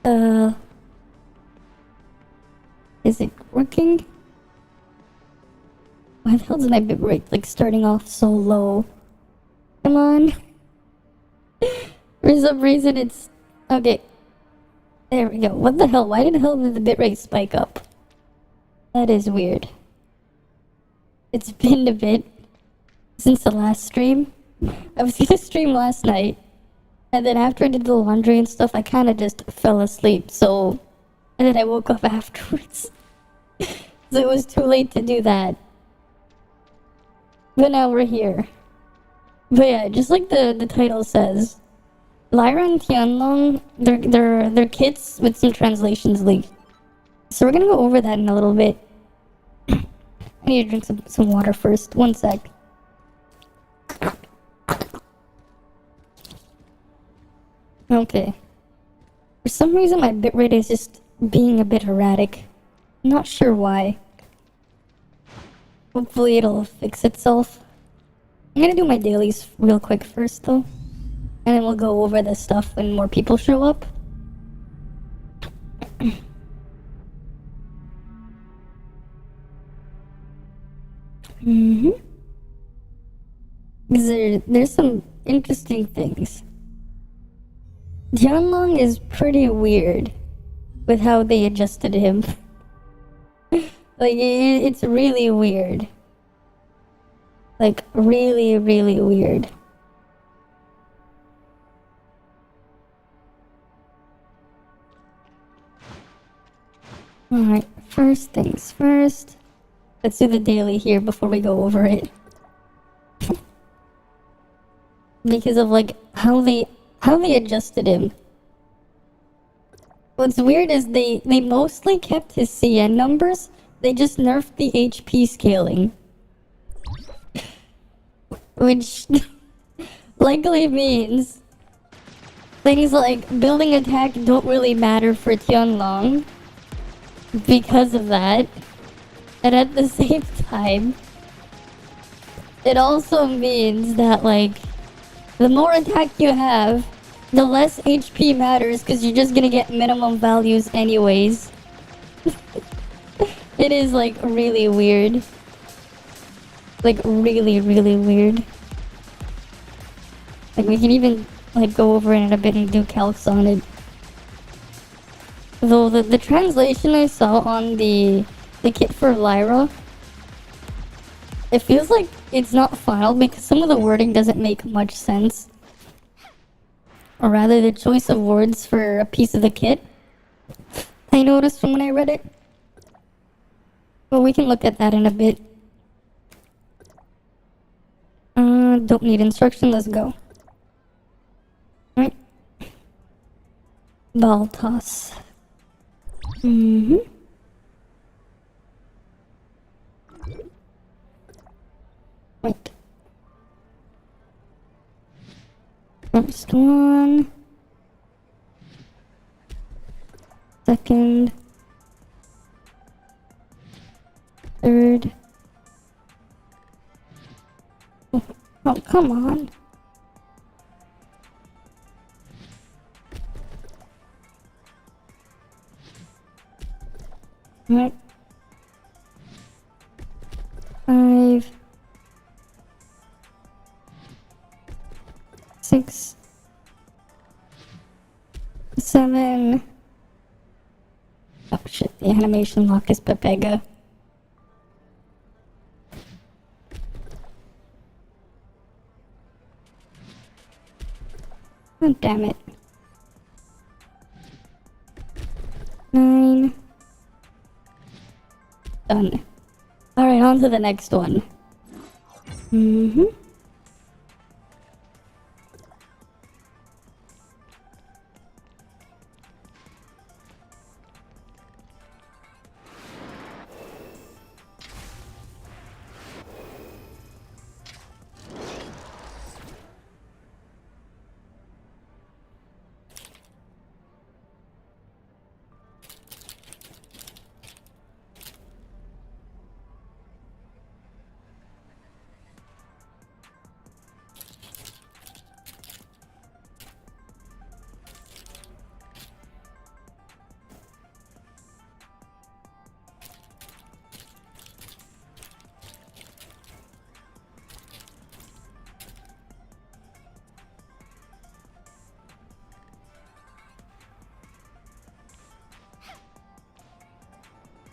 Uh, is it working? Why the hell is my bitrate like starting off so low? Come on. For some reason it's... Okay. There we go. What the hell? Why the hell did the bitrate spike up? That is weird. It's been a bit since the last stream. I was gonna stream last night, and then after I did the laundry and stuff, I kind of just fell asleep, so... And then I woke up afterwards. So it was too late to do that. But now we're here. But yeah, just like the title says, Lyra and Tian Lang, they're kids with some translations leaked. So we're gonna go over that in a little bit. I need to drink some water first. One sec. Okay. For some reason my bitrate is just being a bit erratic. Not sure why. Hopefully it'll fix itself. I'm gonna do my dailies real quick first though. And then we'll go over this stuff when more people show up. There's some interesting things. Tian Lang is pretty weird with how they adjusted him. Like, it's really weird. Like, really, really weird. Alright, first things first. Let's do the daily here before we go over it. Because of, like, how they adjusted him. What's weird is they mostly kept his CN numbers. They just nerfed the HP scaling. Which likely means things like building attack don't really matter for Tian Lang because of that. And at the same time, it also means that, like, the more attack you have, the less HP matters because you're just gonna get minimum values anyways. It is, like, really weird. Like, really, really weird. Like, we can even, like, go over it in a bit and do calcs on it. Though the translation I saw on the kit for Lyra, it feels like it's not final because some of the wording doesn't make much sense. Or rather, the choice of words for a piece of the kit, I noticed from when I read it. But we can look at that in a bit. Don't need instruction, let's go. Right. Ball toss. Right. First one. Second. Third. Oh, come on. Alright. 5. 6. 7. Oh shit, the animation lock is Pepega. Oh, damn it. 9. Done. Alright, on to the next one.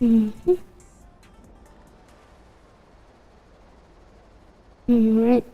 Mm-hmm. Alright.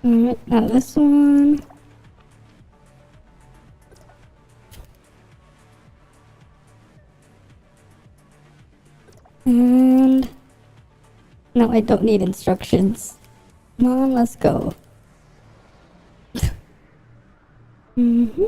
Alright, now this one. And no, I don't need instructions. Come on, let's go. Mm-hmm.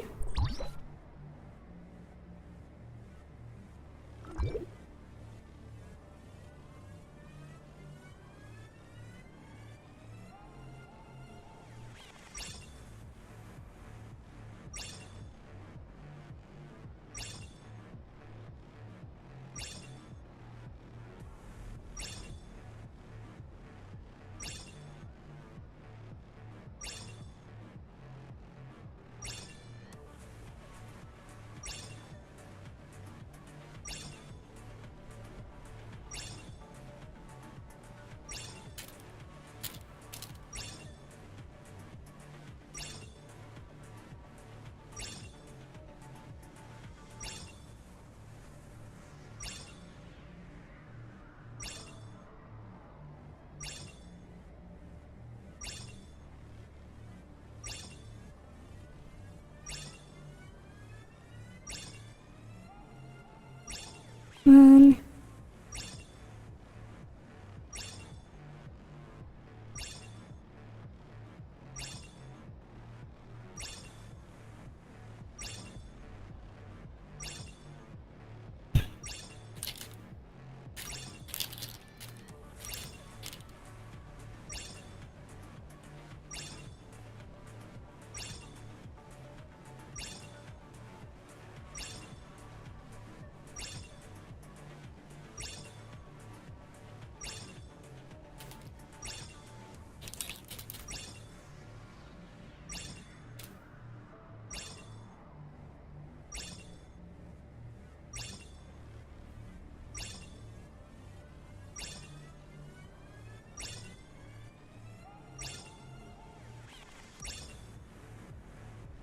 One.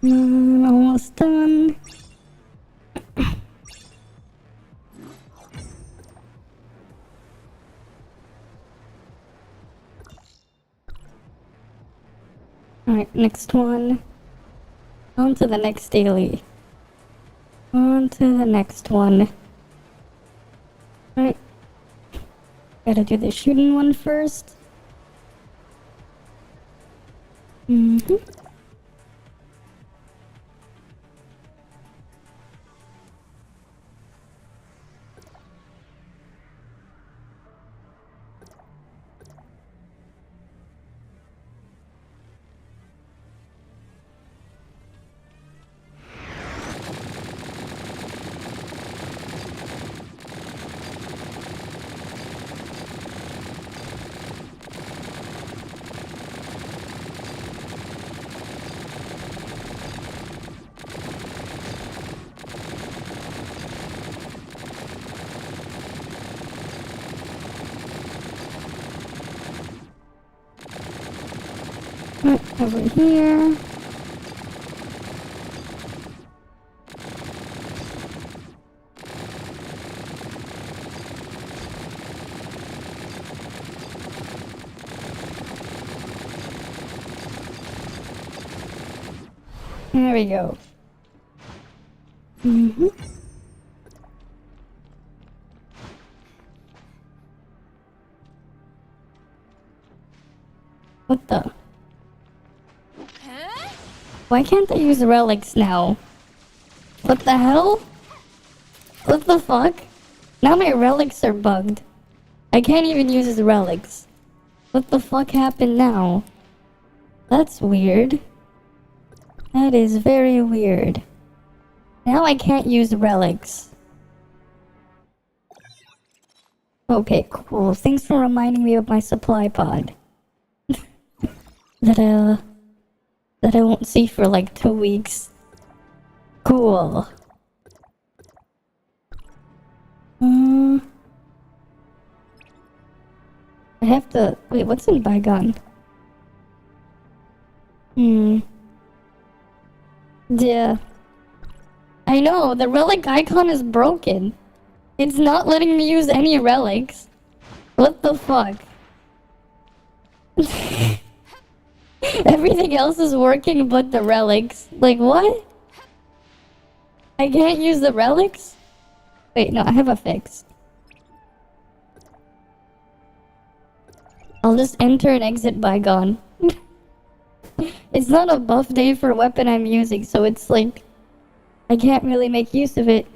Almost done. Alright, next one. On to the next daily. On to the next one. Alright. Gotta do the shooting one first. Mm-hmm. Right, over here. There we go. Mm-hmm. What the? Why can't I use relics now? What the hell? What the fuck? Now my relics are bugged. I can't even use his relics. What the fuck happened now? That's weird. That is very weird. Now I can't use relics. Okay, cool. Thanks for reminding me of my supply pod. that that I won't see for like 2 weeks. Cool. I have to wait, what's in Bygone? Yeah. I know, the relic icon is broken. It's not letting me use any relics. What the fuck? Everything else is working but the relics. Like, what? I can't use the relics? Wait, no, I have a fix. I'll just enter and exit Bygone. It's not a buff day for weapon I'm using, so it's like... I can't really make use of it.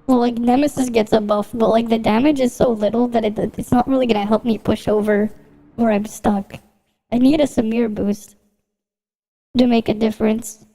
Well, like, Nemesis gets a buff, but like, the damage is so little that it's not really gonna help me push over where I'm stuck. I need a Samir boost to make a difference.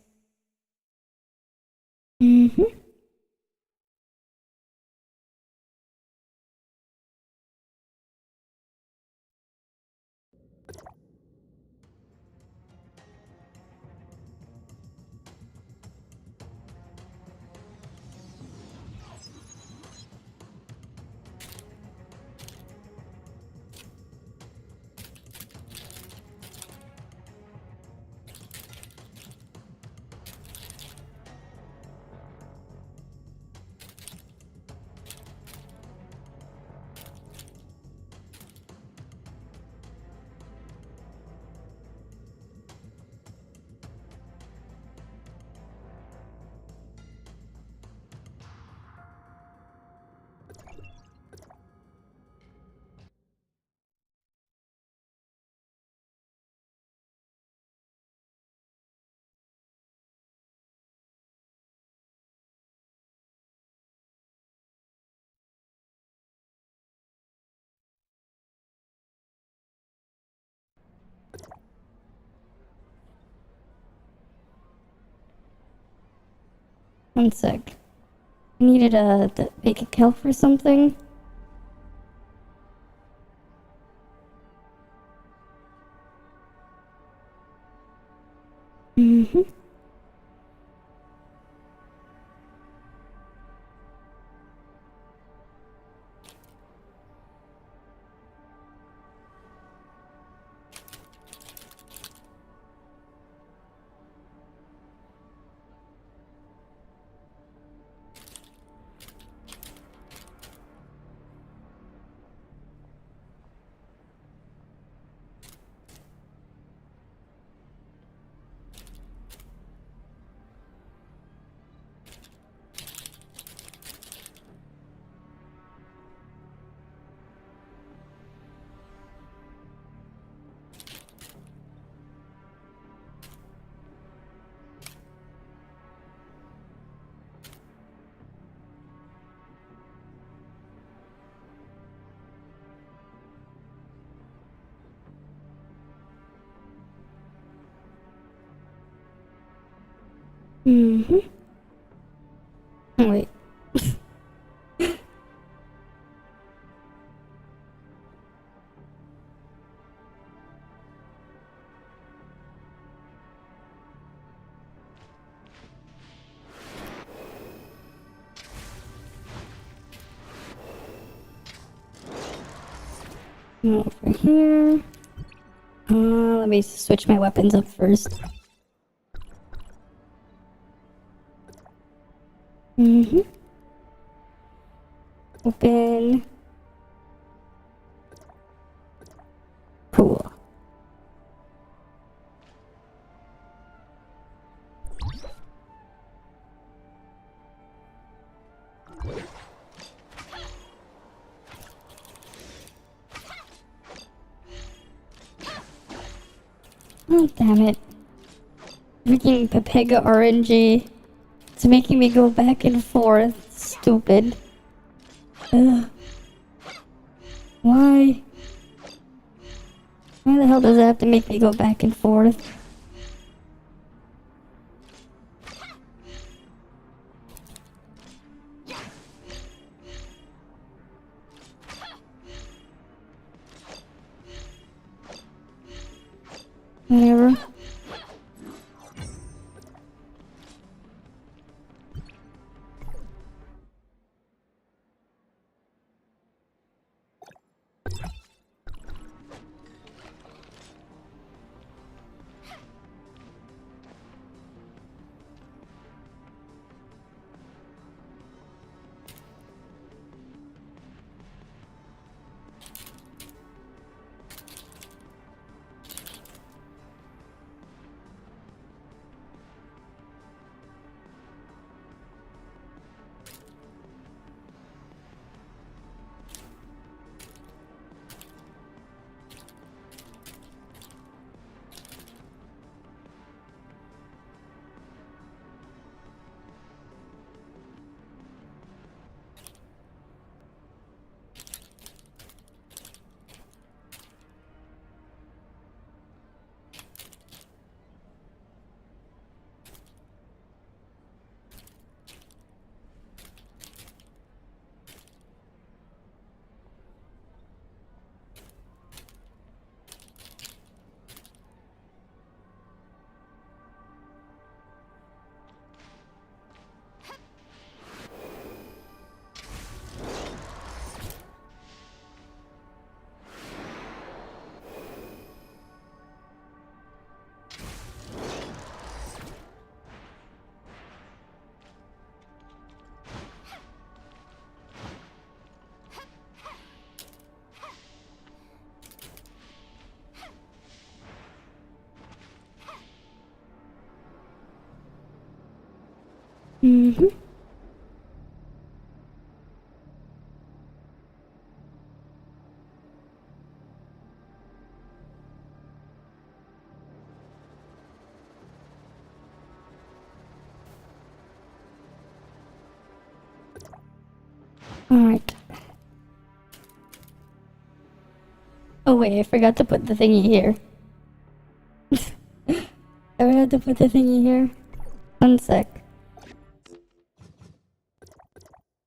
One sec. I needed to make a kill for something. Wait. Over here. Let me switch my weapons up first. Open. Cool. Oh, damn it. Freaking Pepega RNG. It's making me go back and forth. Stupid. Ugh. Why? Why the hell does it have to make me go back and forth? Mm-hmm. Alright. Oh wait, I forgot to put the thingy here. I forgot to put the thingy here. One sec.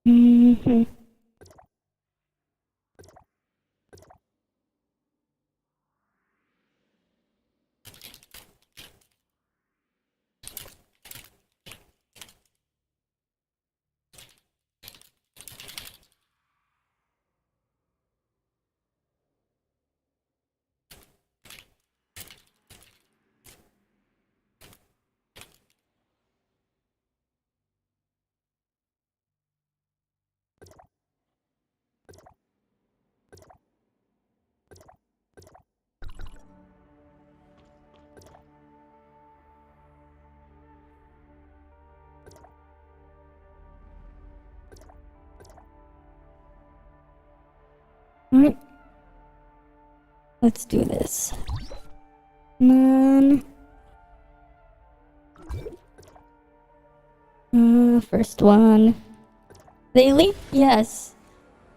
Mm-hmm. Alright. Let's do this. Come on. First one. They leak? Yes.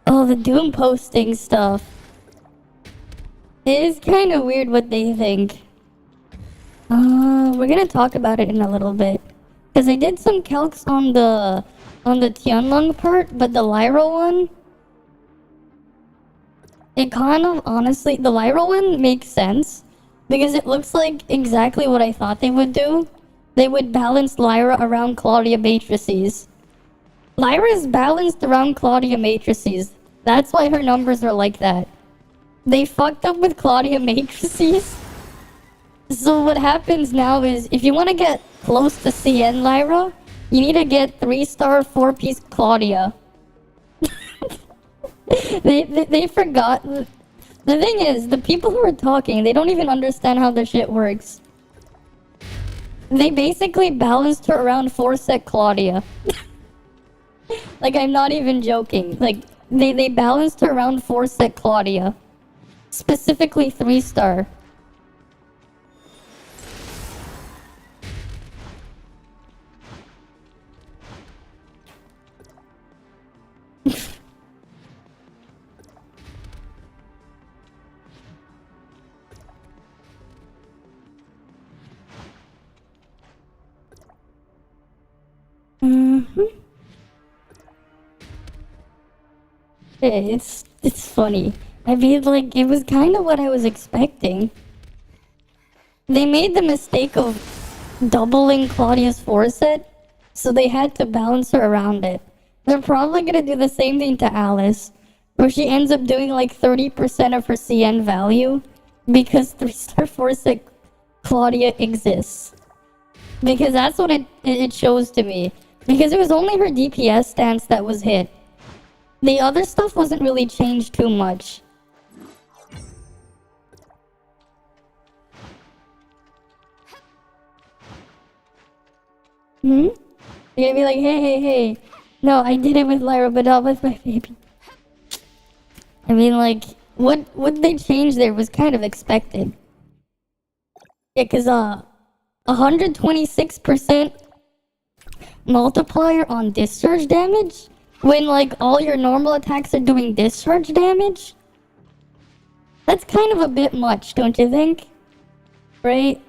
Oh, the Doom posting stuff. It is kind of weird what they think. We're gonna talk about it in a little bit. Because I did some calcs on the Tian Lang part, but the Lyra one, it kind of, honestly, the Lyra one makes sense. Because it looks like exactly what I thought they would do. They would balance Lyra around Claudia matrices. Lyra is balanced around Claudia matrices. That's why her numbers are like that. They fucked up with Claudia matrices. So what happens now is, if you want to get close to CN Lyra, you need to get 3-star 4-piece Claudia. they forgot. The thing is, the people who are talking, they don't even understand how the shit works. They basically balanced her around 4-set Claudia. Like, I'm not even joking. Like, they balanced her around 4-set Claudia. Specifically 3-star. Mm-hmm. It's funny. I mean, like, it was kind of what I was expecting. They made the mistake of doubling Claudia's forset, so they had to balance her around it. They're probably gonna do the same thing to Alice, where she ends up doing like 30% of her CN value because 3-star forset Claudia exists. Because that's what it shows to me. Because it was only her DPS stance that was hit. The other stuff wasn't really changed too much. Hmm? You're gonna be like, hey. No, I did it with Lyra, but not with my baby. I mean, like, what they changed there was kind of expected. Yeah, cause 126% multiplier on discharge damage when like all your normal attacks are doing discharge damage. That's kind of a bit much, don't you think? Right?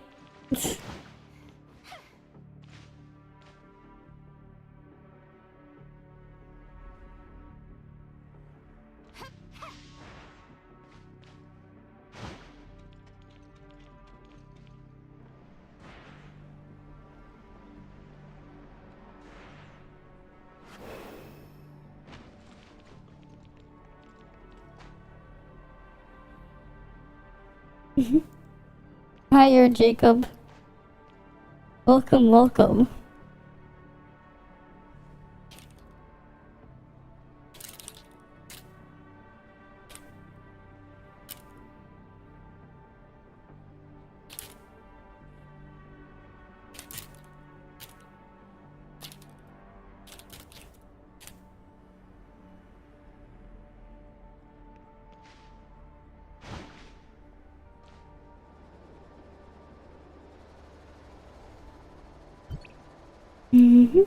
Hiya, Jacob. Welcome. Mm-hmm.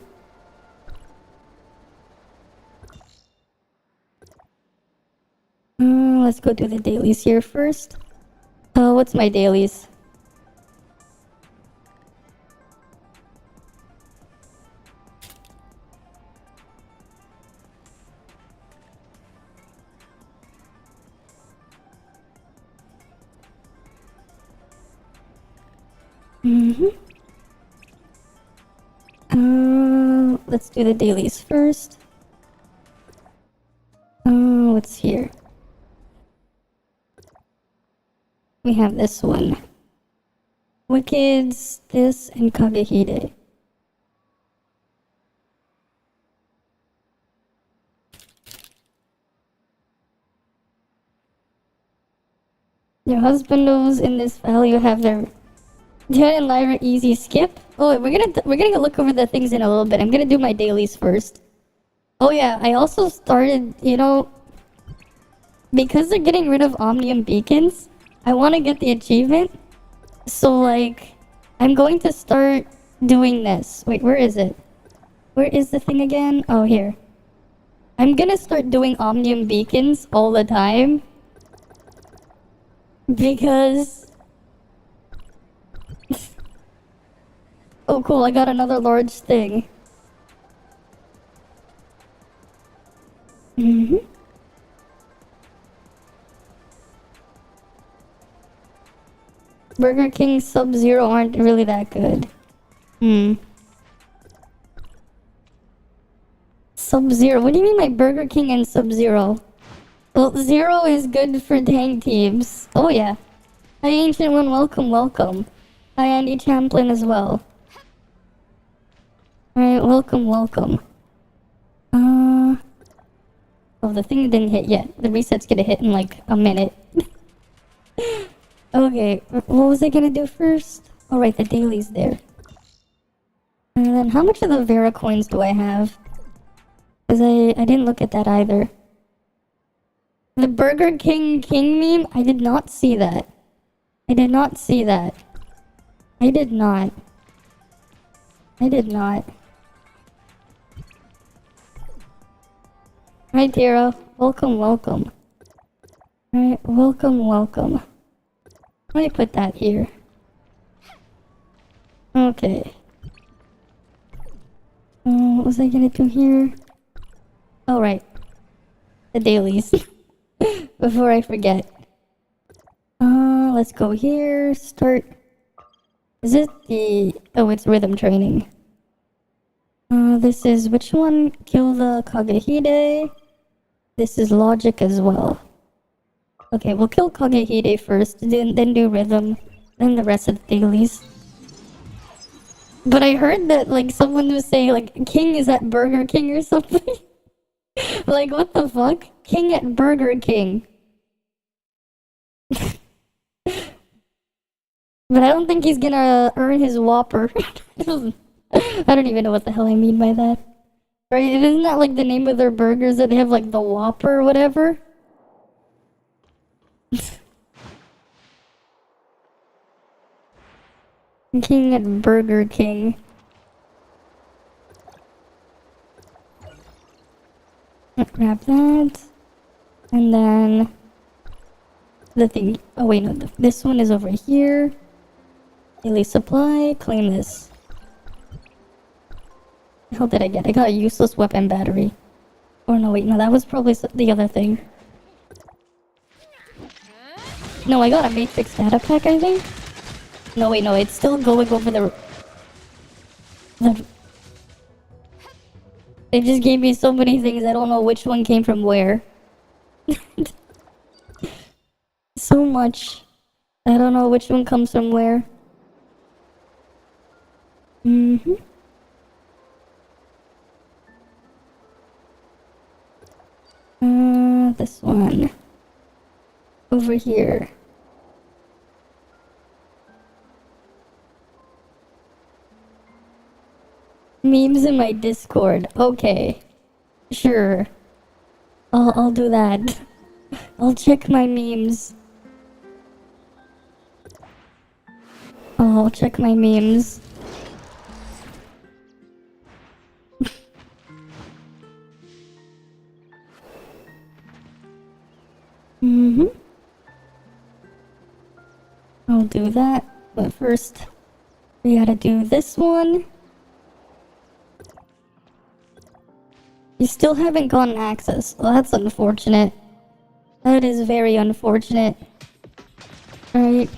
Let's go do the dailies here first. What's my dailies? Mm-hmm. Let's do the dailies first. What's here? We have this one. Wicked's, this, and Kagehide. Your husband knows in this valley you have their Tian and Lyra easy skip. Oh, we're gonna look over the things in a little bit. I'm gonna do my dailies first. Oh yeah, I also started, because they're getting rid of Omnium beacons, I want to get the achievement. So like, I'm going to start doing this. Wait, where is it? Where is the thing again? Oh, here. I'm gonna start doing Omnium beacons all the time. Because... oh cool, I got another large thing. Mm-hmm. Burger King Sub-Zero aren't really that good. Sub-Zero? What do you mean by Burger King and Sub-Zero? Well, Zero is good for tank teams. Oh yeah. Hi Ancient One, welcome, welcome. Hi Andy Champlin as well. Alright, welcome, welcome. Oh, the thing didn't hit yet. The reset's gonna hit in like a minute. Okay, what was I gonna do first? Alright, the daily's there. And then how much of the Vera coins do I have? Because I didn't look at that either. The Burger King meme? I did not see that. I did not see that. I did not. I did not. Hi Tara. Welcome, welcome. Alright, welcome, welcome. Let me put that here. Okay. What was I gonna do here? Oh, right. The dailies. Before I forget. Let's go here. Start. Is it the... oh, it's rhythm training. This is... which one? Kill the Kagehide. This is logic as well. Okay, we'll kill Kagehide first, then do rhythm, then the rest of the dailies. But I heard that, like, someone was saying, like, King is at Burger King or something. Like, what the fuck? King at Burger King. But I don't think he's gonna earn his Whopper. I don't even know what the hell I mean by that. Right? Isn't that, like, the name of their burgers that they have, like, the Whopper or whatever? King at Burger King. Grab that. And then... the thing... oh wait, no. This one is over here. Daily supply. Claim this. What the hell did I get? I got a useless weapon battery. Or no, wait, no. That was probably the other thing. No, I got a Matrix data pack, I think. No, wait, no. It's still going over the... they just gave me so many things, I don't know which one came from where. So much. I don't know which one comes from where. Mm-hmm. This one. Over here. Memes in my Discord. Okay. Sure. I'll do that. I'll check my memes. I'll check my memes. do that. But first, we gotta do this one. You still haven't gotten access. Well, that's unfortunate. That is very unfortunate. Alright.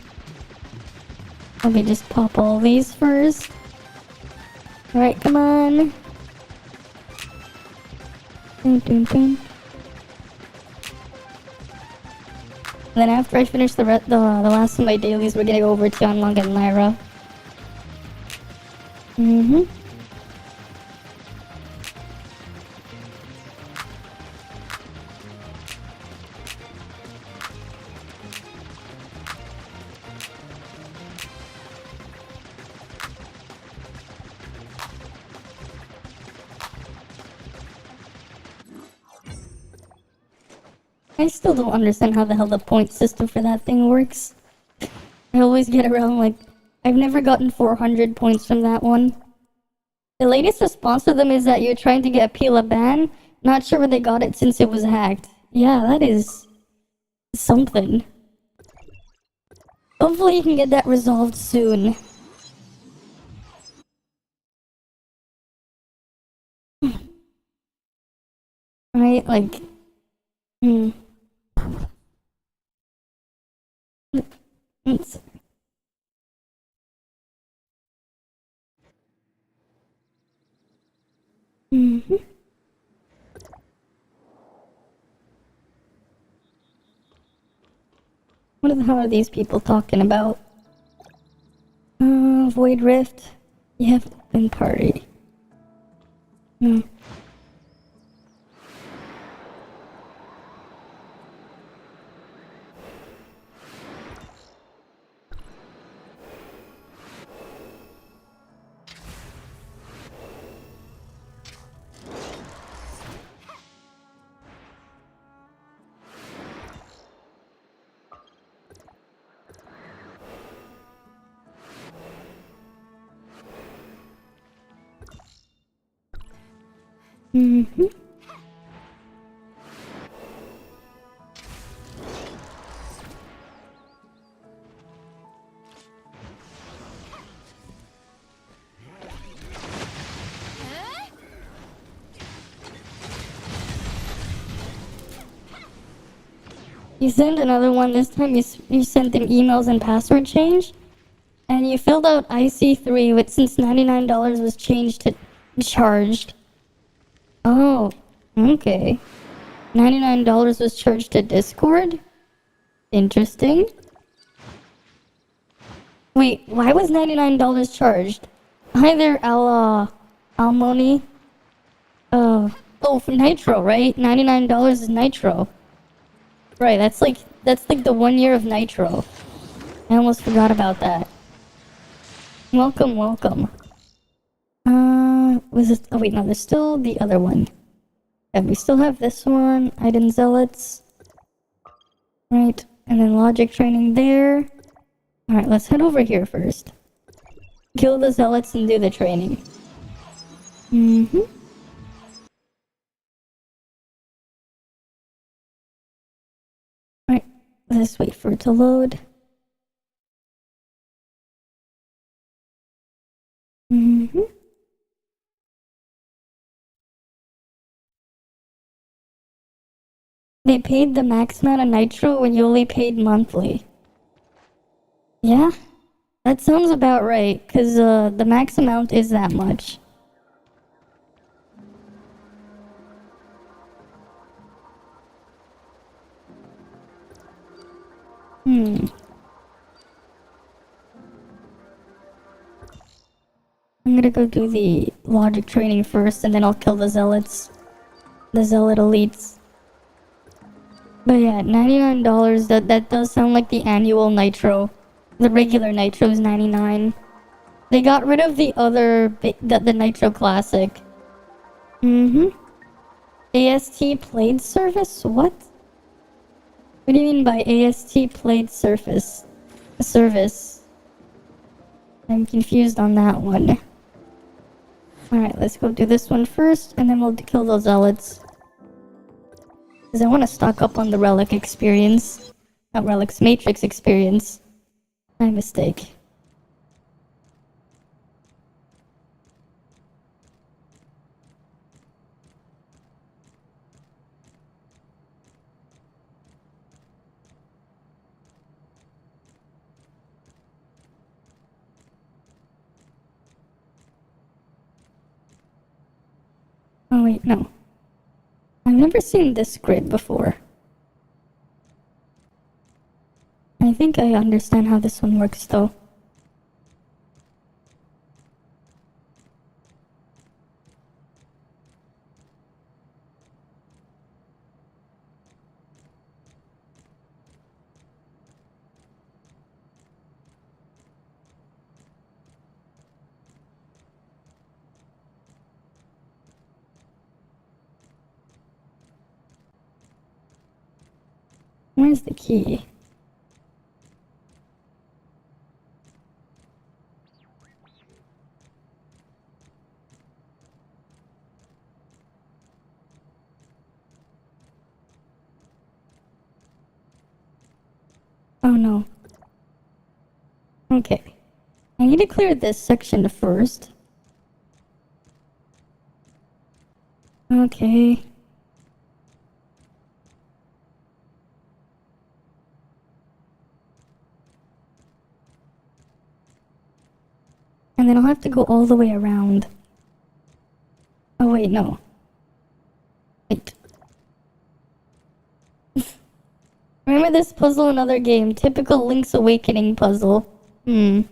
Let me just pop all these first. Alright, come on. Dun, dun, dun. And then after I finish the last of my dailies, we're gonna go over to Tian Lang and Lyra. I still don't understand how the hell the point system for that thing works. I always get around like... I've never gotten 400 points from that one. The latest response to them is that you're trying to get Pila ban. Not sure where they got it since it was hacked. Yeah, that is... something. Hopefully you can get that resolved soon. Right, like... It's... What the hell are these people talking about? Void Rift. You have open party. You sent another one. This time you sent them emails and password change. And you filled out IC3, which since $99 was changed to charged. Oh, okay. $99 was charged to Discord? Interesting. Wait, why was $99 charged? Hi there, Almoni. Oh, for Nitro, right? $99 is Nitro. Right, that's like the 1 year of Nitro. I almost forgot about that. Welcome, welcome. Was this... Oh wait, no, there's still the other one. Yeah, we still have this one. Item Zealots. Right, and then logic training there. Alright, let's head over here first. Kill the Zealots and do the training. Alright, let's wait for it to load. They paid the max amount of Nitro when you only paid monthly. Yeah, that sounds about right, because the max amount is that much. I'm gonna go do the logic training first, and then I'll kill the Zealots. The Zealot elites. But yeah, $99, that does sound like the annual Nitro. The regular Nitro is $99. They got rid of the other, the Nitro Classic. AST played service? What? What do you mean by AST played service? I'm confused on that one. Alright, let's go do this one first, and then we'll kill those Zealots. Because I want to stock up on the Relic experience. Not Relic's Matrix experience. My mistake. Oh wait, no. I've never seen this grid before. I think I understand how this one works though. Where's the key? Oh no. Okay. I need to clear this section first. Okay. And then I'll have to go all the way around. Oh wait, no. Wait. Remember this puzzle in another game? Typical Link's Awakening puzzle. Oh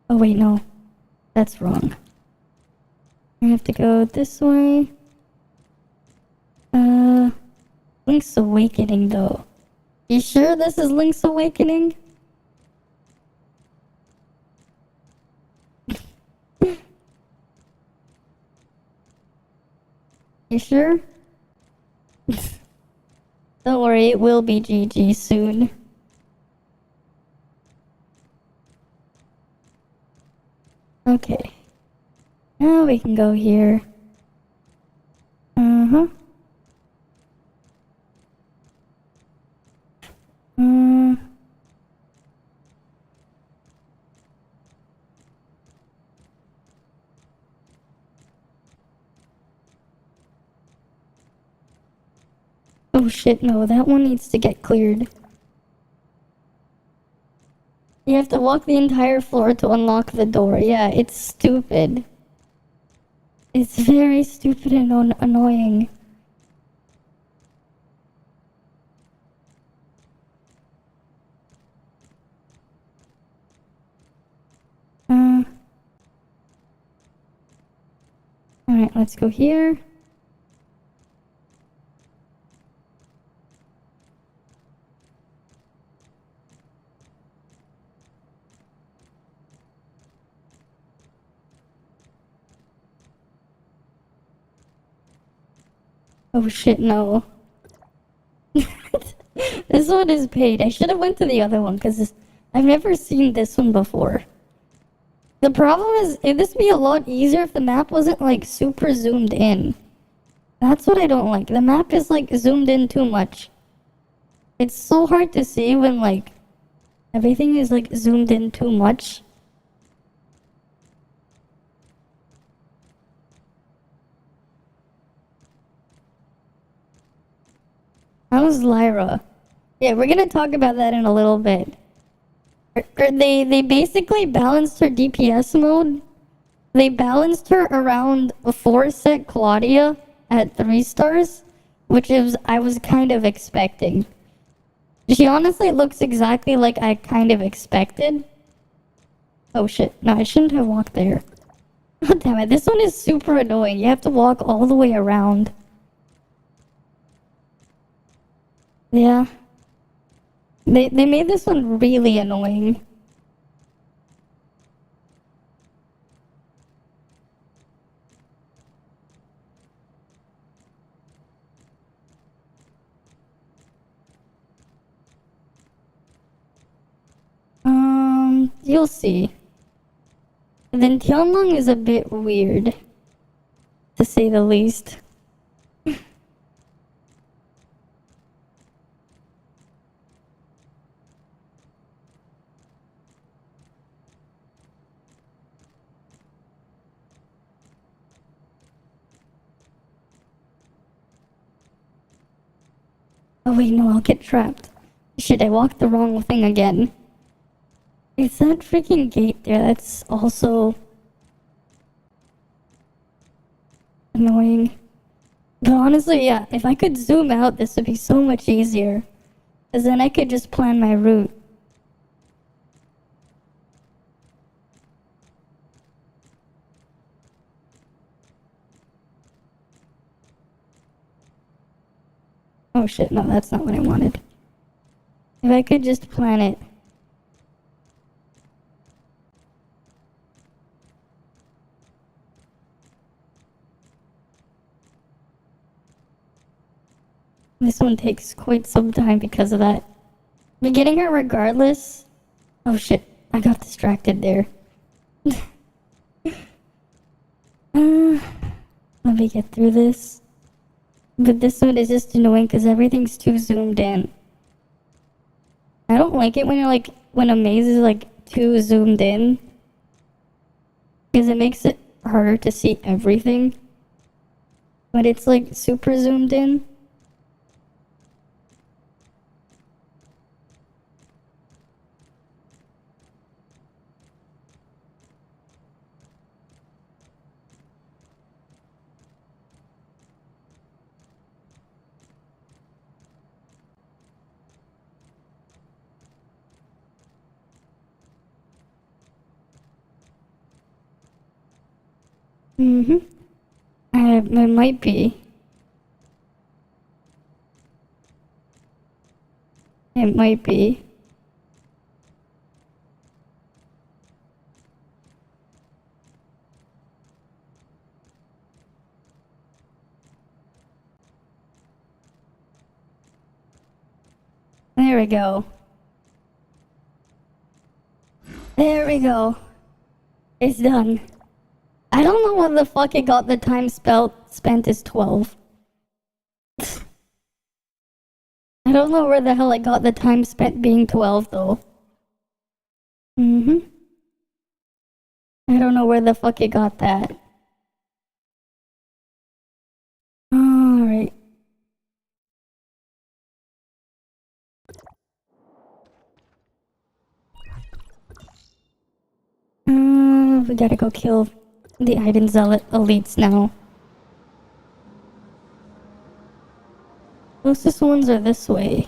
wait, no. That's wrong. I have to go this way. Link's Awakening though. You sure this is Link's Awakening? You sure? Don't worry, it will be GG soon. Okay. Now we can go here. Oh shit, no, that one needs to get cleared. You have to walk the entire floor to unlock the door. Yeah, it's stupid. It's very stupid and annoying. Alright, let's go here. Oh shit, no. This one is paid. I should have went to the other one because I've never seen this one before. The problem is, it'd this be a lot easier if the map wasn't like super zoomed in. That's what I don't like. The map is like zoomed in too much. It's so hard to see when like everything is like zoomed in too much. How's Lyra? Yeah, we're gonna talk about that in a little bit. They basically balanced her DPS mode. They balanced her around 4-set Claudia at 3 stars, which is I was kind of expecting. She honestly looks exactly like I kind of expected. Oh shit, no, I shouldn't have walked there. God damn it, this one is super annoying. You have to walk all the way around. Yeah. They made this one really annoying. You'll see. And then Tian Lang is a bit weird, to say the least. Oh wait, no, I'll get trapped. Shit, I walked the wrong thing again. It's that freaking gate there that's also annoying. But honestly, yeah, if I could zoom out, this would be so much easier. Because then I could just plan my route. Oh shit, no, that's not what I wanted. If I could just plan it. This one takes quite some time because of that. But getting her regardless. Oh shit, I got distracted there. Let me get through this. But this one is just annoying because everything's too zoomed in. I don't like it when you're like, when a maze is like too zoomed in. Because it makes it harder to see everything. But it's like super zoomed in. It might be. It might be. There we go. There we go. It's done. I don't know what the fuck it got the time spent is 12. I don't know where the hell I got the time spent being 12 though. I don't know where the fuck it got that. Alright. We gotta go kill the Iden Zealot elites now. Closest ones are this way.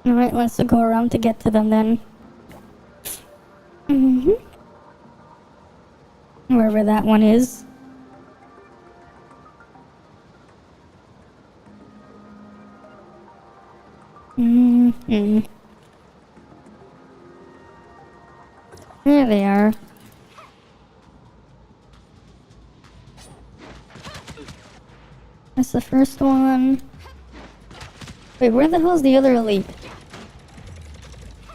Alright, let's go around to get to them then. Wherever that one is. There they are. That's the first one. Wait, where the hell's the other elite?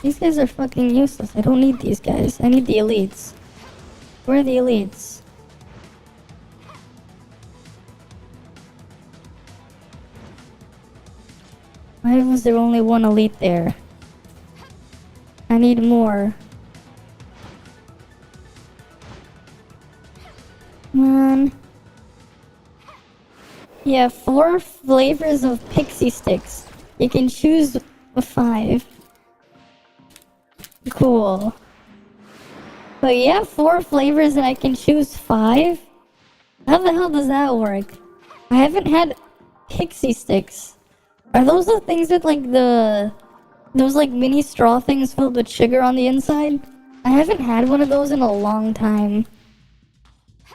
These guys are fucking useless. I don't need these guys. I need the elites. Where are the elites? Why was there only one elite there? I need more. Come on. Yeah, 4 flavors of pixie sticks. You can choose 5. Cool. But yeah, 4 flavors and I can choose 5? How the hell does that work? I haven't had pixie sticks. Are those the things with like those like mini straw things filled with sugar on the inside? I haven't had one of those in a long time.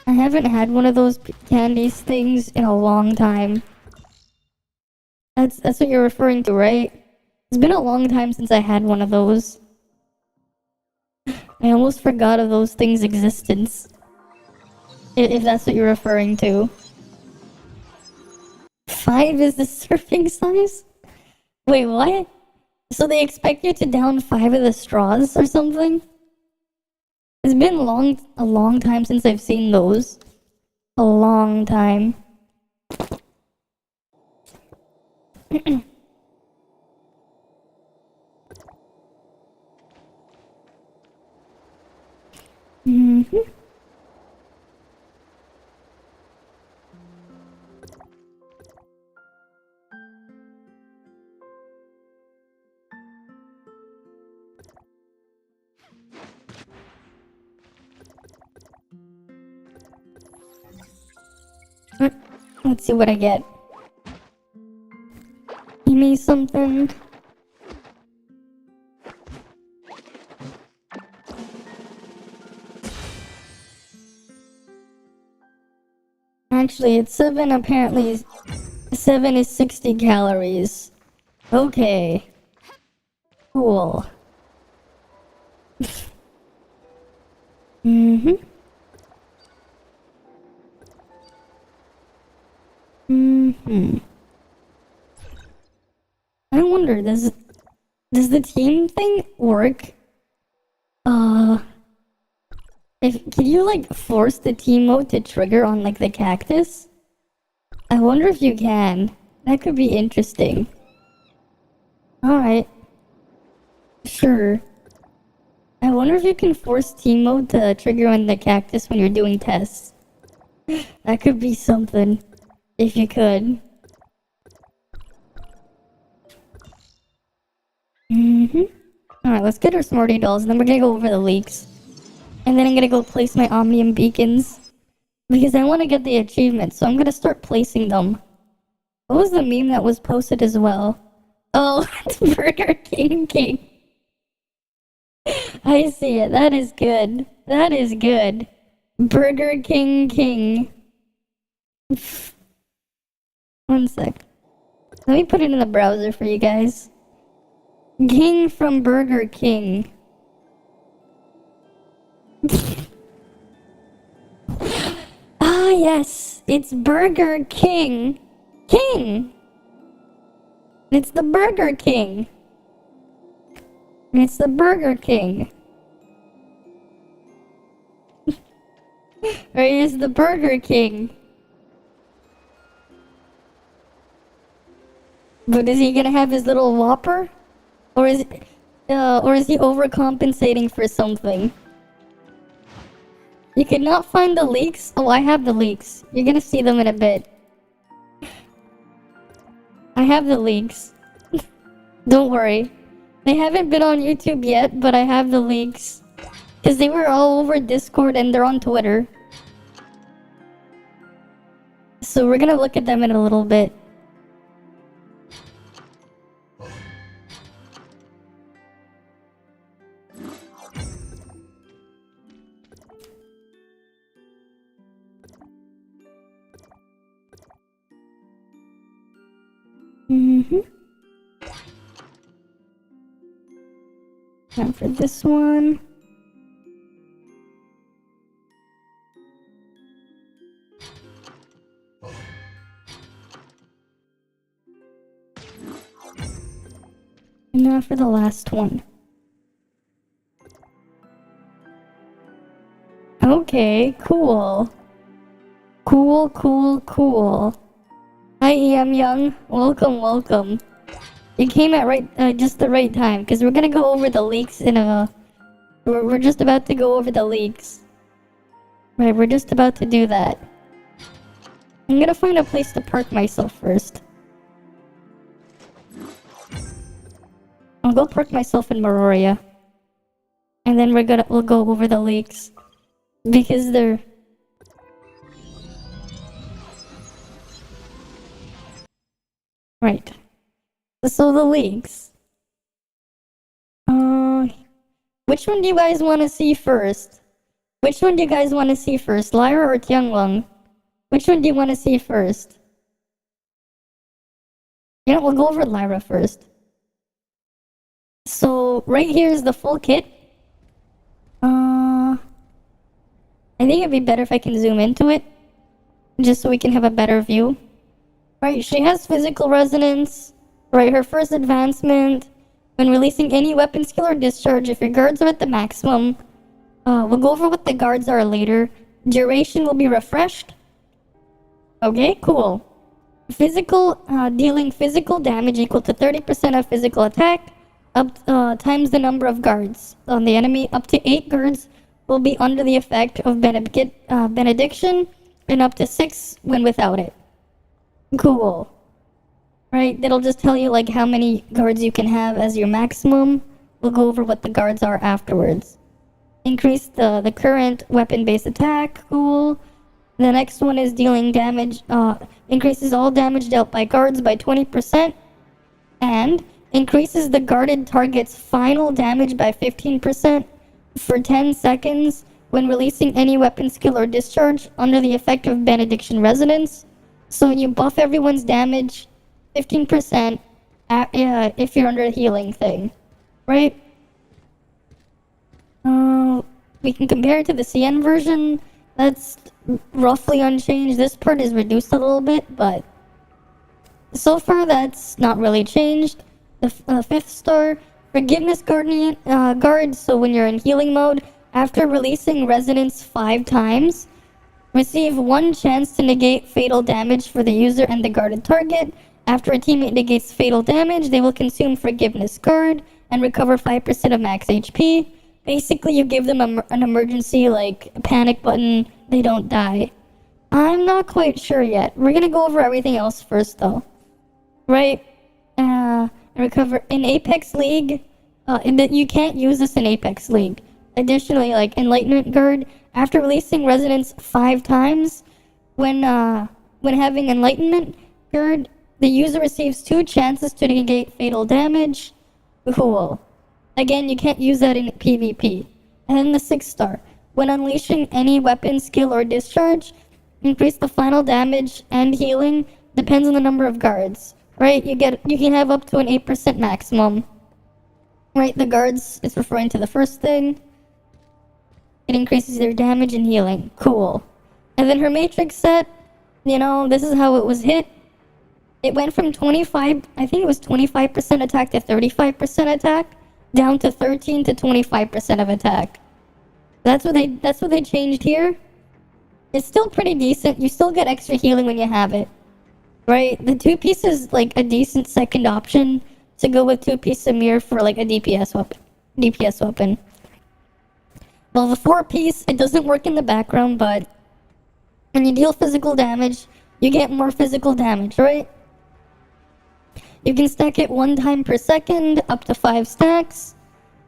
I haven't had one of those candies things in a long time. That's what you're referring to, right? It's been a long time since I had one of those. I almost forgot of those things' existence. If that's what you're referring to. 5 is the serving size? Wait, what? So they expect you to down 5 of the straws or something? It's been a long time since I've seen those. A long time. Let's see what I get. Give me something. Actually, it's 7 apparently. 7 is 60 calories. Okay. Cool. Mm-hmm. Mm-hmm. I wonder, does the team thing work? Can you like force the team mode to trigger on like the cactus? I wonder if you can. That could be interesting. Alright. Sure. I wonder if you can force team mode to trigger on the cactus when you're doing tests. That could be something. If you could. Mm-hmm. Alright, let's get our Smarty dolls, and then we're gonna go over the leaks. And then I'm gonna go place my Omnium beacons. Because I want to get the achievement, so I'm gonna start placing them. What was the meme that was posted as well? Oh, it's Burger King King. I see it. That is good. That is good. Burger King King. One sec. Let me put it in the browser for you guys. King from Burger King. Ah, yes. It's Burger King. King. It's the Burger King. It's the Burger King. Or is the Burger King? But is he gonna have his little Whopper? Or is he overcompensating for something? You cannot find the leaks? Oh, I have the leaks. You're gonna see them in a bit. I have the leaks. Don't worry. They haven't been on YouTube yet, but I have the leaks. Because they were all over Discord and they're on Twitter. So we're gonna look at them in a little bit. Mm-hmm. Time for this one. And now for the last one. Okay, cool. Cool. Hi, EM Young. Welcome. You came at just the right time, because we're gonna go over the leaks in a... We're just about to go over the leaks. Right, we're just about to do that. I'm gonna find a place to park myself first. I'll go park myself in Meroria. And then we'll go over the leaks. Because they're... Right. So the leaks. Which one do you guys want to see first? Lyra or Tian Lang? Which one do you want to see first? You know, we'll go over Lyra first. So, right here is the full kit. I think it'd be better if I can zoom into it. Just so we can have a better view. Right, she has physical resonance. Right, her first advancement. When releasing any weapon skill or discharge, if your guards are at the maximum. We'll go over what the guards are later. Duration will be refreshed. Okay, cool. Dealing physical damage equal to 30% of physical attack. Times the number of guards on the enemy. Up to 8 guards will be under the effect of benediction. And up to 6 when without it. Cool. Right, that'll just tell you like how many guards you can have as your maximum. We'll go over what the guards are afterwards. Increase the current weapon-based attack. Cool. The next one is dealing damage, increases all damage dealt by guards by 20%, and increases the guarded target's final damage by 15% for 10 seconds when releasing any weapon skill or discharge under the effect of Benediction Resonance. So you buff everyone's damage 15% if you're under a healing thing, right? We can compare it to the CN version. That's roughly unchanged. This part is reduced a little bit, but so far that's not really changed. The 5th star, Forgiveness Guardian Guard. So when you're in healing mode, after releasing Resonance 5 times, receive 1 chance to negate fatal damage for the user and the guarded target. After a teammate negates fatal damage, they will consume Forgiveness Guard and recover 5% of max HP. Basically, you give them an emergency, like, panic button, they don't die. I'm not quite sure yet. We're gonna go over everything else first, though. Right? Recover in Apex League. You can't use this in Apex League. Additionally, like, Enlightenment Guard, after releasing Resonance 5 times, when having Enlightenment Guard, the user receives 2 chances to negate fatal damage. Cool. Again, you can't use that in PvP. And then the 6th star. When unleashing any weapon, skill, or discharge, increase the final damage and healing. Depends on the number of guards. Right? You can have up to an 8% maximum. Right? The guards is referring to the first thing. It increases their damage and healing. Cool. And then her Matrix set, this is how it was hit. It went from 25% attack to 35% attack, down to 13 to 25% of attack. That's what they changed here. It's still pretty decent. You still get extra healing when you have it. Right? The 2-piece is like a decent second option to go with 2-piece Samir for like a DPS weapon. Well, the 4-piece, it doesn't work in the background, but when you deal physical damage, you get more physical damage, right? You can stack it 1 time per second, up to 5 stacks,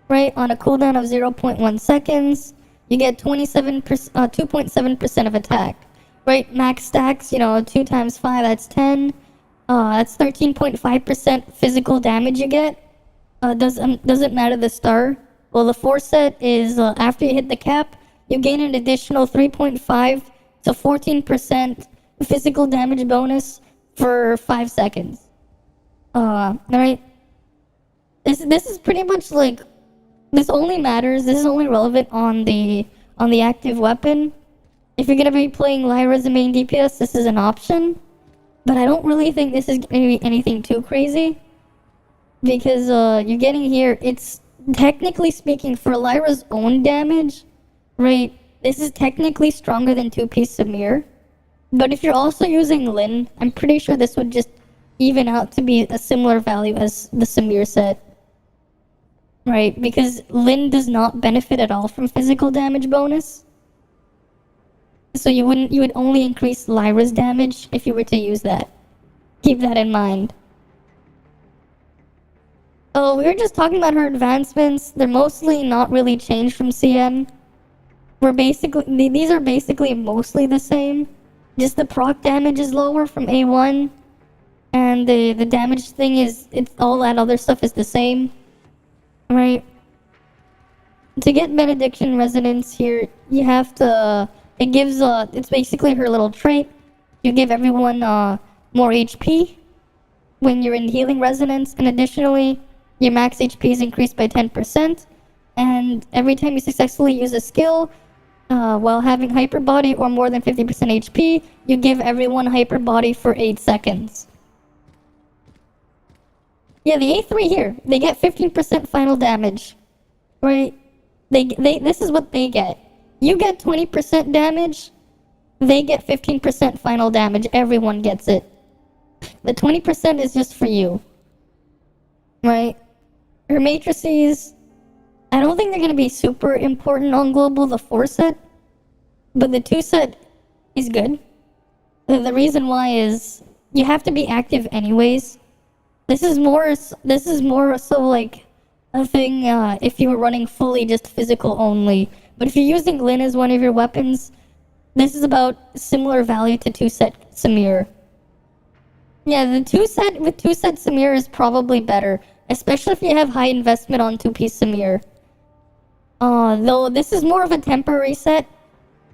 right? On a cooldown of 0.1 seconds, you get 2.7% of attack, right? Max stacks, 2 times 5, that's 10. That's 13.5% physical damage you get. Doesn't matter the star. Well, the 4 set is after you hit the cap, you gain an additional 3.5 to 14% physical damage bonus for 5 seconds. Right? This is pretty much like, this is only relevant on the active weapon. If you're gonna be playing Lyra as a main DPS, this is an option. But I don't really think this is gonna be anything too crazy. Because you're getting here, it's technically speaking, for Lyra's own damage, right? This is technically stronger than 2-piece Samir. But if you're also using Lin, I'm pretty sure this would just even out to be a similar value as the Samir set. Right? Because Lin does not benefit at all from physical damage bonus. So you would only increase Lyra's damage if you were to use that. Keep that in mind. Oh, we were just talking about her advancements. They're mostly not really changed from CN. These are basically mostly the same. Just the proc damage is lower from A1. And the damage thing all that other stuff is the same. Right? To get Benediction Resonance here, you have to, it's basically her little trait. You give everyone more HP when you're in healing resonance, and additionally, your max HP is increased by 10%, and every time you successfully use a skill, while having hyper body or more than 50% HP, you give everyone hyper body for 8 seconds. Yeah, the A3 here, they get 15% final damage, right? This is what they get. You get 20% damage, they get 15% final damage. Everyone gets it. The 20% is just for you, right? Her matrices, I don't think they're going to be super important on global, the 4 set, but the 2 set is good. The reason why is you have to be active anyways. This is more so like a thing if you were running fully just physical only. But if you're using Lin as one of your weapons, This is about similar value to 2-set Samir. Yeah, the 2-set with 2-set Samir is probably better, especially if you have high investment on 2-piece Samir. Though this is more of a temporary set,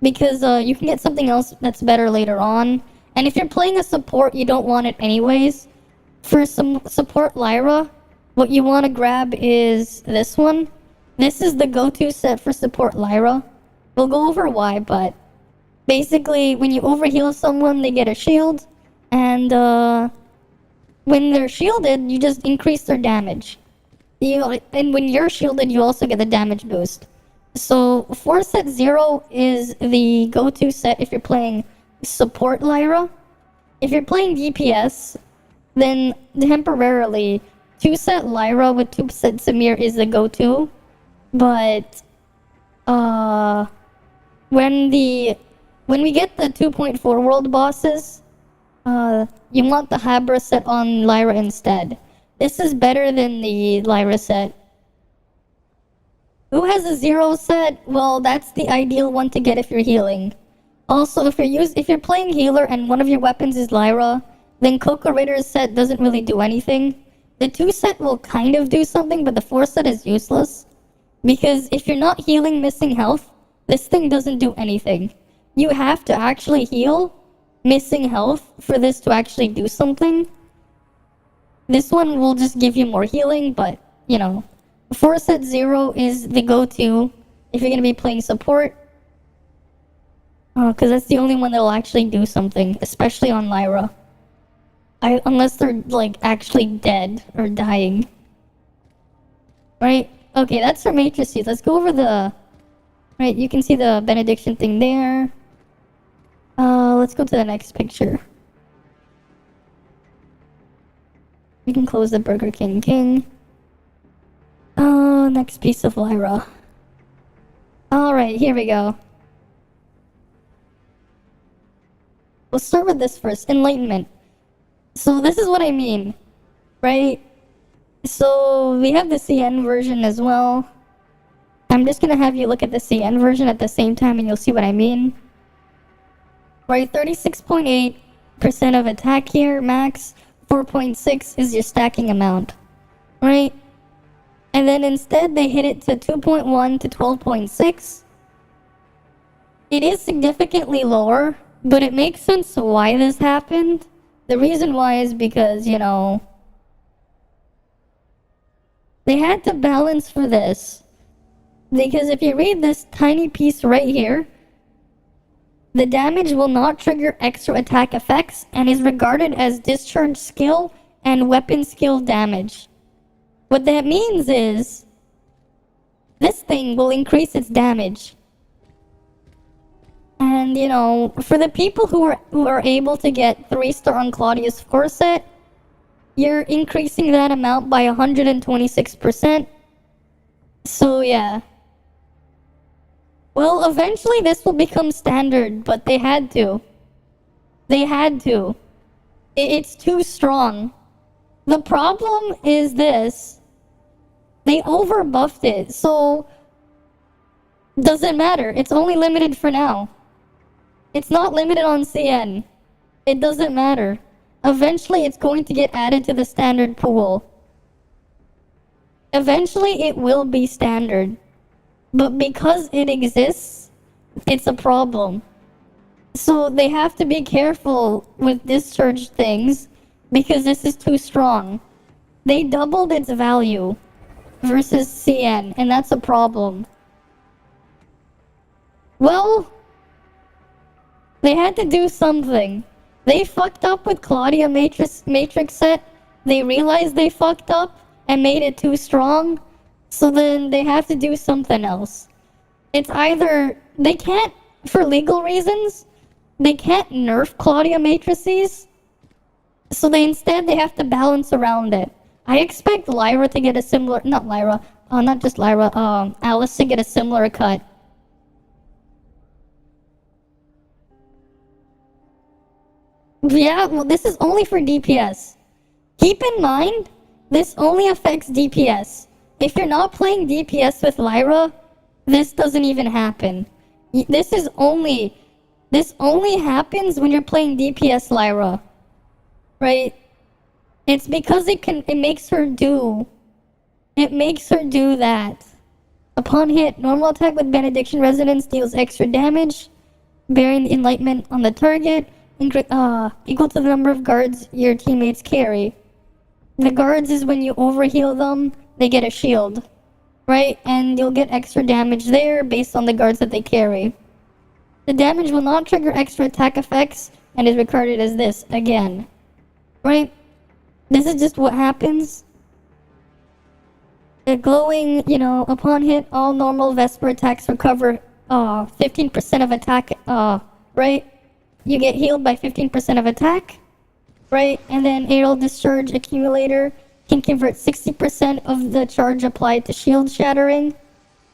because you can get something else that's better later on. And if you're playing a support, you don't want it anyways. For some support Lyra, what you want to grab is this one. This is the go-to set for support Lyra. We'll go over why, but basically, when you overheal someone, they get a shield, and when they're shielded, you just increase their damage. And when you're shielded, you also get the damage boost. So 4-set 0 is the go-to set if you're playing support Lyra. If you're playing DPS, then temporarily 2-set Lyra with 2-set Samir is the go-to. But when we get the 2.4 world bosses, you want the Habra set on Lyra instead. This is better than the Lyra set. Who has a 0 set? Well, that's the ideal one to get if you're healing. Also, if you're playing healer and one of your weapons is Lyra, then Coco Ritter's set doesn't really do anything. The 2 set will kind of do something, but the 4 set is useless. Because if you're not healing missing health, this thing doesn't do anything. You have to actually heal missing health for this to actually do something. This one will just give you more healing, but, 4-set 0 is the go-to if you're going to be playing support. Because that's the only one that'll actually do something, especially on Lyra. Unless they're, actually dead or dying. Right? Okay, that's for matrices. Let's go over the... Right, you can see the benediction thing there. Let's go to the next picture. We can close the Burger King. Next piece of Lyra. Alright, here we go. We'll start with this first. Enlightenment. So this is what I mean. Right? So we have the CN version as well. I'm just gonna have you look at the CN version at the same time and you'll see what I mean. Right, 36.8% of attack here, max. 4.6 is your stacking amount. Right? And then instead they hit it to 2.1 to 12.6. It is significantly lower, but it makes sense why this happened. The reason why is because, they had to balance for this. Because if you read this tiny piece right here, the damage will not trigger extra attack effects and is regarded as discharge skill and weapon skill damage. What that means is, this thing will increase its damage. And, for the people who are able to get 3-star on Claudia's 4 set, you're increasing that amount by 126%. So, yeah. Well, eventually this will become standard, but they had to. It's too strong. The problem is this. They overbuffed it, so doesn't matter. It's only limited for now. It's not limited on CN. It doesn't matter. Eventually it's going to get added to the standard pool. Eventually it will be standard. But because it exists, it's a problem. So they have to be careful with discharge things because this is too strong. They doubled its value versus CN, and that's a problem. Well, they had to do something. They fucked up with Claudia Matrix set. They realized they fucked up and made it too strong. So then they have to do something else. It's either they can't, for legal reasons, they can't nerf Claudia matrices. So instead they have to balance around it. I expect Lyra to get a similar, Alice to get a similar cut. Yeah, well, this is only for DPS. Keep in mind, this only affects DPS. If you're not playing DPS with Lyra, this doesn't even happen. This is only This only happens when you're playing DPS Lyra, right? It's because it makes her do that. Upon hit, normal attack with Benediction Resonance deals extra damage, bearing the enlightenment on the target, equal to the number of guards your teammates carry. The guards is when you overheal them, they get a shield, right? And you'll get extra damage there based on the guards that they carry. The damage will not trigger extra attack effects and is recorded as this again, right? This is just what happens. The glowing, upon hit, all normal Vesper attacks recover 15% of attack, right? You get healed by 15% of attack. Right, and then Aerial Discharge Accumulator can convert 60% of the charge applied to shield shattering.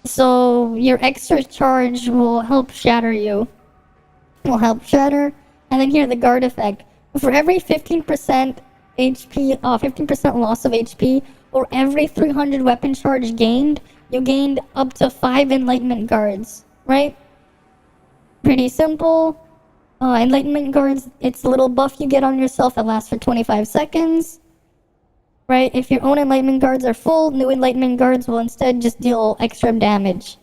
So your extra charge will help shatter you. And then here, the guard effect. For every 15% HP, 15% loss of HP, or every 300 weapon charge gained, you gained up to 5 Enlightenment Guards. Right? Pretty simple. Enlightenment Guards, it's a little buff you get on yourself that lasts for 25 seconds. Right? If your own Enlightenment Guards are full, new Enlightenment Guards will instead just deal extra damage.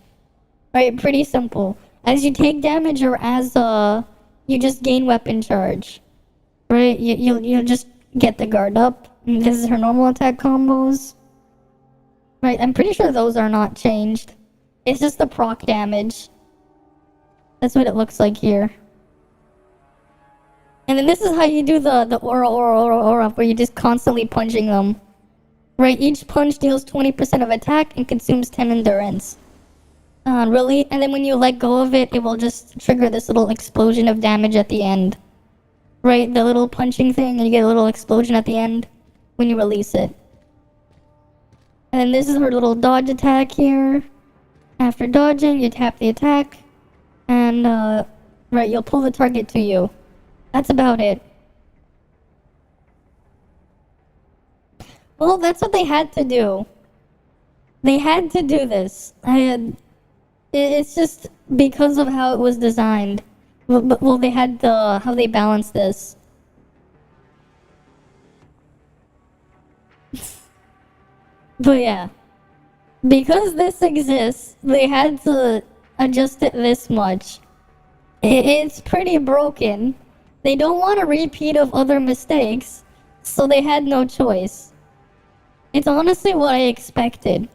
Right? Pretty simple. As you take damage or as you just gain weapon charge. Right? You'll just get the guard up. And this is her normal attack combos. Right? I'm pretty sure those are not changed. It's just the proc damage. That's what it looks like here. And then this is how you do the aura, where you're just constantly punching them. Right, each punch deals 20% of attack and consumes 10 endurance. Really? And then when you let go of it, it will just trigger this little explosion of damage at the end. Right, the little punching thing, and you get a little explosion at the end when you release it. And then this is her little dodge attack here. After dodging, you tap the attack, and right, you'll pull the target to you. That's about it. Well, that's what they had to do. They had to do this. It's just because of how it was designed. Well, they had how they balanced this. But yeah. Because this exists, they had to adjust it this much. It's pretty broken. They don't want a repeat of other mistakes, so they had no choice. It's honestly what I expected.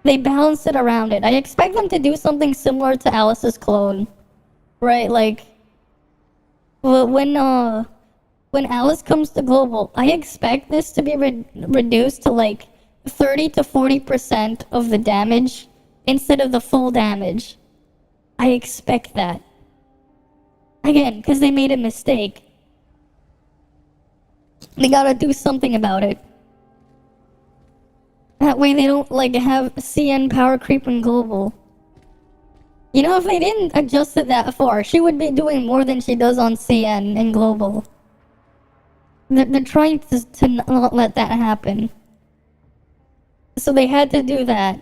They balanced it around it. I expect them to do something similar to Alice's clone. Right, like... When Alice comes to global, I expect this to be reduced to like 30 to 40% of the damage instead of the full damage. I expect that. Again, because they made a mistake. They gotta do something about it. That way they don't, like, have CN power creep in global. You know, if they didn't adjust it that far, she would be doing more than she does on CN in global. They're trying to not let that happen. So they had to do that.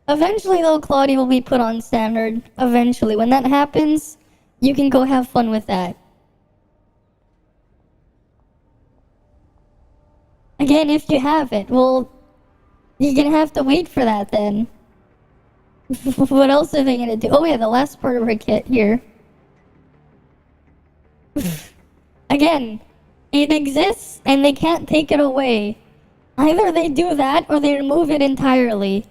Eventually, though, Claudia will be put on standard. Eventually. When that happens, you can go have fun with that. Again, if you have it, well, you're gonna have to wait for that then. What else are they gonna do? Oh yeah, the last part of her kit here. Again, it exists and they can't take it away. Either they do that or they remove it entirely.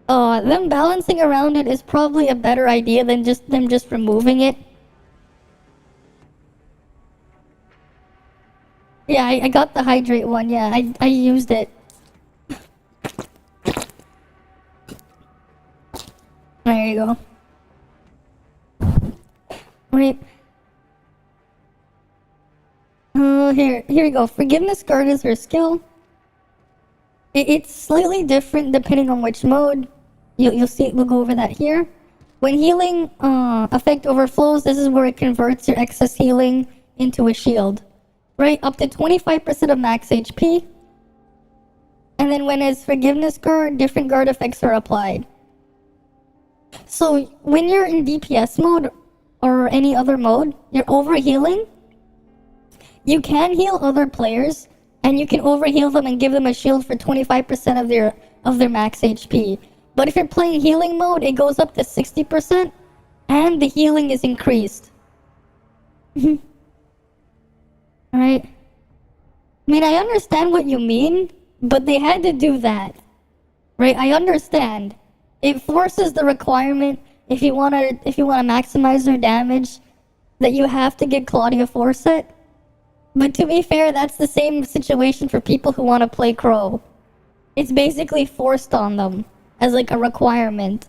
Them balancing around it is probably a better idea than them just removing it. Yeah, I got the hydrate one, yeah, I used it. There you go. Wait. Here we go. Forgiveness Guard is her skill. It's slightly different depending on which mode. You'll see, we'll go over that here. When healing effect overflows, this is where it converts your excess healing into a shield. Right, up to 25% of max HP. And then when it's Forgiveness Guard, different guard effects are applied. So when you're in DPS mode or any other mode, you're overhealing. You can heal other players, and you can overheal them and give them a shield for 25% of their max HP. But if you're playing healing mode, it goes up to 60%, and the healing is increased. Alright? I mean, I understand what you mean, but they had to do that. Right? I understand. It forces the requirement, if you wanna maximize their damage, that you have to get Claudia Forset. But to be fair, that's the same situation for people who want to play Crow. It's basically forced on them as like a requirement.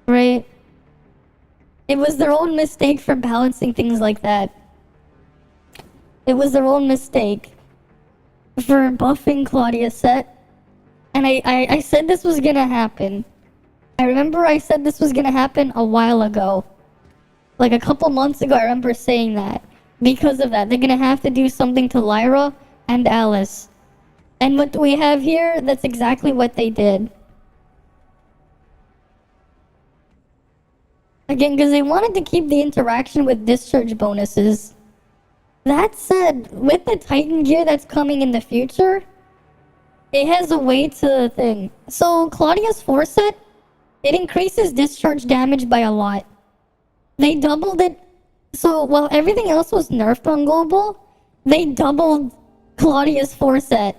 Right? It was their own mistake for balancing things like that. It was their own mistake for buffing Claudia set. And I said this was gonna happen. I remember I said this was gonna happen a while ago. Like a couple months ago, I remember saying that. Because of that, they're gonna have to do something to Lyra and Alice. And what we have here, that's exactly what they did. Again, because they wanted to keep the interaction with discharge bonuses. That said, with the Titan gear that's coming in the future, it has a way to thing. So Claudia's Forset, it increases discharge damage by a lot. They doubled it. So while everything else was nerfed on global, they doubled Claudia's Forset.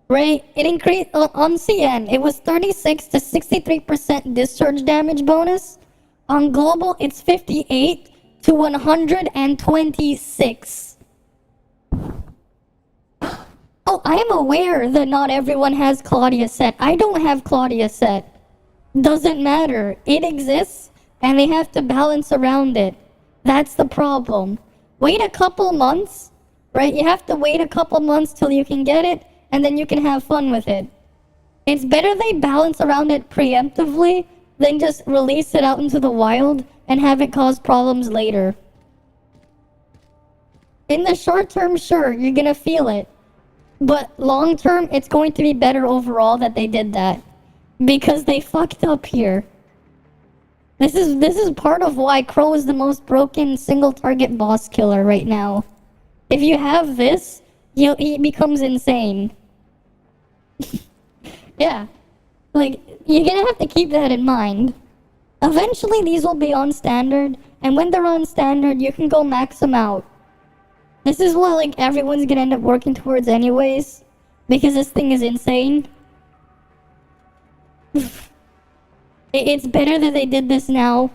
Right? It increased on CN. It was 36 to 63% discharge damage bonus. On global, it's 58 to 126. Oh, I am aware that not everyone has Claudia set. I don't have Claudia set. Doesn't matter. It exists, and they have to balance around it. That's the problem. Wait a couple months, right? You have to wait a couple months till you can get it, and then you can have fun with it. It's better they balance around it preemptively than just release it out into the wild and have it cause problems later. In the short term, sure, you're gonna feel it. But long term, it's going to be better overall that they did that. Because they fucked up here. This is part of why Crow is the most broken single target boss killer right now. If you have this, he becomes insane. Yeah. Like, you're gonna have to keep that in mind. Eventually these will be on standard, and when they're on standard, you can go max them out. This is what like everyone's gonna end up working towards anyways, because this thing is insane. It's better that they did this now.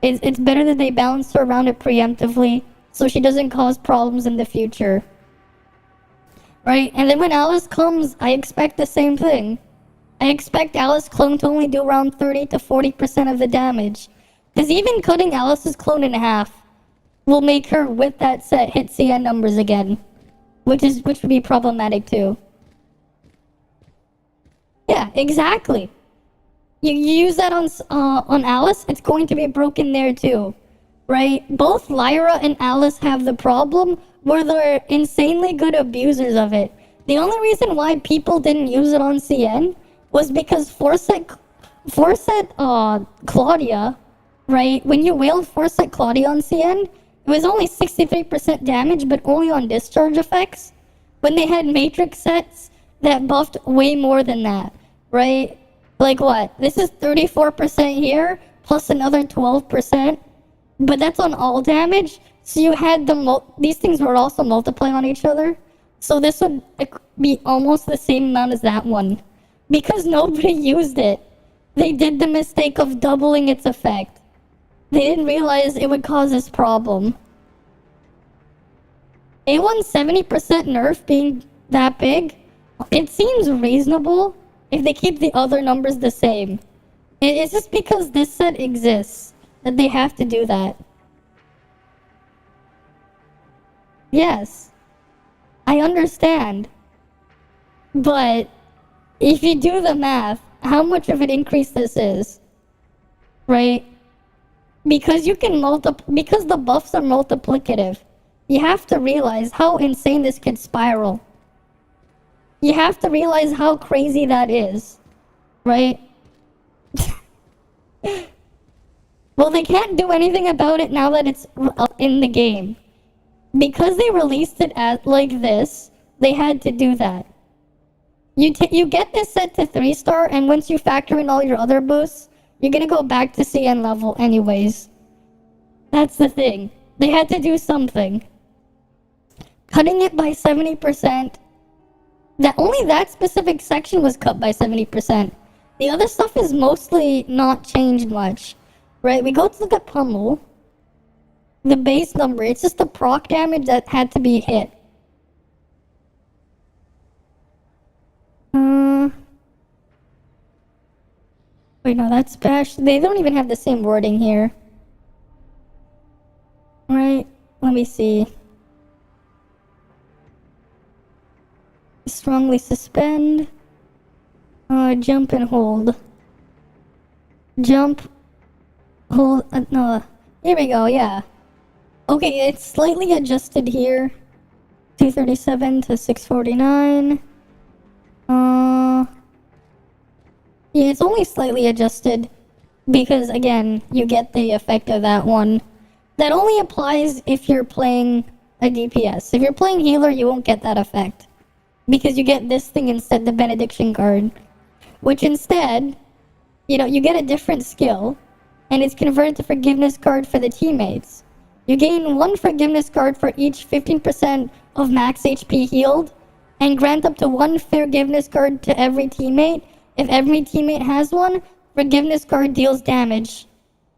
It's better that they balanced her around it preemptively, so she doesn't cause problems in the future. Right? And then when Alice comes, I expect the same thing. I expect Alice clone to only do around 30 to 40% of the damage. Because even cutting Alice's clone in half will make her, with that set, hit CN numbers again. Which would be problematic too. Yeah, exactly. You use that on Alice, it's going to be broken there too. Right? Both Lyra and Alice have the problem where they're insanely good abusers of it. The only reason why people didn't use it on CN was because Forset Claudia, right? When you wailed Forset Claudia on CN, it was only 63% damage, but only on discharge effects. When they had Matrix sets that buffed way more than that, right? Like what? This is 34% here, plus another 12%. But that's on all damage. So you had these things were also multiplying on each other. So this would be almost the same amount as that one. Because nobody used it. They did the mistake of doubling its effect. They didn't realize it would cause this problem. A1's 70% nerf being that big, it seems reasonable if they keep the other numbers the same. It's just because this set exists that they have to do that. Yes, I understand. But if you do the math, how much of an increase this is, right? Because because the buffs are multiplicative, you have to realize how insane this could spiral. You have to realize how crazy that is, right? Well, they can't do anything about it now that it's up in the game. Because they released it as like this, they had to do that. You get this set to 3-star, and once you factor in all your other boosts, you're gonna go back to CN level anyways. That's the thing. They had to do something. Cutting it by 70%. Only that specific section was cut by 70%. The other stuff is mostly not changed much. Right, we go to look at Pummel. The base number, it's just the proc damage that had to be hit. Wait, no, that's bash. They don't even have the same wording here. Right, let me see. Strongly suspend. Jump and hold. Jump. Hold. No. Here we go, yeah. Okay, it's slightly adjusted here. 237 to 649. Yeah, it's only slightly adjusted because, again, you get the effect of that one. That only applies if you're playing a DPS. If you're playing healer, you won't get that effect because you get this thing instead, the benediction card, which instead, you get a different skill, and it's converted to forgiveness card for the teammates. You gain 1 forgiveness card for each 15% of max HP healed, and grant up to 1 forgiveness card to every teammate. If every teammate has one, forgiveness card deals damage.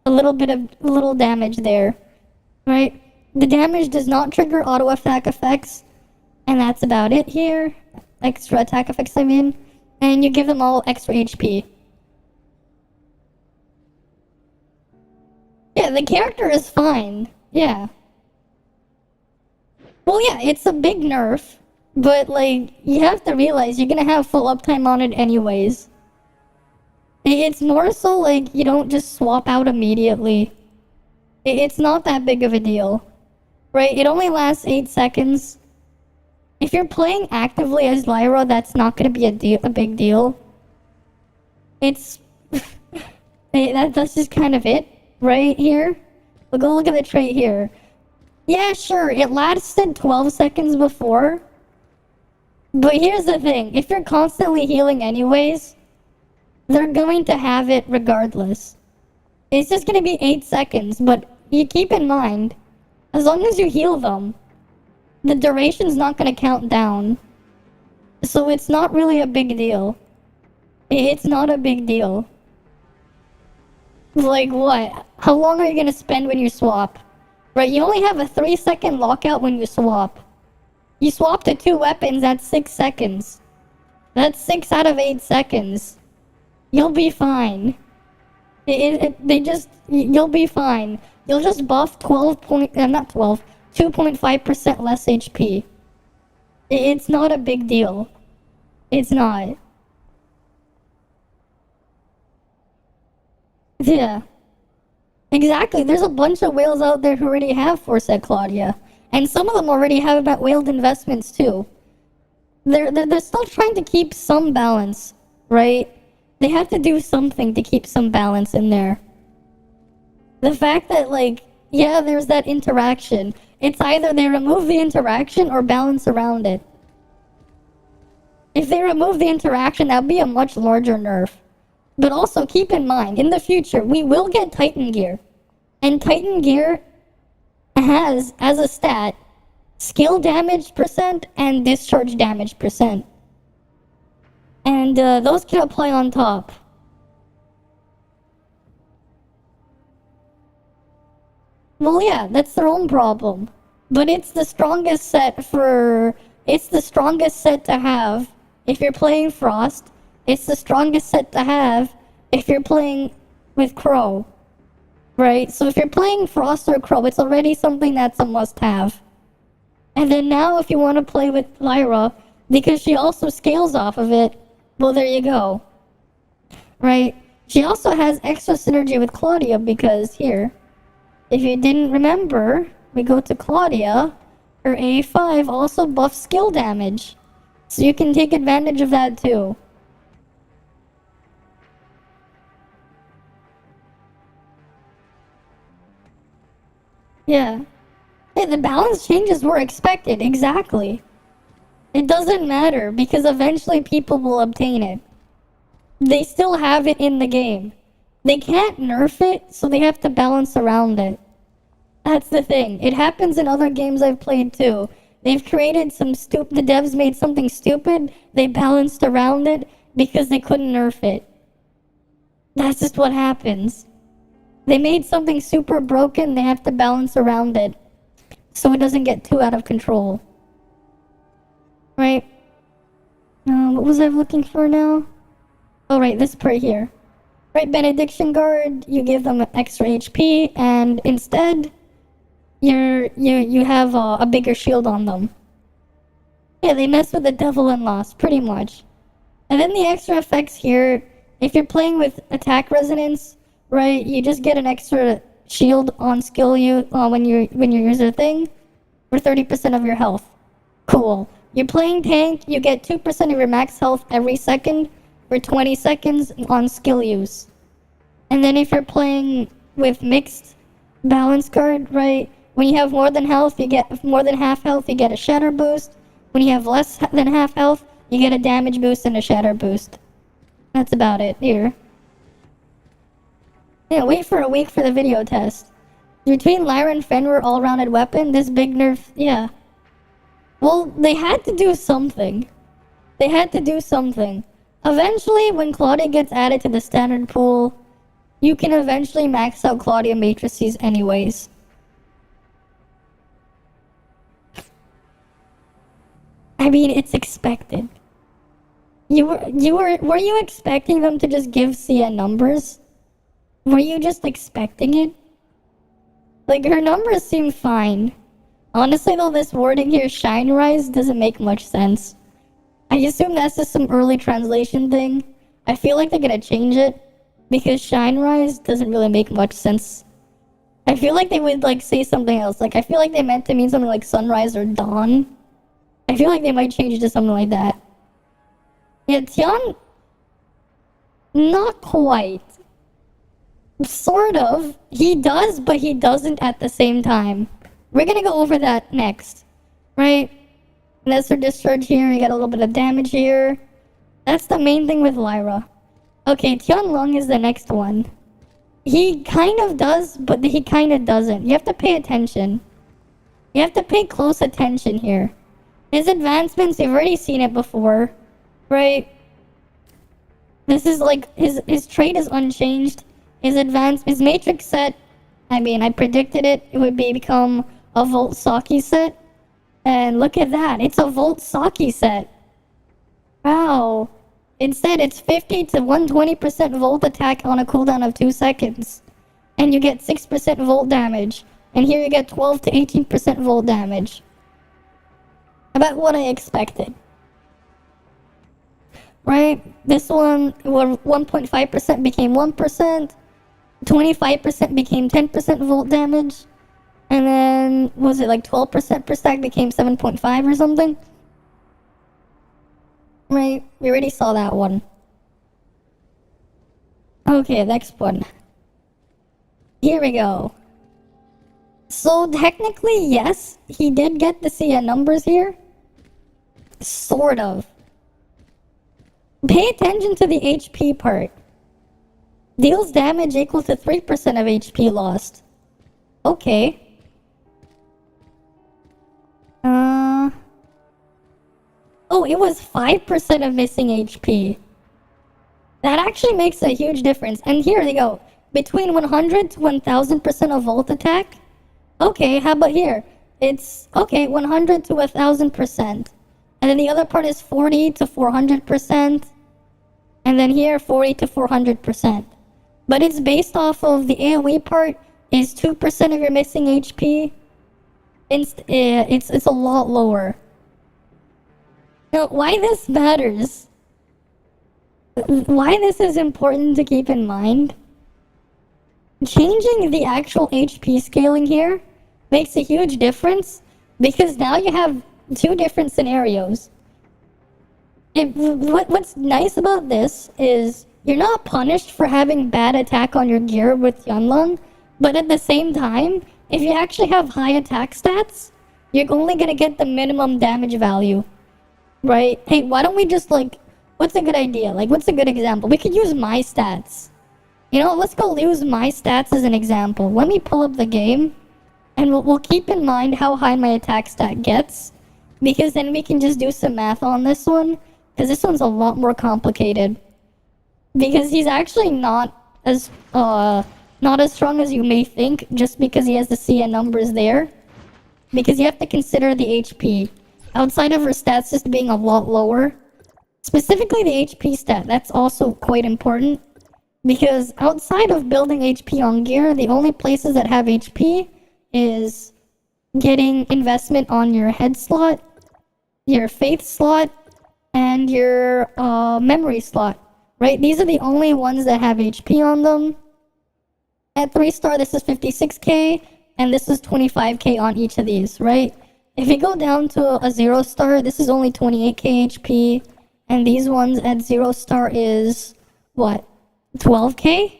A little damage there, right? The damage does not trigger auto attack effects, and that's about it here. Extra attack effects, I mean. And you give them all extra HP. Yeah, the character is fine. Yeah. Well, yeah, it's a big nerf, but, you have to realize you're gonna have full uptime on it anyways. It's more so, you don't just swap out immediately. It's not that big of a deal. Right? It only lasts 8 seconds. If you're playing actively as Lyra, that's not gonna be a big deal. It's... that's just kind of it, right here. We'll go look at the trait here. Yeah, sure, it lasted 12 seconds before. But here's the thing, if you're constantly healing anyways, they're going to have it regardless. It's just gonna be 8 seconds, but you keep in mind, as long as you heal them, the duration's not gonna count down. So it's not really a big deal. It's not a big deal. Like what? How long are you gonna spend when you swap? Right, you only have a 3-second lockout when you swap. You swap to 2 weapons, that's 6 seconds. That's 6 out of 8 seconds. You'll be fine. You'll be fine. You'll just buff 2.5% less HP. It's not a big deal. It's not. Yeah. Exactly, there's a bunch of whales out there who already have Forset Claudia. And some of them already have about whaled investments too. They're still trying to keep some balance, right? They have to do something to keep some balance in there. The fact that, yeah, there's that interaction. It's either they remove the interaction or balance around it. If they remove the interaction, that would be a much larger nerf. But also keep in mind, in the future, we will get Titan gear. And Titan gear has, as a stat, skill damage percent and discharge damage percent. And those can apply on top. Well, yeah, that's their own problem. But it's the strongest set to have if you're playing Frost. It's the strongest set to have if you're playing with Crow. Right? So if you're playing Frost or Crow, it's already something that's a must-have. And then now if you want to play with Lyra, because she also scales off of it, well, there you go. Right? She also has extra synergy with Claudia because here, if you didn't remember, we go to Claudia, her A5 also buffs skill damage. So you can take advantage of that too. Yeah. Hey, the balance changes were expected, exactly. It doesn't matter, because eventually people will obtain it. They still have it in the game. They can't nerf it, so they have to balance around it. That's the thing. It happens in other games I've played too. They've created the devs made something stupid, they balanced around it because they couldn't nerf it. That's just what happens. They made something super broken, they have to balance around it so it doesn't get too out of control. Right? What was I looking for now? Oh, right, this part here. Right, Benediction Guard, you give them extra HP, and instead, you have a bigger shield on them. Yeah, they mess with the devil and lost, pretty much. And then the extra effects here, if you're playing with attack resonance, right, you just get an extra shield on skill when you use your thing for 30% of your health. Cool. You're playing tank, you get 2% of your max health every second for 20 seconds on skill use. And then if you're playing with mixed balance guard, right, when you have more than health, you get more than half health, you get a shatter boost. When you have less than half health, you get a damage boost and a shatter boost. That's about it here. Yeah, wait for a week for the video test. Between Lyra and Fenrir all-rounded weapon, this big nerf, yeah. Well, they had to do something. They had to do something. Eventually, when Claudia gets added to the standard pool, you can eventually max out Claudia matrices anyways. I mean, it's expected. Were you expecting them to just give Sia numbers? Were you just expecting it? Like, her numbers seem fine. Honestly though, this wording here, Shine Rise, doesn't make much sense. I assume that's just some early translation thing. I feel like they're gonna change it, because Shine Rise doesn't really make much sense. I feel like they would, like, say something else. Like, I feel like they meant to mean something like sunrise or dawn. I feel like they might change it to something like that. Yeah, Tian... not quite. Sort of. He does, but he doesn't at the same time. We're gonna go over that next. Right? Lesser discharge here, you get a little bit of damage here. That's the main thing with Lyra. Okay, Tian Lang is the next one. He kind of does, but he kind of doesn't. You have to pay attention. You have to pay close attention here. His advancements, you've already seen it before, right? This is like, his trait is unchanged. His matrix set, I mean, I predicted it would become a Volt Saki set. And look at that, it's a Volt Saki set. Wow. Instead, it's 50 to 120% Volt attack on a cooldown of 2 seconds. And you get 6% Volt damage. And here you get 12 to 18% Volt damage. About what I expected. Right? This one, 1.5% became 1%. 25% became 10% Volt damage. And then, was it like 12% per stack became 7.5 or something? Right, we already saw that one. Okay, next one. Here we go. So technically, yes, he did get to see numbers here. Sort of. Pay attention to the HP part. Deals damage equal to 3% of HP lost. Okay. Oh, it was 5% of missing HP. That actually makes a huge difference. And here they go. Between 100 to 1000% of Volt attack. Okay, how about here? It's, okay, 100 to 1000%. And then the other part is 40 to 400%. And then here, 40 to 400%. But it's based off of the AoE part is 2% of your missing HP. It's a lot lower. Now, why this matters, why this is important to keep in mind, changing the actual HP scaling here makes a huge difference, because now you have two different scenarios. What's nice about this is you're not punished for having bad attack on your gear with Tian Lang, but at the same time, if you actually have high attack stats, you're only gonna get the minimum damage value, right? Hey, why don't we just like, what's a good idea? Like, what's a good example? We could use my stats. You know, let's go use my stats as an example. Let me pull up the game, and we'll keep in mind how high my attack stat gets, because then we can just do some math on this one, because this one's a lot more complicated. Because he's actually not as strong as you may think, just because he has the CN numbers there. Because you have to consider the HP. Outside of her stats just being a lot lower, specifically the HP stat, that's also quite important. Because outside of building HP on gear, the only places that have HP is getting investment on your head slot, your faith slot, and your memory slot. Right? These are the only ones that have HP on them. At 3-star, this is 56k, and this is 25k on each of these, right? If you go down to a 0-star, this is only 28k HP, and these ones at 0-star is, what, 12k?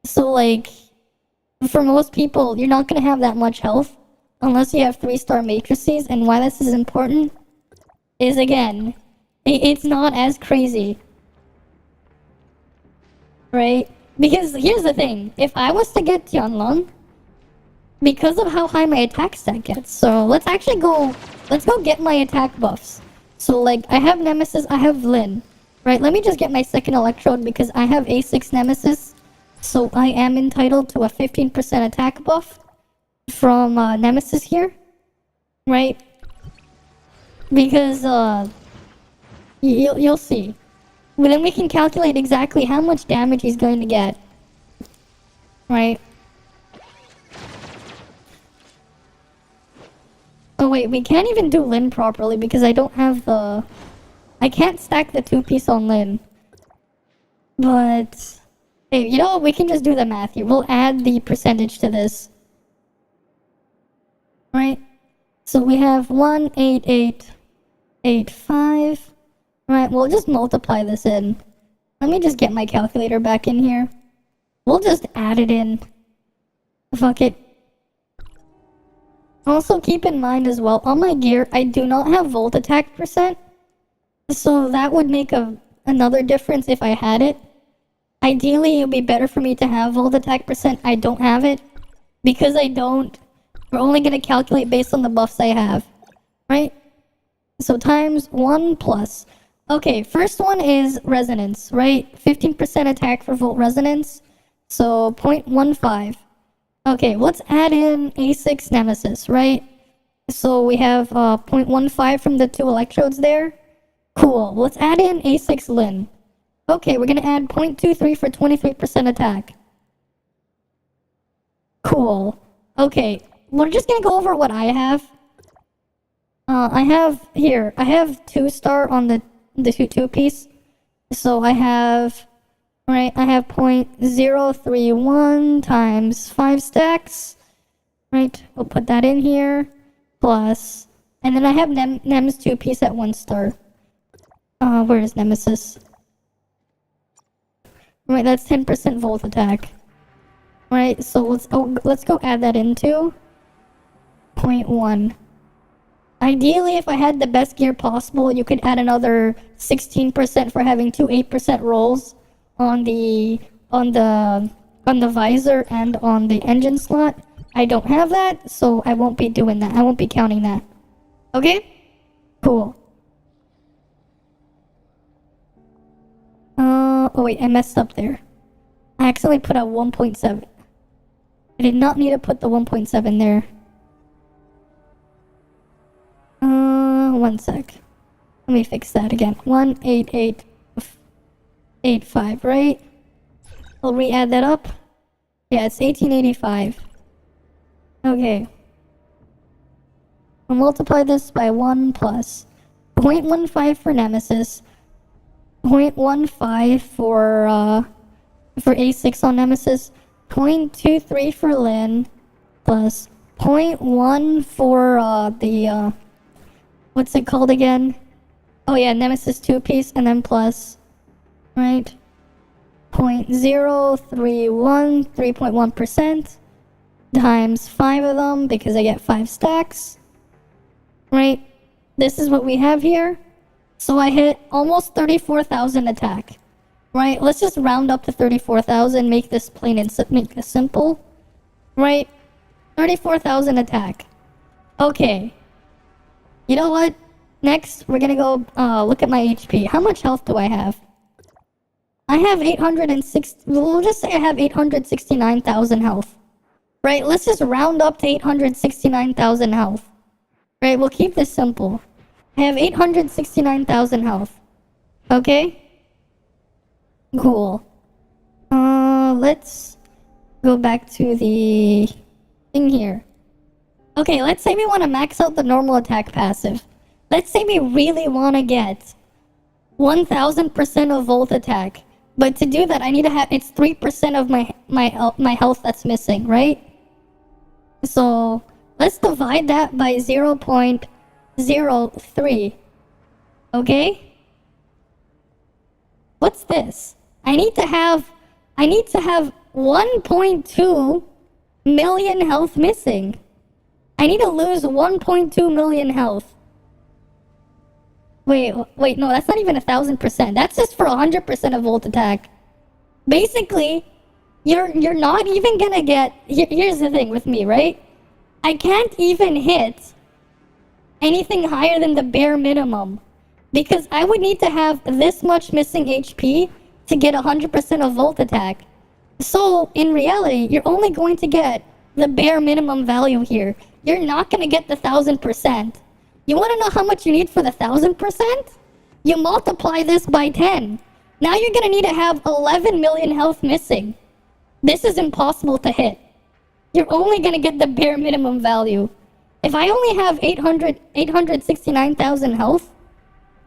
So, like, for most people, you're not going to have that much health unless you have 3-star matrices, and why this is important is, again, it's not as crazy. Right? Because here's the thing, if I was to get Tian Lang, because of how high my attack stat gets, so let's go get my attack buffs. So like, I have Nemesis, I have Lin, right? Let me just get my second electrode because I have A6 Nemesis, so I am entitled to a 15% attack buff from Nemesis here, right? Because you'll see. But then we can calculate exactly how much damage he's going to get. Right? Oh wait, we can't even do Lin properly because I don't have the... I can't stack the 2-piece on Lin. But... Hey, you know what? We can just do the math here. We'll add the percentage to this. Right? So we have 18885... Right, we'll just multiply this in. Let me just get my calculator back in here. We'll just add it in. Fuck it. Also keep in mind as well, on my gear, I do not have volt attack percent. So that would make another difference if I had it. Ideally, it would be better for me to have volt attack percent. I don't have it. Because I don't, we're only going to calculate based on the buffs I have. Right? So times 1 plus... Okay, first one is resonance, right? 15% attack for volt resonance, so 0.15. Okay, let's add in A6 Nemesis, right? So we have 0.15 from the 2 electrodes there. Cool, let's add in A6 Lin. Okay, we're gonna add 0.23 for 23% attack. Cool. Okay, we're just gonna go over what I have. I have 2-star on the 2-piece. So I have 0.031 times 5 stacks. Right, we'll put that in here. Plus, and then I have Nem's 2-piece at 1-star. Where is Nemesis? Right, that's 10% volt attack. Right, so let's go add that into 0.1. Ideally, if I had the best gear possible, you could add another 16% for having 2 8% rolls on the visor and on the engine slot. I don't have that, so I won't be doing that. I won't be counting that. Okay? Cool. Oh wait, I messed up there. I accidentally put a 1.7. I did not need to put the 1.7 there. 1 sec. Let me fix that again. 18885, right? I'll re-add that up. Yeah, it's 1885. Okay. I'll multiply this by 1 plus 0.15 for Nemesis, 0.15 for A6 on Nemesis, 0.23 for Lin, plus 0.1 for the what's it called again? Oh yeah, Nemesis 2-piece, and then plus, right? 0.031, 3.1%. times 5 of them because I get 5 stacks. Right? This is what we have here. So I hit almost 34,000 attack. Right? Let's just round up to 34,000, make this plain and make this simple. Right? 34,000 attack. Okay. You know what? Next, we're gonna go look at my HP. How much health do I have? I have 860. We'll just say I have 869,000 health. Right? Let's just round up to 869,000 health. Right? We'll keep this simple. I have 869,000 health. Okay? Cool. Let's go back to the thing here. Okay, let's say we want to max out the normal attack passive. Let's say we really want to get 1000% of volt attack. But to do that, I need to have, it's 3% of my health that's missing, right? So, let's divide that by 0.03. Okay? What's this? I need to have 1.2 million health missing. I need to lose 1.2 million health. Wait, no, that's not even 1000%. That's just for 100% of volt attack. Basically, you're not even gonna get... Here's the thing with me, right? I can't even hit anything higher than the bare minimum. Because I would need to have this much missing HP to get 100% of volt attack. So, in reality, you're only going to get the bare minimum value here. You're not gonna get the 1000%. You want to know how much you need for the 1000%? You multiply this by 10. Now you're going to need to have 11 million health missing. This is impossible to hit. You're only going to get the bare minimum value. If I only have 869,000 health,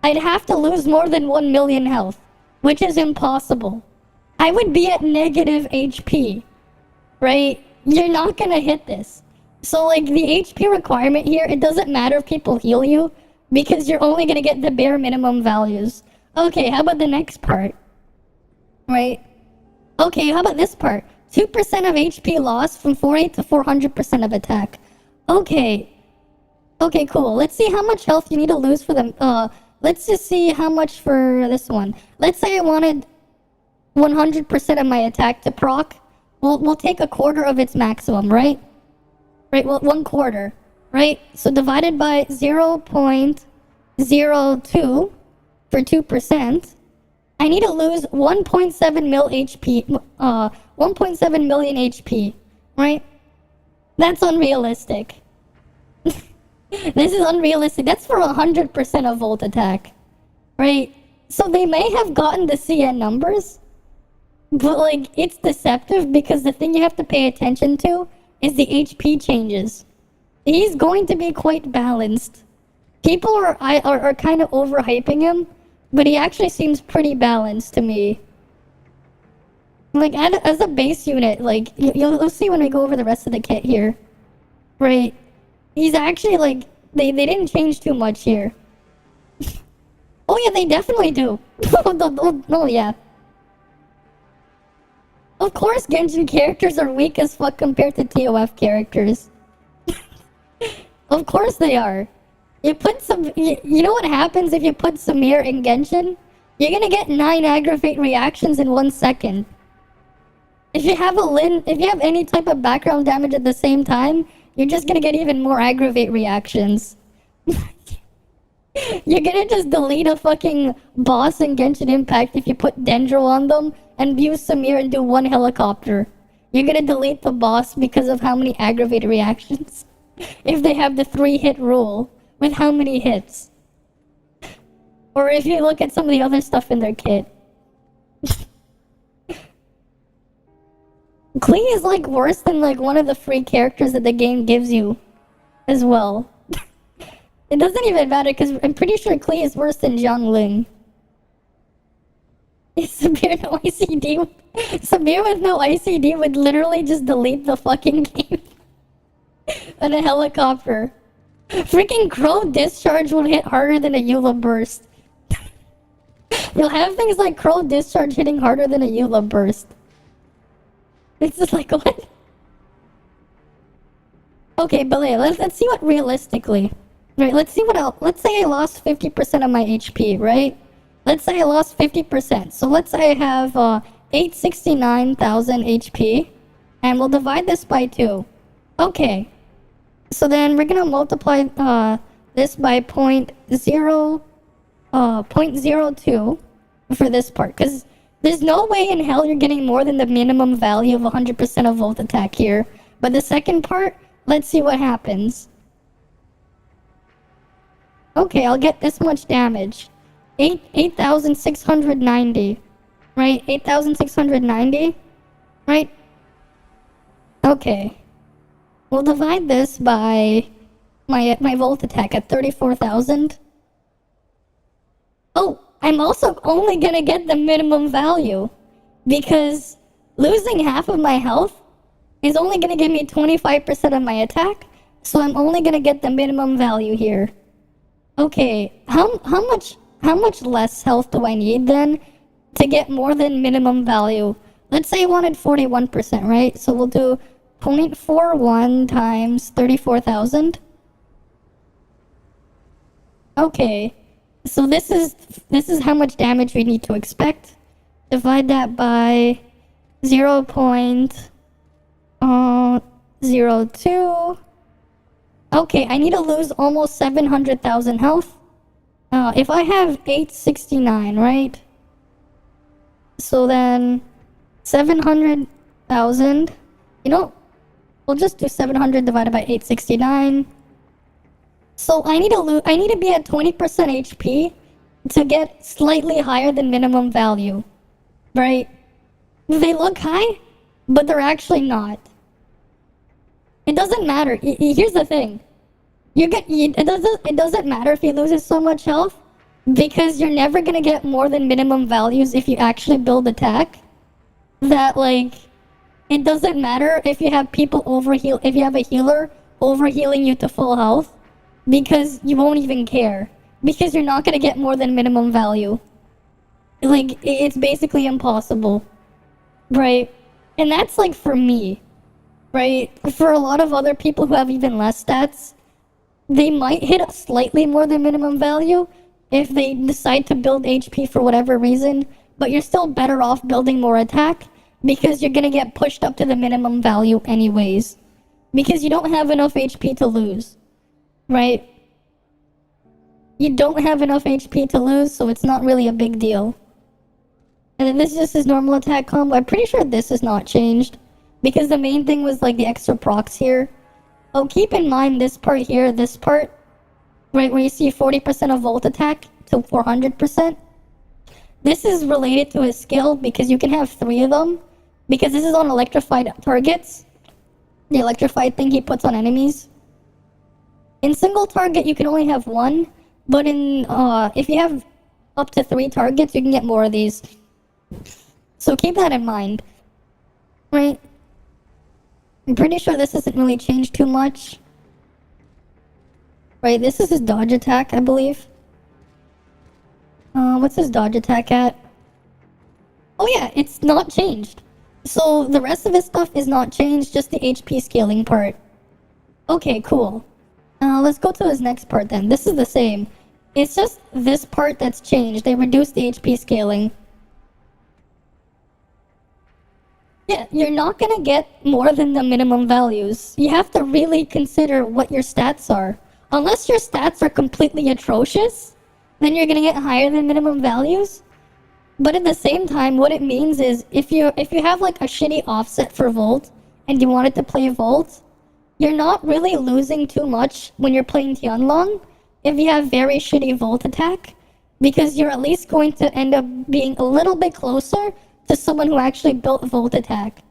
I'd have to lose more than 1 million health, which is impossible. I would be at negative HP, right? You're not going to hit this. So, like, the HP requirement here, it doesn't matter if people heal you, because you're only gonna get the bare minimum values. Okay, how about the next part? Right? Okay, how about this part? 2% of HP loss from 48 to 400% of attack. Okay. Okay, cool. Let's see how much health you need to lose for them. Let's just see how much for this one. Let's say I wanted 100% of my attack to proc. We'll take a quarter of its maximum, right? Right, well, 1/4, right? So divided by 0.02 for 2%, I need to lose 1.7 mil HP, 1.7 million HP, right? That's unrealistic. This is unrealistic. That's for 100% of volt attack, right? So they may have gotten the CN numbers, but, like, it's deceptive because the thing you have to pay attention to is the HP changes. He's going to be quite balanced. People are kind of overhyping him, but he actually seems pretty balanced to me. Like, as a base unit, like, you'll see when we go over the rest of the kit here. Right? He's actually, like, they didn't change too much here. Oh yeah, they definitely do. Oh yeah. Of course Genshin characters are weak as fuck compared to TOF characters. Of course they are. You put some... You know what happens if you put Samir in Genshin? You're gonna get 9 aggravate reactions in 1 second. If you have if you have any type of background damage at the same time, you're just gonna get even more aggravate reactions. You're gonna just delete a fucking boss in Genshin Impact if you put Dendro on them and use Samir and do 1 helicopter. You're gonna delete the boss because of how many aggravated reactions. If they have the 3-hit rule, with how many hits. Or if you look at some of the other stuff in their kit. Klee is, like, worse than, like, one of the free characters that the game gives you as well. It doesn't even matter because I'm pretty sure Klee is worse than Jiangling. Samir no ICD. Samir with no ICD would literally just delete the fucking game. And a helicopter. Freaking Crow Discharge will hit harder than a Eula Burst. You'll have things like Crow Discharge hitting harder than a Eula Burst. It's just like, what? Okay, but let's see what realistically. Right, let's see what else. Let's say I lost 50% of my HP, right? Let's say I lost 50%. So let's say I have 869,000 HP. And we'll divide this by 2. Okay. So then we're gonna multiply this by point 0.02 for this part. Because there's no way in hell you're getting more than the minimum value of 100% of volt attack here. But the second part, let's see what happens. Okay, I'll get this much damage. 8,690. Right? 8,690. Right? Okay. We'll divide this by my volt attack at 34,000. Oh, I'm also only gonna get the minimum value. Because losing half of my health is only gonna give me 25% of my attack. So I'm only gonna get the minimum value here. Okay, how much less health do I need then to get more than minimum value? Let's say I wanted 41%, right? So we'll do 0.41 times 34,000. Okay, so this is how much damage we need to expect. Divide that by 0.02. Okay, I need to lose almost 700,000 health. If I have 869, right? So then 700,000. You know, we'll just do 700 divided by 869. So I need to be at 20% HP to get slightly higher than minimum value, right? They look high, but they're actually not. It doesn't matter. Here's the thing. It doesn't matter if he loses so much health, because you're never gonna get more than minimum values if you actually build attack. That, like, it doesn't matter if you have people overheal, if you have a healer overhealing you to full health, because you won't even care. Because you're not gonna get more than minimum value. Like, it's basically impossible. Right? And that's, like, for me. Right? For a lot of other people who have even less stats, they might hit slightly more than minimum value if they decide to build HP for whatever reason, but you're still better off building more attack because you're gonna get pushed up to the minimum value anyways. Because you don't have enough HP to lose. Right? You don't have enough HP to lose, so it's not really a big deal. And then this is just his normal attack combo. I'm pretty sure this is not changed, because the main thing was like the extra procs here. Oh, keep in mind this part here, this part, right where you see 40% of volt attack to 400%. This is related to his skill because you can have 3 of them, because this is on electrified targets. The electrified thing he puts on enemies. In single target, you can only have 1, but in if you have up to 3 targets, you can get more of these. So keep that in mind, right? I'm pretty sure this hasn't really changed too much. Right, this is his dodge attack, I believe. What's his dodge attack at? Oh yeah, it's not changed. So the rest of his stuff is not changed, just the HP scaling part. Okay, cool. Let's go to his next part then. This is the same. It's just this part that's changed. They reduced the HP scaling. Yeah, you're not gonna get more than the minimum values. You have to really consider what your stats are. Unless your stats are completely atrocious, then you're gonna get higher than minimum values. But at the same time, what it means is if you have like a shitty offset for Volt and you wanted to play Volt, you're not really losing too much when you're playing Tian Lang if you have very shitty Volt attack, because you're at least going to end up being a little bit closer to someone who actually built Volt attack.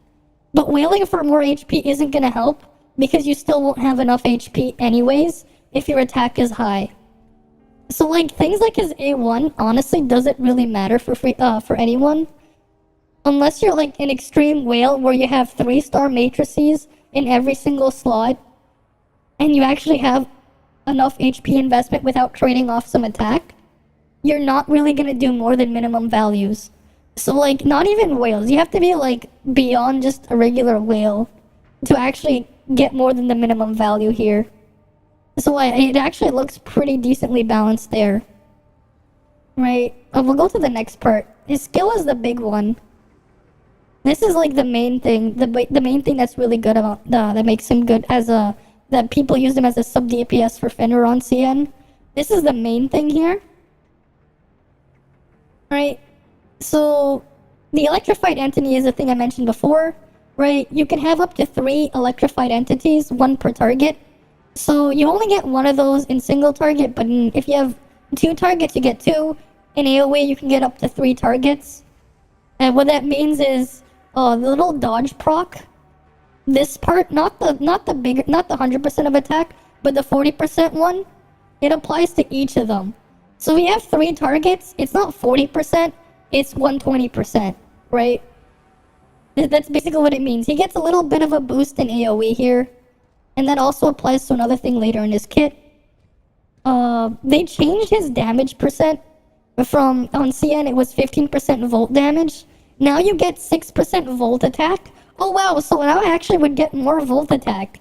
But wailing for more HP isn't gonna help, because you still won't have enough HP anyways if your attack is high. So like things like his A1 honestly doesn't really matter for anyone, unless you're like an extreme whale where you have 3-star matrices in every single slot and you actually have enough HP investment without trading off some attack. You're not really gonna do more than minimum values. So like not even whales, you have to be like beyond just a regular whale to actually get more than the minimum value here. So it actually looks pretty decently balanced there. Right? We'll go to the next part. His skill is the big one. This is like the main thing. The main thing that's really good about that makes him good as a that people use him as a sub DPS for Fenrir on CN. This is the main thing here. Right? So the electrified entity is the thing I mentioned before. Right? You can have up to 3 electrified entities, 1 per target. So you only get 1 of those in single target, but if you have 2 targets, you get 2. In AoE, you can get up to 3 targets. And what that means is, the little dodge proc, this part, not the 100% of attack, but the 40% one, it applies to each of them. So we have 3 targets, it's not 40%, it's 120%, right? That's basically what it means. He gets a little bit of a boost in AoE here, and that also applies to another thing later in his kit. They changed his damage percent. From, on CN, it was 15% volt damage. Now you get 6% volt attack. Oh wow, so now I actually would get more volt attack.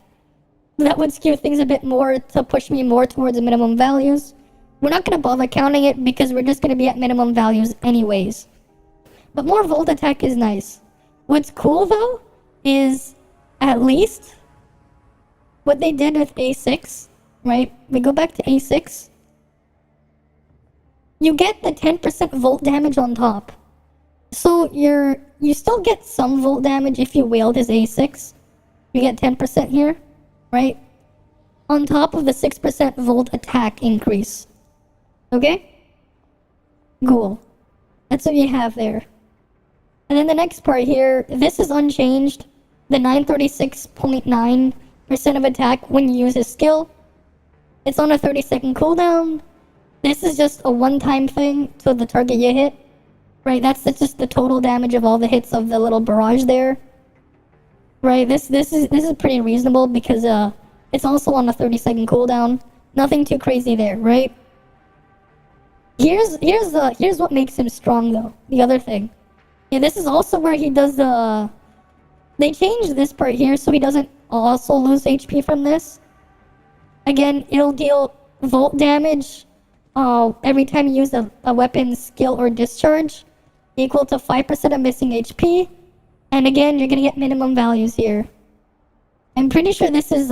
That would skew things a bit more to push me more towards the minimum values. We're not going to bother counting it because we're just going to be at minimum values anyways. But more volt attack is nice. What's cool though is at least what they did with A6, right? We go back to A6. You get the 10% volt damage on top. So you still get some volt damage if you wield his A6. You get 10% here, right? On top of the 6% volt attack increase. Okay? Cool. That's what you have there. And then the next part here, this is unchanged. The 936.9% of attack when you use his skill. It's on a 30-second cooldown. This is just a one-time thing to the target you hit. Right, that's just the total damage of all the hits of the little barrage there. Right, this is pretty reasonable because it's also on a 30-second cooldown. Nothing too crazy there, right? Here's what makes him strong though. The other thing. Yeah, this is also where he does the. They changed this part here so he doesn't also lose HP from this. Again, it'll deal volt damage. Every time you use a weapon skill or discharge, equal to 5% of missing HP. And again, you're gonna get minimum values here. I'm pretty sure this is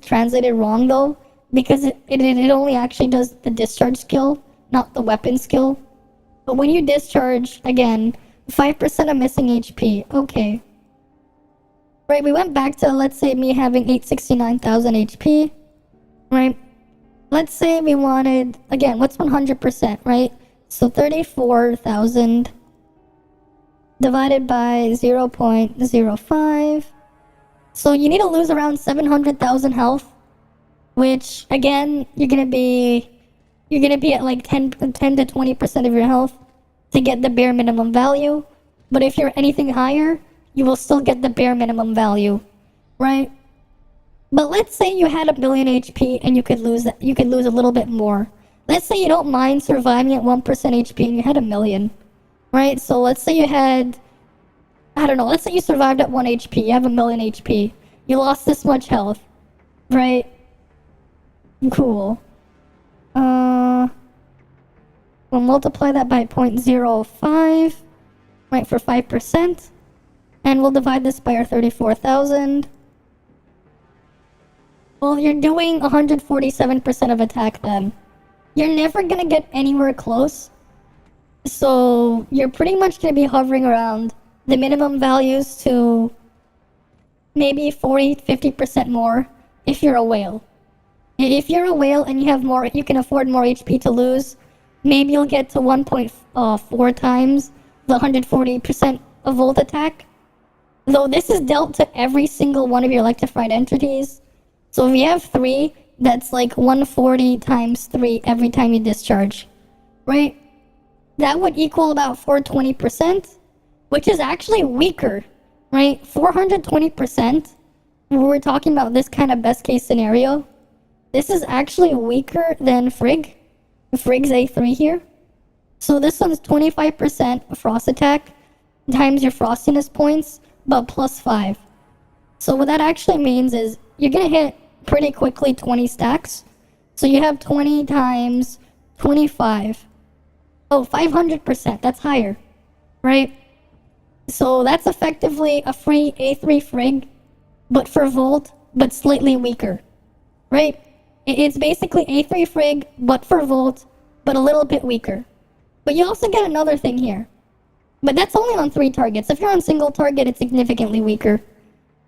translated wrong though, because it only actually does the discharge skill, not the weapon skill. But when you discharge, again, 5% of missing HP. Okay. Right, we went back to, let's say, me having 869,000 HP. Right? Let's say we wanted, again, what's 100%, right? So 34,000 divided by 0.05. So you need to lose around 700,000 health, which, again, you're gonna be at like 10 to 20% of your health to get the bare minimum value. But if you're anything higher, you will still get the bare minimum value, right? But let's say you had 1 million HP and you could lose a little bit more. Let's say you don't mind surviving at 1% HP and you had 1 million, right? So let's say you had, I don't know, let's say you survived at 1 HP, you have 1 million HP. You lost this much health, right? Cool. We'll multiply that by 0.05, right, for 5%. And we'll divide this by our 34,000. Well, you're doing 147% of attack then. You're never gonna get anywhere close. So you're pretty much gonna be hovering around the minimum values to maybe 40-50% more if you're a whale. If you're a whale and you have more, you can afford more HP to lose, maybe you'll get to 1.4 times the 140% of volt attack. Though this is dealt to every single one of your electrified entities. So if you have 3, that's like 140 times 3 every time you discharge, right? That would equal about 420%, which is actually weaker, right? 420%, when we're talking about this kind of best case scenario, this is actually weaker than Frigg. Frigg's A3 here. So this one's 25% frost attack times your frostiness points, but plus 5. So what that actually means is you're gonna hit pretty quickly 20 stacks. So you have 20 times 25. Oh, 500%, that's higher, right? So that's effectively a free A3 frig, but for Volt, but slightly weaker, right? It's basically A3 frig, but for Volt, but a little bit weaker. But you also get another thing here. But that's only on 3 targets. If you're on single target, it's significantly weaker.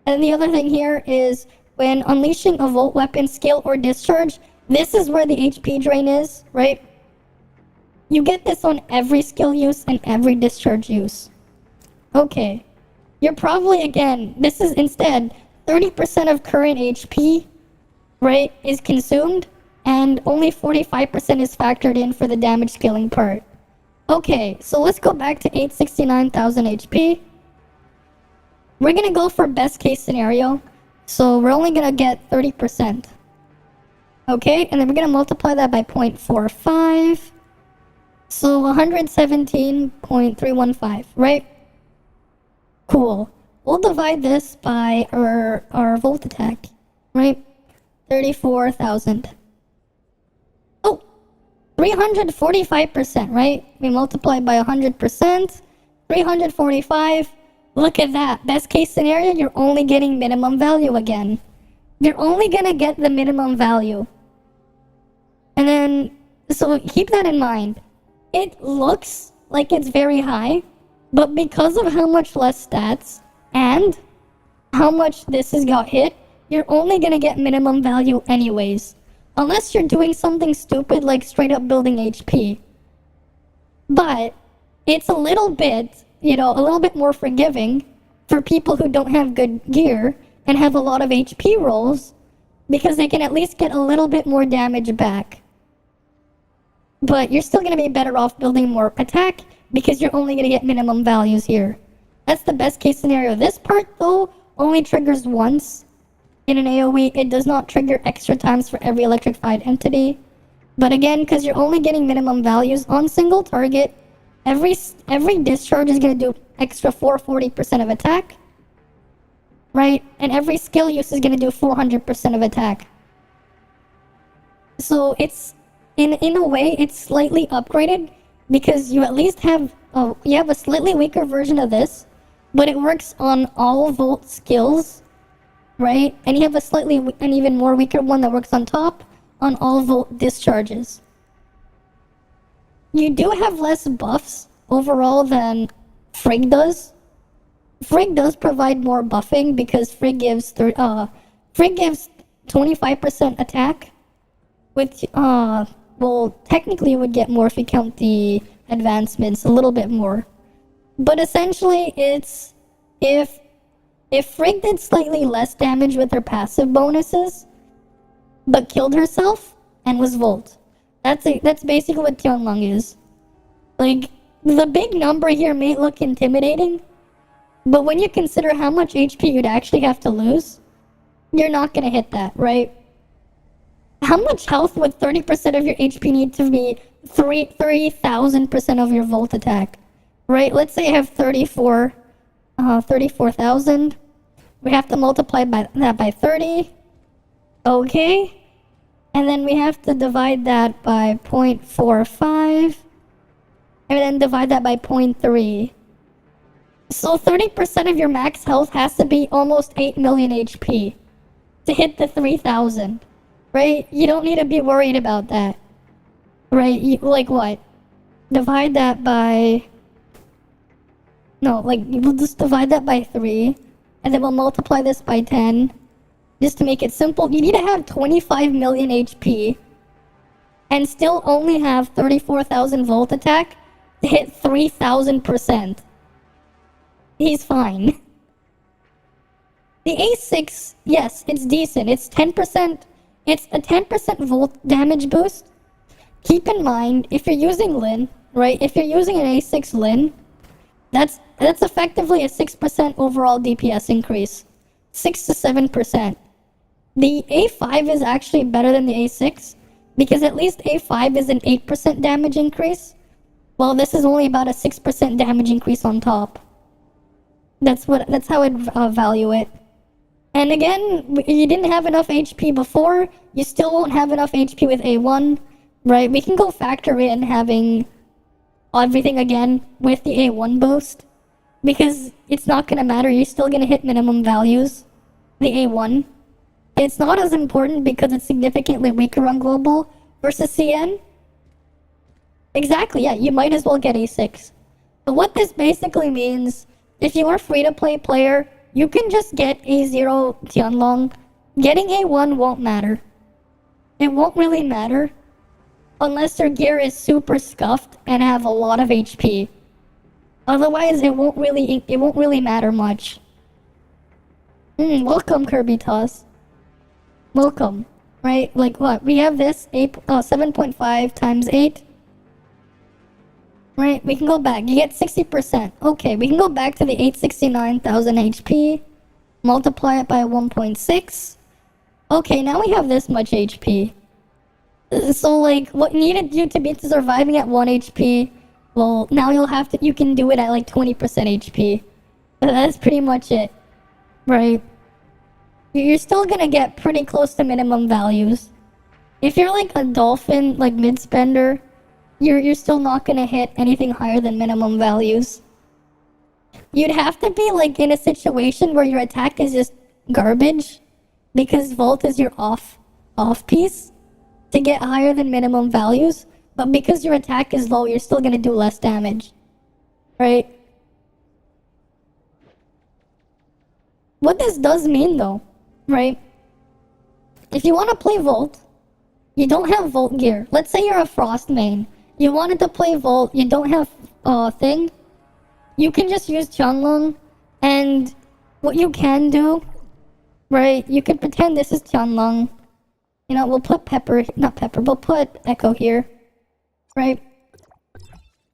And the other thing here is when unleashing a Volt weapon skill or discharge, this is where the HP drain is, right? You get this on every skill use and every discharge use. Okay. You're probably, again, this is instead 30% of current HP, right, is consumed, and only 45% is factored in for the damage scaling part. Okay, so let's go back to 869,000 HP. We're gonna go for best case scenario, so we're only gonna get 30%. Okay, and then we're gonna multiply that by 0.45. So 117.315, right? Cool. We'll divide this by our volt attack, right? 34,000. Oh, 345%, right? We multiply by 100%, 345. Look at that. Best case scenario, you're only getting minimum value again. You're only gonna get the minimum value. And then, so keep that in mind. It looks like it's very high, but because of how much less stats and how much this has got hit, you're only gonna get minimum value anyways. Unless you're doing something stupid like straight up building HP. But it's a little bit, a little bit more forgiving for people who don't have good gear and have a lot of HP rolls, because they can at least get a little bit more damage back. But you're still going to be better off building more attack because you're only going to get minimum values here. That's the best case scenario. This part, though, only triggers once in an AoE. It does not trigger extra times for every electrified entity. But again, because you're only getting minimum values on single target, every discharge is going to do extra 440% of attack. Right? And every skill use is going to do 400% of attack. So it's... In a way, it's slightly upgraded because you at least have a slightly weaker version of this, but it works on all Volt skills, right? And you have an even more weaker one that works on top on all Volt discharges. You do have less buffs overall than Frigg does. Frigg does provide more buffing because Frigg gives 25% attack with well, technically it would get more if you count the advancements, a little bit more. But essentially, it's... If Frigg did slightly less damage with her passive bonuses, but killed herself, and was Volt. That's basically what Tian Lang is. Like, the big number here may look intimidating, but when you consider how much HP you'd actually have to lose, you're not gonna hit that, right? How much health would 30% of your HP need to be 3,000% of your Volt attack? Right? Let's say I have 34,000. We have to multiply that by 30. Okay. And then we have to divide that by 0.45. And then divide that by 0.3. So 30% of your max health has to be almost 8 million HP to hit the 3,000. Right? You don't need to be worried about that. Right? Like what? Divide that by... No, like, we'll just divide that by 3. And then we'll multiply this by 10. Just to make it simple. You need to have 25 million HP. And still only have 34,000 Volt attack to hit 3,000%. He's fine. The A6, yes, it's decent. It's 10%... It's a 10% Volt damage boost. Keep in mind, if you're using Lin, right? If you're using an A6 Lin, that's effectively a 6% overall DPS increase. 6 to 7%. The A5 is actually better than the A6, because at least A5 is an 8% damage increase, while this is only about a 6% damage increase on top. That's how I'd value it. And again, you didn't have enough HP before, you still won't have enough HP with A1, right? We can go factor in having everything again with the A1 boost, because it's not gonna matter, you're still gonna hit minimum values, the A1. It's not as important because it's significantly weaker on global versus CN. Exactly, yeah, you might as well get A6. But what this basically means, if you are a free-to-play player, you can just get A0 Tian Lang. Getting A1 won't matter. It won't really matter unless your gear is super scuffed and have a lot of HP. Otherwise, it won't really matter much. Welcome, Kirby Toss. Welcome. Right? Like what? We have this 7.5 times 8. Right? We can go back. You get 60%. Okay, we can go back to the 869,000 HP. Multiply it by 1.6. Okay, now we have this much HP. So, like, what needed you to be surviving at 1 HP, well, now you can do it at like 20% HP. That's pretty much it. Right? You're still gonna get pretty close to minimum values. If you're like a dolphin, like mid-spender, you're still not gonna hit anything higher than minimum values. You'd have to be like in a situation where your attack is just garbage, because Volt is your off piece, to get higher than minimum values, but because your attack is low, you're still gonna do less damage. Right? What this does mean though, right? If you want to play Volt, you don't have Volt gear. Let's say you're a Frost main. You wanted to play Volt, you don't have thing. You can just use Tian Lang, and what you can do, right? You can pretend this is Tian Lang. You know, we'll put we'll put Echo here, right?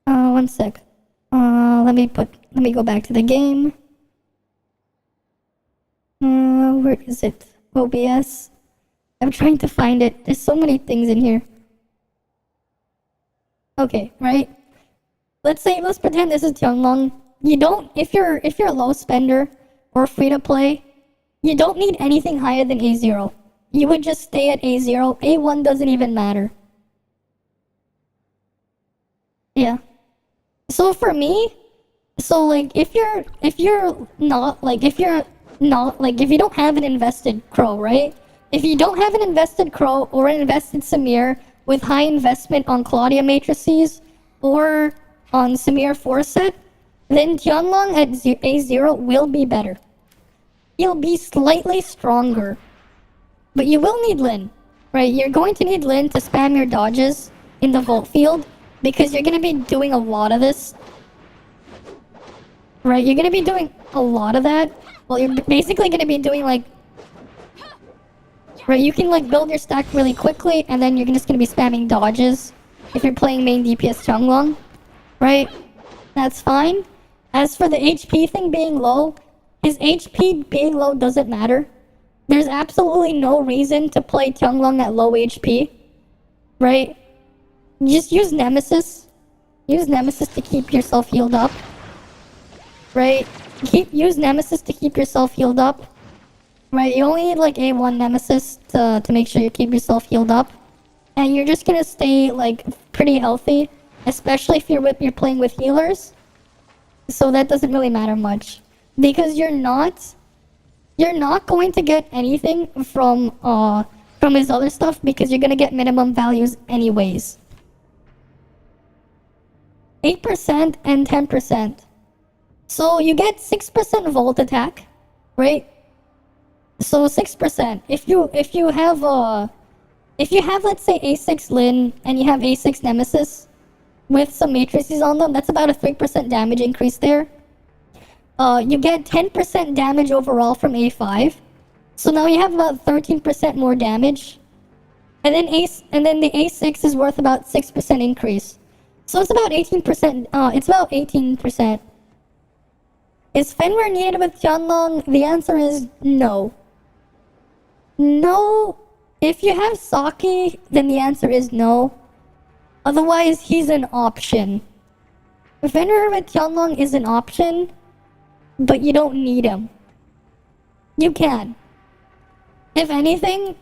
One sec. Let me go back to the game. Where is it? OBS. I'm trying to find it. There's so many things in here. Okay, right? Let's pretend this is Tian Lang. You don't, if you're a low spender or free to play, you don't need anything higher than A0. You would just stay at A0. A1 doesn't even matter. Yeah. So for me, like if you don't have an invested crow, right? If you don't have an invested crow or an invested Samir with high investment on Claudia matrices or on Samir 4 set, then Tian Lang at A0 will be better. He'll be slightly stronger. But you will need Lin, right? You're going to need Lin to spam your dodges in the Volt field, because you're going to be doing a lot of this. Right? You're going to be doing a lot of that. Well, you're basically going to be doing like... Right, you can like build your stack really quickly, and then you're just going to be spamming dodges if you're playing main DPS Tian Lang. Right? That's fine. As for the HP thing being low, his HP being low doesn't matter. There's absolutely no reason to play Tian Lang at low HP. Right? Just use Nemesis. Use Nemesis to keep yourself healed up. Right? Use Nemesis to keep yourself healed up. Right? You only need like A1 Nemesis to make sure you keep yourself healed up. And you're just gonna stay like pretty healthy, especially if you're playing with healers. So that doesn't really matter much, because you're not going to get anything from his other stuff, because you're gonna get minimum values anyways. 8% and 10%. So you get 6% Volt attack, right? So 6%. If you have let's say A6 Lin and you have A6 Nemesis with some matrices on them, that's about a 3% damage increase there. You get 10% damage overall from A5. So now you have about 13% more damage. And then the A6 is worth about 6% increase. So it's about 18%. It's about 18%. Is Fenrir needed with Tian Lang? The answer is no. No. If you have Saki, then the answer is no. Otherwise, he's an option. Fenrir with Tian Lang is an option, but you don't need him. You can. If anything,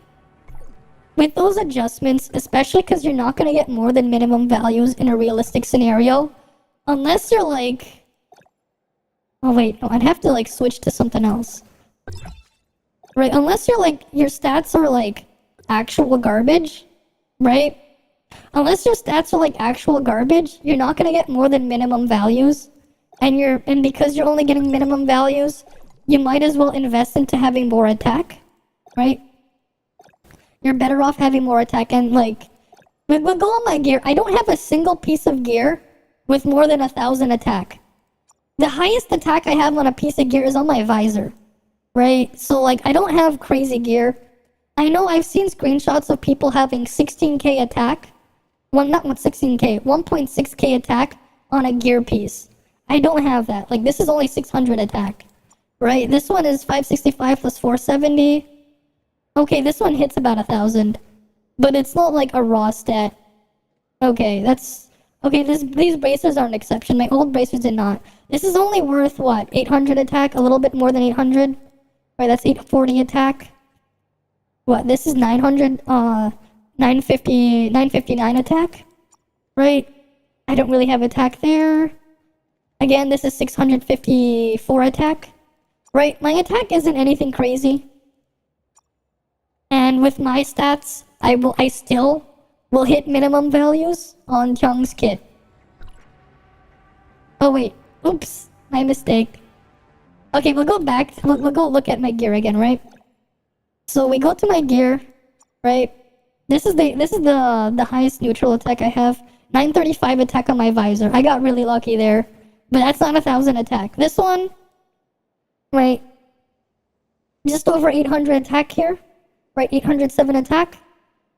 with those adjustments, especially because you're not going to get more than minimum values in a realistic scenario, unless you're like... Oh wait, no, I'd have to like switch to something else. Right, unless you're like, your stats are like actual garbage, right? Unless your stats are like actual garbage, you're not gonna get more than minimum values. And because you're only getting minimum values, you might as well invest into having more attack, right? You're better off having more attack. And like, we'll go on my gear. I don't have a single piece of gear with more than 1,000 attack. The highest attack I have on a piece of gear is on my visor, right? So like, I don't have crazy gear. I know I've seen screenshots of people having 16k attack. Well, not 16k, 1.6k attack on a gear piece. I don't have that. Like, this is only 600 attack, right? This one is 565 plus 470. Okay, this one hits about 1,000, but it's not like a raw stat. Okay, that's... Okay, these bracers are an exception. My old bracers did not. This is only worth, what, 800 attack? A little bit more than 800? Right, that's 840 attack. What, this is 900, 959 attack? Right? I don't really have attack there. Again, this is 654 attack. Right, my attack isn't anything crazy. And with my stats, I still will hit minimum values on Chung's kit. Oh wait, oops, my mistake. Okay, we'll go back, we'll go look at my gear again, right? So we go to my gear, right? This is the highest neutral attack I have. 935 attack on my visor. I got really lucky there. But that's not 1,000 attack. This one, right? Just over 800 attack here. Right, 807 attack.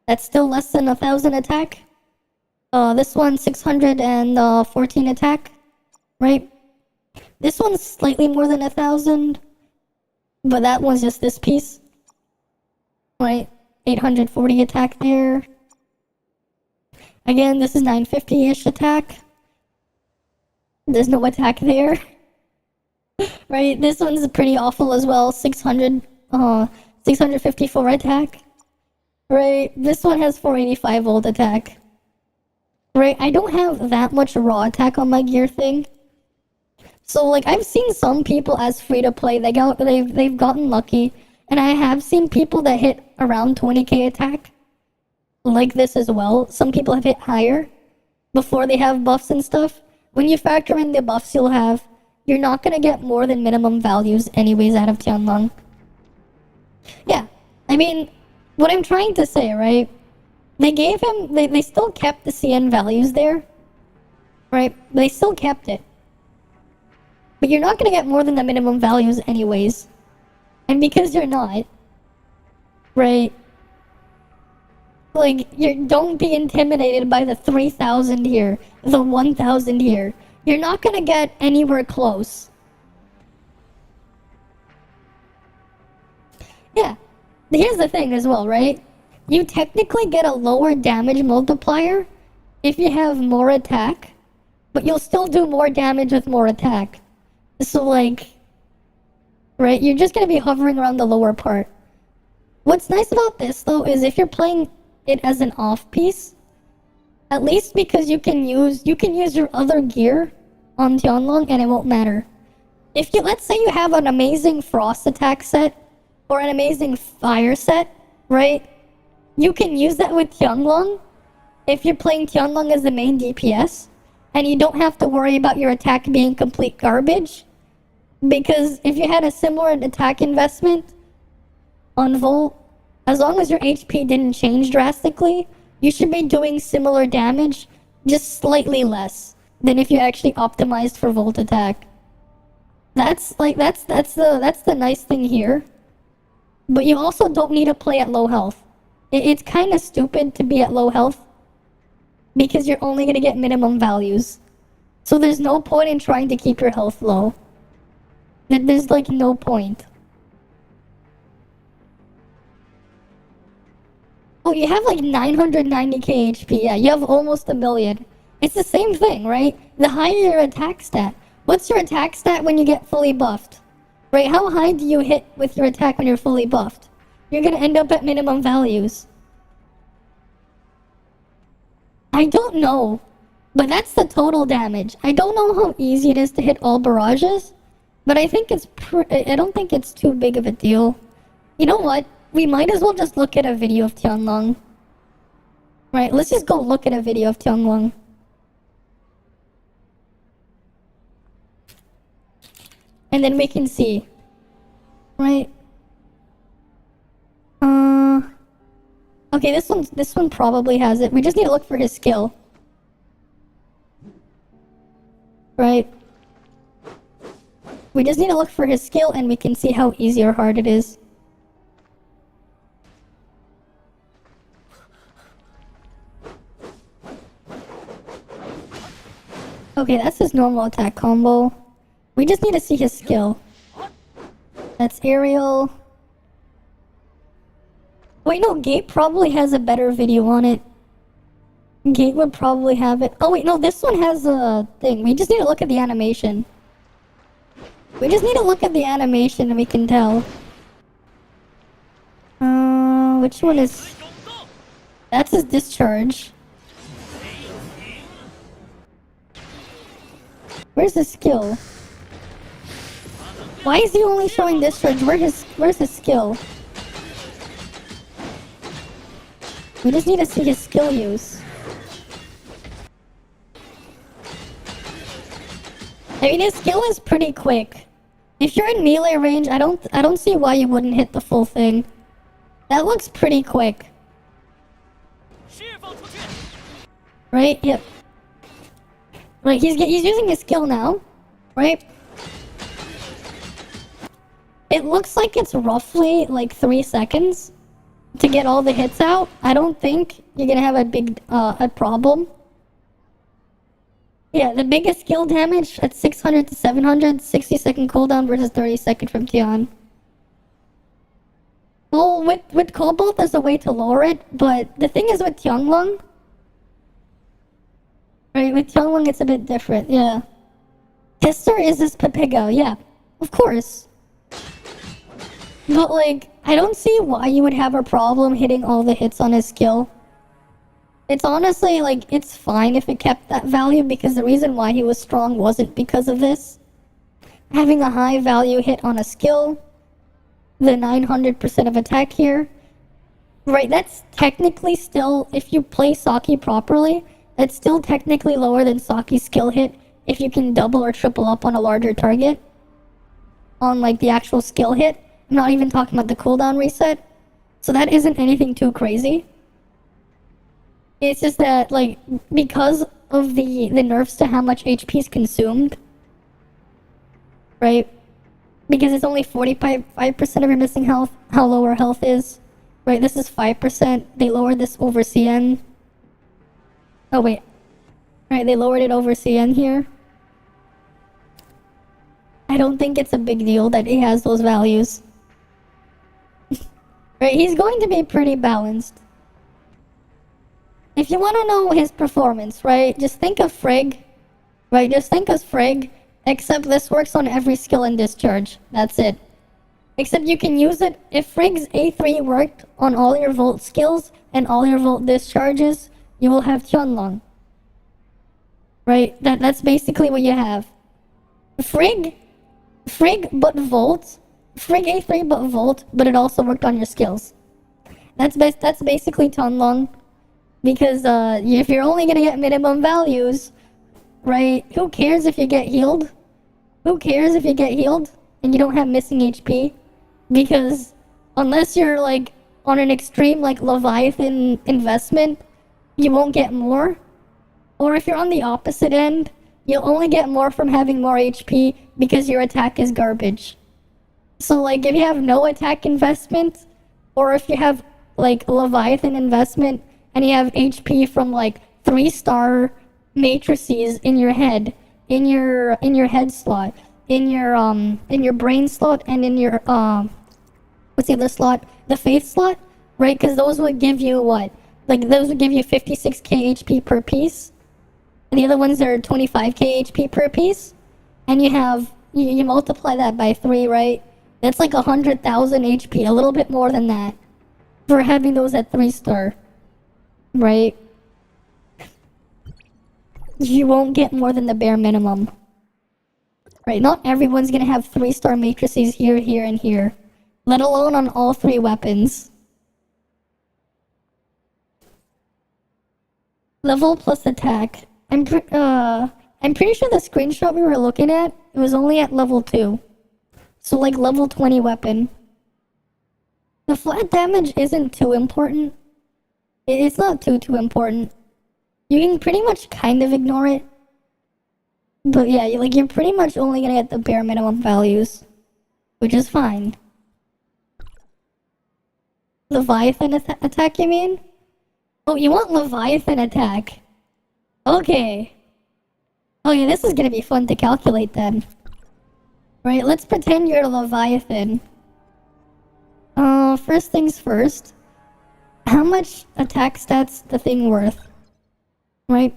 That's still less than 1,000 attack. This one, 614 attack. Right? This one's slightly more than 1,000. But that one's just this piece. Right? 840 attack there. Again, this is 950-ish attack. There's no attack there. Right? This one's pretty awful as well. 654 attack. Right? This one has 485 volt attack. Right? I don't have that much raw attack on my gear thing. So, like, I've seen some people as free-to-play, they've gotten lucky. And I have seen people that hit around 20k attack. Like this as well. Some people have hit higher before they have buffs and stuff. When you factor in the buffs you'll have, you're not gonna get more than minimum values anyways out of Tian Lang. Yeah, I mean, what I'm trying to say, right? They gave him, they still kept the CN values there. Right? They still kept it. But you're not gonna get more than the minimum values anyways. And because you're not, right? Like, don't be intimidated by the 3,000 here, the 1,000 here. You're not gonna get anywhere close. Yeah, here's the thing as well, right? You technically get a lower damage multiplier if you have more attack, but you'll still do more damage with more attack. So, like, right, you're just gonna be hovering around the lower part. What's nice about this, though, is if you're playing it as an off piece, at least because you can use your other gear on Tian Lang and it won't matter. If you, let's say you have an amazing frost attack set or an amazing fire set, right? You can use that with Tian Lang if you're playing Tian Lang as the main DPS, and you don't have to worry about your attack being complete garbage. Because if you had a similar attack investment on Volt, as long as your HP didn't change drastically, you should be doing similar damage, just slightly less than if you actually optimized for Volt attack. That's the nice thing here. But you also don't need to play at low health. It's kind of stupid to be at low health because you're only gonna get minimum values. So there's no point in trying to keep your health low. There's like no point. Oh, you have like 990k HP. Yeah, you have almost 1 million. It's the same thing, right? The higher your attack stat. What's your attack stat when you get fully buffed? Right, how high do you hit with your attack when you're fully buffed? you're gonna end up at minimum values. I don't know, but that's the total damage. I don't know how easy it is to hit all barrages, but I think it's I don't think it's too big of a deal. You know what? We might as well just look at a video of Tian Lang. Right, let's just go look at a video of Tian Lang. And then we can see. Right? Okay, this one probably has it. We just need to look for his skill. Right? We just need to look for his skill and we can see how easy or hard it is. Okay, that's his normal attack combo. We just need to see his skill. That's aerial. Wait, no, Gate probably has a better video on it. Gate would probably have it. Oh wait, no, this one has a thing. We just need to look at the animation. We just need to look at the animation and we can tell. Which one is... That's his discharge. Where's his skill? Why is he only showing discharge? Where's his skill? We just need to see his skill use. I mean, his skill is pretty quick. If you're in melee range, I don't see why you wouldn't hit the full thing. That looks pretty quick. Right? Yep. Right, he's using his skill now. Right? It looks like it's roughly like 3 seconds to get all the hits out. I don't think you're gonna have a big a problem. Yeah, the biggest skill damage at 600 to 700, 60-second cooldown versus 30-second from Tian. Well, with Cobalt, there's a way to lower it, but the thing is with Tian Lang, right, with Tian Lang it's a bit different, yeah. Tester is this Pepega, yeah, of course. But like, I don't see why you would have a problem hitting all the hits on his skill. It's honestly, like, it's fine if it kept that value because the reason why he was strong wasn't because of this. Having a high value hit on a skill, the 900% of attack here, right, that's technically still, if you play Saki properly, that's still technically lower than Saki's skill hit if you can double or triple up on a larger target. On, like, the actual skill hit. I'm not even talking about the cooldown reset. So that isn't anything too crazy. It's just that, like, because of the nerfs to how much HP is consumed, right? Because it's only 45% of your missing health, how low our health is, right? This is 5%. They lowered this over CN. Oh, wait. Right, they lowered it over CN here. I don't think it's a big deal that he has those values. Right, he's going to be pretty balanced. If you want to know his performance, right, just think of Frigg. Right, just think of Frigg, except this works on every skill and discharge. That's it. Except you can use it, if Frigg's A3 worked on all your Volt skills and all your Volt discharges, you will have Tian Lang. Right, that's basically what you have. Frigg but Volt. Frigg A3 but Volt, but it also worked on your skills. That's basically Tian Lang. Because if you're only gonna get minimum values, right, who cares if you get healed? Who cares if you get healed and you don't have missing HP? Because unless you're like on an extreme like Leviathan investment, you won't get more. Or if you're on the opposite end, you'll only get more from having more HP because your attack is garbage. So like if you have no attack investment, or if you have like Leviathan investment, and you have HP from like 3-star matrices in your head, in your head slot, in your brain slot, and in your what's the other slot? The faith slot, right? Because those would give you what? Like those would give you 56k HP per piece, and the other ones are 25k HP per piece. And you have you multiply that by 3, right? That's like 100,000 HP, a little bit more than that. For having those at 3-star. Right? You won't get more than the bare minimum. Right, not everyone's gonna have 3-star matrices here, here, and here. Let alone on all 3 weapons. Level plus attack. I'm pretty sure the screenshot we were looking at, it was only at level 2. So like level 20 weapon. The flat damage isn't too important. It's not too important. You can pretty much kind of ignore it. But yeah, you're pretty much only gonna get the bare minimum values. Which is fine. Leviathan attack, you mean? Oh, you want Leviathan attack? Okay. Oh yeah, this is gonna be fun to calculate then. Right, let's pretend you're a Leviathan. First things first. How much attack stats the thing worth? Right?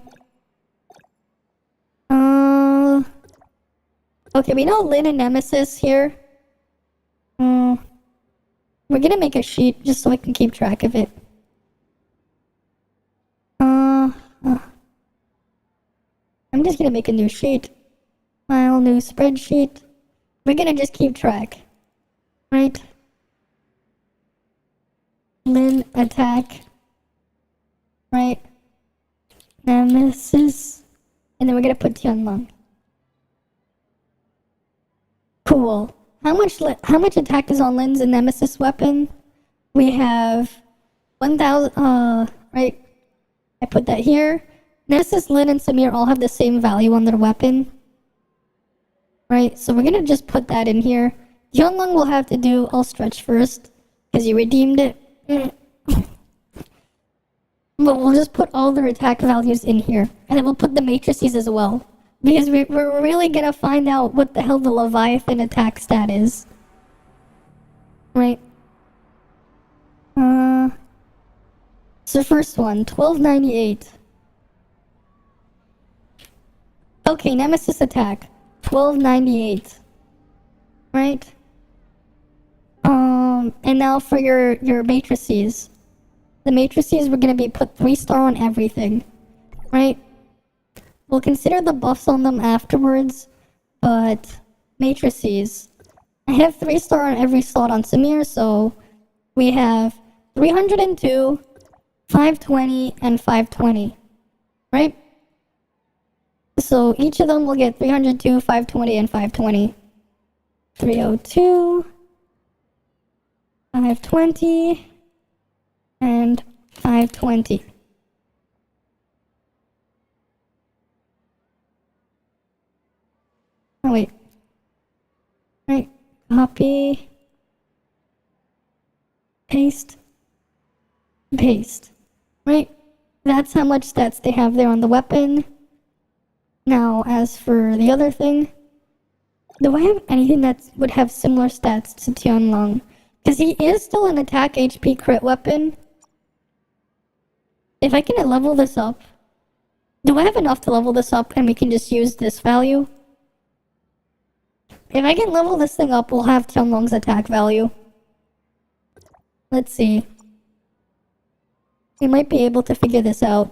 Okay, we know Lyn and Nemesis here. We're gonna make a sheet just so I can keep track of it. I'm just gonna make a new sheet. File, new spreadsheet. We're gonna just keep track. Right? Lyn attack. Right? Nemesis. And then we're gonna put Tian Lang. Cool. How much attack is on Lyn's and Nemesis weapon? We have 1,000, right? I put that here. Nemesis, Lyn, and Samir all have the same value on their weapon. Right, so we're gonna just put that in here. Tian Lang will have to do, I'll stretch first, because you redeemed it. But we'll just put all their attack values in here. And then we'll put the matrices as well. Because we're really gonna find out what the hell the Leviathan attack stat is. Right. So first one, 1298. Okay, Nemesis attack, 1298. Right? And now for your matrices. The matrices we're gonna be put 3-star on everything. Right? We'll consider the buffs on them afterwards, but matrices. I have 3-star on every slot on Samir, so we have 302, 520, and 520. Right? So each of them will get 302, 520, and 520. 302, 520, and 520. Oh wait. Right. Copy. Paste. Paste. Right? That's how much stats they have there on the weapon. Now, as for the other thing, do I have anything that would have similar stats to Tian Lang? Because he is still an attack HP crit weapon. If I can level this up, do I have enough to level this up and we can just use this value? If I can level this thing up, we'll have Tian Lang's attack value. Let's see. We might be able to figure this out.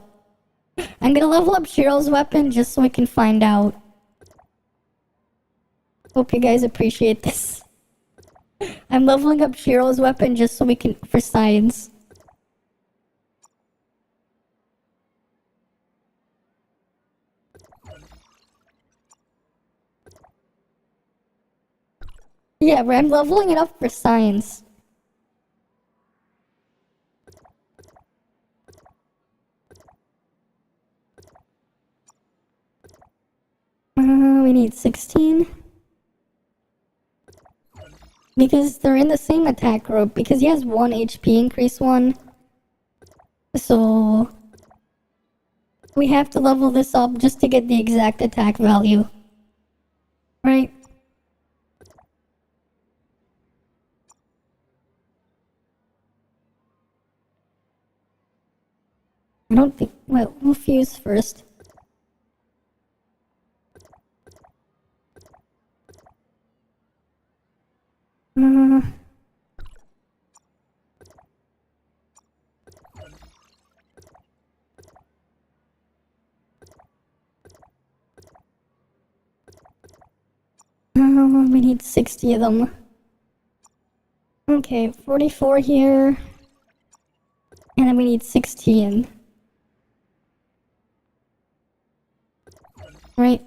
I'm gonna level up Shiro's weapon just so I can find out. Hope you guys appreciate this. I'm leveling up Shiro's weapon just so we can, for science. Yeah, but I'm leveling it up for science. We need 16. Because they're in the same attack group. Because he has 1 HP increase 1. So we have to level this up just to get the exact attack value. Right? I don't think... Well, we'll fuse first. We need 60 of them. Okay, 44 here. And then we need 16. Right.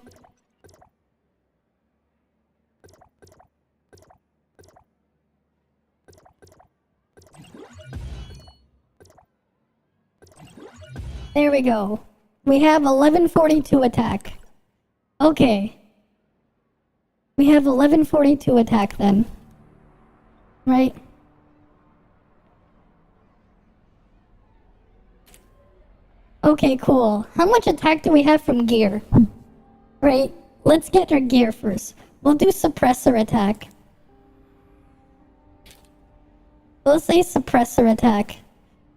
There we go. We have 1142 attack. Okay. We have 1142 attack then. Right? Okay, cool. How much attack do we have from gear? Right? Let's get our gear first. We'll do suppressor attack. We'll say suppressor attack.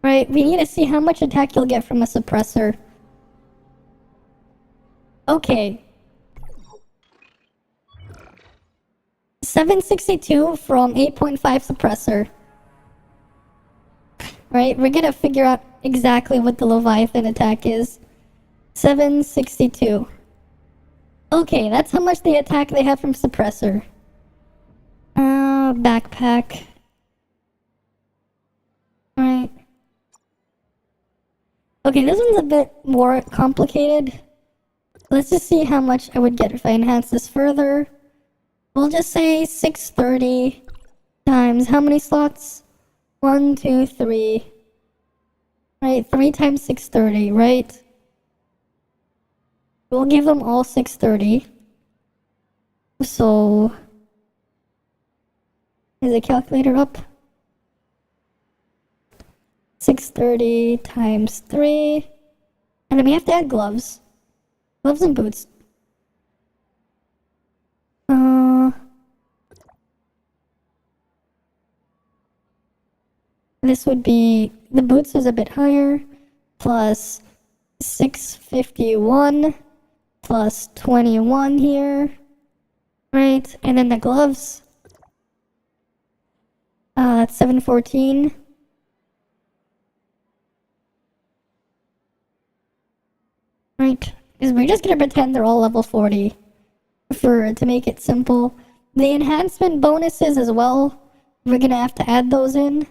Right? We need to see how much attack you'll get from a suppressor. Okay. 762 from 8.5 suppressor. Right? We're gonna figure out exactly what the Leviathan attack is. 762. Okay, that's how much the attack they have from suppressor. Backpack. Right. Okay, this one's a bit more complicated. Let's just see how much I would get if I enhance this further. We'll just say 630 times how many slots? 1, 2, 3. Right, 3 times 630, right? We'll give them all 630. So, is the calculator up? 630 times 3. And then we have to add gloves. Gloves and boots. This would be, the boots is a bit higher, plus 651, plus 21 here, right? And then the gloves, that's 714. Right, because we're just gonna pretend they're all level 40 to make it simple. The enhancement bonuses as well, we're gonna have to add those in.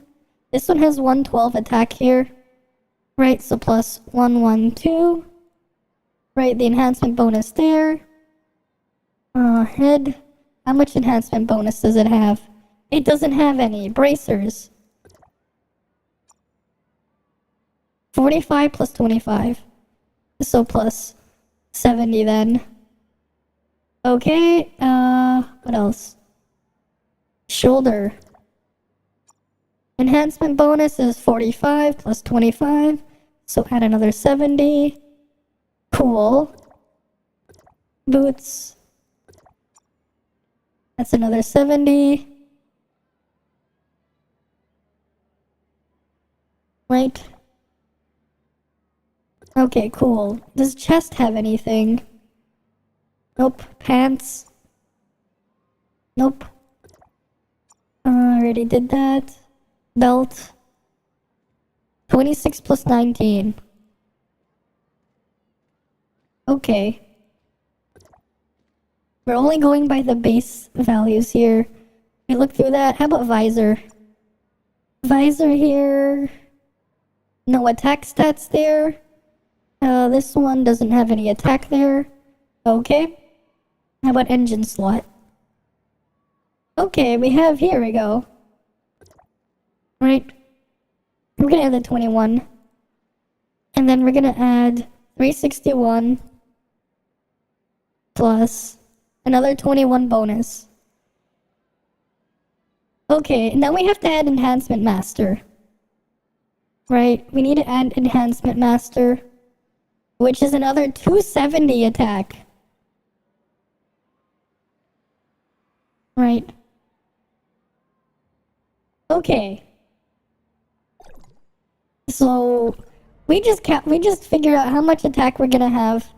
This one has 112 attack here. Right, so plus 112. Right, the enhancement bonus there. Head. How much enhancement bonus does it have? It doesn't have any. Bracers. 45 plus 25. So plus 70 then. Okay, what else? Shoulder. Enhancement bonus is 45 plus 25, so add another 70. Cool. Boots. That's another 70. Right. Okay, cool. Does chest have anything? Nope. Pants. Nope. I already did that. Belt. 26 plus 19. Okay. We're only going by the base values here. We look through that. How about visor? Visor here. No attack stats there. This one doesn't have any attack there. Okay. How about engine slot? Okay, here we go. Right. We're gonna add the 21. And then we're gonna add 361 plus another 21 bonus. Okay, now we have to add enhancement master. Right, we need to add enhancement master, which is another 270 attack. Right. Okay. So we just figure out how much attack we're gonna have.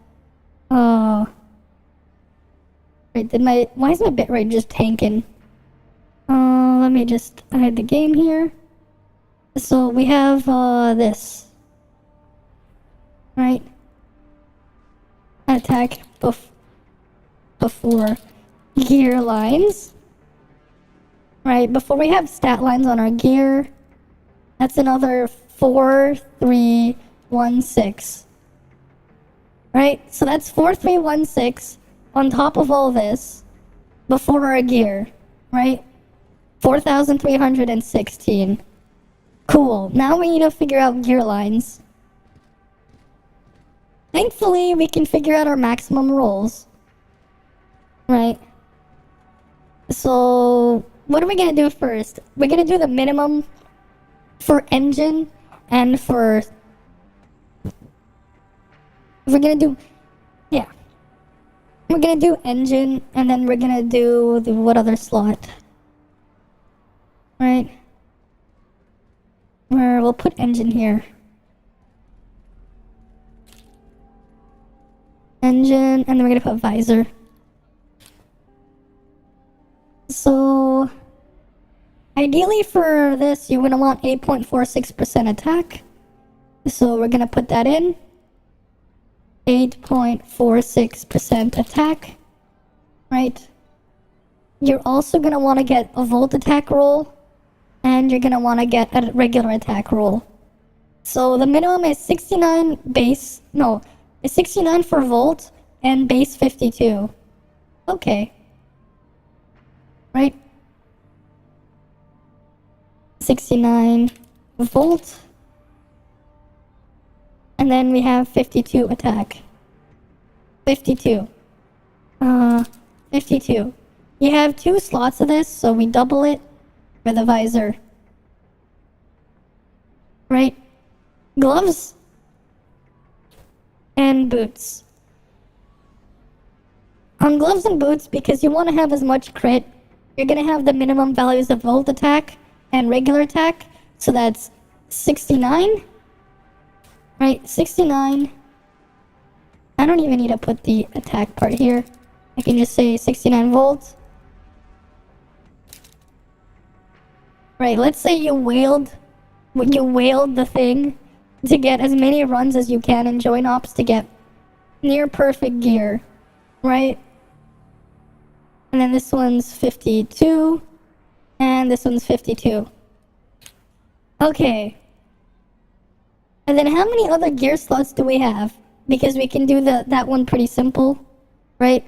Right, why is my bitrate just tanking? Let me just hide the game here. So we have this. Right. Attack before. gear lines. Right, before we have stat lines on our gear, that's another 4316. Right, so that's 4316 on top of all this before our gear, right? 4,316. Cool, now we need to figure out gear lines. Thankfully, we can figure out our maximum rolls. Right. So, what are we gonna do first? We're gonna do the minimum for engine and for... We're gonna do... Yeah. We're gonna do engine and then we're gonna do the what other slot? Right. Where we'll put engine here. Engine, and then we're gonna put visor. So, ideally for this, you're gonna want 8.46% attack. So we're gonna put that in. 8.46% attack. Right. You're also gonna want to get a volt attack roll, and you're gonna want to get a regular attack roll. So the minimum is 69 base. No. It's 69 for volt and base 52. Okay. Right? 69 volt. And then we have 52 attack. 52. 52. You have 2 slots of this, so we double it for the visor. Right? Gloves. And boots. On gloves and boots, because you want to have as much crit, you're going to have the minimum values of volt attack and regular attack. So that's 69. Right, 69. I don't even need to put the attack part here. I can just say 69 volts. Right, let's say you whaled the thing to get as many runs as you can in join ops to get near perfect gear, right? And then this one's 52, and this one's 52. Okay. And then how many other gear slots do we have? Because we can do that one pretty simple, right?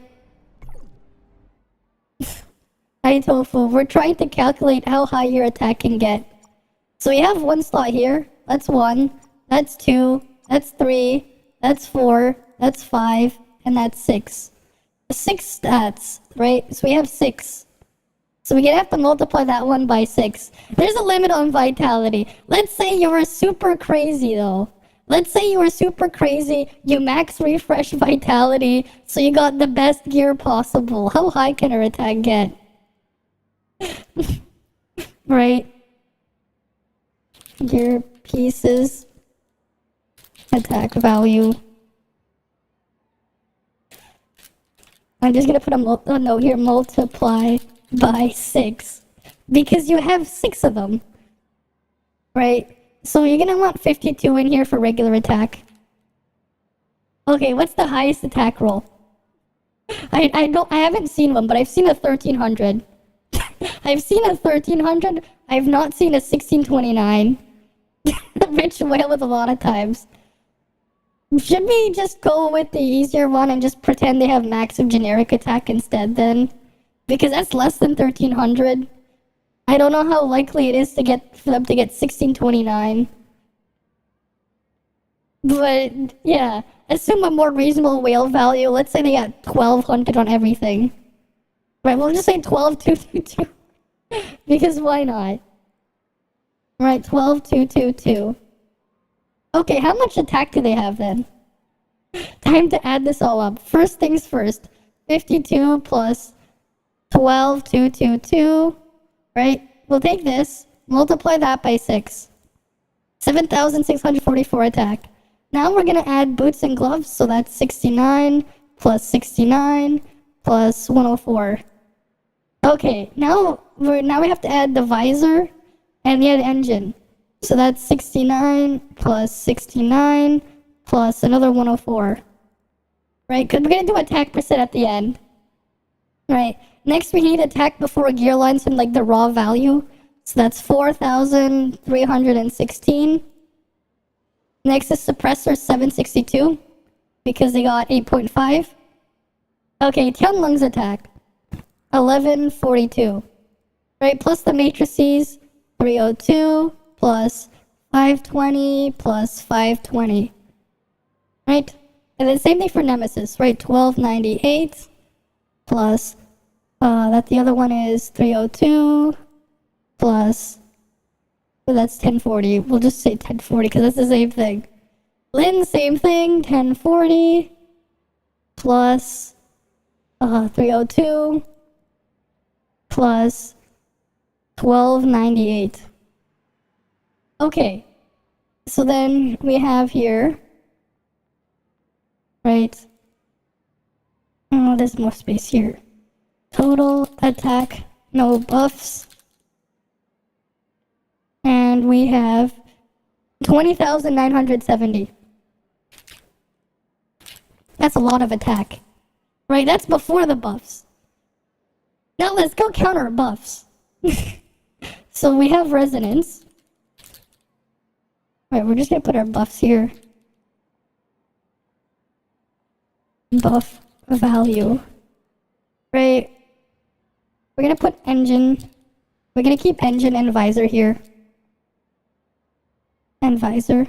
Hi Tofu, we're trying to calculate how high your attack can get. So we have 1 slot here, that's 1. That's 2, that's 3, that's 4, that's 5, and that's 6. 6 stats, right? So we have 6. So we're gonna have to multiply that one by 6. There's a limit on vitality. Let's say you were super crazy though. Let's say you were super crazy, you max refresh vitality, so you got the best gear possible. How high can our attack get? Right? Gear pieces. Attack value. I'm just gonna put a note here, multiply by 6. Because you have 6 of them. Right? So you're gonna want 52 in here for regular attack. Okay, what's the highest attack roll? I haven't seen one, but I've seen a 1300. I've seen a 1300. I've not seen a 1629. Rich whale with a lot of times. Should we just go with the easier one and just pretend they have max of generic attack instead then? Because that's less than 1300. I don't know how likely it is for them to get 1629. But yeah, assume a more reasonable whale value. Let's say they got 1200 on everything. Right, we'll just say 12222. Because why not? Right, 12222. Okay, how much attack do they have then? Time to add this all up. First things first. 52 plus 12222. Right? We'll take this, multiply that by 6. 7,644 attack. Now we're gonna add boots and gloves, so that's 69 plus 69 plus 104. Okay, now we have to add the visor and the engine. So that's 69 plus 69 plus another 104. Right, because we're gonna do attack percent at the end. Right. Next, we need attack before gear lines in like the raw value. So that's 4,316. Next is suppressor 762 because they got 8.5. Okay, Tian Lang's attack 1142. Right, plus the matrices 302 plus 520 plus 520. Right? And then same thing for Nemesis, right? 1298 plus that the other one is 302 plus, well, that's 1040. We'll just say 1040 because that's the same thing. Lin, same thing, 1040 plus 302 plus 1298. Okay, so then we have here, right? Oh, there's more space here. Total attack, no buffs. And we have 20,970. That's a lot of attack. Right, that's before the buffs. Now let's go counter buffs. So we have resonance. Right, we're just gonna put our buffs here. Buff value. Right. We're gonna put engine. We're gonna keep engine and visor here. And visor.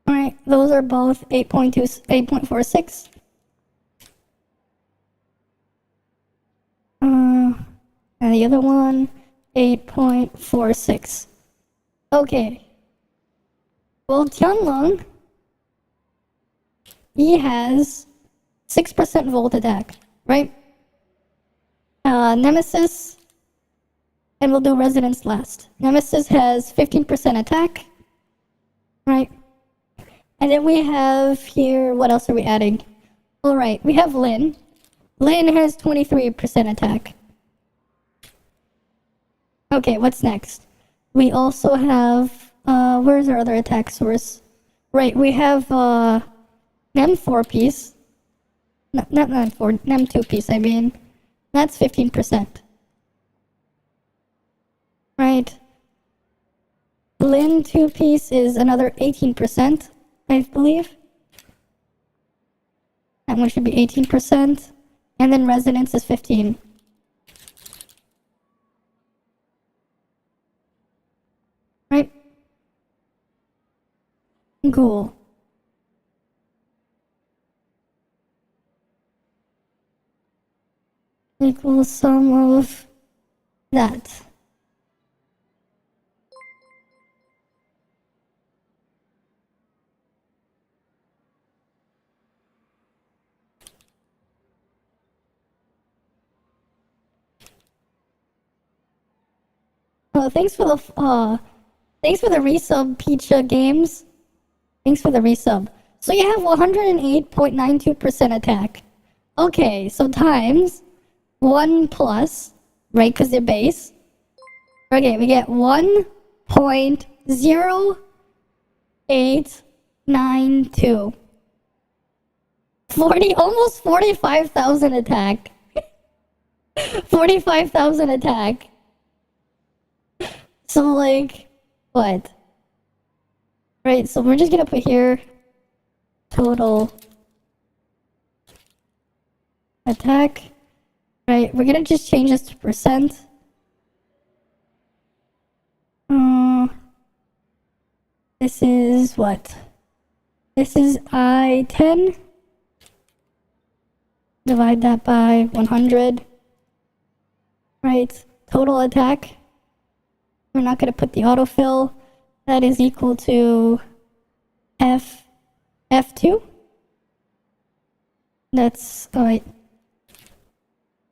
Alright, those are both 8.46. And the other one, 8.46. Okay. Well, Tian Lang, he has 6% volt attack, right? Nemesis, and we'll do resonance last. Nemesis has 15% attack, right? And then we have here, what else are we adding? All right, we have Lin. Lin has 23% attack. Okay, what's next? We also have, where's our other attack source? Right, we have Nem 4-piece. No, not Nem 4, Nem 2-piece, I mean. That's 15%. Right. Lin 2-piece is another 18%, I believe. That one should be 18%. And then resonance is 15. Right? Cool. Equals sum of that. Thanks for the resub, Pecha Games. Thanks for the resub. So you have 108.92% attack. Okay, so times 1 plus, right, because they're base. Okay, we get 1.0892. Almost 45,000 attack. 45,000 attack. So, like, what? Right, so we're just gonna put here total attack. Right, we're gonna just change this to percent. This is what? This is I-10. Divide that by 100. Right, total attack. We're not going to put the autofill. That is equal to F2. That's, alright.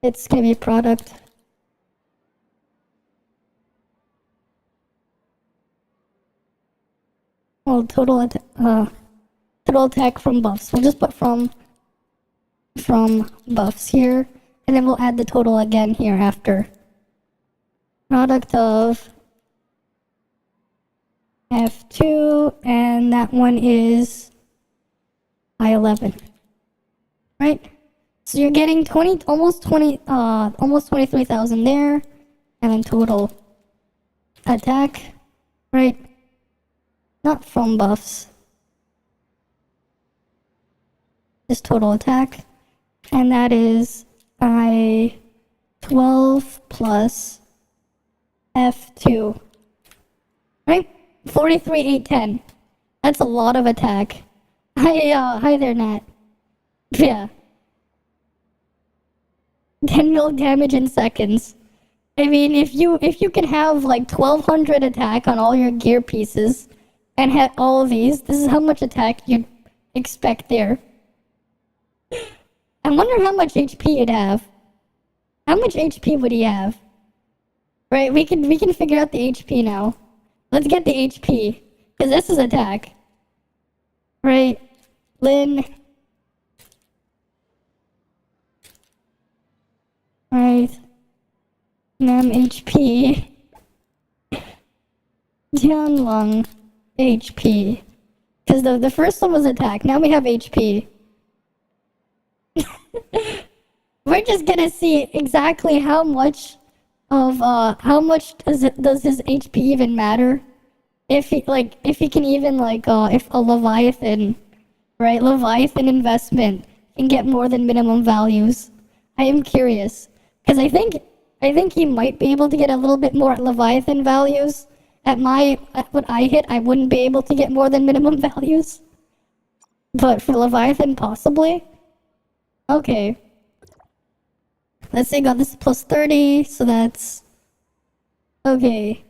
It's going to be product. Well, total attack from buffs. We'll just put from buffs here. And then we'll add the total again here after. Product of F2, and that one is I11. Right? So you're getting almost 23,000 there, and then total attack, right? Not from buffs. Just total attack. And that is 12 plus F2. Right? 43,810. That's a lot of attack. Hi there, Nat. Yeah. 10 mil damage in seconds. I mean, if you can have like 1,200 attack on all your gear pieces and hit all of these, this is how much attack you'd expect there. I wonder how much HP you'd have. How much HP would he have? Right, we can figure out the HP now. Let's get the HP, because this is attack. Right, Lin. Right. Nam HP. Tian Lang HP. Because the first one was attack, now we have HP. We're just gonna see exactly how much of does his HP even matter? If he can even if a Leviathan, right? Leviathan investment can get more than minimum values. I am curious. Because I think he might be able to get a little bit more Leviathan values. At what I hit, I wouldn't be able to get more than minimum values. But for Leviathan, possibly. Okay. Let's say got this plus 30, so that's okay.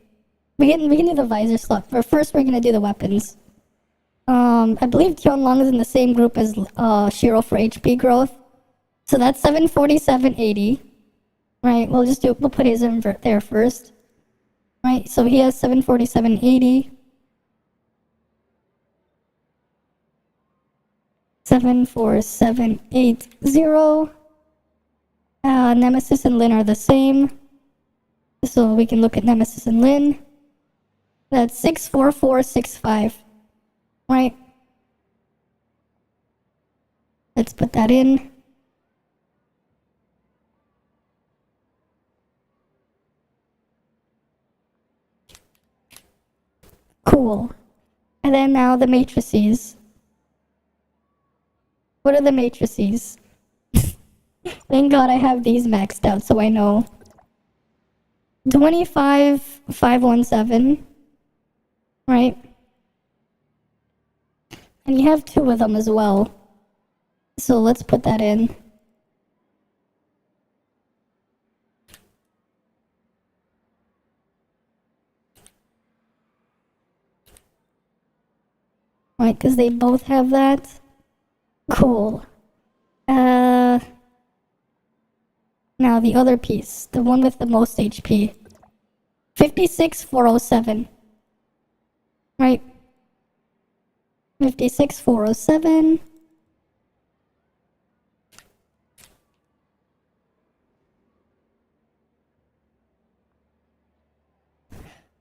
We can do the visor slot. But first we're gonna do the weapons. I believe Tian Lang is in the same group as Shiro for HP growth. So that's 747.80. Right, we'll put his invert there first. Right, so he has 747.80. 74780. Nemesis and Lin are the same. So we can look at Nemesis and Lin. That's 64465. Right. Let's put that in. Cool. And then now the matrices. What are the matrices? Thank God I have these maxed out so I know. 25517. Right? And you have two of them as well. So let's put that in. Right, because they both have that. Cool. Now the other piece, the one with the most HP. 56407. Right. 56407.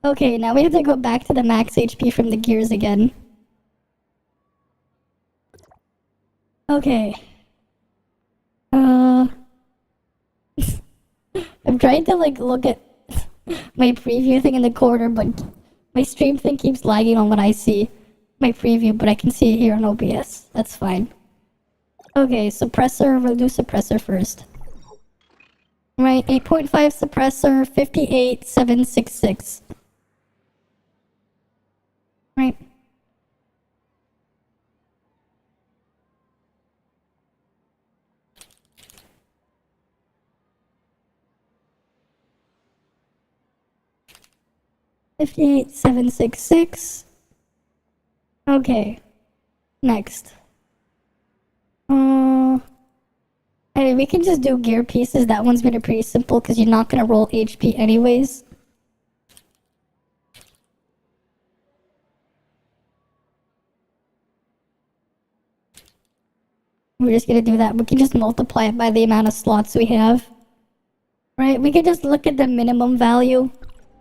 Okay, now we have to go back to the max HP from the gears again. Okay. I'm trying to look at my preview thing in the corner, but my stream thing keeps lagging on what I see. My preview, but I can see it here on OBS. That's fine. Okay, suppressor, we'll do suppressor first. Right, 8.5 suppressor, 58766. Right. $58,766. Okay. Next. I mean, we can just do gear pieces. That one's been pretty simple because you're not gonna roll HP anyways. We're just gonna do that. We can just multiply it by the amount of slots we have. Right? We can just look at the minimum value.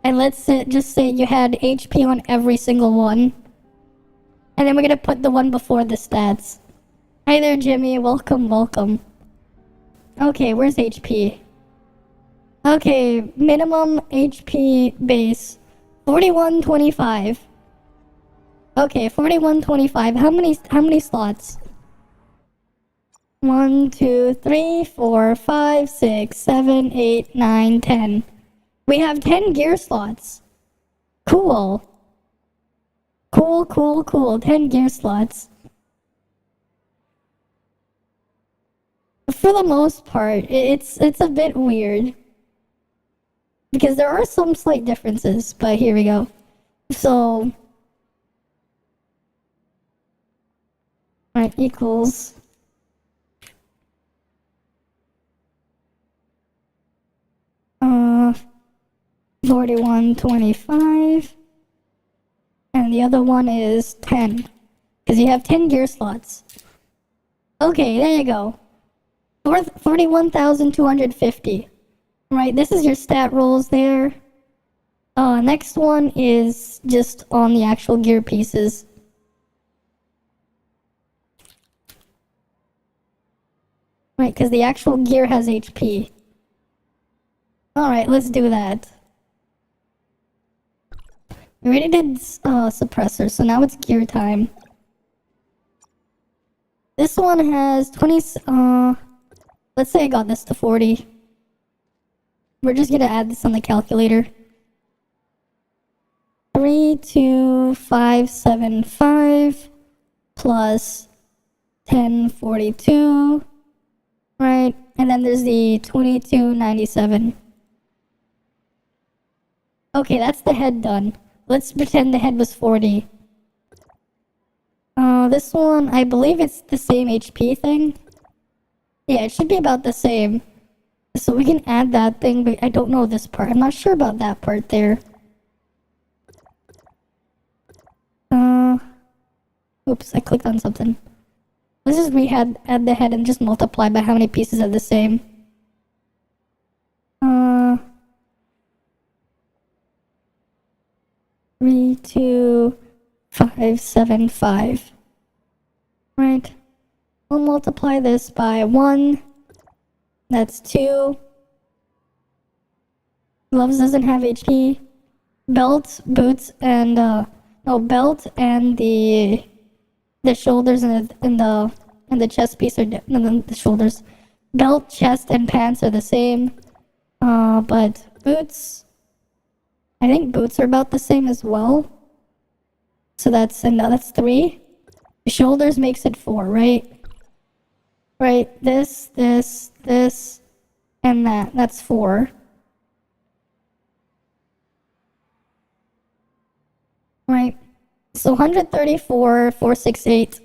And let's just say you had HP on every single one. And then we're gonna put the one before the stats. Hi there, Jimmy. Welcome, welcome. Okay, where's HP? Okay, minimum HP base 4125. Okay, 4125. How many slots? 1, 2, 3, 4, 5, 6, 7, 8, 9, 10. We have 10 gear slots. Cool. Cool. 10 gear slots. For the most part, it's a bit weird. Because there are some slight differences, but here we go. So, right, equals 4125, and the other one is 10, because you have 10 gear slots. Okay, there you go. 41,250. Right, this is your stat rolls there. Next one is just on the actual gear pieces. Right, because the actual gear has HP. Alright, let's do that. We already did suppressor, so now it's gear time. This one has 20, let's say I got this to 40. We're just gonna add this on the calculator. 32575 plus 1042. Right, and then there's the 2297. Okay, that's the head done. Let's pretend the head was 40. This one, I believe it's the same HP thing. Yeah, it should be about the same. So we can add that thing, but I don't know this part. I'm not sure about that part there. Oops, I clicked on something. Let's just add the head and just multiply by how many pieces are the same. 32575. Right. We'll multiply this by 1. That's 2. Gloves doesn't have HP. Belt, boots, and belt and the shoulders and the chest piece are the shoulders. Belt, chest, and pants are the same. But boots, I think boots are about the same as well. So that's 3. The shoulders makes it 4, right? Right, this, and that. That's 4. Right. So 134,468.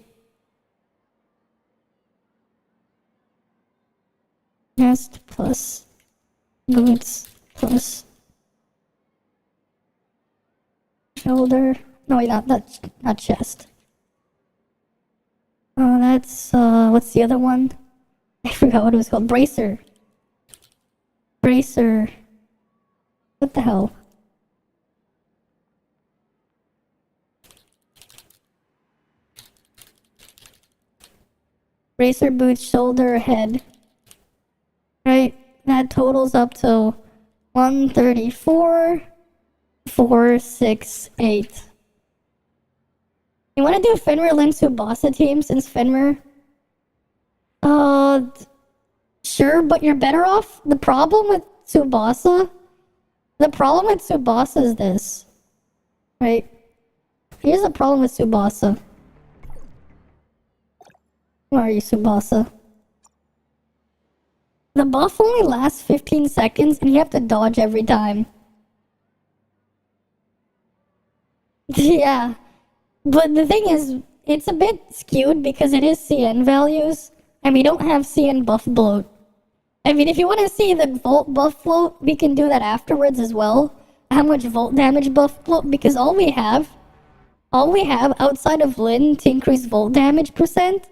Chest plus boots plus shoulder. No, wait, not chest. That's, what's the other one? I forgot what it was called. Bracer. What the hell? Bracer, boots, shoulder, head. Right? That totals up to 134,468. You want to do Fenrir Lin Tsubasa team since Fenrir? Sure, but you're better off. The problem with Tsubasa is this. Right? Here's the problem with Tsubasa. Where are you, Tsubasa? The buff only lasts 15 seconds and you have to dodge every time. Yeah. But the thing is, it's a bit skewed because it is CN values, and we don't have CN buff bloat. I mean, if you want to see the volt buff float, we can do that afterwards as well. How much volt damage buff float, because all we have outside of Lin to increase volt damage percent,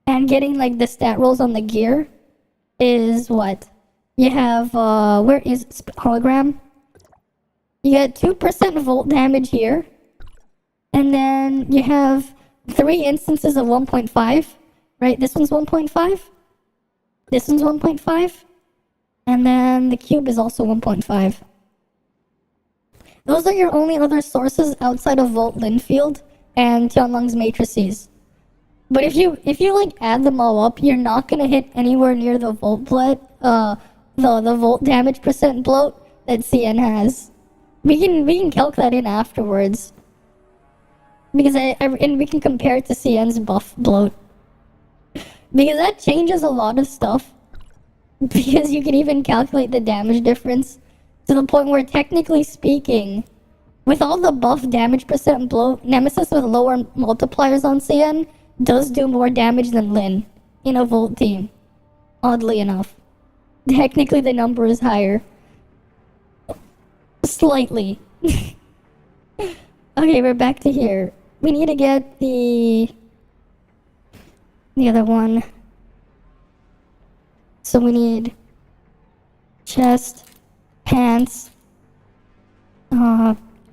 and getting like the stat rolls on the gear, is what? You have, where is hologram? You get 2% volt damage here. And then you have 3 instances of 1.5, right? This one's 1.5. This one's 1.5. And then the cube is also 1.5. Those are your only other sources outside of Volt Linfield and Tianlang's matrices. But if you like add them all up, you're not gonna hit anywhere near the volt bloat, the volt damage percent bloat that CN has. We can calc that in afterwards. Because and we can compare it to CN's buff bloat. Because that changes a lot of stuff. Because you can even calculate the damage difference to the point where, technically speaking, with all the buff damage percent bloat, Nemesis with lower multipliers on CN does do more damage than Lin in a Volt team. Oddly enough. Technically the number is higher. Slightly. Okay, we're back to here. We need to get the other one. So we need chest, pants,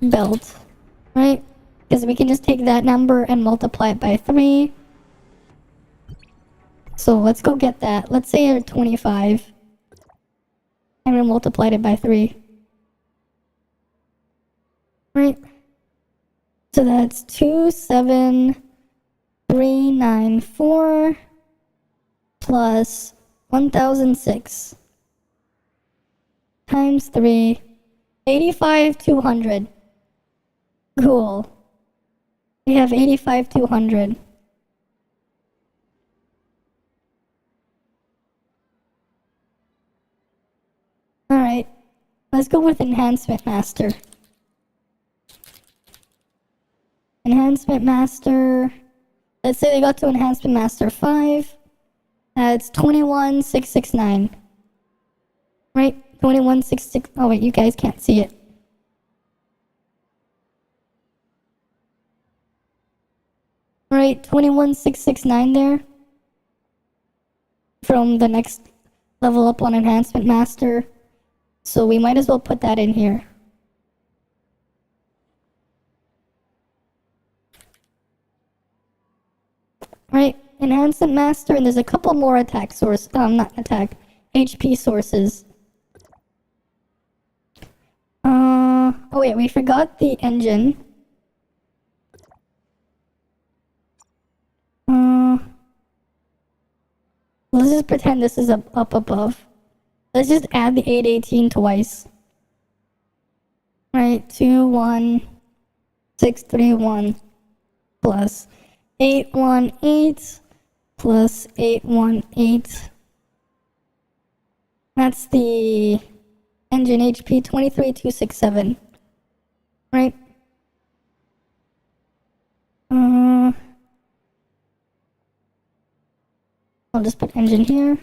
belt, right? Because we can just take that number and multiply it by 3. So let's go get that. Let's say you're 25. And we multiplied it by 3. Right? So that's 27394 plus 1006 times 3, 85,200. Cool. We have 85,200. Alright, let's go with Enhancement Master. Enhancement Master. Let's say they got to Enhancement Master 5. That's 21,669. Right? 2166. Oh wait, you guys can't see it. Right, 21,669 there. From the next level up on Enhancement Master. So we might as well put that in here. Right, Enhancement Master, and there's a couple more attack source, not attack, HP sources. Oh wait, we forgot the engine. Let's just pretend this is up above. Let's just add the 818 twice. Right, 21631 plus 818 plus 818. That's the engine HP 23267. Right? I'll just put engine here.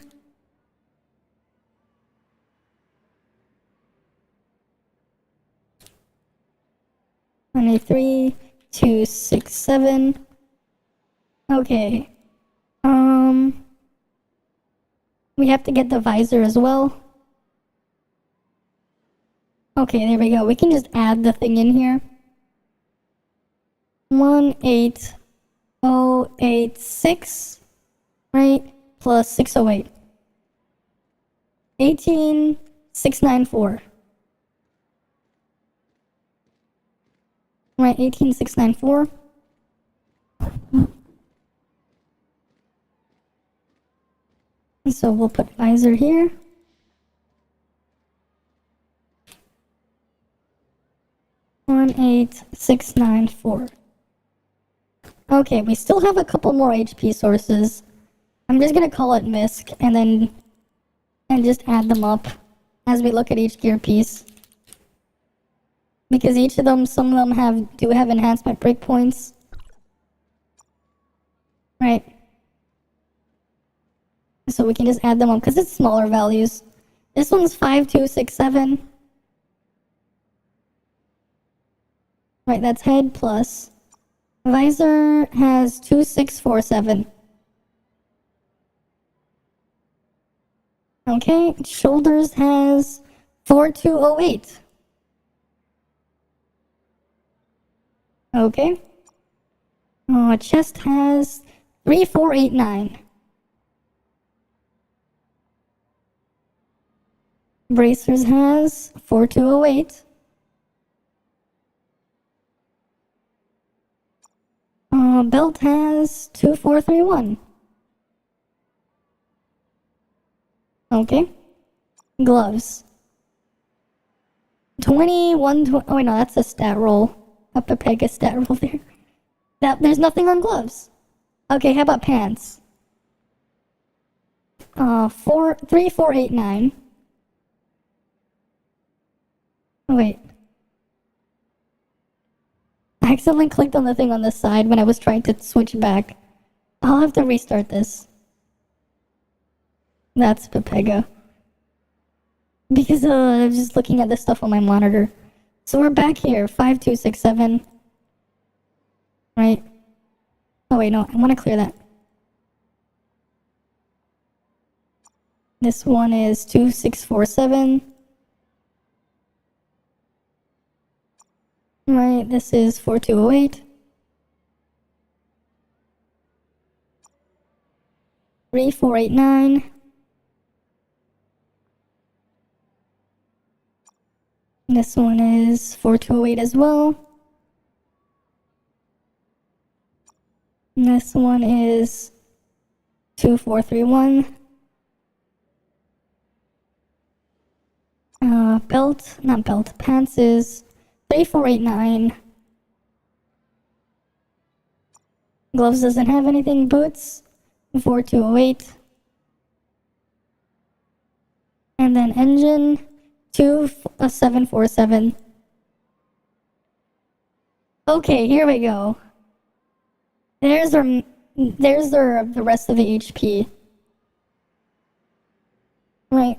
And 3267. Okay. We have to get the visor as well. Okay, there we go. We can just add the thing in here. 18086, right? Plus 608. 18694. Right, 18694. So we'll put visor here. One 18694. Okay, we still have a couple more HP sources. I'm just gonna call it MISC and just add them up as we look at each gear piece. Because each of them, some of them do have enhancement breakpoints. Right. So we can just add them up because it's smaller values. This one's 5267. Right, that's head plus. Visor has 2647. Okay, shoulders has 4208. Okay. Chest has 3489. Bracers has 4208. Belt has 2431. Okay. Gloves. 21. Oh wait, no, that's a stat roll. A Pepega stat roll there. There's nothing on gloves. Okay, how about pants? 3489. Oh wait. I accidentally clicked on the thing on the side when I was trying to switch back. I'll have to restart this. That's Pepega. Because I was just looking at this stuff on my monitor. So we're back here, 5267. Right? Oh wait, no, I want to clear that. This one is 2647. Right, this is 4208. 3489. This one is 4208 as well. And this one is 2431. Not belt, pants is 3489. Gloves doesn't have anything, boots 4208. And then engine 2747. Okay, here we go. There's the rest of the HP. Right.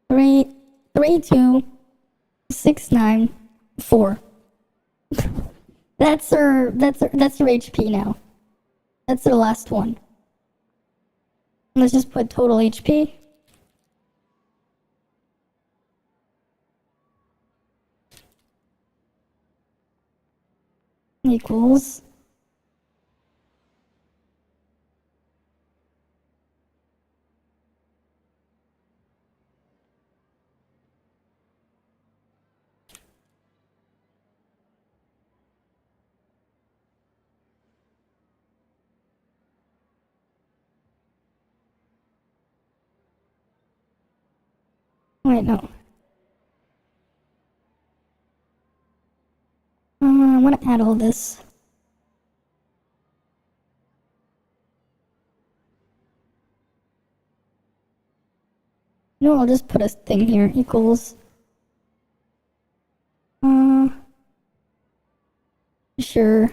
32694. That's her HP now. That's her last one. Let's just put total HP. Equals. Wait, no. I want to add all this. No, I'll just put a thing here. Equals. Sure.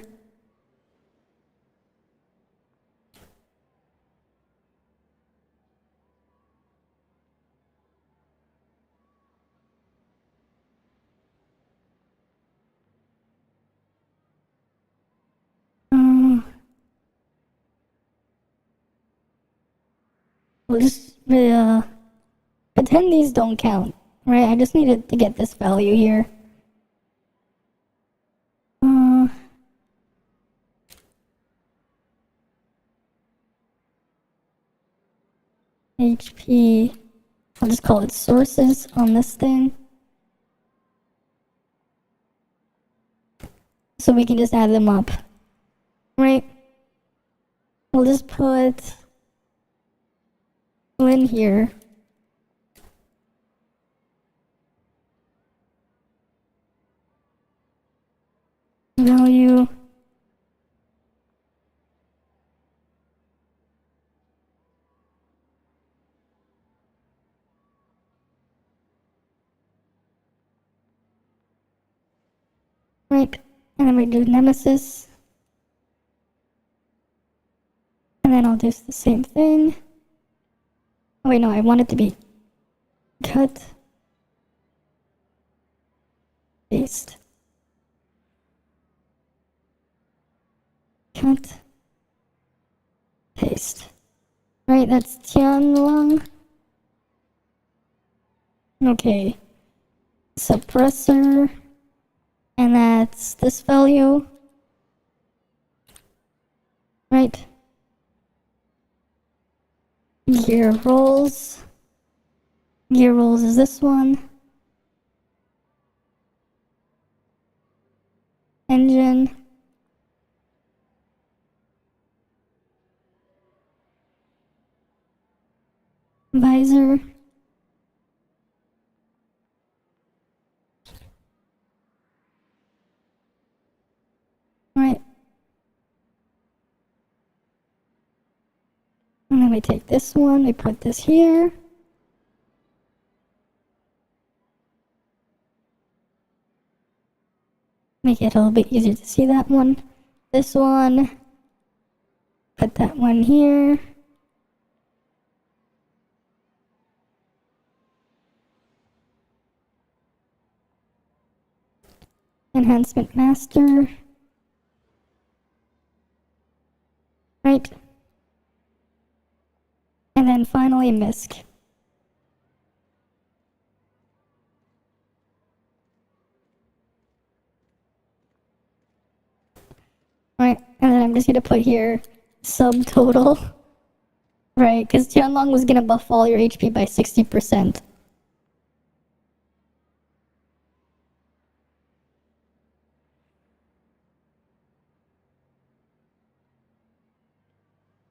We'll just pretend these don't count, right? I just needed to get this value here. HP. I'll just call it sources on this thing. So we can just add them up, right? We'll just put in here. Value. Right, and then we do Nemesis. And then I'll do the same thing. Oh wait, no, I want it to be cut, paste, cut, paste. Right, that's Tian Lang. Okay, suppressor, and that's this value. Right. Gear rolls. Gear rolls is this one. Engine. Visor. Right. And then we take this one, we put this here. Make it a little bit easier to see that one. This one. Put that one here. Enhancement master. Right. And then finally MISC. Right, and then I'm just gonna put here subtotal. Right, because Tian Lang was gonna buff all your HP by 60%.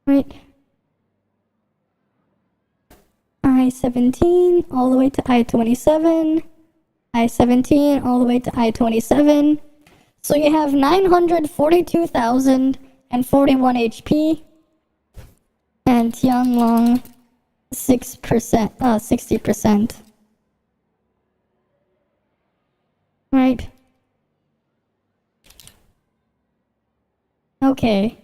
Right. I-17 all the way to I-27. I-17 all the way to I-27. So you have 942,041 HP. And Tian Lang 60%. Right. Okay.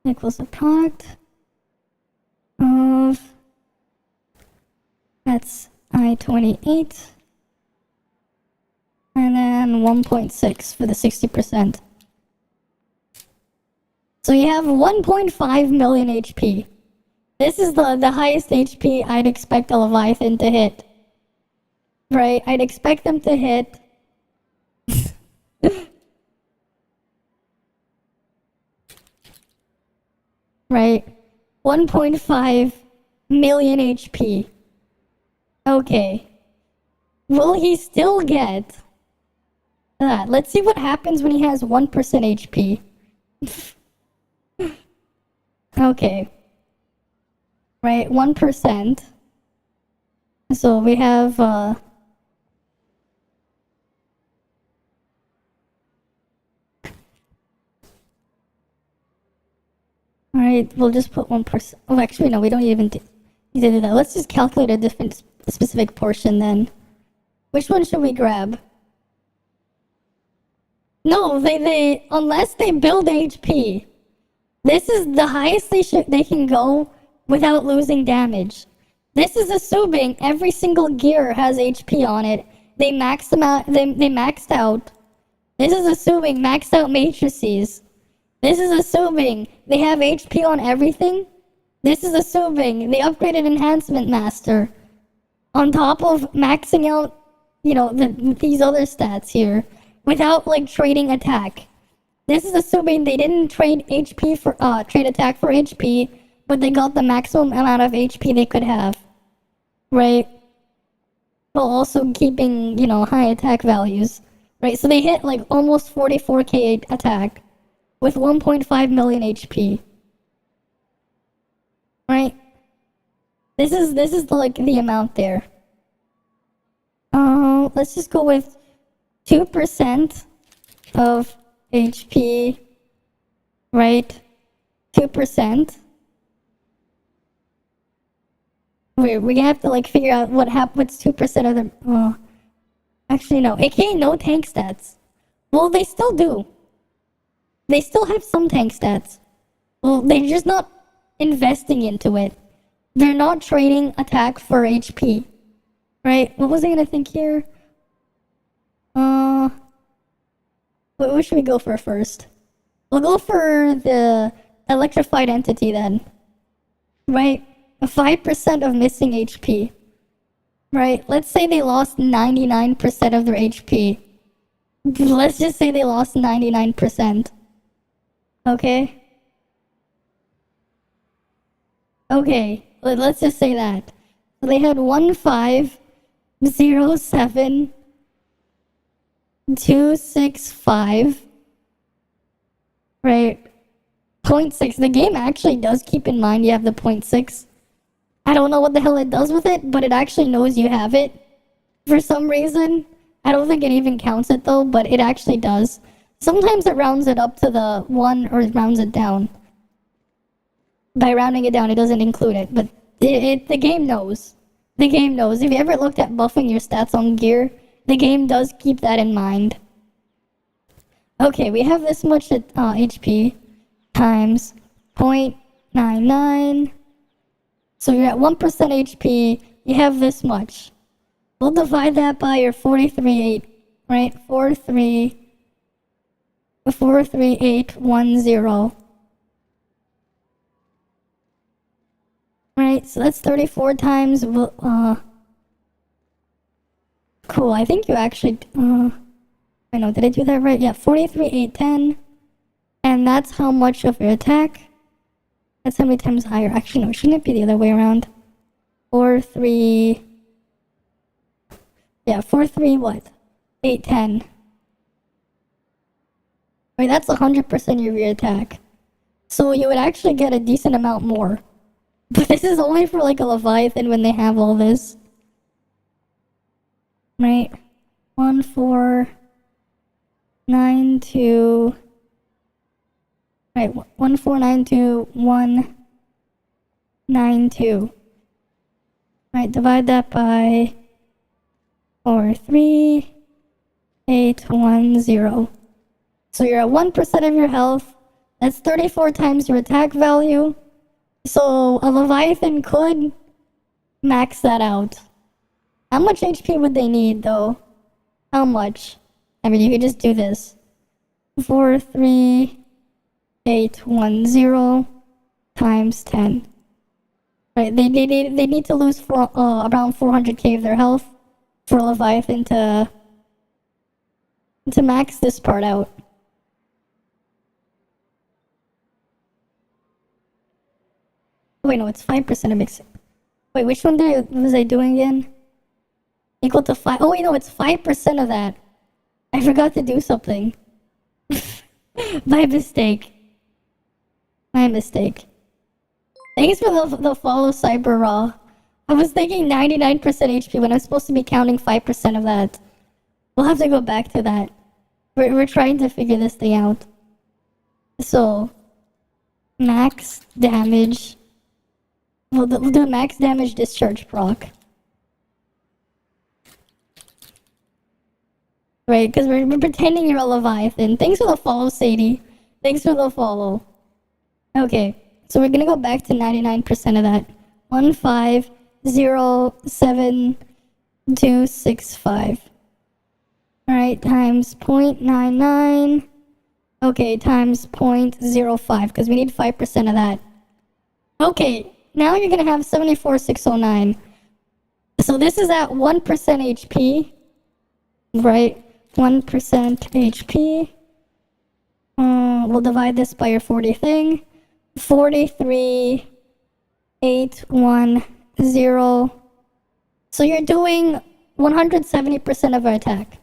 Equals the product of, that's I-28, and then 1.6 for the 60%. So you have 1.5 million HP. This is the highest HP I'd expect a Leviathan to hit. Right, I'd expect them to hit right, 1.5 million HP. Okay. Will he still get that? Let's see what happens when he has 1% HP. Okay. Right, 1%. So we have, alright, we'll just put 1%. Oh, actually, no, we don't even need to do that. Let's just calculate a different specific portion then. Which one should we grab? No, they unless they build HP. This is the highest they can go without losing damage. This is assuming every single gear has HP on it. They maxed them out. They maxed out. This is assuming maxed out matrices. This is assuming they have HP on everything. This is assuming they upgraded Enhancement Master. On top of maxing out, you know, these other stats here. Without, like, trading attack. This is assuming they didn't trade HP for, trade attack for HP, but they got the maximum amount of HP they could have. Right? While also keeping, you know, high attack values. Right? So they hit, like, almost 44k attack. With 1.5 million HP. Right? This is like the amount there. Let's just go with 2% of HP. Right? 2%. We have to like figure out what's 2% of the. Actually no. AKA no tank stats. Well, they still do. They still have some tank stats. Well, they're just not investing into it. They're not trading attack for HP. Right? What was I gonna think here? What should we go for first? We'll go for the electrified entity then. Right? 5% of missing HP. Right? Let's say they lost 99% of their HP. Let's just say they lost 99%. Okay? Okay, let's just say that. So they had 1507265. Right? Point 0.6. The game actually does keep in mind you have the 0.6. I don't know what the hell it does with it, but it actually knows you have it. For some reason. I don't think it even counts it though, but it actually does. Sometimes it rounds it up to the 1 or it rounds it down. By rounding it down, it doesn't include it, but the game knows. The game knows. If you ever looked at buffing your stats on gear, the game does keep that in mind. Okay, we have this much HP times 0.99. So you're at 1% HP, you have this much. We'll divide that by your 43.8, right? 43810. Right, so that's 34 times, cool, I think you actually, I know, did I do that right? Yeah, 43,810, and that's how much of your attack. That's how many times higher. Actually, no, shouldn't it be the other way around? 43 what? 810. Wait, that's 100% of your attack. So you would actually get a decent amount more. But this is only for like a Leviathan when they have all this. Right? 1492. Right, 1492192. Right, divide that by 43810. So you're at 1% of your health. That's 34 times your attack value. So a Leviathan could max that out. How much HP would they need though? How much? I mean, you could just do this. 43810 times 10. Right, they need to lose around 400k of their health for Leviathan to max this part out. Wait, no, it's 5% of mixing. Wait, which one was I doing again? Equal to 5. Oh, wait, no, it's 5% of that. I forgot to do something. My mistake. My mistake. Thanks for the follow, Cyber Raw. I was thinking 99% HP when I'm supposed to be counting 5% of that. We'll have to go back to that. We're trying to figure this thing out. So, max damage. We'll do max damage discharge proc. Right, because we're pretending you're a Leviathan. Thanks for the follow, Sadie. Thanks for the follow. Okay, so we're gonna go back to 99% of that. 1507265. Alright, times 0.99. Okay, times 0.05, because we need 5% of that. Okay, now you're gonna have 74,609. So this is at 1% HP. Right? 1% HP. We'll divide this by your 40 thing. 43,810. So you're doing 170% of our attack.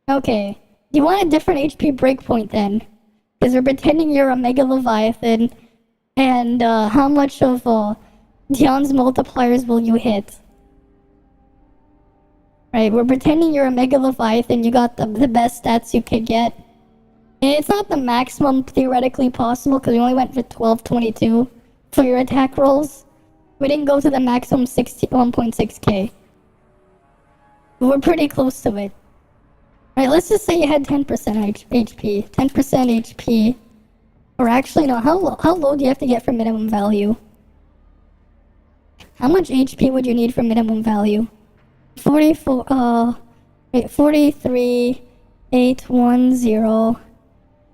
Okay. You want a different HP breakpoint then? Because we're pretending you're a Mega Leviathan. And how much of Tian's multipliers will you hit? Right, we're pretending you're a Mega Leviathan, you got the best stats you could get. And it's not the maximum theoretically possible, because we only went for 1222 for your attack rolls. We didn't go to the maximum 1.6k. But we're pretty close to it. Right, let's just say you had 10% HP. 10% HP. Or actually, no, how low do you have to get for minimum value? How much HP would you need for minimum value? 43,810.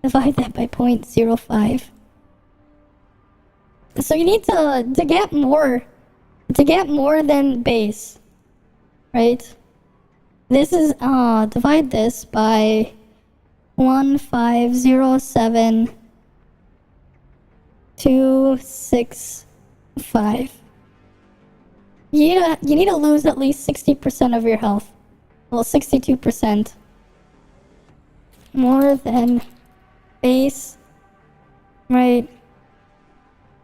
Divide that by 0.05. So you need to get more than base, right? this is, divide this by 1507265. You need to lose at least 60% of your health. Well, 62%. More than base, right?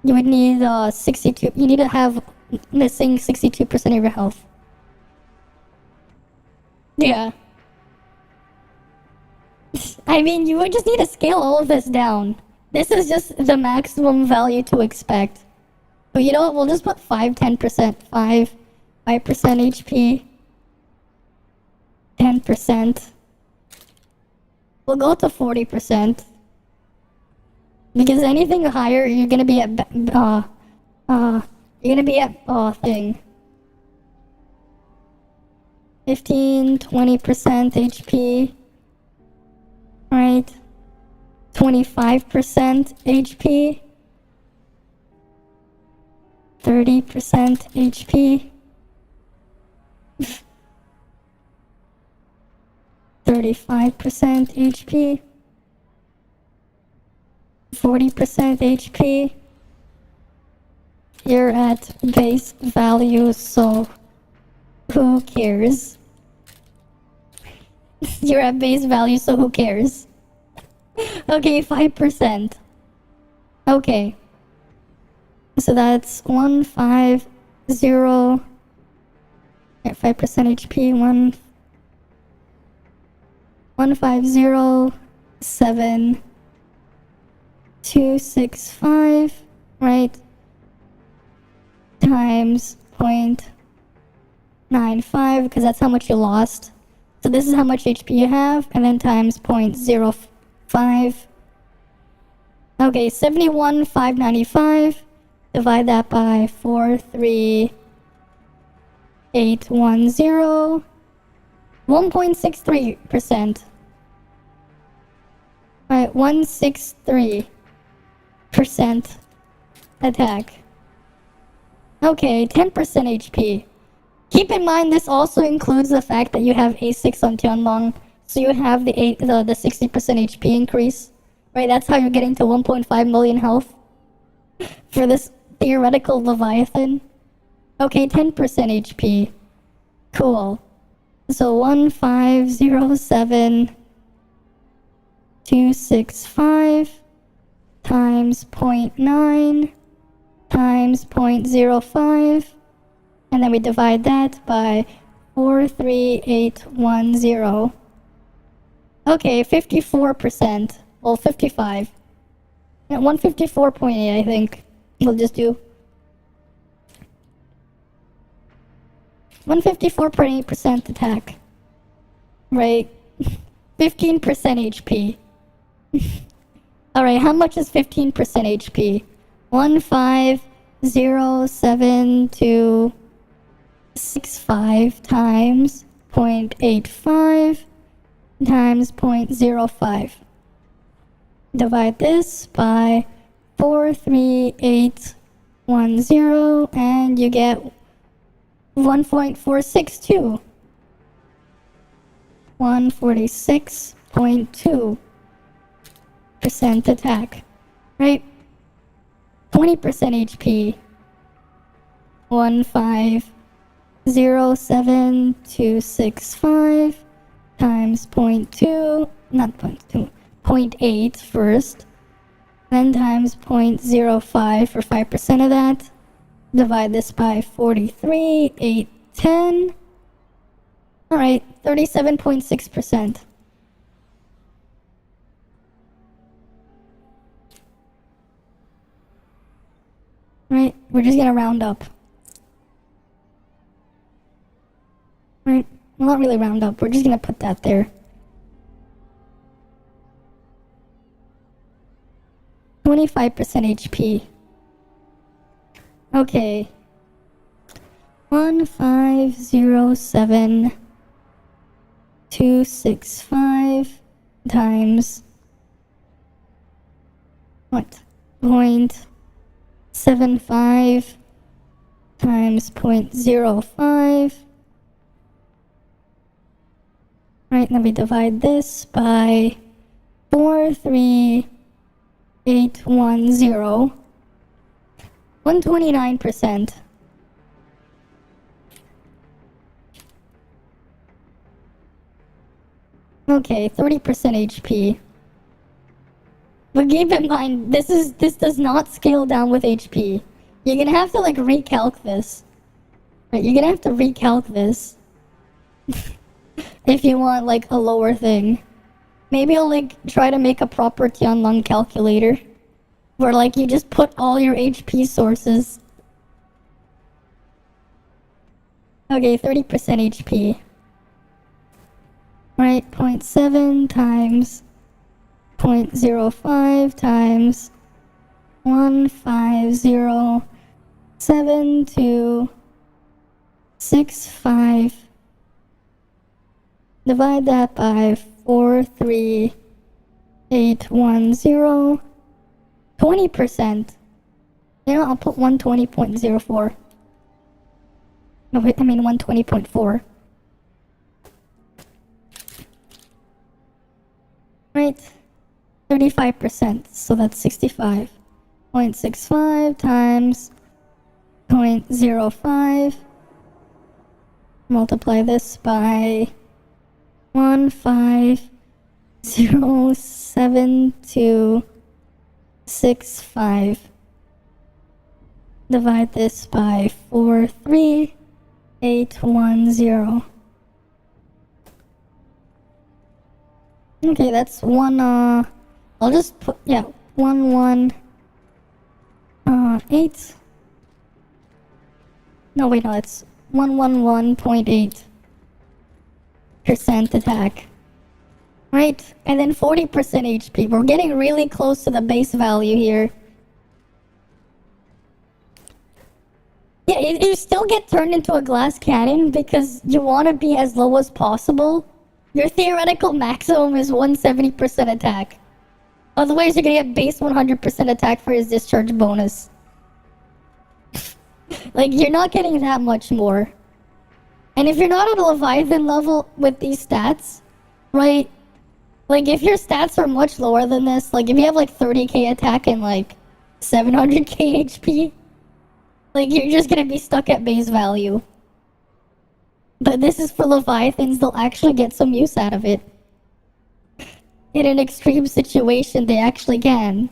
You would need 62. You need to have missing 62% of your health. Yeah. I mean, you would just need to scale all of this down. This is just the maximum value to expect. But you know what? We'll just put 10%, 5% HP, 10%. We'll go to 40%. Because anything higher, you're gonna be at, thing. 15-20% HP. Right? 25% HP. 30% HP. 35% HP. 40% HP. You're at base value, so who cares? You're at base value, so who cares? Okay, 5%. Okay. So that's 150. At 5% HP, 1507265, right? Times 0.95, because that's how much you lost. So this is how much HP you have, and then times 0.05. Okay, 71,595. Divide that by 43810. 1.63%. Right, 163% attack. Okay, 10% HP. Keep in mind this also includes the fact that you have A6 on Tian Lang, so you have the 60% HP increase. Right, that's how you're getting to 1.5 million health for this theoretical Leviathan. Okay, 10% HP. Cool. So 1507265 times 0.9 times 0.05, and then we divide that by 43810. Okay, 54%. Well, 55. Yeah, 154.8, I think. We'll just do 154.8% attack. Right? 15% HP. Alright, how much is 15% HP? 1507265 times 0.85 times 0.05. Divide this by 43810, and you get 1.462. 146.2% attack. Right? 20% HP. 1507265 times 0.2, not 0.2, 0.8 first, then times 0.05 for 5% of that. Divide this by 43,810. Alright, 37.6%. Right, we're just gonna round up. Right, well, not really round up, we're just gonna put that there. 25% HP. Okay. 1507265 times what? 0.75 times 0.05 Right, then we divide this by 43810. 129%. Okay, 30% HP. But keep in mind, this does not scale down with HP. You're gonna have to like recalc this. Right, you're gonna have to recalc this. If you want like a lower thing. Maybe I'll like try to make a proper Tian Lang calculator. Where like you just put all your HP sources. Okay, 30% HP. Right, 0.7 times 0.05 times 1507265. Divide that by 43810. 20%. You know, I'll put 120.04. No, wait, I mean 120.4. Right. 35%, so that's 65.65 times 0.05. Multiply this by 1507265. Divide this by 43810. Okay, that's one, I'll just put, yeah, 118. No, wait, no, it's 111.8% attack. Right, and then 40% HP. We're getting really close to the base value here. Yeah, you still get turned into a glass cannon because you want to be as low as possible. Your theoretical maximum is 170% attack. Otherwise, you're gonna get base 100% attack for his discharge bonus. Like, you're not getting that much more. And if you're not at a Leviathan level with these stats, right? Like, if your stats are much lower than this, like, if you have, like, 30k attack and, like, 700k HP, like, you're just gonna be stuck at base value. But this is for Leviathans, they'll actually get some use out of it. In an extreme situation, they actually can.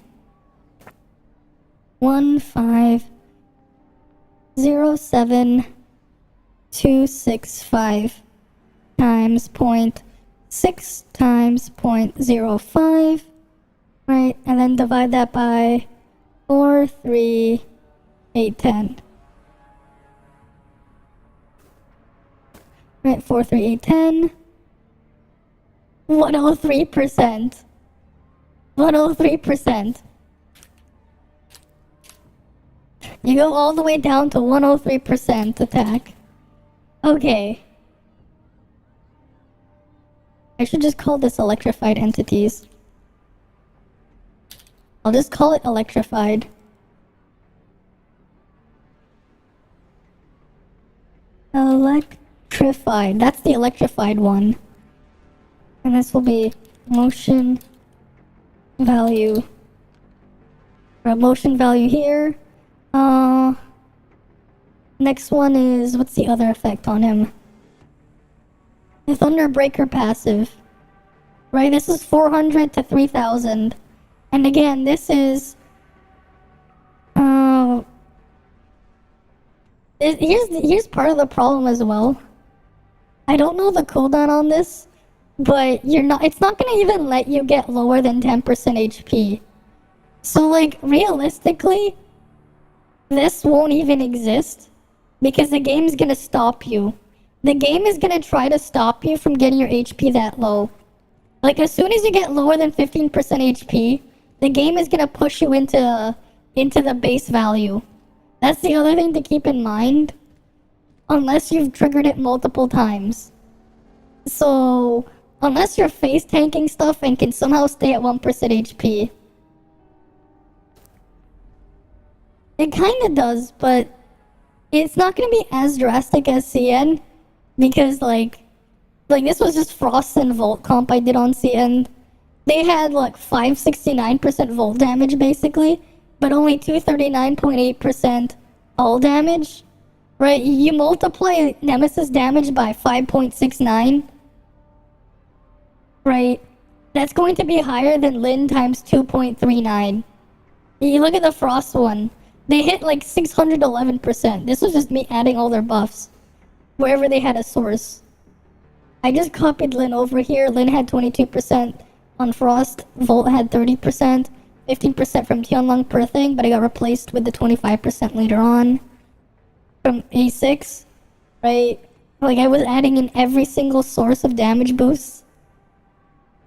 1507265 times 0.6 times 0.05, right? And then divide that by 43810. Right, 43810. 103%. 103%. You go all the way down to 103% attack. Okay. I should just call this electrified entities. I'll just call it electrified. Electrified. That's the electrified one. And this will be motion value. Or motion value here. Next one is, what's the other effect on him? The Thunderbreaker passive. Right, this is 400 to 3000. And again, this is... here's part of the problem as well. I don't know the cooldown on this, but it's not gonna even let you get lower than 10% HP. So, like, realistically, this won't even exist because the game's gonna stop you. The game is gonna try to stop you from getting your HP that low. Like, as soon as you get lower than 15% HP, the game is gonna push you into the base value. That's the other thing to keep in mind. Unless you've triggered it multiple times. So, unless you're face tanking stuff and can somehow stay at 1% HP. It kinda does, but it's not gonna be as drastic as CN. Because, like, Like, this was just Frost and Volt comp I did on CN. They had, like, 569% Volt damage, basically, but only 239.8% all damage. Right? You multiply Nemesis damage by 5.69. Right? That's going to be higher than Lin times 2.39. You look at the Frost one. They hit like 611%. This was just me adding all their buffs. Wherever they had a source. I just copied Lin over here. Lin had 22% on Frost. Volt had 30%. 15% from Tian Lang per thing, but I got replaced with the 25% later on. From A6. Right? Like, I was adding in every single source of damage boosts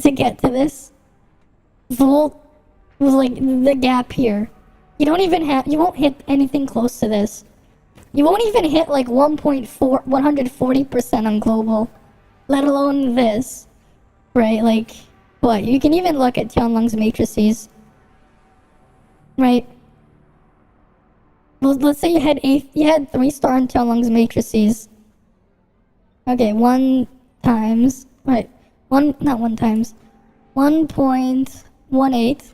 to get to this. Volt was like the gap here. You won't hit anything close to this. You won't even hit like 140% on global, let alone this, right? Like, what? You can even look at Tian Lang's matrices, right? Well, let's say you had 3-star in Tian Lang's matrices. Okay, 1 times, right? 1.18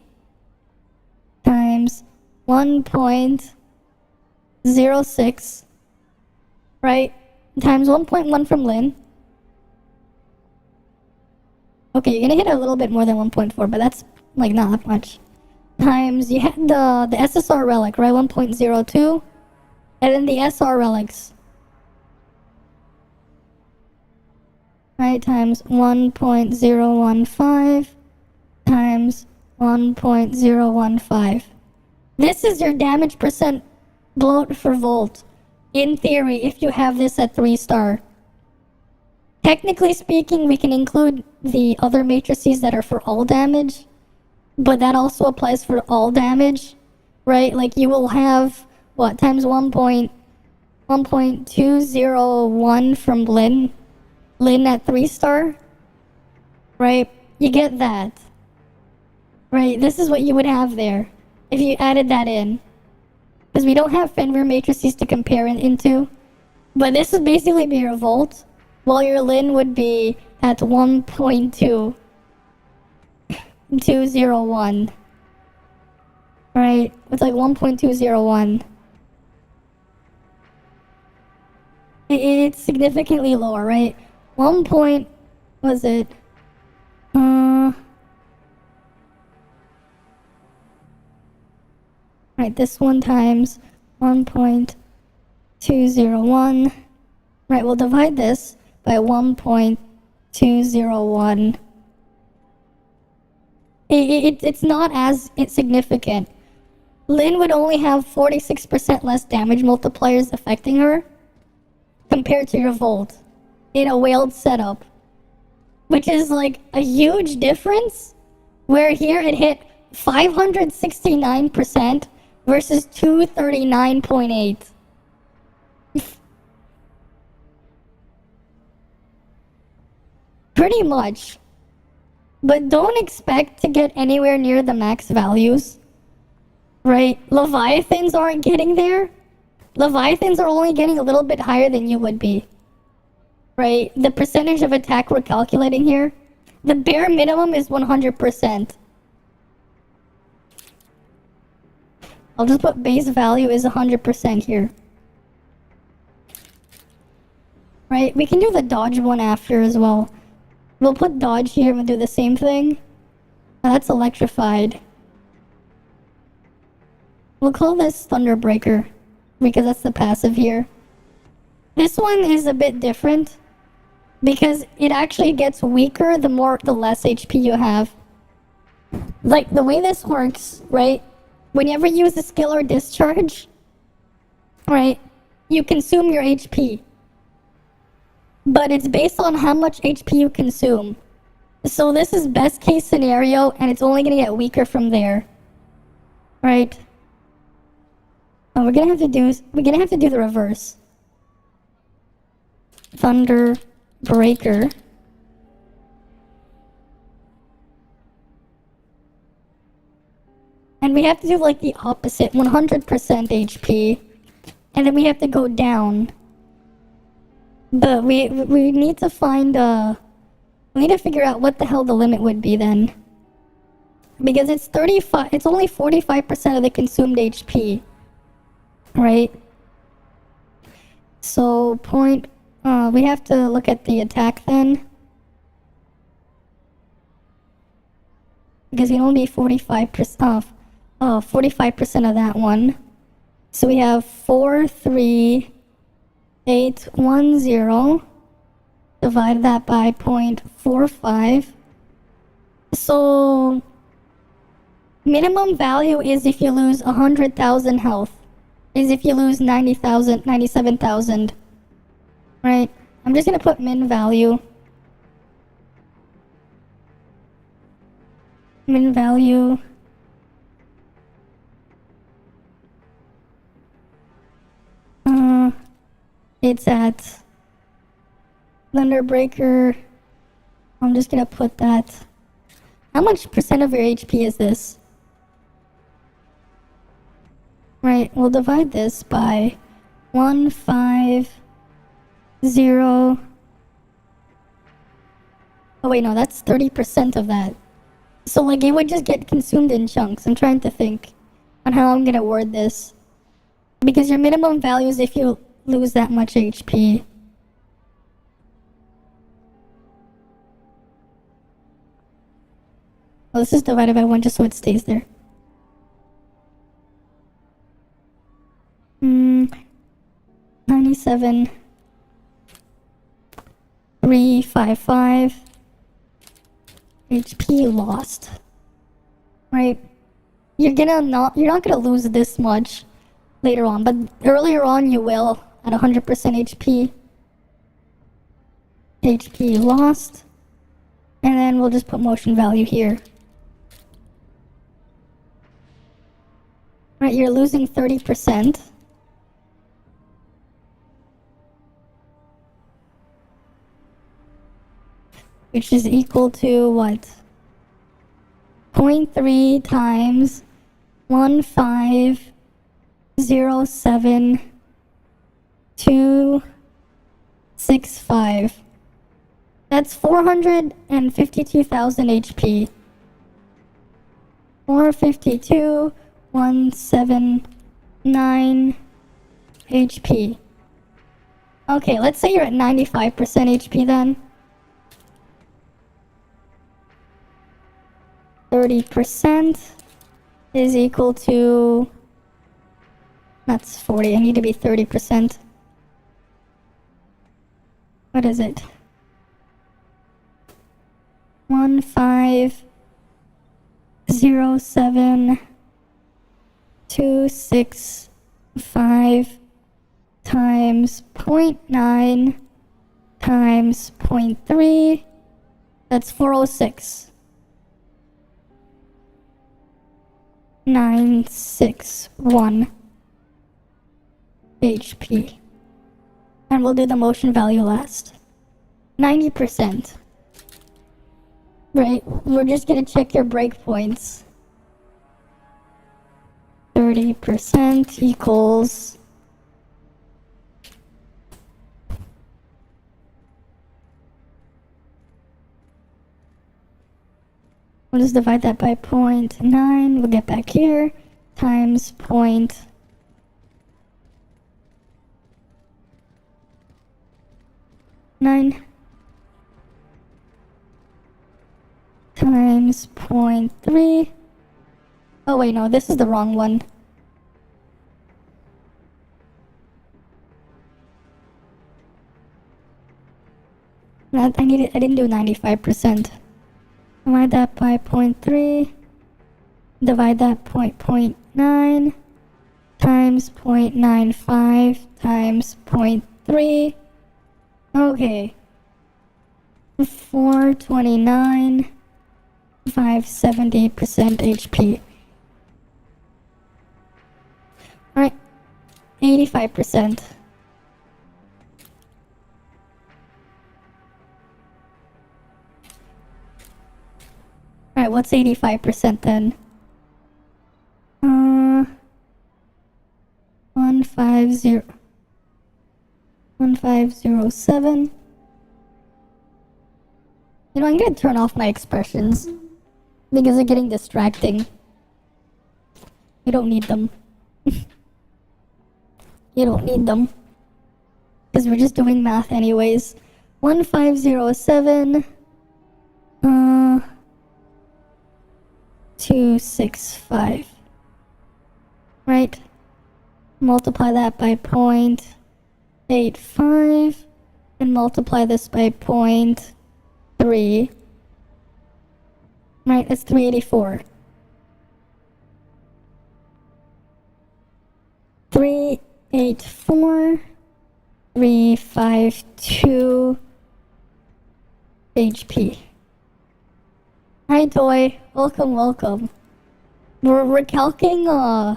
times 1.06, right? Times 1.1 from Lin. Okay, you're gonna hit a little bit more than 1.4, but that's like not that much. Times you had the SSR relic, right? 1.02, and then the SR relics, right? Times 1.015 times 1.015. This is your damage percent bloat for Volt. In theory, if you have this at 3-star. Technically speaking, we can include the other matrices that are for all damage. But that also applies for all damage. Right? Like, you will have, what, times 1.201 from Lin. Lin at 3-star. Right? You get that. Right? This is what you would have there if you added that in. Because we don't have Fenrir matrices to compare it into. But this would basically be your Volt, while your Lin would be at 1.201. Right? It's like 1.201. It's significantly lower, right? Was it? Right, this one times 1.201. Right, we'll divide this by 1.201. It's not as insignificant. Lin would only have 46% less damage multipliers affecting her compared to your Volt in a whaled setup, which is like a huge difference, where here it hit 569% versus 239.8. Pretty much. But don't expect to get anywhere near the max values. Right? Leviathans aren't getting there. Leviathans are only getting a little bit higher than you would be. Right? The percentage of attack we're calculating here, the bare minimum is 100%. I'll just put base value is 100% here. Right? We can do the dodge one after as well. We'll put dodge here and we'll do the same thing. Oh, that's electrified. We'll call this Thunderbreaker, because that's the passive here. This one is a bit different, because it actually gets weaker the less HP you have. Like, the way this works, right? Whenever you use a skill or discharge, right, you consume your HP. But it's based on how much HP you consume. So this is best case scenario, and it's only gonna get weaker from there. Right? Oh, we're gonna have to do the reverse. Thunder Breaker. And we have to do like the opposite, 100% HP. And then we have to go down But we need to find we need to figure out what the hell the limit would be then. Because it's 35, it's only 45% of the consumed HP. Right? So we have to look at the attack then. Because it can only be 45% of 45% of that one. So we have 43810. Divide that by 0.45. So minimum value is if you lose 100,000 health. Is if you lose 90,000, 97,000. Right? I'm just gonna put min value. Min value. It's at Thunderbreaker. I'm just gonna put that. How much percent of your HP is this? Right, we'll divide this by 150. Oh wait, no, that's 30% of that. So like it would just get consumed in chunks. I'm trying to think on how I'm gonna word this. Because your minimum value is if you lose that much HP. Well, this is divided by 1 just so it stays there. 97,355 HP lost. Right? You're not gonna lose this much later on, but earlier on you will at 100% HP. HP lost. And then we'll just put motion value here. Right, you're losing 30%. Which is equal to what? 0.3 times 1507265. That's 452,000 HP. 452,179 HP. Okay, let's say you're at 95% HP then. 30% is equal to... That's 40. I need to be 30%. What is it? 1507265 times 0.9 times 0.3. That's 406. 961 HP. And we'll do the motion value last. 90%. Right, we're just gonna check your breakpoints. 30% equals... We'll just divide that by 0.9. We'll get back here. Times 0.9 times 0.3. Oh wait, no, this is the wrong one. I didn't do 95%. Divide that by 0.3. Divide that by 0.9 times 0.95 times 0.3. Okay. 429. 570% HP. Alright. 85%. Alright, what's 85% then? 150. 1507. You know, I'm gonna turn off my expressions because they're getting distracting. You don't need them. You don't need them. Because we're just doing math anyways. 1507. 265. Right? Multiply that by 0.85. And multiply this by 0.3. Right? That's 384. 384. 352 HP. Hi Toy, welcome. We're calculating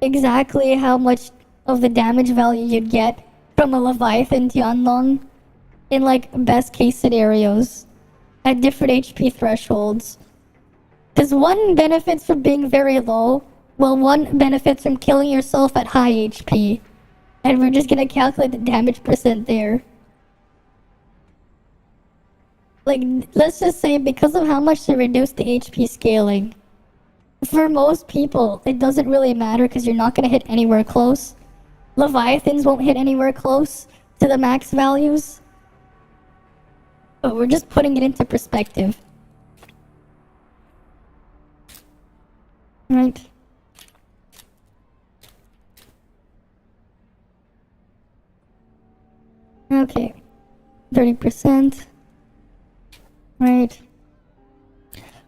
exactly how much of the damage value you'd get from a Leviathan Tian Lang in like best case scenarios at different HP thresholds. Because one benefits from being very low, while one benefits from killing yourself at high HP. And we're just gonna calculate the damage percent there. Like, let's just say because of how much they reduce the HP scaling, for most people, it doesn't really matter because you're not gonna hit anywhere close. Leviathans won't hit anywhere close to the max values. But we're just putting it into perspective. Right? Okay, 30%, right,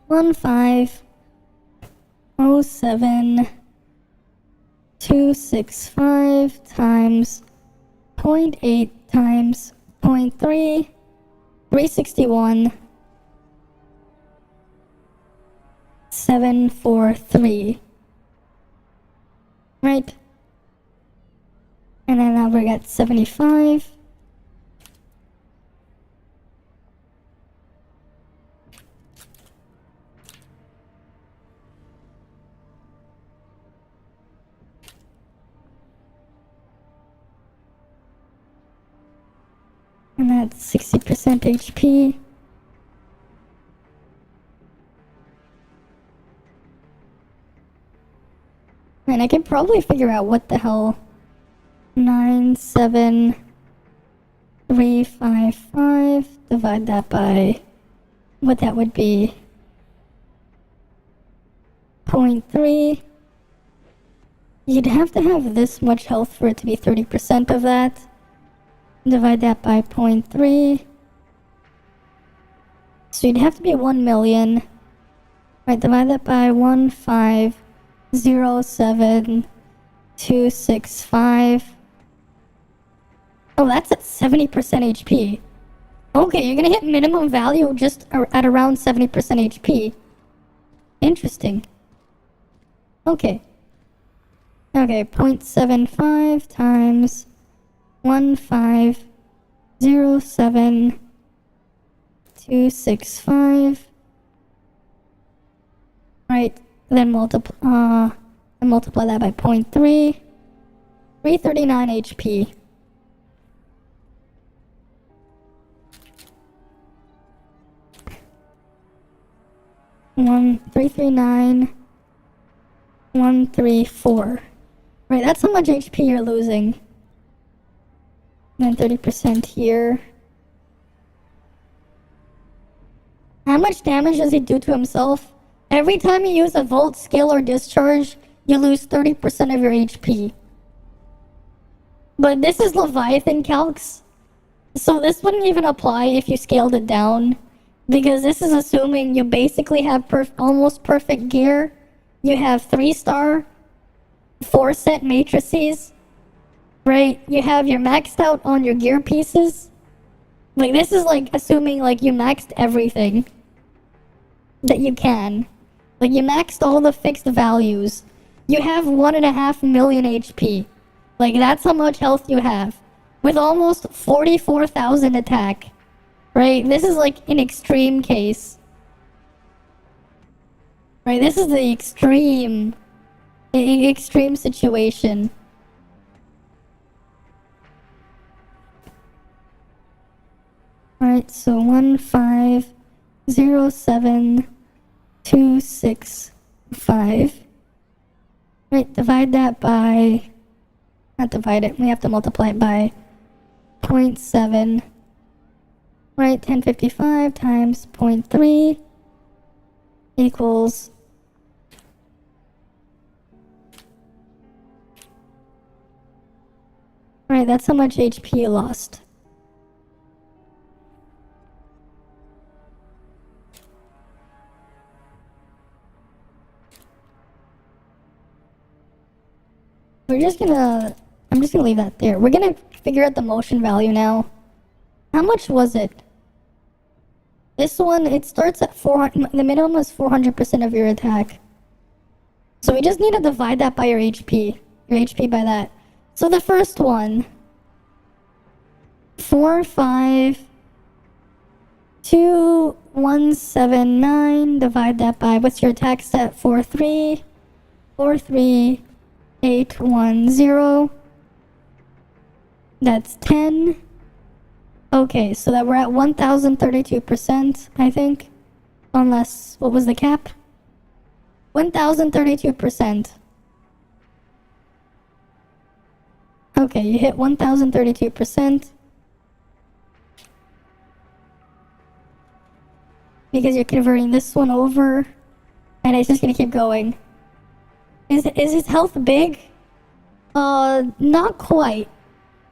1507 265 times 0.8 times 0.3, 361 743, right, and then now we got 75. And that's 60% HP. And I can probably figure out what the hell 97355 divide that by what that would be 0.3. You'd have to have this much health for it to be 30% of that. Divide that by 0.3. So you'd have to be 1 million. Right, divide that by 1507265. Oh, that's at 70% HP. Okay, you're gonna hit minimum value just at around 70% HP. Interesting. Okay. Okay, 0.75 times 1507265. Right, then multiply that by 0.3. 339 HP. One 339 134. Right, that's how much HP you're losing. And then 30% here. How much damage does he do to himself? Every time you use a Volt, Skill, or Discharge, you lose 30% of your HP. But this is Leviathan calcs, so this wouldn't even apply if you scaled it down. Because this is assuming you basically have almost perfect gear. You have 3-star, 4-set matrices. Right? You have your maxed out on your gear pieces. Like, this is like assuming like you maxed everything that you can. Like, you maxed all the fixed values. You have 1.5 million HP. Like, that's how much health you have. With almost 44,000 attack. Right? This is like an extreme case. Right? This is the extreme situation. Alright, so 1507265. Right, divide that by, not divide it, we have to multiply it by 0.7. Right, 1055 times 0.3 equals right, that's how much HP you lost. I'm just gonna leave that there. We're gonna figure out the motion value now. How much was it? This one, it starts at 400, the minimum is 400% of your attack. So we just need to divide that by your HP by that. So the first one, 452,179, divide that by, what's your attack stat? 43810. That's 10. Okay, so that we're at 1032%, I think. Unless, what was the cap? 1032%. Okay, you hit 1032%. Because you're converting this one over. And it's just gonna keep going. Is his health big? Not quite.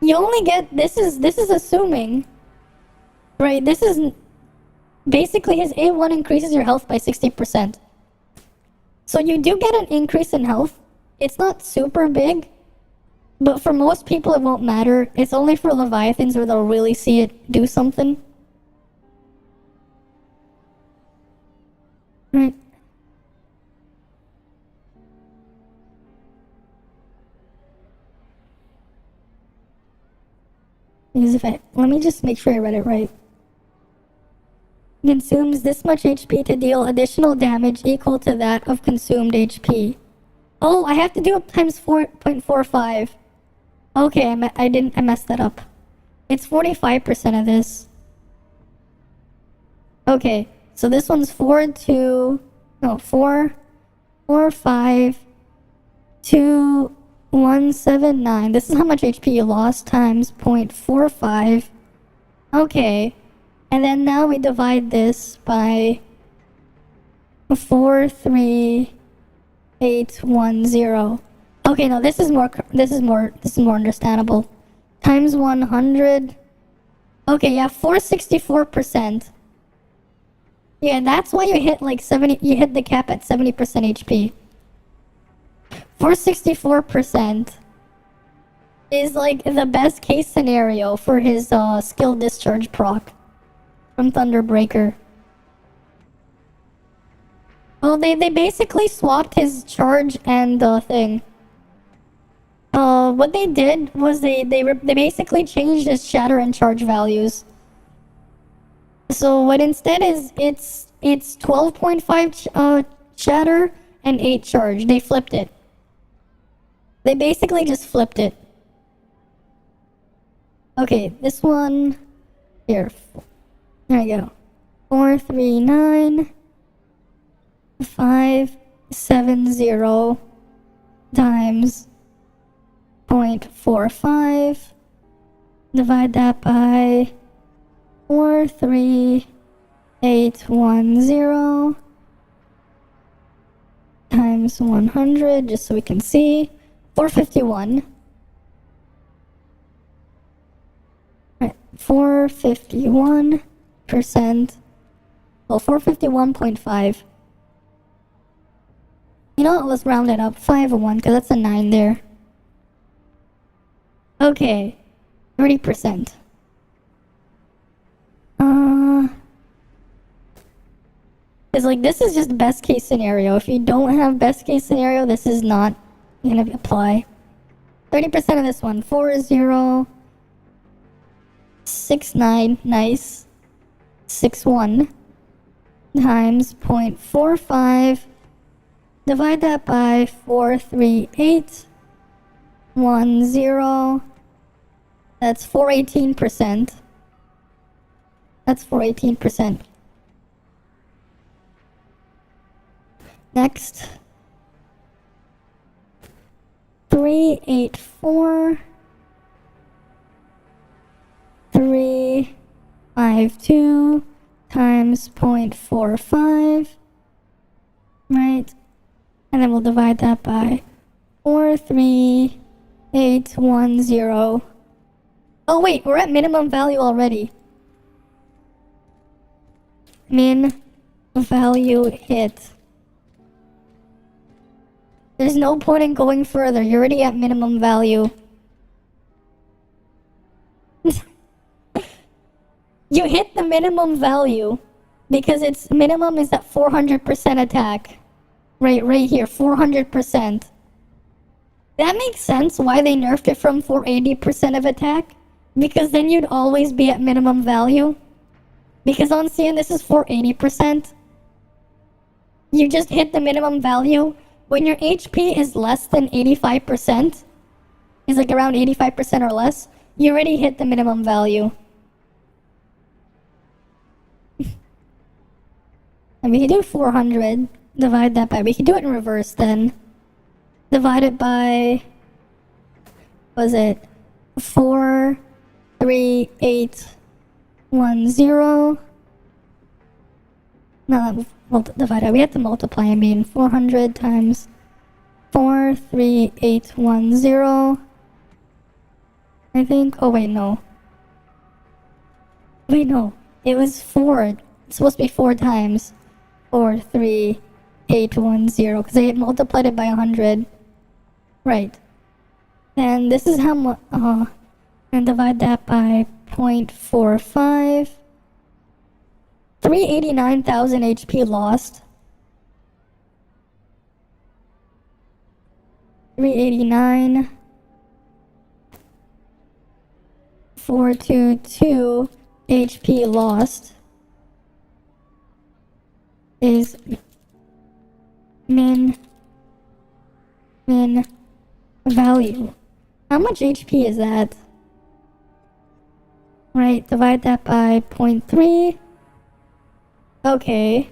You only get, this is assuming, right, this is, basically his A1 increases your health by 60%. So you do get an increase in health. It's not super big, but for most people it won't matter. It's only for Leviathans where they'll really see it do something. Right. Because if let me just make sure I read it right. Consumes this much HP to deal additional damage equal to that of consumed HP. Oh, I have to do it times 4.45. Okay, I messed that up. It's 45% of this. Okay, so this one's 4, 5, 2, 179. This is how much HP you lost times 0.45. Okay. And then now we divide this by 43810. Okay, no, this is more understandable. Times 100. Okay, yeah, 464%. Yeah, that's why you hit like 70, you hit the cap at 70% HP. 464% is like the best case scenario for his skill discharge proc from Thunderbreaker. Well, they basically swapped his charge and thing. What they did was they basically changed his shatter and charge values. So what instead is it's 12.5 shatter and 8 charge. They flipped it. They basically just flipped it. Okay, this one here. There you go. 439,570 times 0.45. Divide that by 43810 times 100, just so we can see. 451. Right, 451%. Well, 451.5. You know what? Let's round it up. 501, because that's a 9 there. Okay. 30%. It's like, this is just best case scenario. If you don't have best case scenario, this is not gonna apply. 30% of this one. 4069. Nice. 61 times 0.45. Divide that by 43810. That's 418%. That's for 18%. Next. 384 352 times 0.45, right? And then we'll divide that by 43810. Oh wait, we're at minimum value already. Min value hit. There's no point in going further. You're already at minimum value. You hit the minimum value because its minimum is at 400% attack. Right here, 400%. That makes sense why they nerfed it from 480% of attack. Because then you'd always be at minimum value. Because on CN this is 480%. You just hit the minimum value. When your HP is less than 85%, is like around 85% or less, you already hit the minimum value. And we can do 400, divide that by, we can do it in reverse then. Divide it by, was it 43810? No, we'll divide it. We have to multiply, 400 times 43810. I think. Oh, wait, no. Wait, no. It was 4. It's supposed to be 4 times 43810 because I multiplied it by 100. Right. And this is how much. And divide that by 0.45. 389,000 HP lost. 389. 422 HP lost is min value. How much HP is that? Right, divide that by 0.3. Okay.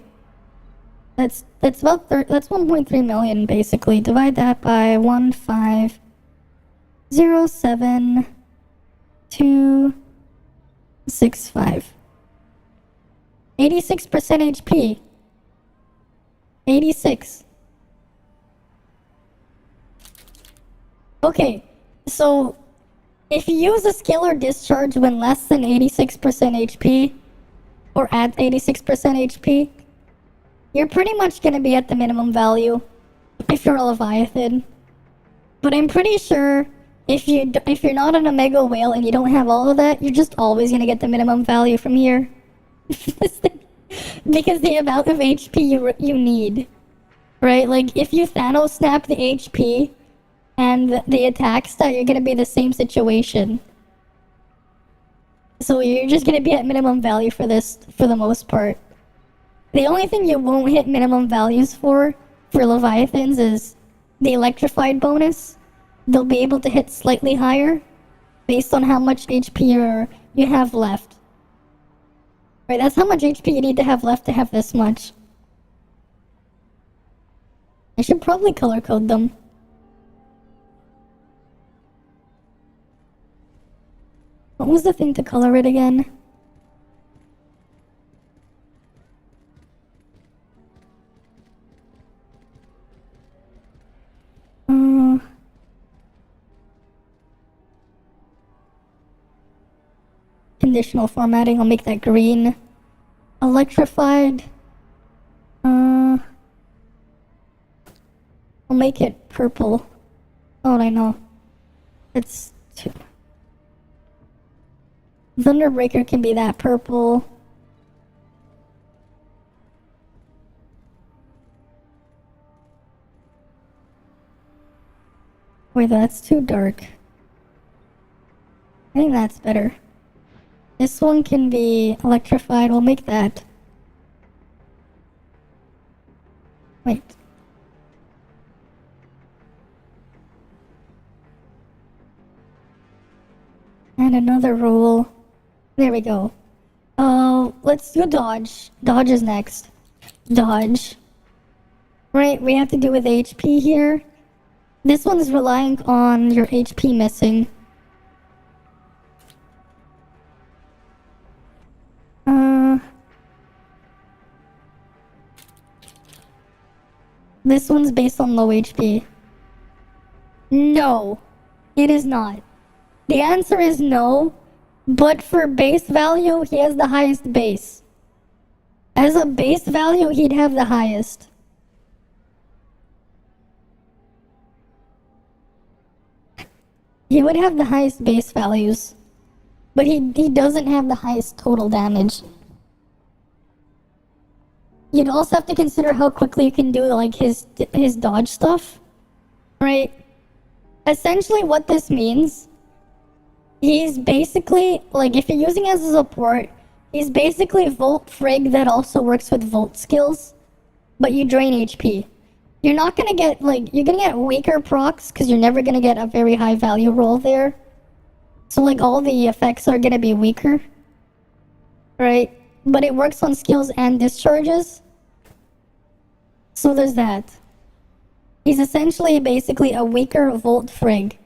That's about that's 1.3 million basically. Divide that by 1507265. 86% HP. 86. Okay, so if you use a skill or discharge when less than 86% HP, or at 86% HP, you're pretty much gonna be at the minimum value if you're a Leviathan. But I'm pretty sure if you're not an Omega Whale and you don't have all of that, you're just always gonna get the minimum value from here. Because the amount of HP you need, right? Like if you Thanos snap the HP and the attack stat, you're gonna be the same situation. So you're just gonna be at minimum value for this for the most part. The only thing you won't hit minimum values for Leviathans is the electrified bonus. They'll be able to hit slightly higher based on how much HP you have left. Right, that's how much HP you need to have left to have this much. I should probably color code them. What was the thing to color it again? Conditional formatting, I'll make that green. Electrified. I'll make it purple. Oh, I know. It's too... Thunderbreaker can be that purple. Wait, that's too dark. I think that's better. This one can be electrified. We'll make that. Wait. And another rule. There we go. let's do dodge. Dodge is next. Dodge. Right, we have to do with HP here. This one's relying on your HP missing. This one's based on low HP. No, it is not. The answer is no, but for base value, he has the highest base. As a base value, he'd have the highest. He would have the highest base values, but he doesn't have the highest total damage. You'd also have to consider how quickly you can do like his dodge stuff, right? Essentially what this means, he's basically, like if you're using as a support, he's basically Volt Frig that also works with Volt skills, but you drain HP. You're not gonna get, like, you're gonna get weaker procs because you're never gonna get a very high value roll there. So like all the effects are gonna be weaker, right? But it works on skills and discharges. So there's that. He's essentially basically a weaker Volt Frig.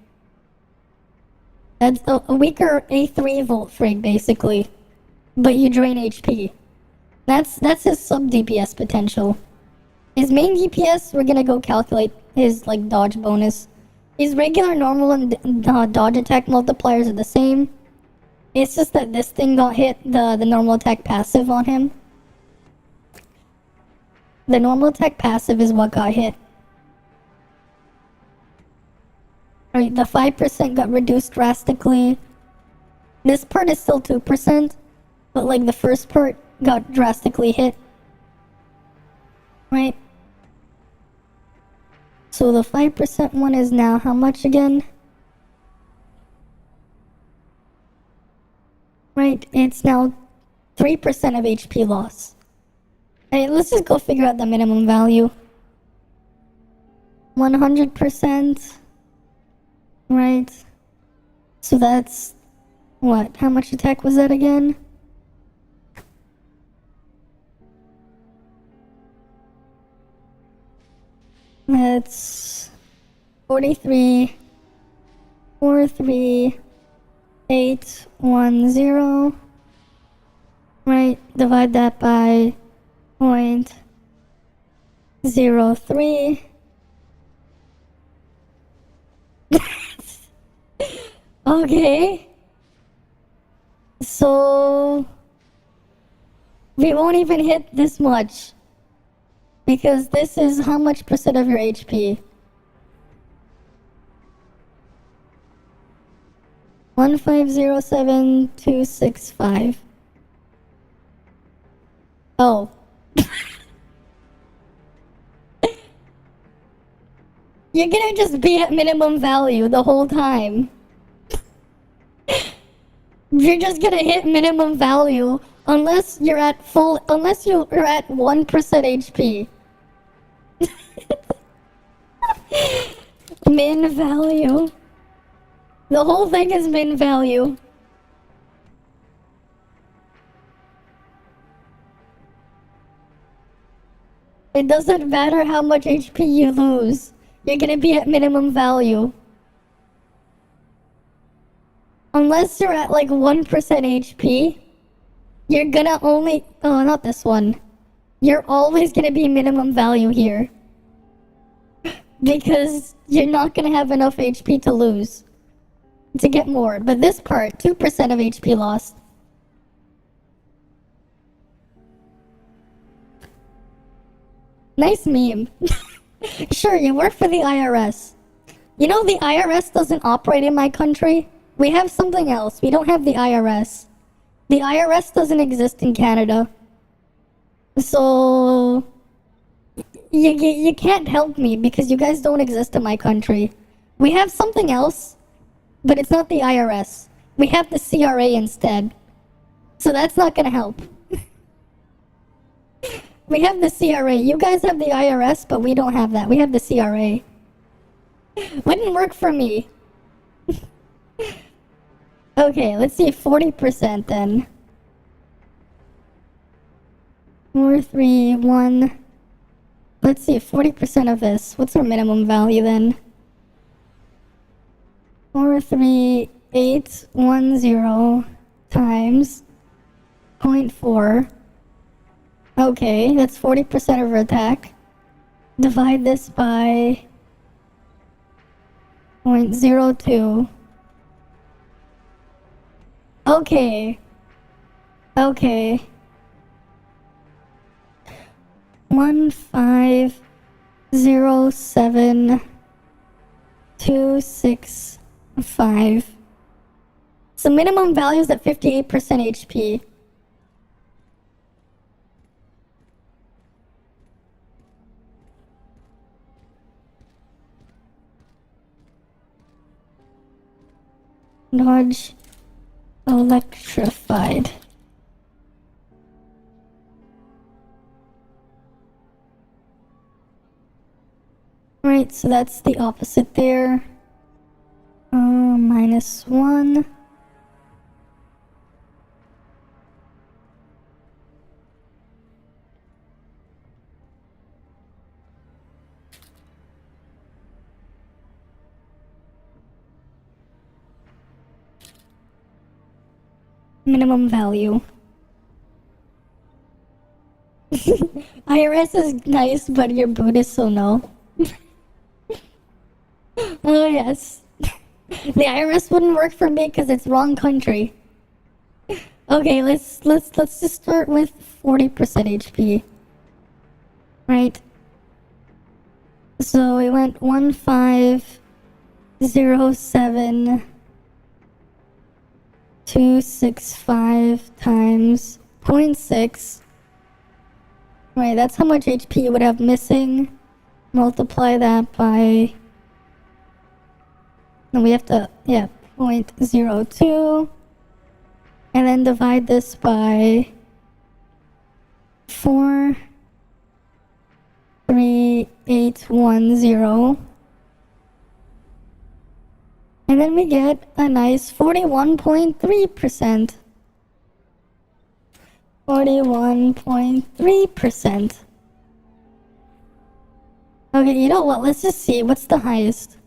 That's a weaker A3 Volt Frig basically. But you drain HP. That's his sub DPS potential. His main DPS, we're gonna go calculate his like dodge bonus. His regular, normal, and dodge attack multipliers are the same. It's just that this thing got hit the normal attack passive on him. The normal attack passive is what got hit. Right, the 5% got reduced drastically. This part is still 2%, but like the first part got drastically hit. Right? So the 5% one is now how much again? Right, it's now 3% of HP loss. Hey, let's just go figure out the minimum value. 100%. Right. So that's... what? How much attack was that again? That's... 43... 43810. Right, divide that by 0.03. Okay. So we won't even hit this much because this is how much percent of your HP? 1507265. Oh. You're gonna just be at minimum value the whole time. You're just gonna hit minimum value unless you're at unless you're at 1% HP. Min value. The whole thing is min value. It doesn't matter how much HP you lose. You're gonna be at minimum value. Unless you're at like 1% HP, you're gonna only... oh, not this one. You're always gonna be minimum value here. Because you're not gonna have enough HP to lose. To get more. But this part, 2% of HP lost. Nice meme. Sure, you work for the IRS. You know the IRS doesn't operate in my country? We have something else. We don't have the IRS. The IRS doesn't exist in Canada. So... You can't help me because you guys don't exist in my country. We have something else, but it's not the IRS. We have the CRA instead. So that's not gonna help. We have the CRA. You guys have the IRS, but we don't have that. We have the CRA. Wouldn't work for me. Okay, let's see, 40% then. 4, 3, 1. Let's see, 40% of this. What's our minimum value then? 4, 3, 8, 1, 0 times 0.4. Okay, that's 40% of our attack. Divide this by 0.02. Okay. Okay. 1507265. So minimum value is at 58% HP. Dodge electrified. Right, so that's the opposite there. -1. Minimum value. IRS is nice, but you're Buddhist, so no. Oh yes. The IRS wouldn't work for me because it's wrong country. Okay, let's just start with 40% HP. Right. So we went 1507265 times 0.6. Right, that's how much HP you would have missing. Multiply that by... And we have to, 0.02. And then divide this by 43810. And then we get a nice 41.3%. 41.3%. Okay, you know what? Let's just see. What's the highest?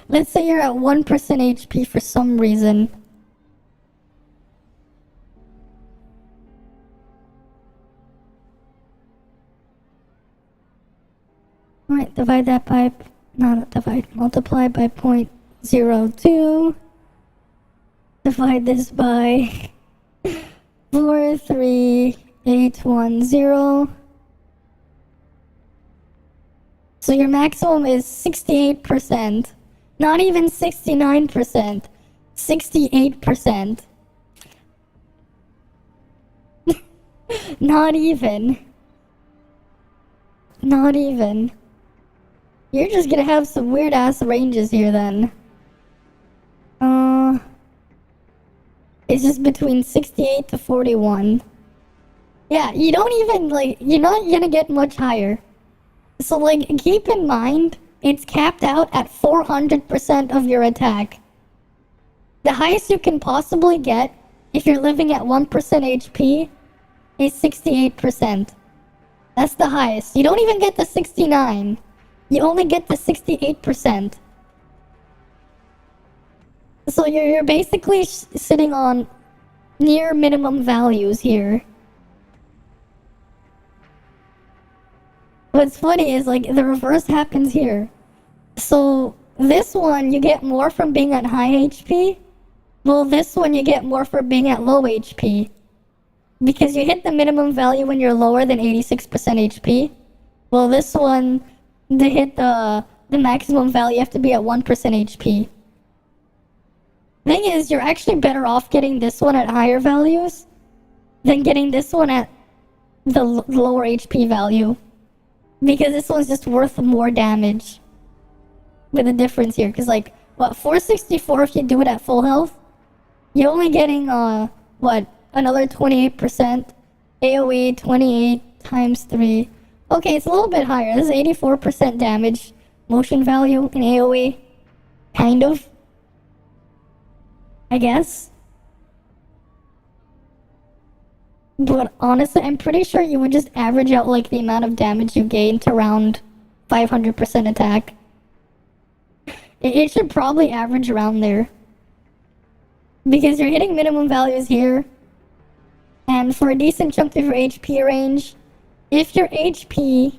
Let's say you're at 1% HP for some reason. Alright, divide that by... Not divide. Multiply by 0.02. Divide this by 43810. So your maximum is 68%. Not even 69%. 68%. Not even. Not even. You're just gonna have some weird ass ranges here then. It's just between 68 to 41. Yeah, you don't even, like, you're not gonna get much higher. So, like, keep in mind, it's capped out at 400% of your attack. The highest you can possibly get, if you're living at 1% HP, is 68%. That's the highest. You don't even get the 69. You only get the 68%. So you're basically sitting on near minimum values here. What's funny is, like, the reverse happens here. So this one you get more from being at high HP. Well, this one you get more for being at low HP. Because you hit the minimum value when you're lower than 86% HP. Well, this one, to hit the maximum value, you have to be at 1% HP. Thing is, you're actually better off getting this one at higher values than getting this one at the lower HP value. Because this one's just worth more damage. With the difference here. Because, like, what, 464 if you do it at full health? You're only getting, what, another 28%. AoE 28 times 3. Okay, it's a little bit higher. This is 84% damage. Motion value in AoE. Kind of. I guess. But honestly, I'm pretty sure you would just average out like the amount of damage you gain to around 500% attack. It should probably average around there. Because you're hitting minimum values here. And for a decent chunk of your HP range, if your HP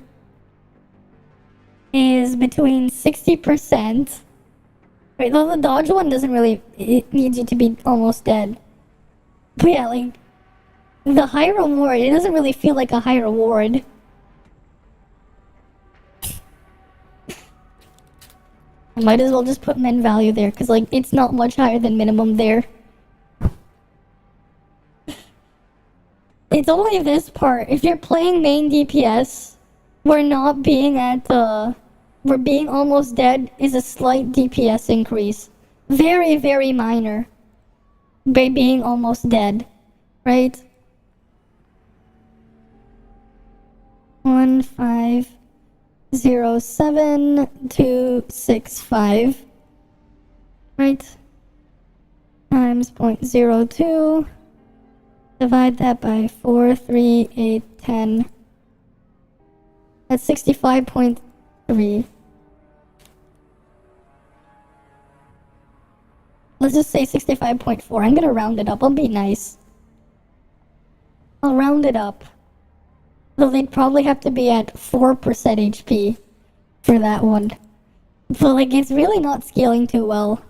is between 60%, right, though the dodge one doesn't really, it needs you to be almost dead. But yeah, like, the high reward, it doesn't really feel like a high reward. I might as well just put min value there, because like, it's not much higher than minimum there. It's only this part. If you're playing main DPS, we're not being at we're being almost dead is a slight DPS increase. Very, very minor. By being almost dead. Right? 1507265. Right? Times 0.02. Divide that by 4, 3, 8, 10. That's 65.3. Let's just say 65.4. I'm gonna round it up. I'll be nice. I'll round it up. Though they'd probably have to be at 4% HP for that one. But like, it's really not scaling too well.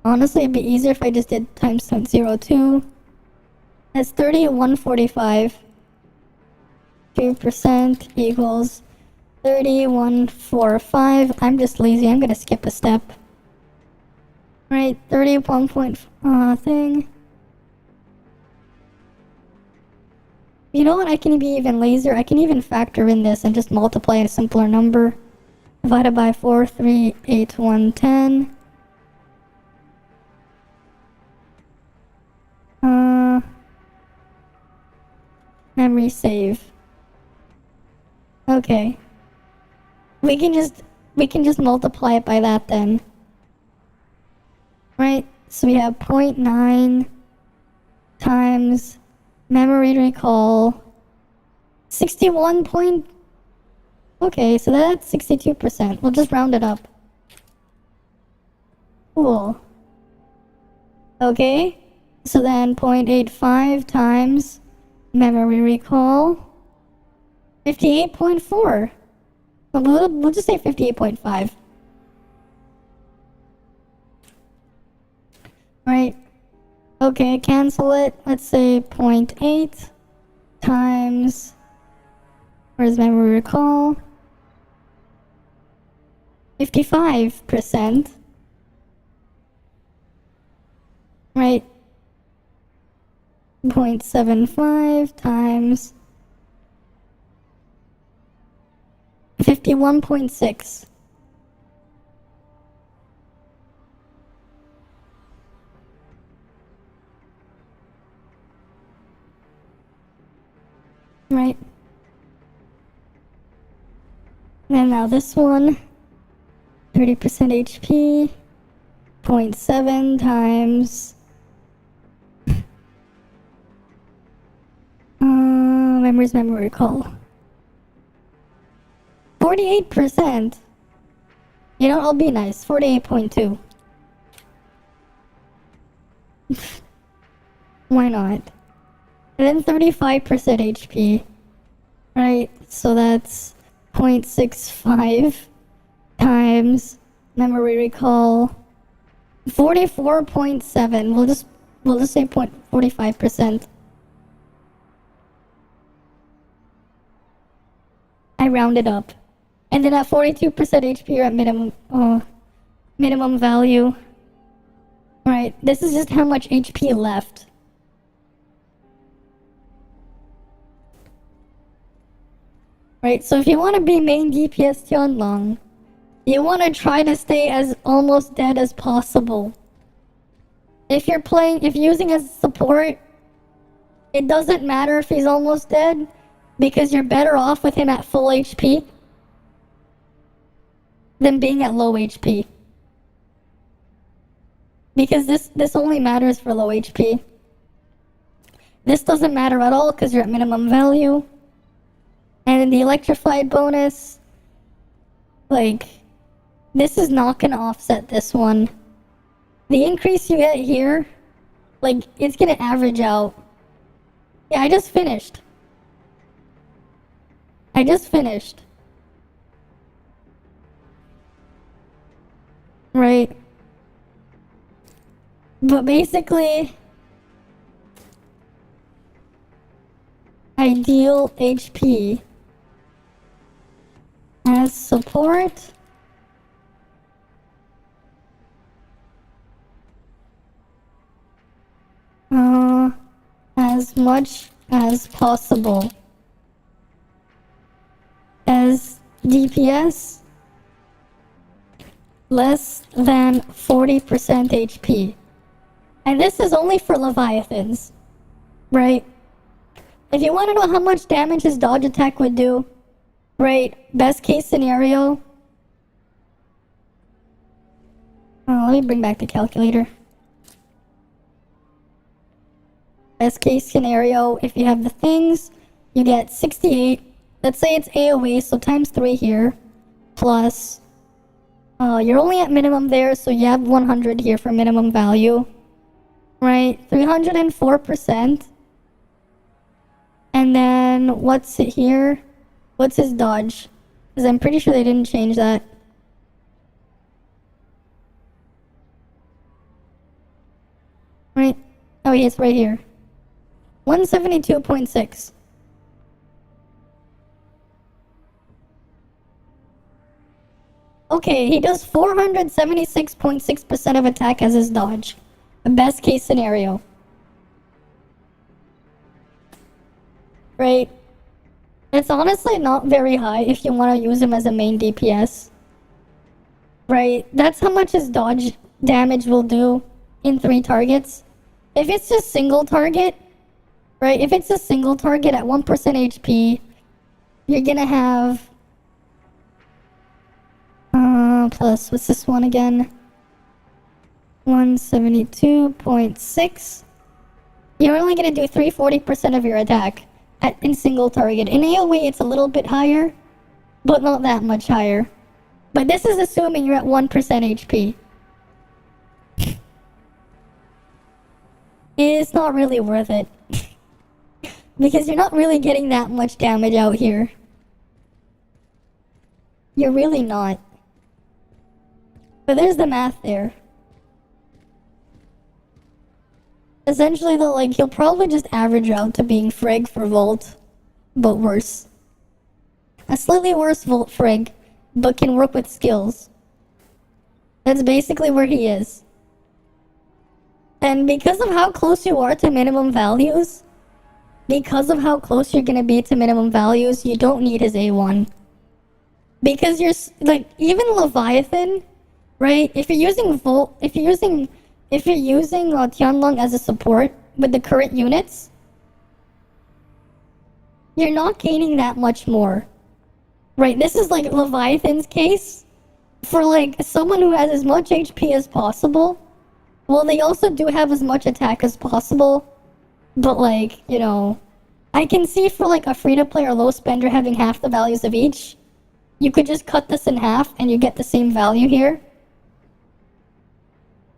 Honestly, it'd be easier if I just did times 0.02. That's 3145. 2% equals 3145. I'm just lazy. I'm gonna skip a step. Right, 31 point thing. You know what? I can be even lazier. I can even factor in this and just multiply a simpler number. Divided by 4, 3, 8, 1, 10. Memory save. Okay. We can just multiply it by that then. Right? So we have 0.9 times memory recall 61 point. Okay, so that's 62%. We'll just round it up. Cool. Okay. So then 0.85 times memory recall 58.4. We'll just say 58.5. Right. Okay, cancel it. Let's say 0.8 times, where's memory recall? 55%. Right. 0.75 times 51.6. Right. And now this one, 30% HP, 0.7 times memory's memory recall. 48%. You know, I'll be nice. 48.2. Why not? And then 35% HP. Right, so that's 0.65 times memory recall 44.7. We'll just say 45%. I rounded up. And then at 42% HP you're at minimum value. Right, this is just how much HP left. Right, so if you want to be main DPS Tian Lang, you want to try to stay as almost dead as possible. If you're using as support, it doesn't matter if he's almost dead, because you're better off with him at full HP than being at low HP. Because this only matters for low HP. This doesn't matter at all because you're at minimum value. And the electrified bonus, like, this is not gonna offset this one. The increase you get here, like, it's gonna average out. Yeah, I just finished. Right. But basically, ideal HP as support. As much as possible. As DPS, less than 40% HP. And this is only for Leviathans, right? If you want to know how much damage his dodge attack would do, right? Best case scenario. Oh, let me bring back the calculator. Best case scenario, if you have the things, you get 68. Let's say it's AoE, so times 3 here. Plus, you're only at minimum there, so you have 100 here for minimum value. Right? 304%. And then, what's it here? What's his dodge? Because I'm pretty sure they didn't change that. Right? Oh, yeah, it's right here. 172.6. Okay, he does 476.6% of attack as his dodge. The best case scenario. Right? It's honestly not very high if you want to use him as a main DPS. Right? That's how much his dodge damage will do in 3 targets. If it's just single target, right? If it's a single target at 1% HP, you're gonna have... plus, what's this one again? 172.6. You're only gonna do 340% of your attack in single target. In AoE, it's a little bit higher, but not that much higher. But this is assuming you're at 1% HP. It's not really worth it. Because you're not really getting that much damage out here. You're really not. But there's the math there. Essentially though, like, he'll probably just average out to being Frigg for Volt, but worse. A slightly worse Volt Frigg, but can work with skills. That's basically where he is. And because of how close you are to minimum values, because of how close you're gonna be to minimum values, you don't need his A1. Because you're, like, even Leviathan, right? If you're using Tian Lang as a support with the current units, you're not gaining that much more. Right? This is like Leviathan's case. For like someone who has as much HP as possible, well, they also do have as much attack as possible, but like, you know, I can see for like a free-to-play or low spender having half the values of each, you could just cut this in half and you get the same value here.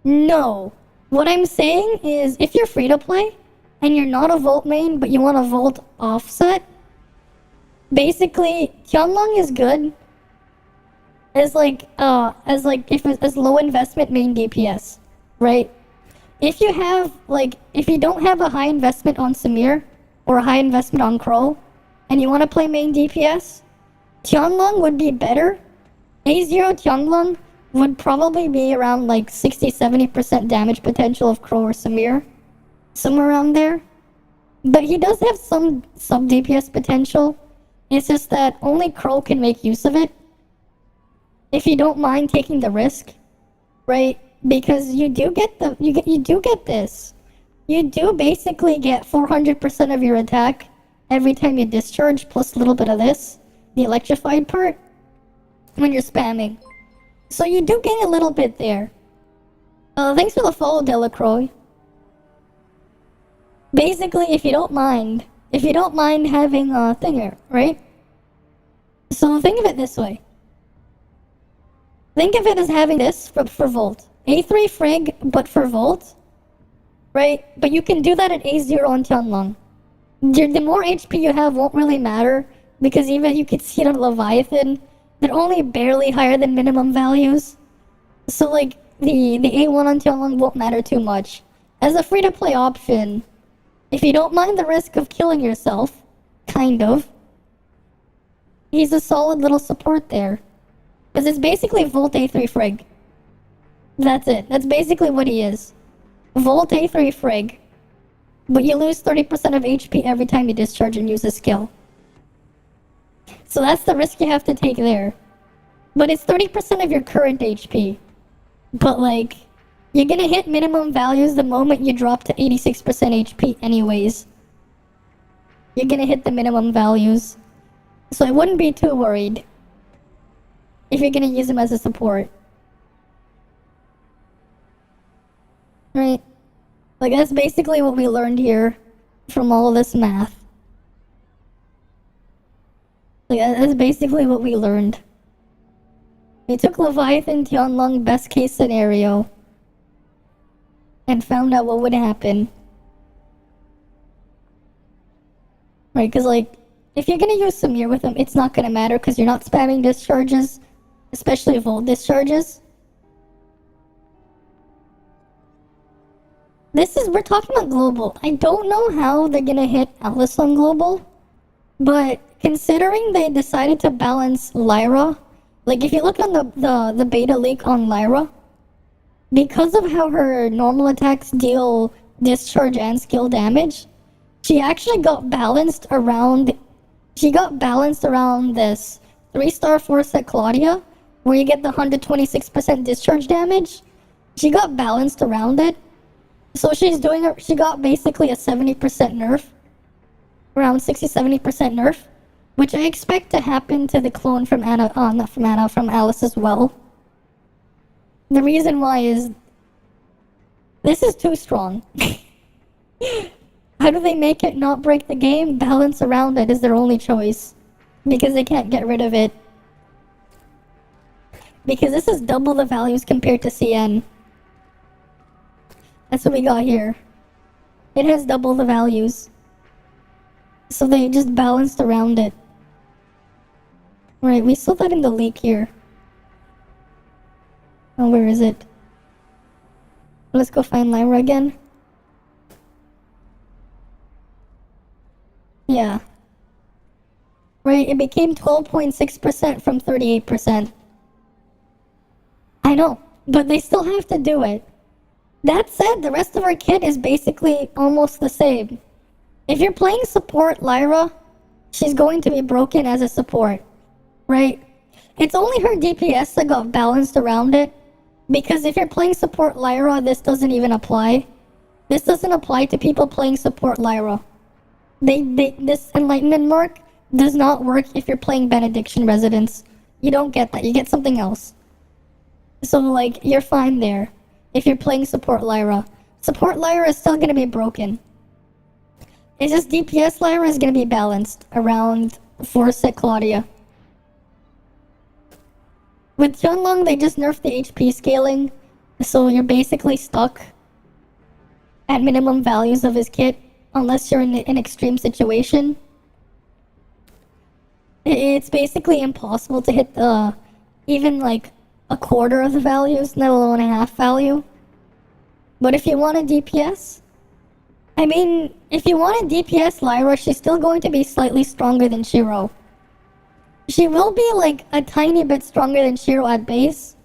No. What I'm saying is, if you're free-to-play, and you're not a Volt main, but you want a Volt offset, basically, Tian Lang is good as like low investment main DPS, right? If you don't have a high investment on Samir, or a high investment on Kroll, and you want to play main DPS, Tian Lang would be better. A0 Tian Lang would probably be around like 60-70% damage potential of Kroll or Samir. Somewhere around there. But he does have some sub-DPS potential. It's just that only Kroll can make use of it. If you don't mind taking the risk. Right? Because you do get this. You do basically get 400% of your attack every time you discharge, plus a little bit of this. The electrified part. When you're spamming. So you do gain a little bit there. Thanks for the follow, Delacroix. Basically, if you don't mind having a thinger, right? So think of it this way. Think of it as having this for Volt. A3 Frig, but for Volt, right? But you can do that at A0 on Tian Lang. The more HP you have won't really matter, because even you can see it on Leviathan, they're only barely higher than minimum values. So like, the A1 on Tian Lang won't matter too much. As a free-to-play option, if you don't mind the risk of killing yourself, kind of, he's a solid little support there. Because it's basically Volt A3 Frig. That's it. That's basically what he is. Volt A3 Frig. But you lose 30% of HP every time you discharge and use a skill. So that's the risk you have to take there. But it's 30% of your current HP. But like, you're gonna hit minimum values the moment you drop to 86% HP anyways. You're gonna hit the minimum values. So I wouldn't be too worried if you're gonna use him as a support. Right? Like, that's basically what we learned here from all of this math. Like, that's basically what we learned. We took Leviathan Tian Lang best case scenario and found out what would happen. Right, because like, if you're gonna use Samir with him, it's not gonna matter because you're not spamming discharges, especially Volt discharges. We're talking about global. I don't know how they're gonna hit Alice on global, but considering they decided to balance Lyra, like if you look on the beta leak on Lyra, because of how her normal attacks deal discharge and skill damage, she actually got balanced around this 3-star 4-set Claudia, where you get the 126% discharge damage. She got balanced around it. So she got basically a 70% nerf. Around 60-70% nerf. Which I expect to happen to the clone from from Alice as well. The reason why is, this is too strong. How do they make it not break the game? Balance around it is their only choice. Because they can't get rid of it. Because this is double the values compared to CN. That's what we got here. It has double the values. So they just balanced around it. Right, we saw that in the leak here. Oh, where is it? Let's go find Lyra again. Yeah. Right, it became 12.6% from 38%. I know, but they still have to do it. That said, the rest of our kit is basically almost the same. If you're playing support Lyra, she's going to be broken as a support, right? It's only her DPS that got balanced around it, because if you're playing support Lyra, this doesn't even apply. This doesn't apply to people playing support Lyra. This enlightenment mark does not work if you're playing Benediction Residence. You don't get that, you get something else. So like, you're fine there. If you're playing support Lyra. Support Lyra is still gonna be broken. It's just DPS Lyra is gonna be balanced around 4-set Claudia. With Tian Lang, they just nerfed the HP scaling, so you're basically stuck at minimum values of his kit, unless you're in an extreme situation. It's basically impossible to hit even like a quarter of the values, let alone a half value. But if you want a DPS, I mean, if you want a DPS Lyra, she's still going to be slightly stronger than Shiro. She will be like a tiny bit stronger than Shiro at base.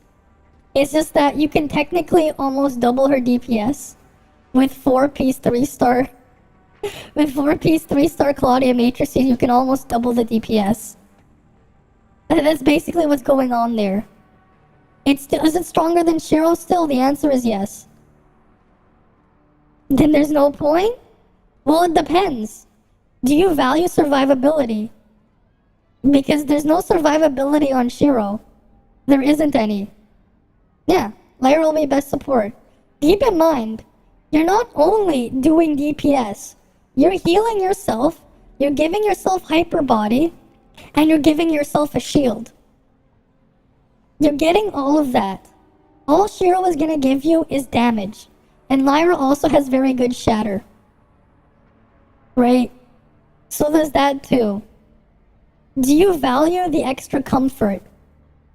It's just that you can technically almost double her DPS with 4-piece 3-star. With 4-piece 3-star Claudia matrices, you can almost double the DPS. That's basically what's going on there. Is it stronger than Shiro still? The answer is yes. Then there's no point? Well, it depends. Do you value survivability? Because there's no survivability on Shiro. There isn't any. Yeah, Lyra will be best support. Keep in mind, you're not only doing DPS, you're healing yourself, you're giving yourself hyper body, and you're giving yourself a shield. You're getting all of that. All Shiro is gonna give you is damage. And Lyra also has very good shatter. Right? So there's that too. Do you value the extra comfort?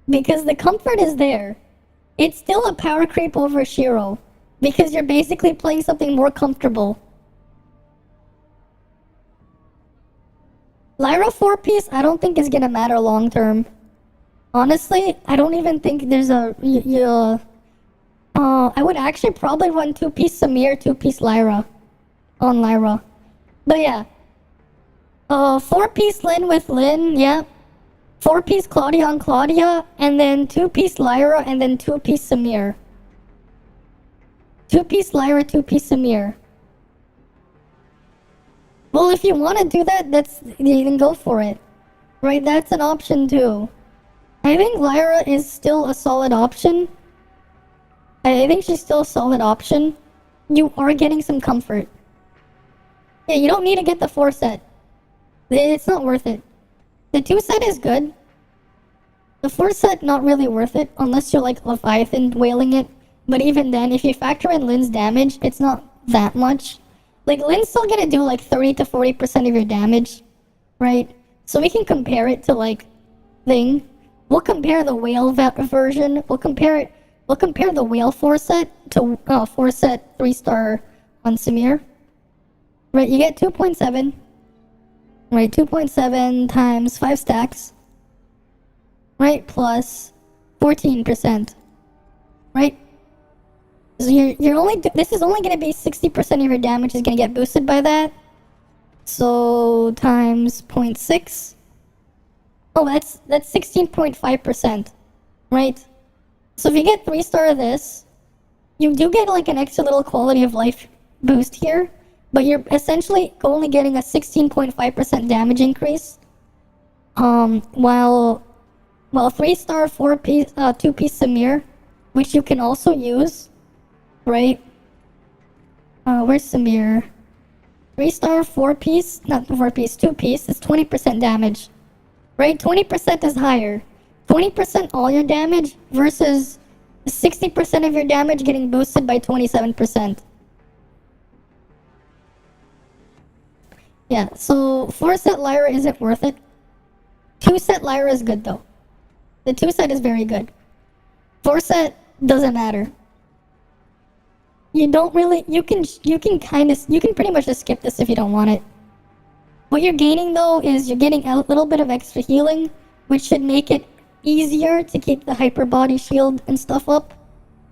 Because the comfort is there. It's still a power creep over Shiro. Because you're basically playing something more comfortable. Lyra 4-piece I don't think is gonna matter long term. Honestly, I don't even think there's a... I would actually probably run 2-piece Samir, 2-piece Lyra. On Lyra. But yeah. 4-piece Lyn with Lyn, yeah. 4-piece Claudia on Claudia, and then 2-piece Lyra, and then 2-piece Samir. 2-piece Lyra, 2-piece Samir. Well, if you want to do that, you can go for it. Right, that's an option too. I think Lyra is still a solid option. I think she's still a solid option. You are getting some comfort. Yeah, you don't need to get the 4 set. It's not worth it. The 2 set is good. The 4 set, not really worth it, unless you're like Leviathan wailing it. But even then, if you factor in Lyn's damage, it's not that much. Like, Lyn's still gonna do like 30 to 40% of your damage, right? So we can compare it to like, thing. We'll compare the whale version. We'll compare the whale 4 set to 4 set 3-star on Samir. Right, you get 2.7. Right, 2.7 times 5 stacks. Right, plus 14%. Right? So you're only... This is only going to be 60% of your damage is going to get boosted by that. So, times 0.6. Oh, that's 16.5%. Right? So if you get 3-star of this, you do get like an extra little quality of life boost here. But you're essentially only getting a 16.5% damage increase. While 3-star 4-piece 2-piece Samir, which you can also use, right? Where's Samir? 3-star 4-piece, not 4-piece, 2-piece is 20% damage. Right? 20% is higher. 20% all your damage versus 60% of your damage getting boosted by 27%. Yeah, so 4-set Lyra isn't worth it. 2-set Lyra is good though. The 2-set is very good. 4-set doesn't matter. You don't really, you can pretty much just skip this if you don't want it. What you're gaining though is you're getting a little bit of extra healing, which should make it easier to keep the hyper body shield and stuff up,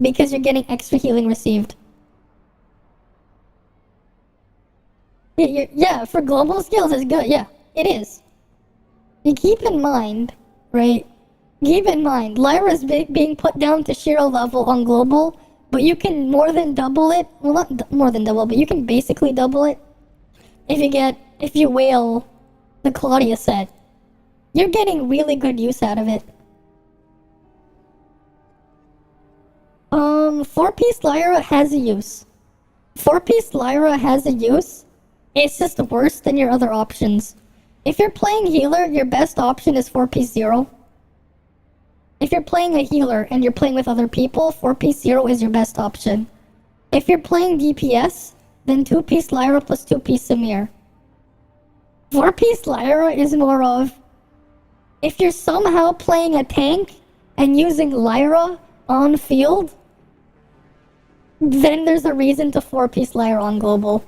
because you're getting extra healing received. Yeah, for global skills it's good, yeah, it is. You keep in mind, right? Keep in mind, Lyra's being put down to Shiro level on global, but you can more than double it. Well, not more than double, but you can basically double it if you whale the Claudia set. You're getting really good use out of it. 4-piece Lyra has a use. 4-piece Lyra has a use. It's just worse than your other options. If you're playing healer, your best option is 4-piece 0. If you're playing a healer and you're playing with other people, 4-piece 0 is your best option. If you're playing DPS, then 2-piece Lyra plus 2-piece Samir. 4-piece Lyra is more of... If you're somehow playing a tank and using Lyra on field, then there's a reason to 4-piece Lyra on global.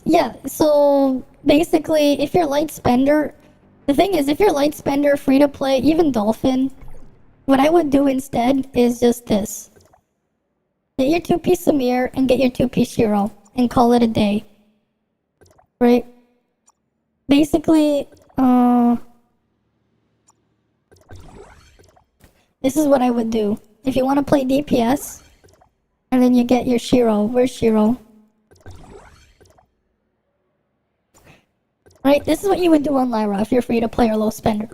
Yeah, so basically, if you're light spender, the thing is, if you're light spender, free to play, even Dolphin, what I would do instead is just this. Get your 2-piece Samir and get your 2-piece Shiro, and call it a day. Right? Basically, this is what I would do. If you want to play DPS, and then you get your Shiro. Where's Shiro? Right, this is what you would do on Lyra if you're free to play or low spender.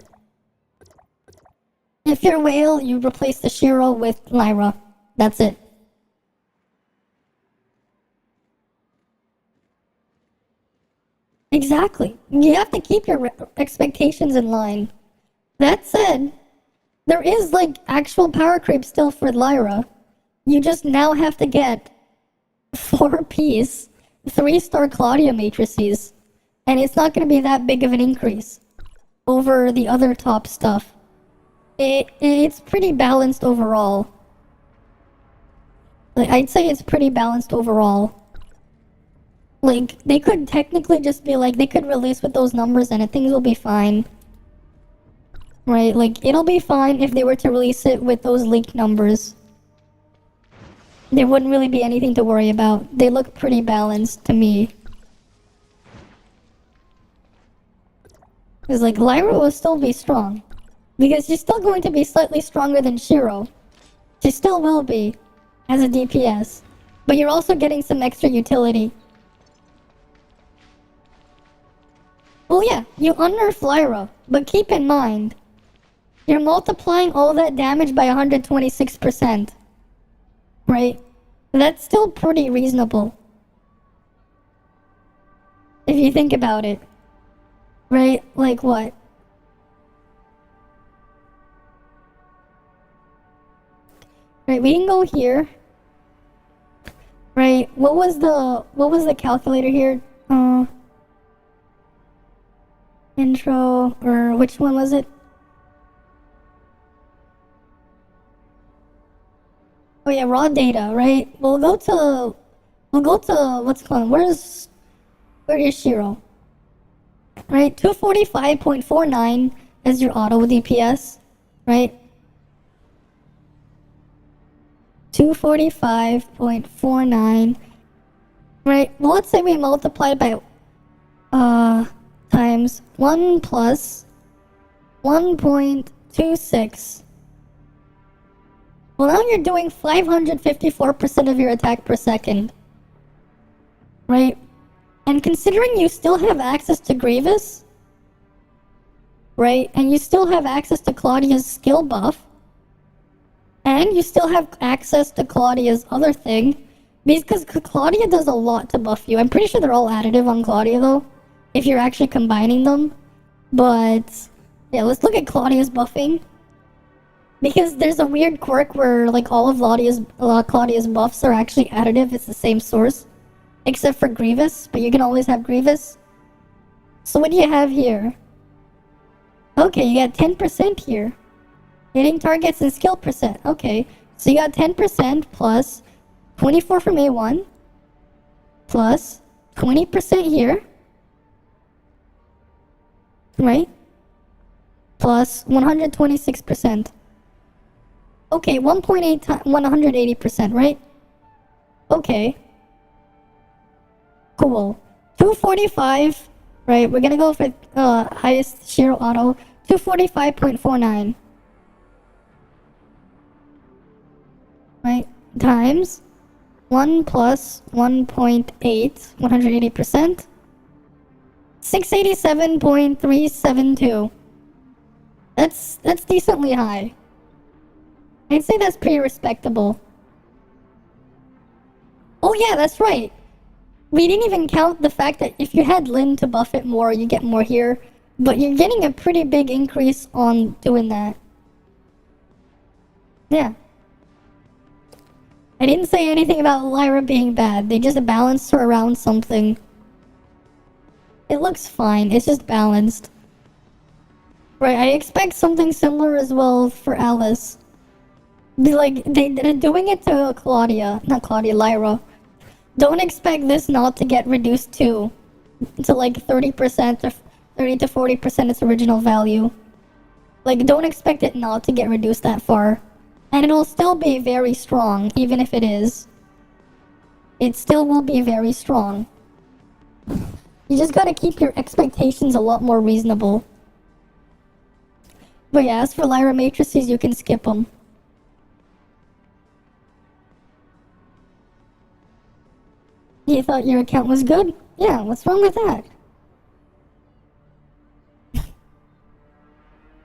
If you're Whale, you replace the Shiro with Lyra. That's it. Exactly. You have to keep your expectations in line. That said, there is like actual power creep still for Lyra. You just now have to get 4-piece, 3-star Claudia matrices. And it's not going to be that big of an increase over the other top stuff. It's pretty balanced overall. Like, I'd say it's pretty balanced overall. Like, they could technically just be like, they could release with those numbers and things will be fine. Right? Like, it'll be fine if they were to release it with those leaked numbers. There wouldn't really be anything to worry about. They look pretty balanced to me. Because, like, Lyra will still be strong. Because she's still going to be slightly stronger than Shiro. She still will be, as a DPS. But you're also getting some extra utility. Well, yeah, you unnerf Lyra, but keep in mind, you're multiplying all that damage by 126%. Right? That's still pretty reasonable. If you think about it. Right? Like what? Right, we can go here. Right, what was the calculator here? Intro, or which one was it? Oh yeah, raw data, right? We'll go to what's called, where is Shiro? Right, 245.49 as your auto DPS, right? 245.49. Right, well, let's say we multiply by times 1 plus 1.26. Well, now you're doing 554% of your attack per second. Right? And considering you still have access to Grievous, right? And you still have access to Claudia's skill buff, and you still have access to Claudia's other thing, because Claudia does a lot to buff you. I'm pretty sure they're all additive on Claudia, though, if you're actually combining them. But, yeah, let's look at Claudia's buffing. Because there's a weird quirk where, like, all of Claudia's buffs are actually additive. It's the same source. Except for Grievous, but you can always have Grievous. So what do you have here? Okay, you got 10% here. Hitting targets and skill percent. Okay, so you got 10% plus 24 from A1 plus 20% here. Right? Plus 126%. Okay, 1.8 times 180%, right? Okay. Cool. 245, right? We're gonna go for highest Shiro auto. 245.49. Right? Times 1 plus 1.8, 180%. 687.372. That's decently high. I'd say that's pretty respectable. Oh yeah, that's right. We didn't even count the fact that if you had Lyn to buff it more, you get more here. But you're getting a pretty big increase on doing that. Yeah. I didn't say anything about Lyra being bad. They just balanced her around something. It looks fine. It's just balanced. Right, I expect something similar as well for Alice. Like, they're doing it to Lyra. Don't expect this not to get reduced to like 30% or 30 to 40% its original value. Like, don't expect it not to get reduced that far. And it'll still be very strong, even if it is. It still will be very strong. You just gotta keep your expectations a lot more reasonable. But yeah, as for Lyra matrices, you can skip them. You thought your account was good? Yeah, what's wrong with that?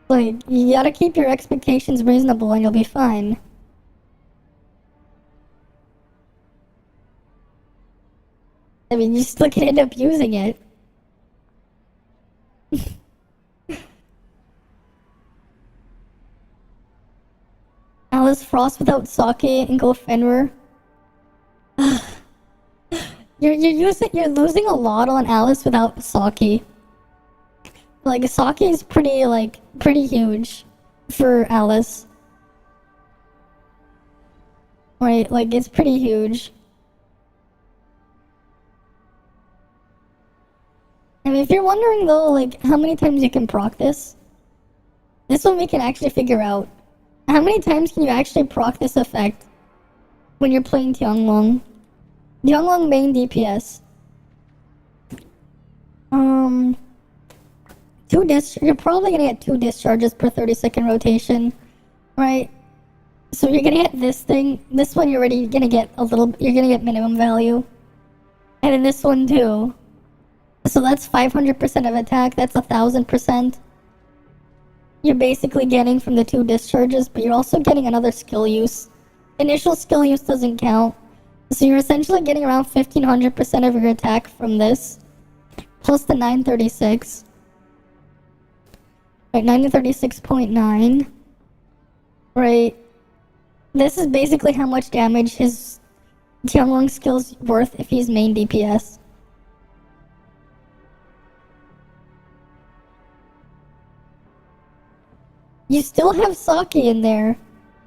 Like, Like, you gotta keep your expectations reasonable and you'll be fine. I mean, you still can end up using it. Alice Frost without sake and go Fenrir. You're losing a lot on Alice without sake. Like, sake is pretty huge for Alice. Right, like, it's pretty huge. I mean, if you're wondering though, like, how many times you can proc this one we can actually figure out. How many times can you actually proc this effect when you're playing Tianlong? Tianlong main DPS. You're probably gonna get 2 discharges per 30-second rotation, right? So you're gonna get this thing. This one you're already gonna get you're gonna get minimum value. And then this one too. So that's 500% of attack, that's 1000%. You're basically getting from the 2 discharges, but you're also getting another skill use. Initial skill use doesn't count. So you're essentially getting around 1500% of your attack from this. Plus the 936. Right, 936.9. Right. This is basically how much damage his Tianlong skill's worth if he's main DPS. You still have Saki in there,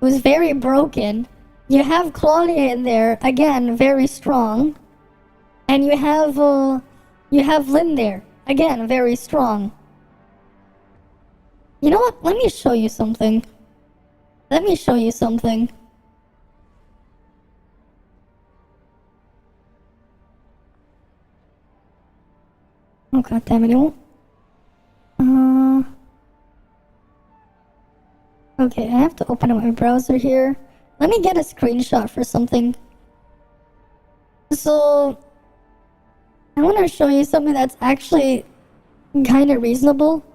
who's very broken. You have Claudia in there, again, very strong. And you have Lynn there, again, very strong. You know what? Let me show you something. Let me show you something. Oh god damn it, it won't. Okay, I have to open up my browser here. Let me get a screenshot for something. So, I want to show you something that's actually kind of reasonable.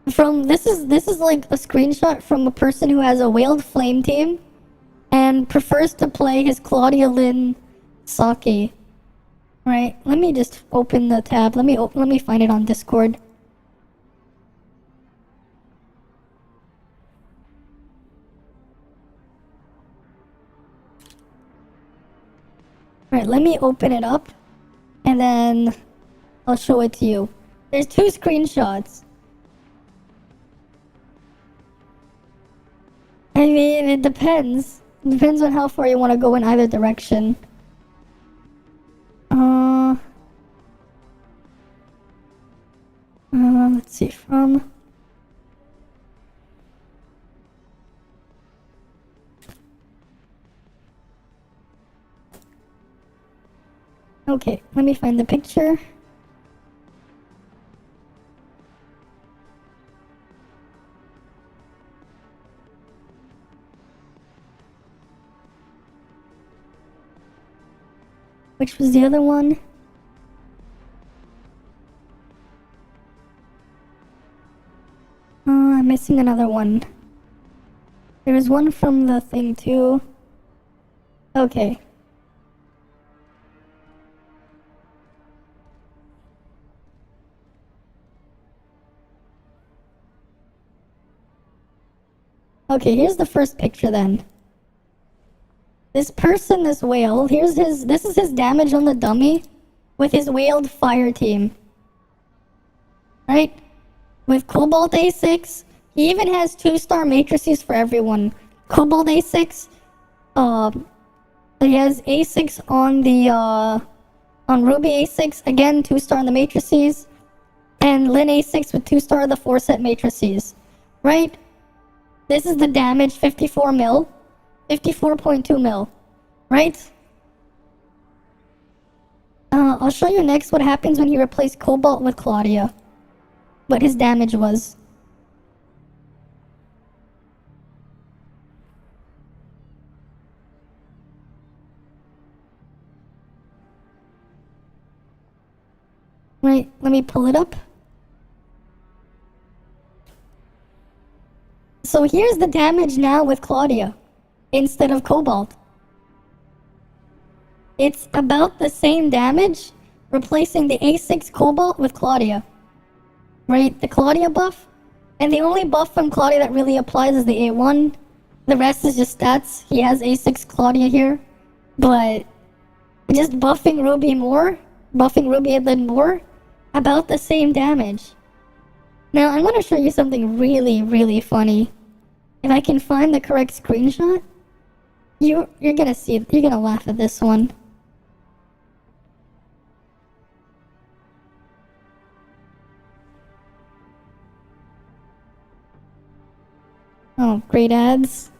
This is like a screenshot from a person who has a Whaled Flame team and prefers to play his Claudia Lynn Saki. Right, let me just open the tab. Let me find it on Discord. Alright, let me open it up and then I'll show it to you. There's 2 screenshots. I mean, it depends. It depends on how far you want to go in either direction. Let's see, from... Okay, let me find the picture. Which was the other one? I'm missing another one. There was one from the thing too. Okay. Okay, here's the first picture then. This person, this whale, this is his damage on the dummy with his whaled fire team. Right? With Cobalt A6, he even has 2-star matrices for everyone. Cobalt A6, he has A6 on Ruby A6, again 2-star on the matrices, and Lin A6 with 2-star the 4-set matrices. Right? This is the damage, 54 mil. 54.2 mil. Right? I'll show you next what happens when you replace Cobalt with Claudia. What his damage was. Right, let me pull it up. So here's the damage now with Claudia instead of Cobalt. It's about the same damage, replacing the A6 Cobalt with Claudia. Right? The Claudia buff. And the only buff from Claudia that really applies is the A1. The rest is just stats. He has A6 Claudia here. But just buffing Ruby more, buffing Ruby and then more, about the same damage. Now, I'm going to show you something really, really funny. If I can find the correct screenshot, you're going to see, you're going to laugh at this one. Oh, great ads.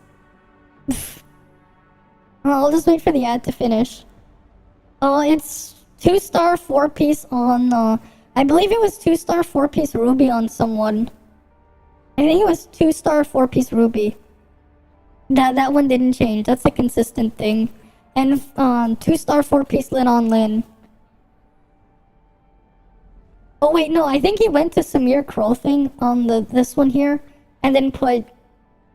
I'll just wait for the ad to finish. Oh, it's 2-star 4-piece on, I believe it was 2-star 4-piece Ruby on someone. I think it was 2-star 4-piece Ruby. That one didn't change. That's a consistent thing. And 2-star 4-piece Lin on Lin. Oh wait, no, I think he went to Samir Kroll thing on this one here, and then put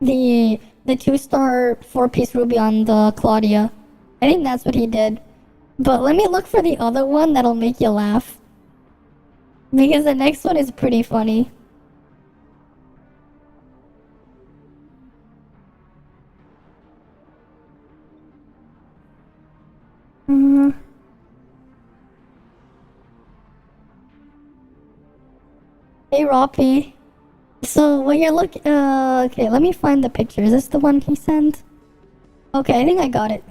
the 2-star 4-piece Ruby on the Claudia. I think that's what he did. But let me look for the other one that'll make you laugh. Because the next one is pretty funny. Hey, Roppy. So, what you're looking... okay, let me find the picture. Is this the one he sent? Okay, I think I got it.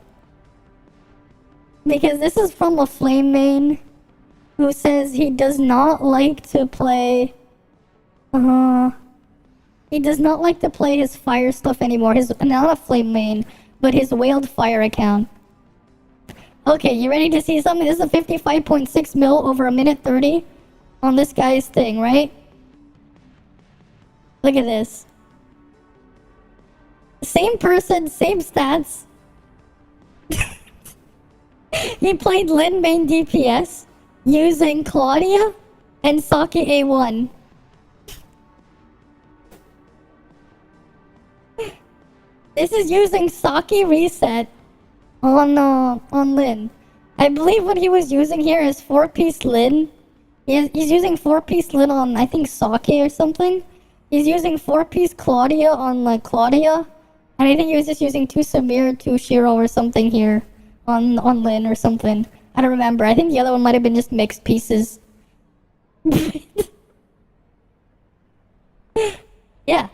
Because this is from a Flame main who says he does not like to play... he does not like to play his fire stuff anymore. His... not a Flame main, but his Wailed Fire account. Okay, you ready to see something? This is a 55.6 mil over a minute 30 on this guy's thing, right? Look at this. Same person, same stats. He played Lin main DPS using Claudia and Saki A1. This is using Saki reset on Lin. I believe what he was using here is 4-piece Lin. He's using 4-piece Lin on, I think, Saki or something. He's using 4-piece Claudia on Claudia. And I think he was just using 2 Samir, 2 Shiro or something here on Lin or something. I don't remember. I think the other one might have been just mixed pieces. Yeah.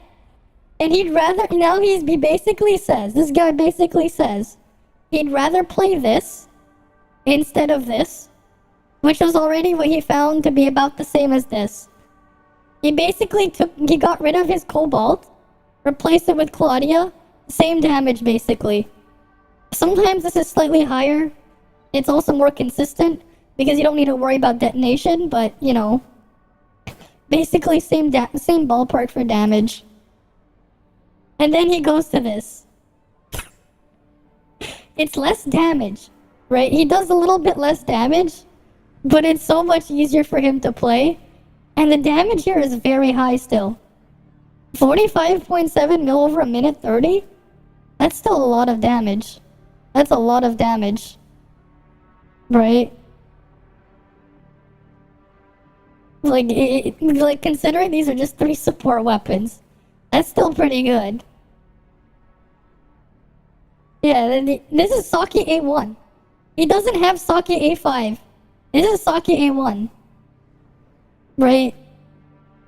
And he'd rather, he basically says, this guy basically says, he'd rather play this instead of this, which was already what he found to be about the same as this. He basically he got rid of his Cobalt, replaced it with Claudia, same damage basically. Sometimes this is slightly higher. It's also more consistent because you don't need to worry about detonation, but you know, basically same ballpark for damage. And then he goes to this. It's less damage, right? He does a little bit less damage, but it's so much easier for him to play. And the damage here is very high still. 45.7 mil over a minute 30? That's still a lot of damage. That's a lot of damage. Right? Like considering these are just 3 support weapons, that's still pretty good. Yeah, this is Saki A1. He doesn't have Saki A5. This is Saki A1. Right?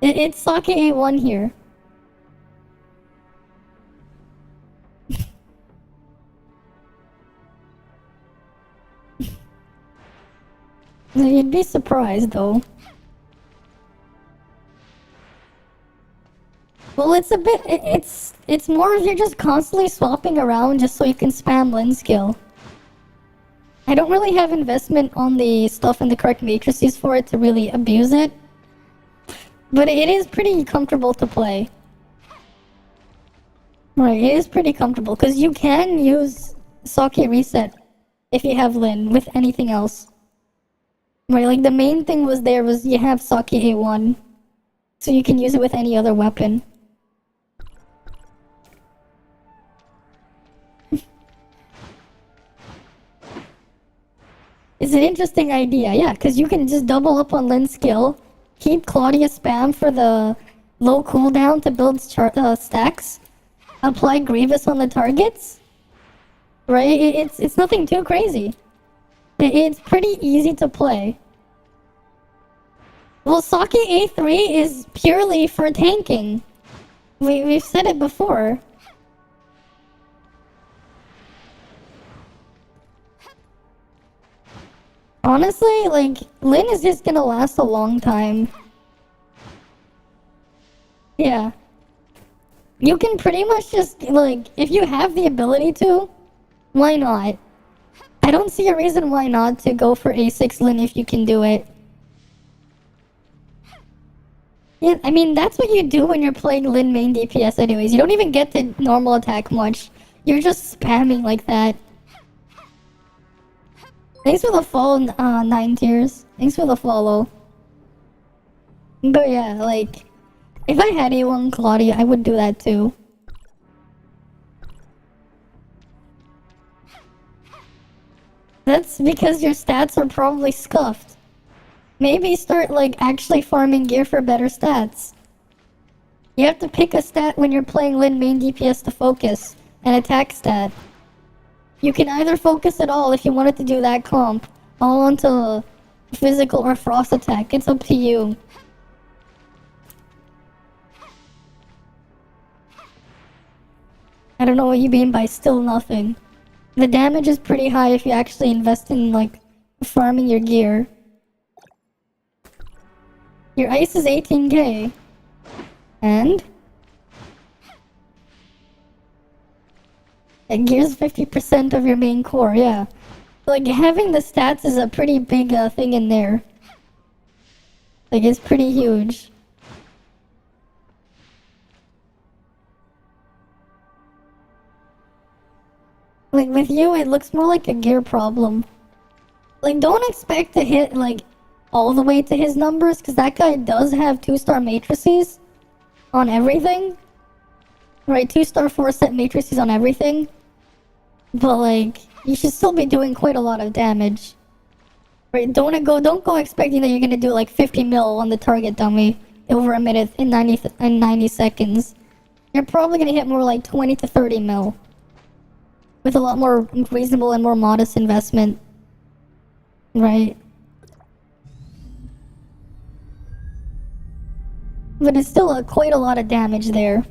It's Saki A1 here. You'd be surprised though. Well, it's a bit, it's more if you're just constantly swapping around just so you can spam Lin skill. I don't really have investment on the stuff in the correct matrices for it to really abuse it. But it is pretty comfortable to play. Right, it is pretty comfortable because you can use Saki reset if you have Lin with anything else. Right, like the main thing was you have Saki A1. So you can use it with any other weapon. is an interesting idea. Yeah, because you can just double up on Lynn's skill, keep Claudia spam for the low cooldown to build stacks, apply Grievous on the targets. Right? It's nothing too crazy. It's pretty easy to play. Well, Saki A3 is purely for tanking. We've said it before. Honestly, like, Lyn is just gonna last a long time. Yeah. You can pretty much just, like, if you have the ability to, why not? I don't see a reason why not to go for A6 Lyn if you can do it. Yeah, I mean, that's what you do when you're playing Lyn main DPS anyways. You don't even get to normal attack much. You're just spamming like that. Thanks for the follow, 9 tiers. Thanks for the follow. But yeah, like, if I had A1 Claudia, I would do that too. That's because your stats are probably scuffed. Maybe start, like, actually farming gear for better stats. You have to pick a stat when you're playing Lyn main DPS to focus. An attack stat. You can either focus at all if you wanted to do that comp, all onto physical or frost attack. It's up to you. I don't know what you mean by still nothing. The damage is pretty high if you actually invest in, like, farming your gear. Your ice is 18k. And? And gear's 50% of your main core, yeah. Like, having the stats is a pretty big thing in there. Like, it's pretty huge. Like, with you, it looks more like a gear problem. Like, don't expect to hit, like, all the way to his numbers, because that guy does have 2-star matrices on everything. Right, 2-star 4-set matrices on everything. But, like, you should still be doing quite a lot of damage. Right, don't go expecting that you're gonna do, like, 50 mil on the target dummy over a minute in 90 seconds. You're probably gonna hit more like 20 to 30 mil. With a lot more reasonable and more modest investment. Right. But it's still quite a lot of damage there.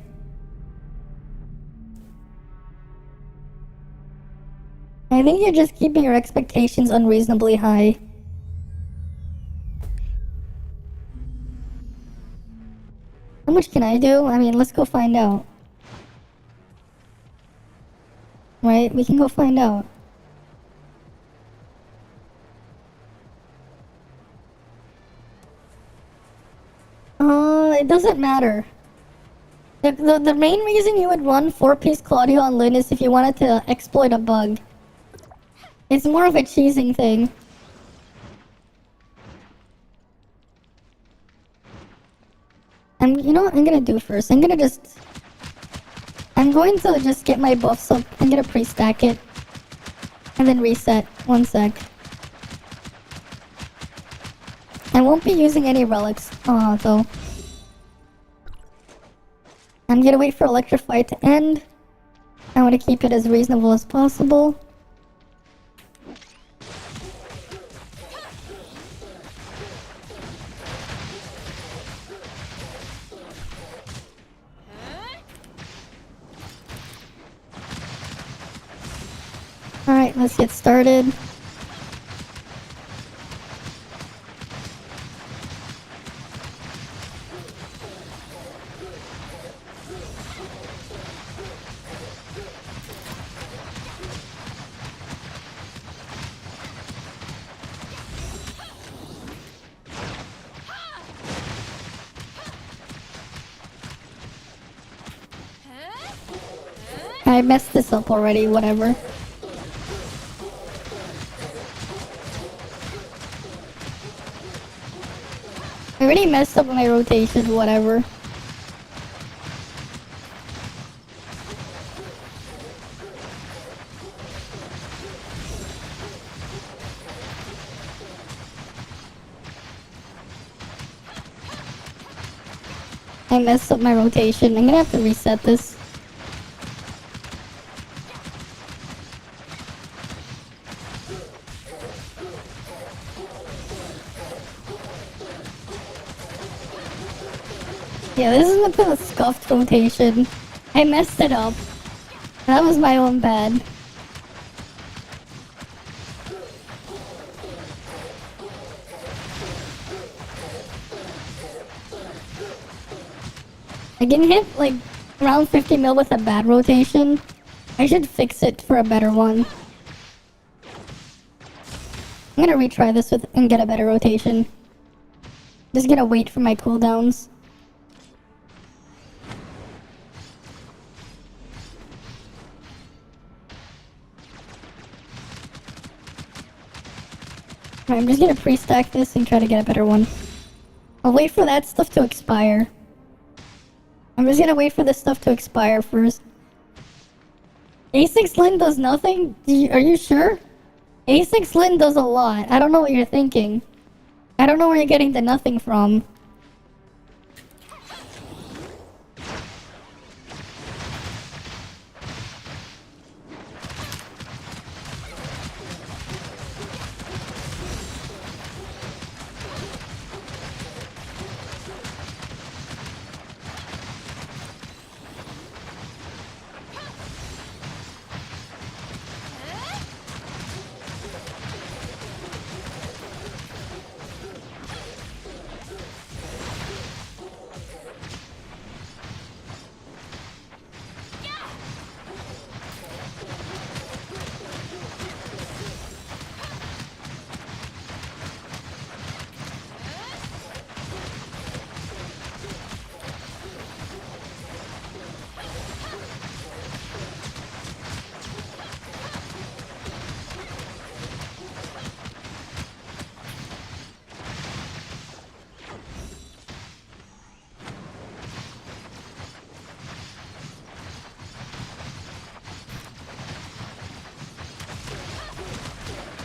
I think you're just keeping your expectations unreasonably high. How much can I do? I mean, let's go find out. Right? We can go find out. It doesn't matter. The main reason you would run 4-piece Claudio on Lyn is if you wanted to exploit a bug. It's more of a cheesing thing. You know what I'm gonna do first? I'm going to just get my buffs up. I'm gonna pre-stack it. And then reset. 1 sec. I won't be using any relics, though. I'm gonna wait for Electrify to end. I want to keep it as reasonable as possible. Alright, let's get started. I messed this up already, whatever. I already messed up my rotation, whatever. I messed up my rotation. I'm gonna have to reset this. Yeah, this is a bit of scuffed rotation. I messed it up. That was my own bad. I can hit like around 50 mil with a bad rotation. I should fix it for a better one. I'm gonna retry this with and get a better rotation. Just gonna wait for my cooldowns. Alright, I'm just gonna pre-stack this and try to get a better one. I'll wait for that stuff to expire. I'm just gonna wait for this stuff to expire first. A6 Lin does nothing? Are you sure? A6 Lin does a lot. I don't know what you're thinking. I don't know where you're getting the nothing from.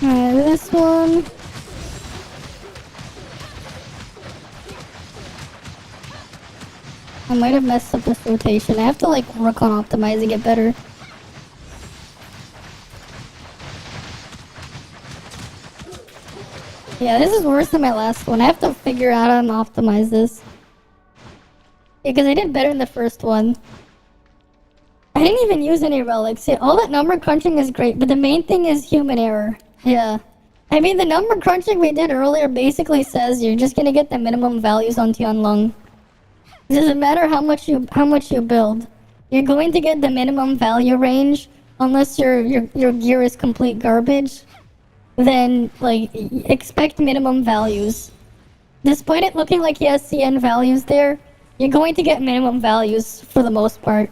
Alright, this one. I might have messed up this rotation. I have to like work on optimizing it better. Yeah, this is worse than my last one. I have to figure out how to optimize this. Because I did better in the first one. I didn't even use any relics. Yeah, all that number crunching is great, but the main thing is human error. Yeah. I mean, the number crunching we did earlier basically says you're just gonna get the minimum values on Tian Lang. It doesn't matter how much you build. You're going to get the minimum value range unless your gear is complete garbage. Then like expect minimum values. Despite it looking like he has CN values there, you're going to get minimum values for the most part.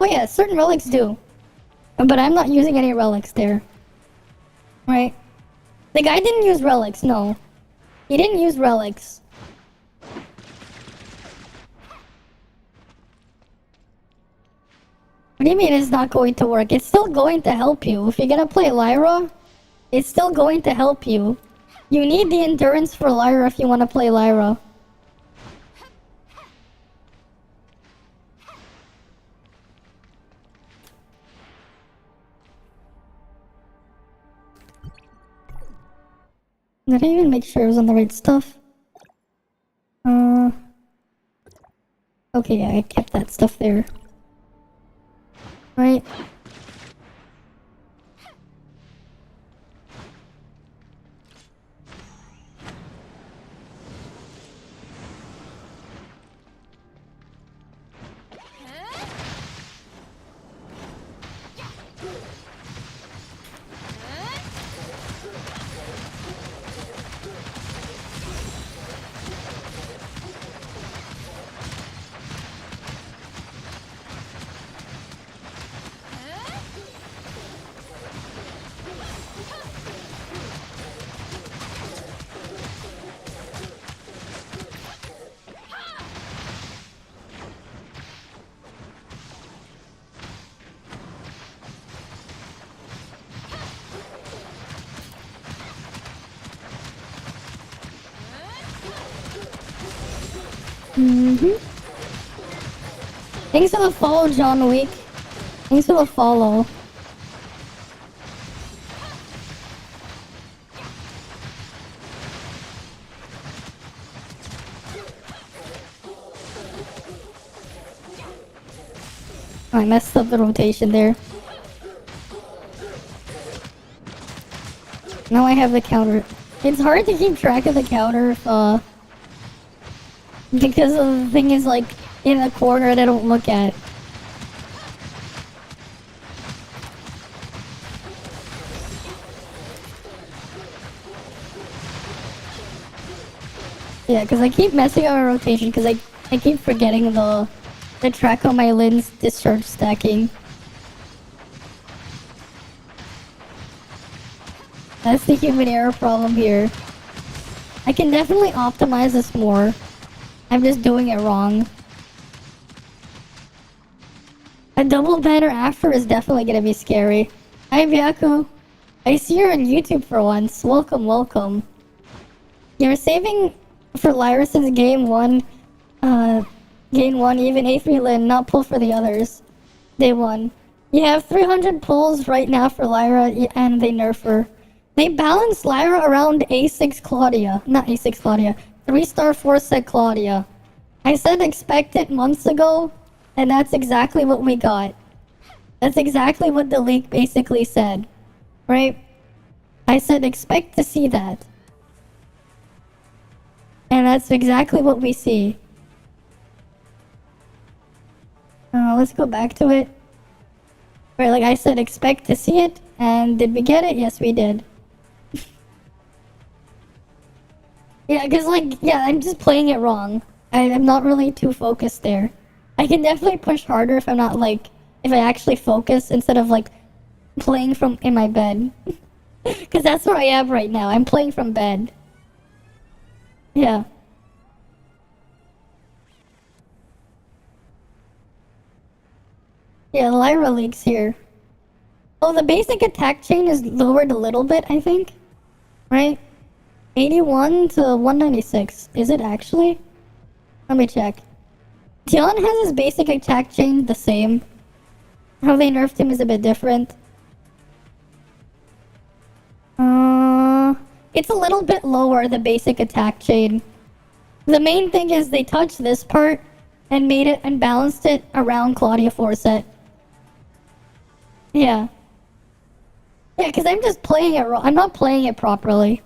Oh yeah, certain relics do. But I'm not using any relics there. Right? The guy didn't use relics, no. He didn't use relics. What do you mean it's not going to work? It's still going to help you. If you're gonna play Lyra, it's still going to help you. You need the endurance for Lyra if you want to play Lyra. Did I even make sure it was on the right stuff? Okay, yeah, I kept that stuff there. Right? Thanks for the follow, John Wick. Thanks for the follow. I messed up the rotation there. Now I have the counter. It's hard to keep track of the counter if, because the thing is like in a corner that I don't look at. Yeah, because I keep messing up my rotation because I keep forgetting the track on my lens discharge stacking. That's the human error problem here. I can definitely optimize this more. I'm just doing it wrong. A double banner after is definitely gonna be scary. Hi Byaku. I see you're on YouTube for once. Welcome, welcome. You're saving for Lyra since game 1. Game 1, even A3 Lin, not pull for the others. Day 1. You have 300 pulls right now for Lyra and they nerf her. They balanced Lyra around A6 Claudia. Not A6 Claudia. 3-star 4-set Claudia. I said expect it months ago, and that's exactly what we got. That's exactly what the leak basically said. Right? I said expect to see that. And that's exactly what we see. Let's go back to it. Right, like I said, expect to see it. And did we get it? Yes, we did. Yeah, because I'm just playing it wrong. I'm not really too focused there. I can definitely push harder if I'm not if I actually focus instead of playing from in my bed. Because that's where I am right now. I'm playing from bed. Yeah. Yeah, Lyra leaks here. Oh, the basic attack chain is lowered a little bit, I think. Right? 81 to 196. Is it actually? Let me check. Tian has his basic attack chain the same. How they nerfed him is a bit different. It's a little bit lower, the basic attack chain. The main thing is they touched this part and made it and balanced it around Claudia 4-set. Yeah. Yeah, because I'm just playing it wrong. I'm not playing it properly.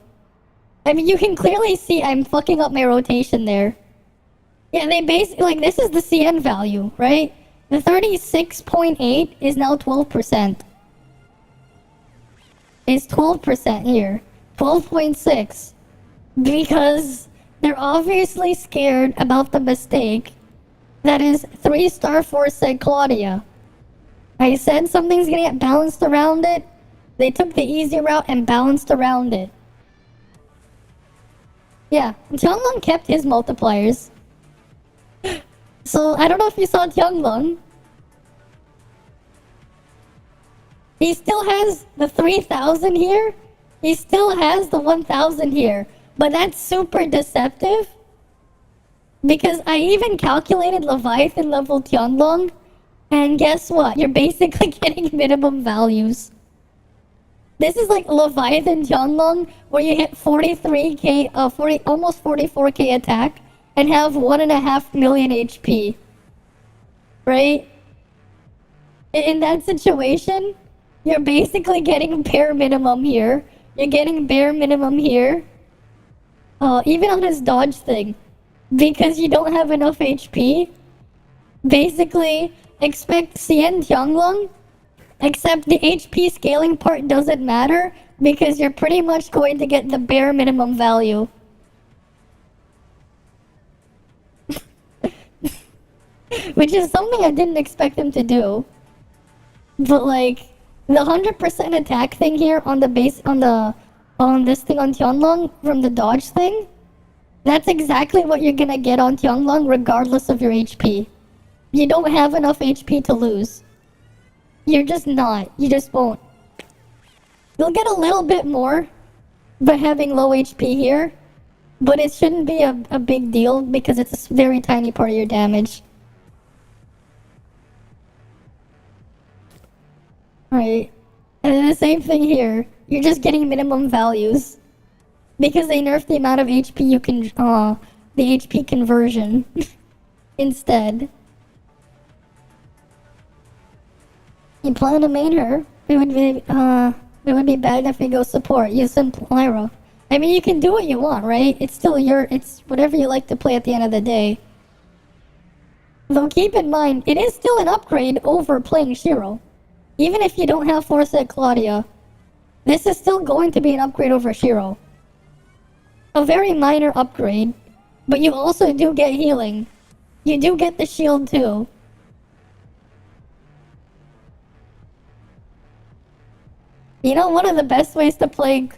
I mean, you can clearly see I'm fucking up my rotation there. Yeah, they basically, this is the CN value, right? The 36.8 is now 12%. It's 12% here. 12.6. Because they're obviously scared about the mistake that is 3-star 4-set Claudia. I said something's gonna get balanced around it. They took the easy route and balanced around it. Yeah, Tianlong kept his multipliers. So, I don't know if you saw Tianlong. He still has the 3,000 here. He still has the 1,000 here. But that's super deceptive. Because I even calculated Leviathan level Tianlong. And guess what? You're basically getting minimum values. This is like Leviathan Tianlong, where you hit 43k, almost 44k attack, and have 1.5 million HP. Right? In that situation, you're basically getting bare minimum here. You're getting bare minimum here. Even on his dodge thing. Because you don't have enough HP. Basically, expect CN Tianlong. Except the HP scaling part doesn't matter. Because you're pretty much going to get the bare minimum value. Which is something I didn't expect him to do. But the 100% attack thing here on the base, on this thing on Tianlong from the dodge thing, that's exactly what you're gonna get on Tianlong regardless of your HP. You don't have enough HP to lose. You're just not. You just won't. You'll get a little bit more by having low HP here. But it shouldn't be a big deal because it's a very tiny part of your damage. Right. And then the same thing here. You're just getting minimum values. Because they nerfed the amount of HP you can, the HP conversion instead. You plan to main her. It would be bad if we go support. Use some Lyra. I mean, you can do what you want, right? It's still it's whatever you like to play at the end of the day. Though keep in mind, it is still an upgrade over playing Shiro. Even if you don't have Forset Claudia, this is still going to be an upgrade over Shiro. A very minor upgrade, but you also do get healing. You do get the shield too. You know, one of the best ways to play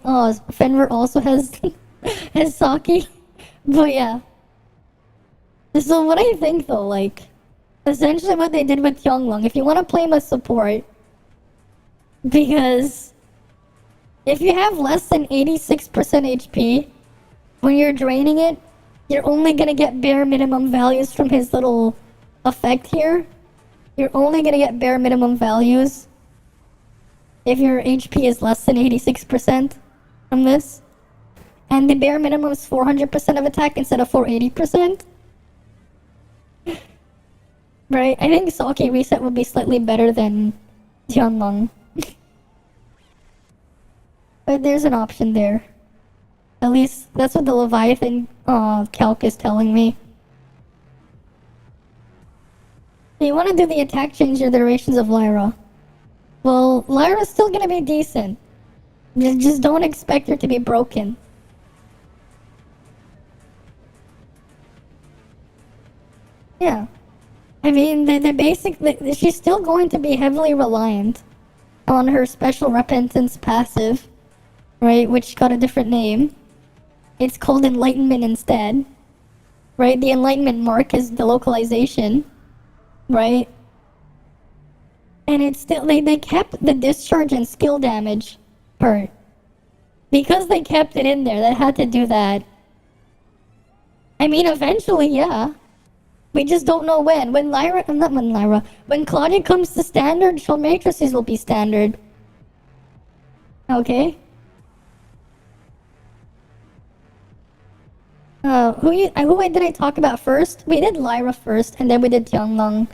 Fenrir also has has Saki. But yeah. So what I think though, like, essentially what they did with Tianlang, if you want to play him as support, because if you have less than 86% HP, when you're draining it, you're only gonna get bare minimum values from his little effect here. You're only gonna get bare minimum values if your HP is less than 86% from this. And the bare minimum is 400% of attack instead of 480%. Right? I think Saki reset would be slightly better than Tianlang. But there's an option there. At least that's what the Leviathan calc is telling me. You want to do the attack change or the durations of Lyra. Well, Lyra's still gonna be decent. Just don't expect her to be broken. Yeah. I mean, she's still going to be heavily reliant on her special repentance passive, right? Which got a different name. It's called Enlightenment instead, right? The Enlightenment mark is the localization, right? And it's still, they kept the discharge and skill damage part. Because they kept it in there, they had to do that. I mean, eventually, yeah. We just don't know when. When Claudia comes to standard, Shell Matrices will be standard. Okay? Who did I talk about first? We did Lyra first, and then we did Tianlang.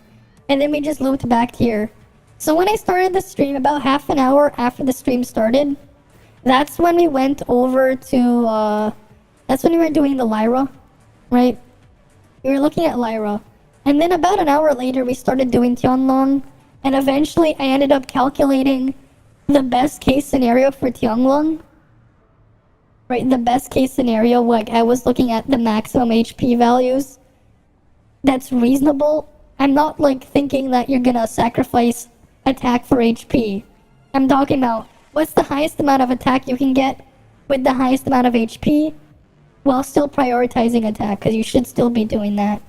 And then we just looped back here. So when I started the stream, about half an hour after the stream started, that's when we went over to, that's when we were doing the Lyra, right? We were looking at Lyra. And then about an hour later, we started doing Tianlang. And eventually, I ended up calculating the best case scenario for Tianlang. Right, the best case scenario, like I was looking at the maximum HP values. That's reasonable. I'm not like thinking that you're gonna sacrifice attack for HP. I'm talking about what's the highest amount of attack you can get with the highest amount of HP while still prioritizing attack, because you should still be doing that.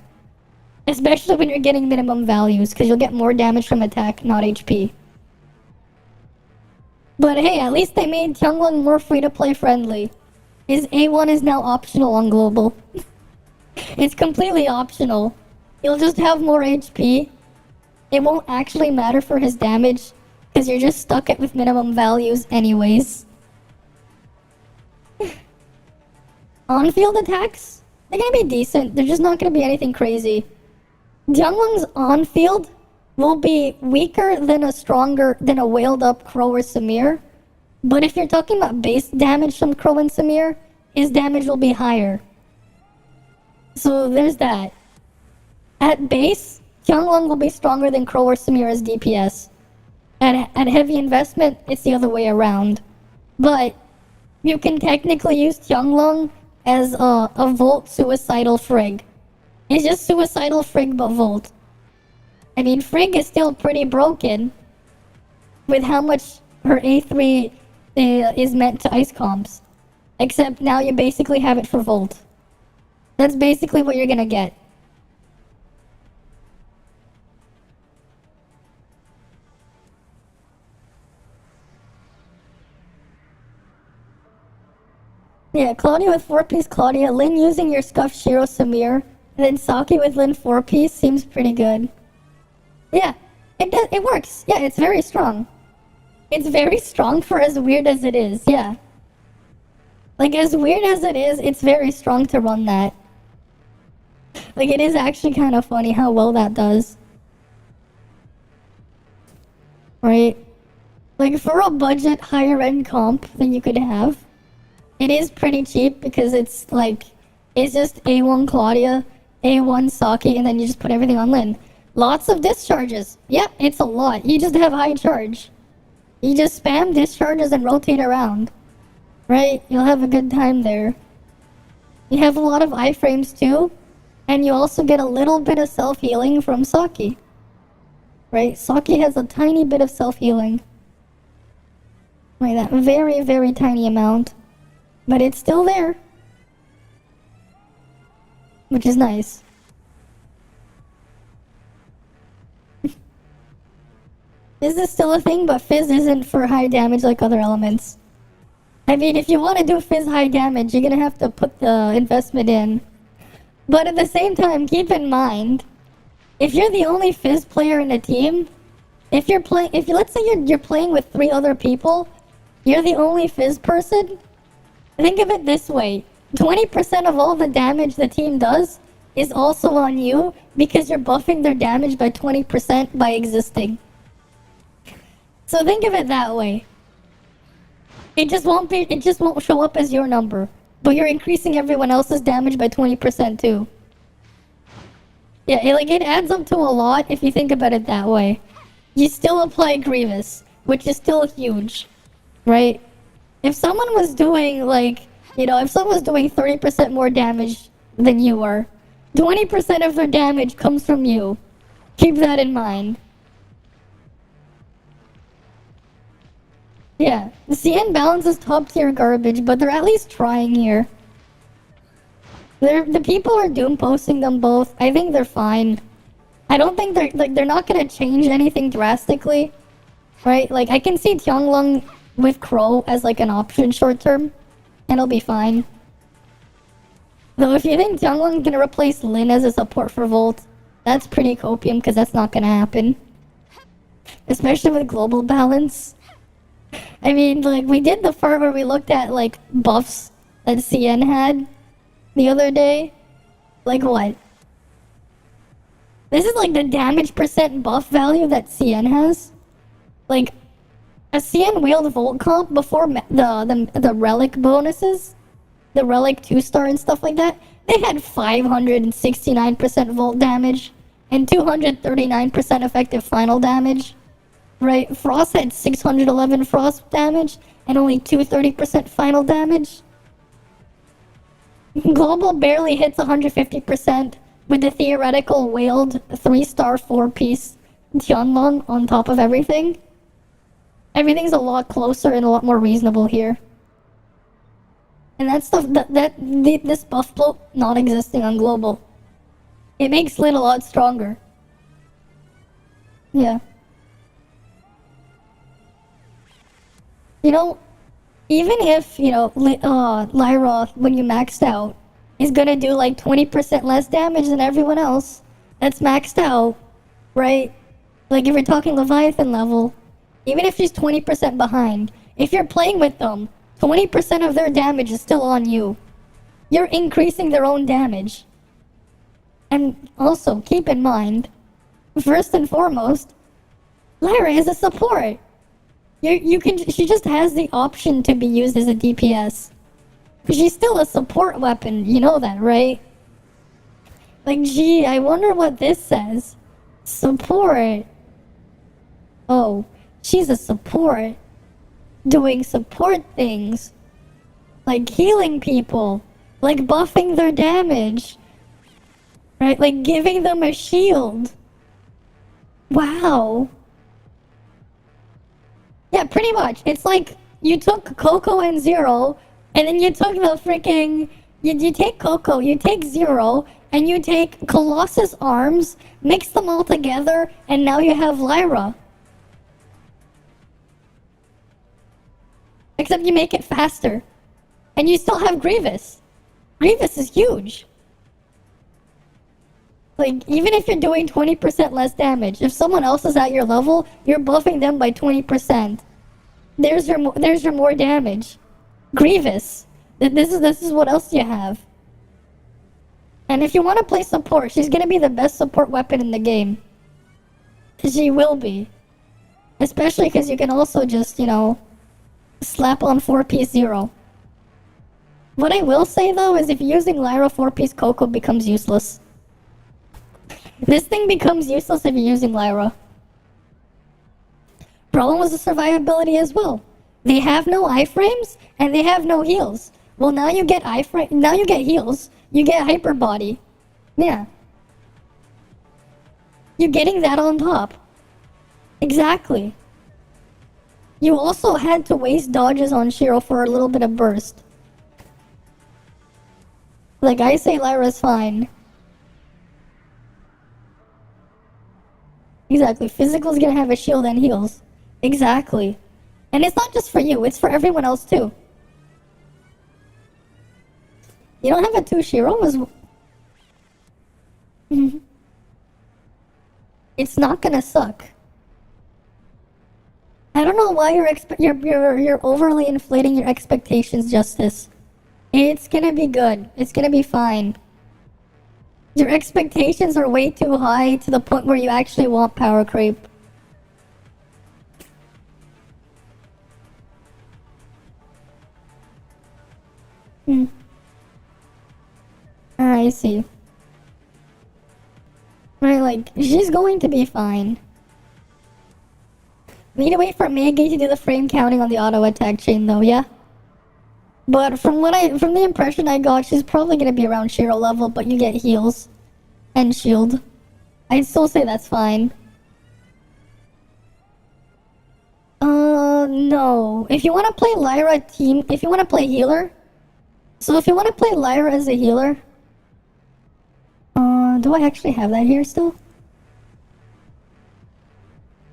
Especially when you're getting minimum values, because you'll get more damage from attack, not HP. But hey, at least they made Tianlang more free-to-play friendly. His A1 is now optional on global. It's completely optional. You'll just have more HP. It won't actually matter for his damage, because you're just stuck at with minimum values anyways. On-field attacks? They're gonna be decent. They're just not gonna be anything crazy. Jianglong's on-field will be weaker than a whaled up Crow or Samir. But if you're talking about base damage from Crow and Samir, his damage will be higher. So there's that. At base, Jianglong will be stronger than Crow or Samir as DPS. At heavy investment, it's the other way around. But you can technically use Jianglong as a Volt suicidal Frigg. It's just suicidal Frigg but Volt. I mean, Frigg is still pretty broken with how much her A3 is meant to ice comps. Except now you basically have it for Volt. That's basically what you're gonna get. Yeah, Claudia with 4-piece Claudia, Lin using your scuffed Shiro Samir, and then Saki with Lin 4-piece seems pretty good. Yeah, it works. Yeah, it's very strong. It's very strong for as weird as it is, yeah. Like, as weird as it is, it's very strong to run that. Like, it is actually kind of funny how well that does. Right? Like, for a budget, higher-end comp that you could have, it is pretty cheap because it's, like, it's just A1 Claudia, A1 Saki, and then you just put everything on Lin. Lots of discharges. Yeah, it's a lot. You just have high charge. You just spam discharges and rotate around. Right? You'll have a good time there. You have a lot of iframes too, and you also get a little bit of self-healing from Saki. Right? Saki has a tiny bit of self-healing. Like that very, very tiny amount. But it's still there. Which is nice. This is still a thing, but Fizz isn't for high damage like other elements. I mean, if you want to do Fizz high damage, you're gonna have to put the investment in. But at the same time, keep in mind, if you're the only Fizz player in the team, let's say you're playing with 3 other people, you're the only Fizz person, think of it this way. 20% of all the damage the team does is also on you because you're buffing their damage by 20% by existing. So think of it that way. It just won't show up as your number, but you're increasing everyone else's damage by 20% too. Yeah, it adds up to a lot if you think about it that way. You still apply Grievous, which is still huge, right? If someone was doing if someone was doing 30% more damage than you are, 20% of their damage comes from you. Keep that in mind. Yeah, the CN balance is top tier garbage, but they're at least trying here. The people are doom posting them both. I think they're fine. I don't think they're not gonna change anything drastically, right? Like I can see Tianlang with Crow as like an option short term, and it'll be fine. Though if you think Tianlang's gonna replace Lin as a support for Volt, that's pretty copium because that's not gonna happen, especially with global balance. I mean, like, we did the part where we looked at, like, buffs that CN had the other day. Like, what? This is, like, the damage percent buff value that CN has. Like, a CN wheeled Volt comp before the Relic bonuses, the Relic 2-star and stuff like that, they had 569% Volt damage and 239% effective final damage. Right, Frost had 611 Frost damage and only 230% final damage. Global barely hits 150% with the theoretical whaled 3-star 4-piece Tianlang on top of everything. Everything's a lot closer and a lot more reasonable here. And that stuff, this buff bloat not existing on global, it makes Lin a lot stronger. Yeah. You know, even if, Lyra, when you maxed out, is gonna do like 20% less damage than everyone else that's maxed out, right? Like if you're talking Leviathan level, even if she's 20% behind, if you're playing with them, 20% of their damage is still on you. You're increasing their own damage. And also, keep in mind, first and foremost, Lyra is a support. She just has the option to be used as a DPS. She's still a support weapon, you know that, right? Like, gee, I wonder what this says. Support. Oh, she's a support. Doing support things. Like healing people. Like buffing their damage. Right? Like giving them a shield. Wow. Yeah, pretty much. It's like you took Coco and Zero, and then you took the freaking... You take Coco, you take Zero, and you take Colossus arms, mix them all together, and now you have Lyra. Except you make it faster. And you still have Grievous. Grievous is huge. Like, even if you're doing 20% less damage, if someone else is at your level, you're buffing them by 20%. There's your more damage. Grievous. This is what else you have. And if you want to play support, she's gonna be the best support weapon in the game. She will be. Especially because you can also just, you know, slap on 4-piece 0. What I will say though is if you're using Lyra, 4-piece Coco becomes useless. This thing becomes useless if you're using Lyra. Problem was the survivability as well. They have no iframes and they have no heals. Well, now you get iframe. Now you get heals. You get hyper body. Yeah. You're getting that on top. Exactly. You also had to waste dodges on Shiro for a little bit of burst. Like, I say Lyra's fine. Exactly. Physical's gonna have a shield and heals. Exactly. And it's not just for you, it's for everyone else too. You don't have a 2 Shiro? It's not gonna suck. I don't know why you're overly inflating your expectations, Justice. It's gonna be good. It's gonna be fine. Your expectations are way too high to the point where you actually want power creep. I see. Right, like, she's going to be fine. Need to wait for Maggie to do the frame counting on the auto attack chain though, yeah? But from the impression I got, she's probably gonna be around Shiro level, but you get heals and shield. I'd still say that's fine. No. If you wanna play Lyra if you wanna play healer, so if you wanna play Lyra as a healer, do I actually have that here still?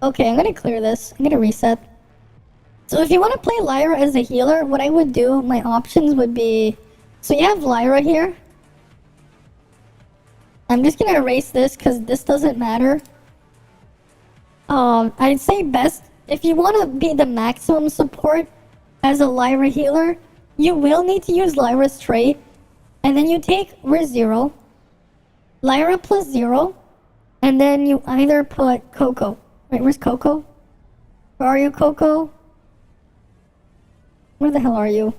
Okay, I'm gonna clear this. I'm gonna reset. So if you want to play Lyra as a healer, what I would do, my options would be... So you have Lyra here. I'm just gonna erase this because this doesn't matter. I'd say best, if you want to be the maximum support as a Lyra healer, you will need to use Lyra's trait. And then you take where's 0? Lyra plus 0. And then you either put Coco. Wait, where's Coco? Where are you, Coco? Where the hell are you?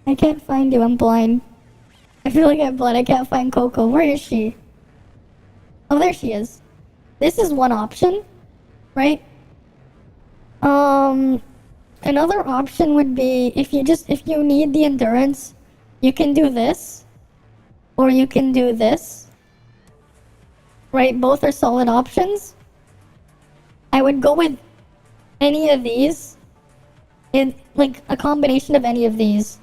I can't find you, I'm blind. I feel like I'm blind, I can't find Coco. Where is she? Oh, there she is. This is one option, right? Another option would be if you need the endurance, you can do this. Or you can do this. Right, both are solid options. I would go with any of these. Like a combination of any of these.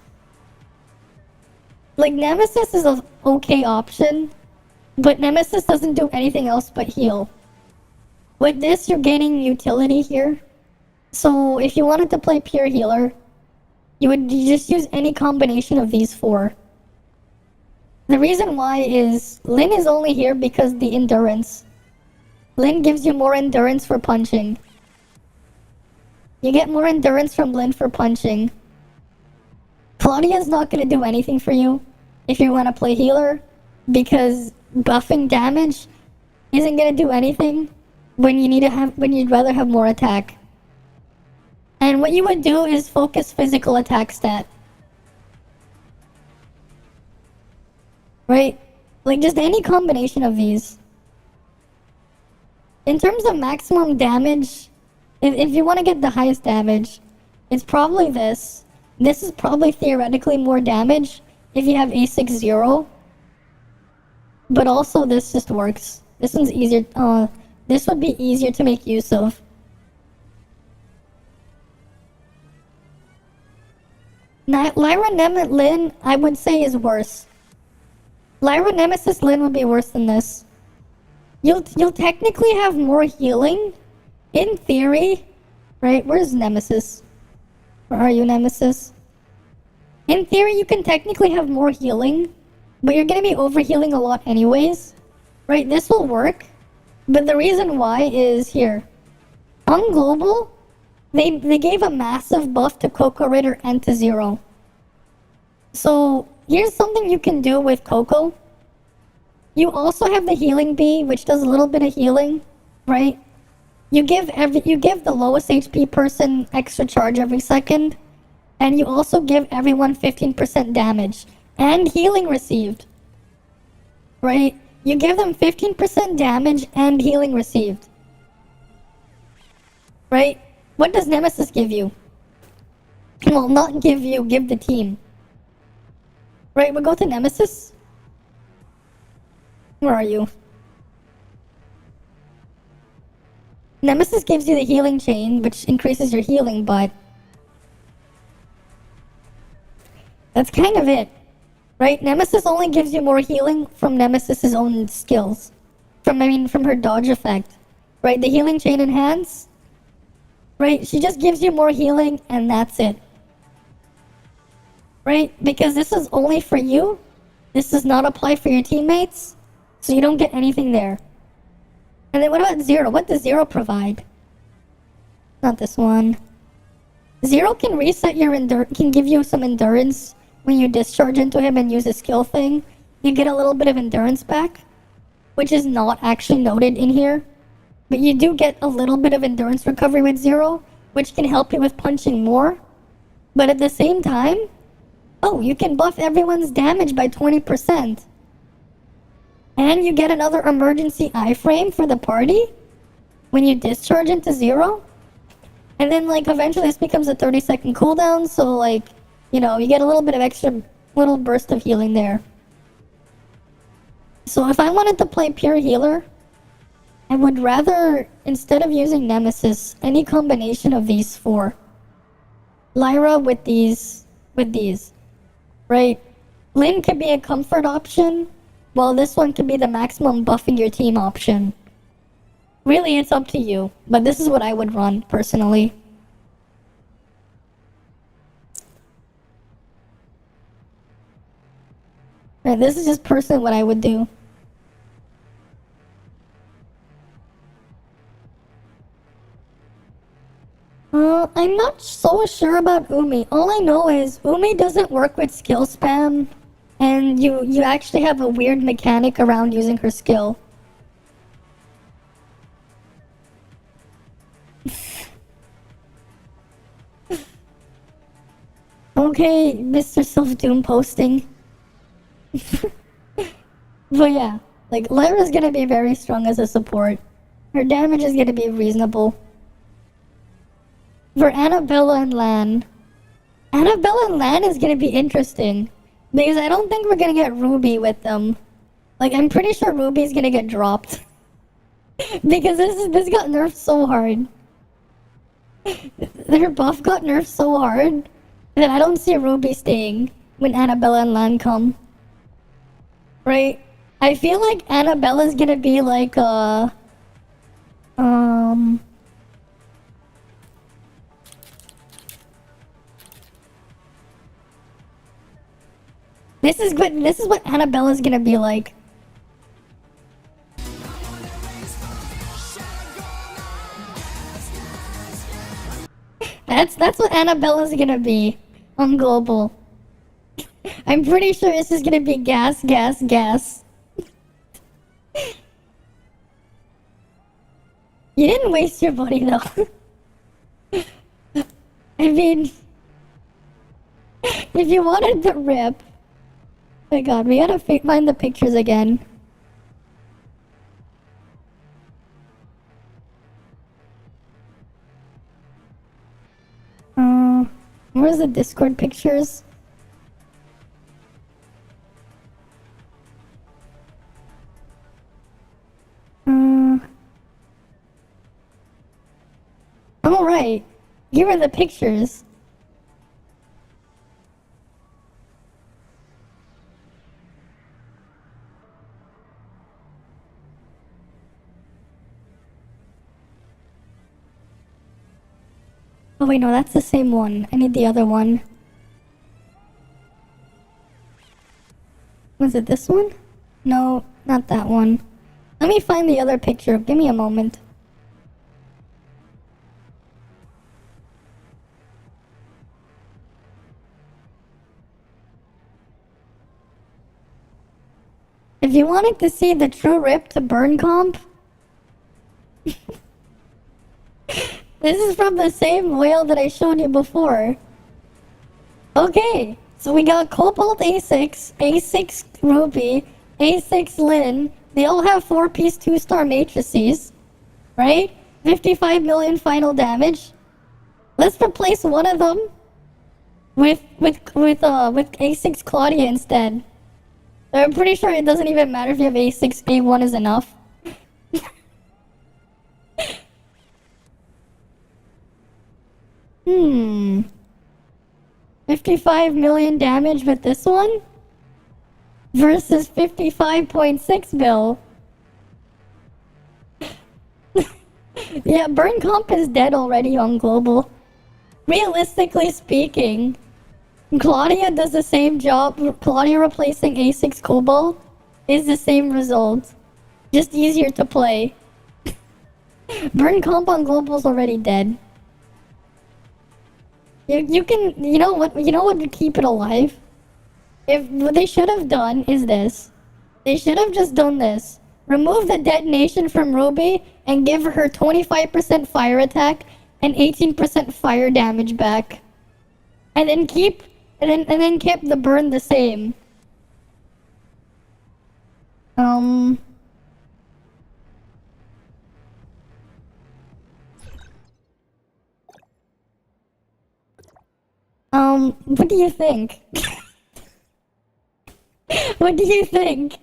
Like Nemesis is an okay option, but Nemesis doesn't do anything else but heal. With this, you're gaining utility here. So if you wanted to play pure healer, you just use any combination of these 4. The reason why is Lyn is only here because the endurance. Lyn gives you more endurance for punching. You get more endurance from Lyn for punching. Claudia's not going to do anything for you if you want to play healer, because buffing damage isn't going to do anything when you'd rather have more attack. And what you would do is focus physical attack stat. Right? Like just any combination of these. In terms of maximum damage, if you want to get the highest damage, it's probably this. This is probably theoretically more damage if you have A60. But also this just works. This one's easier. This would be easier to make use of. Now, Lyra Lyn, I would say, is worse. Lyra Nemesis Lyn would be worse than this. You'll technically have more healing, in theory, right? Where's Nemesis? Where are you, Nemesis? In theory, you can technically have more healing, but you're gonna be overhealing a lot anyways. Right, this will work. But the reason why is here. On global, they gave a massive buff to Coco Ritter and to Zero. So here's something you can do with Coco. You also have the healing bee, which does a little bit of healing, right? You give the lowest HP person extra charge every second, and you also give everyone 15% damage and healing received. Right? You give them 15% damage and healing received. Right? What does Nemesis give you? Well, not give you, give the team. Right, we'll go to Nemesis. Where are you? Nemesis gives you the healing chain, which increases your healing, but that's kind of it. Right? Nemesis only gives you more healing from Nemesis's own skills. From her dodge effect. Right? The healing chain enhance. Right? She just gives you more healing and that's it. Right? Because this is only for you. This does not apply for your teammates. So you don't get anything there. And then what about Zero? What does Zero provide? Not this one. Zero can reset your can give you some endurance when you discharge into him and use a skill thing. You get a little bit of endurance back, which is not actually noted in here. But you do get a little bit of endurance recovery with Zero, which can help you with punching more. But at the same time, oh, you can buff everyone's damage by 20%. And you get another emergency iframe for the party when you discharge into Zero. And then, like, eventually this becomes a 30-second cooldown, so, like, you know, you get a little bit of extra little burst of healing there. So if I wanted to play pure healer, I would rather, instead of using Nemesis, any combination of these four. Lyra with these, right? Lyn could be a comfort option, while this one could be the maximum buffing your team option. Really, it's up to you, but this is what I would run, personally. Right, this is just personally what I would do. I'm not so sure about Umi. All I know is Umi doesn't work with skill spam, and you actually have a weird mechanic around using her skill. Okay, Mr. Self-Doom posting. But yeah, like, Lyra's gonna be very strong as a support. Her damage is gonna be reasonable. For Annabella and Lan. Annabella and Lan is gonna be interesting. Because I don't think we're gonna get Ruby with them. Like, I'm pretty sure Ruby's gonna get dropped. Because this got nerfed so hard. Their buff got nerfed so hard that I don't see Ruby staying when Annabella and Lan come. Right? I feel like Annabella's gonna be like This is what Annabella's gonna be like. That's what Annabella's gonna be on global. I'm pretty sure this is gonna be gas. You didn't waste your money though. I mean, if you wanted the rip. Oh my god, we gotta find the pictures again. Where's the Discord pictures? Alright, here are the pictures. Oh wait, no, that's the same one. I need the other one. Was it this one? No, not that one. Let me find the other picture. Give me a moment. If you wanted to see the true rip to burn comp, this is from the same whale that I showed you before. Okay, so we got Cobalt A6, A6 Ruby, A6 Lin. They all have 4-piece 2-star matrices, right? 55 million final damage. Let's replace one of them with A6 Claudia instead. I'm pretty sure it doesn't even matter if you have A6, A1 is enough. 55 million damage with this one? Versus 55.6 mil. Yeah, burn comp is dead already on global. Realistically speaking, Claudia does the same job. Claudia replacing A6 Cobalt is the same result. Just easier to play. Burn comp on global is already dead. You know what would keep it alive? If what they should have done is this. They should have just done this. Remove the detonation from Ruby and give her 25% fire attack and 18% fire damage back. And then keep the burn the same. What do you think? What do you think?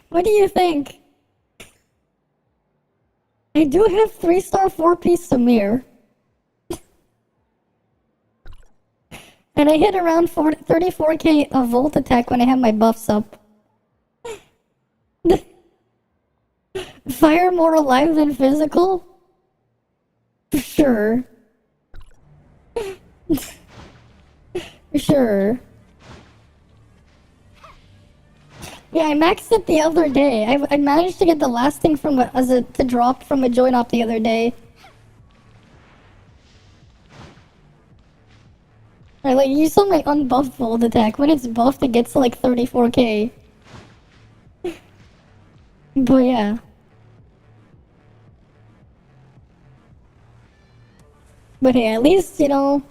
What do you think? I do have 3-star 4-piece Samir. And I hit around 34k of volt attack when I have my buffs up. Fire more alive than physical? For sure. For sure. Yeah, I maxed it the other day. I managed to get the last thing from to drop from a join op the other day. Right, like you saw my unbuffed volt attack. When it's buffed, it gets to like 34k. But yeah. But hey, at least, you know,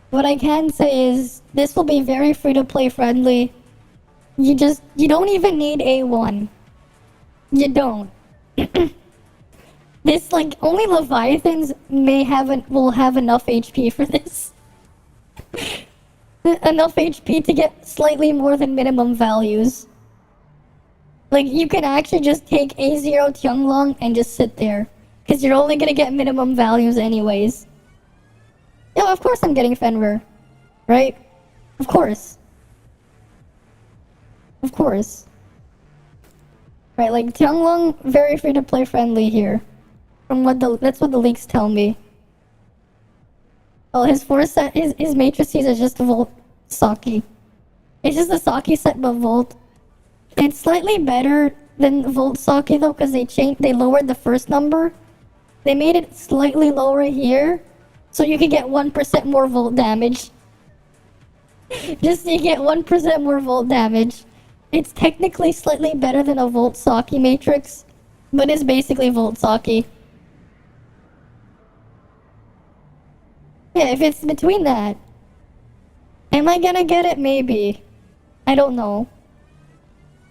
what I can say is this will be very free to play friendly. You don't even need A1. You don't. This, like, only Leviathans will have enough HP for this. Enough HP to get slightly more than minimum values. Like, you can actually just take A0 Tian Lang and just sit there. Because you're only gonna get minimum values anyways. Yeah, of course I'm getting Fenrir. Right? Of course. Of course. Right, like, Tian Lang, very free to play friendly here. That's what the leaks tell me. Oh, his matrices is just Volt Saki. It's just a Saki set but Volt. It's slightly better than Volt Saki though, because they lowered the first number. They made it slightly lower here, so you can get 1% more Volt damage. Just so you get 1% more Volt damage. It's technically slightly better than a Volt Saki matrix, but it's basically Volt Saki. Yeah, if it's between that. Am I gonna get it? Maybe. I don't know.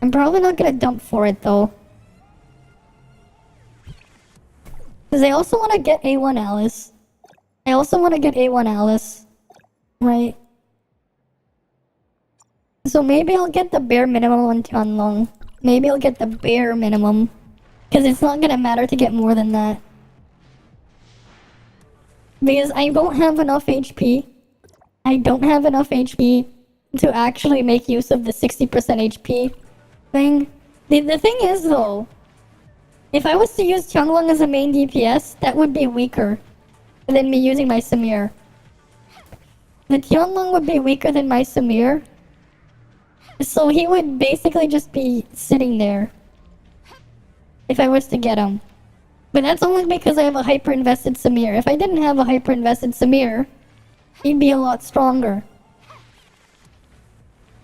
I'm probably not gonna dump for it though. Because I also want to get A1 Alice. Right. So maybe I'll get the bare minimum on Tian Lang. Maybe I'll get the bare minimum. Because it's not gonna matter to get more than that. Because I don't have enough HP. I don't have enough HP to actually make use of the 60% HP thing. The thing is though, if I was to use Tian Lang as a main DPS, that would be weaker than me using my Samir. The Tian Lang would be weaker than my Samir. So he would basically just be sitting there if I was to get him. But that's only because I have a hyper-invested Samir. If I didn't have a hyper-invested Samir, he'd be a lot stronger.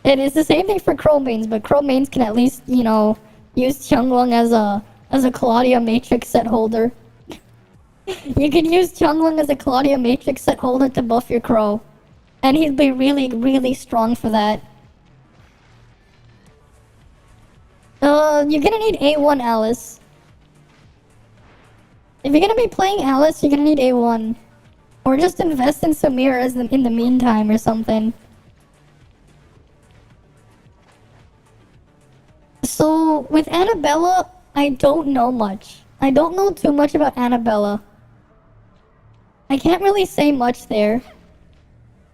It is the same thing for Crow mains, but Crow mains can at least, you know, use Changlong as a Claudia Matrix set holder. You can use Changlong as a Claudia Matrix set holder to buff your Crow. And he'd be really, really strong for that. You're gonna need A1 Alice. If you're gonna be playing Alice, you're gonna need A1. Or just invest in Samir as in the meantime or something. So, with Annabella, I don't know much. I don't know too much about Annabella. I can't really say much there.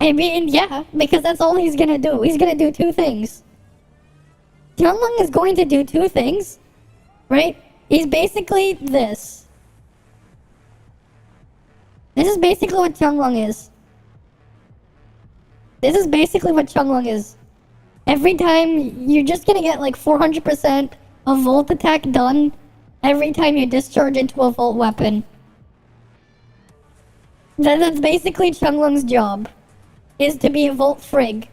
I mean, yeah, because that's all he's gonna do. He's gonna do two things. Tianlong is going to do two things, right? He's basically this. This is basically what Tianlong is. This is basically what Tianlong is. Every time, you're just gonna get like 400% of Volt attack done every time you discharge into a Volt weapon. That's basically Changlong's job, is to be a Volt Frig.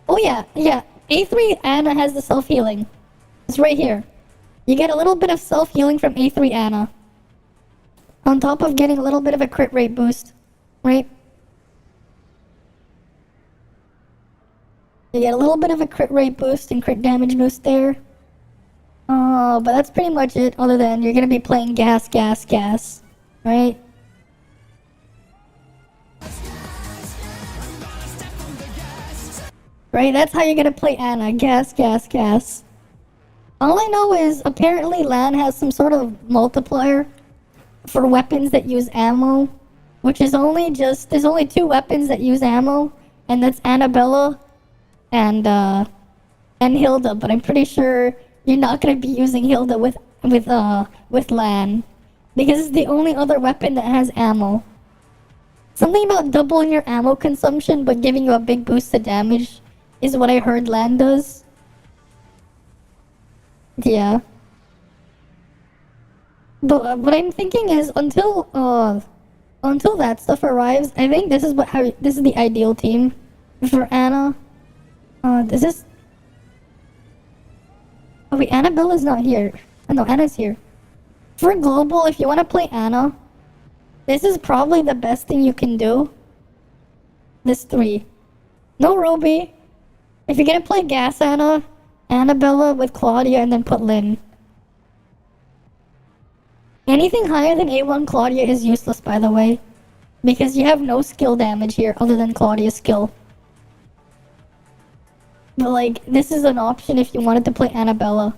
Oh yeah. A3 Ana has the self-healing. It's right here. You get a little bit of self-healing from A3 Ana. On top of getting a little bit of a crit rate boost, right? You get a little bit of a crit rate boost and crit damage boost there. But that's pretty much it, other than you're gonna be playing gas, right? Right, that's how you're gonna play Ana. Gas. All I know is apparently Lan has some sort of multiplier for weapons that use ammo, which is only there's only two weapons that use ammo, and that's Annabella and Hilda, but I'm pretty sure you're not gonna be using Hilda with Lan, because it's the only other weapon that has ammo. Something about doubling your ammo consumption but giving you a big boost to damage is what I heard Lan does. Yeah. But what I'm thinking is until that stuff arrives, I think this is the ideal team for Ana. Is this? Oh wait, Annabella's not here. Oh, no, Anna's here. For global, if you want to play Ana, this is probably the best thing you can do. This 3. No Ruby. If you're gonna play Gas Ana, Annabella with Claudia and then put Lynn. Anything higher than A1 Claudia is useless, by the way. Because you have no skill damage here other than Claudia's skill. But like, this is an option if you wanted to play Annabella.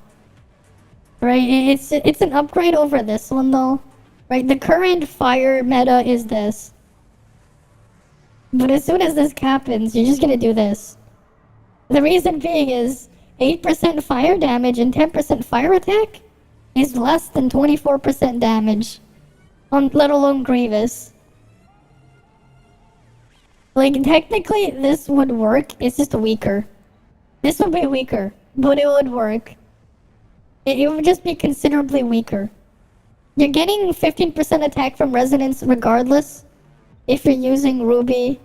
Right, it's an upgrade over this one though. Right, the current fire meta is this. But as soon as this happens, you're just gonna do this. The reason being is 8% fire damage and 10% fire attack is less than 24% damage, let alone Grievous. Like, technically this would work, it's just weaker. This would be weaker, but it would work. It would just be considerably weaker. You're getting 15% attack from Resonance regardless if you're using Ruby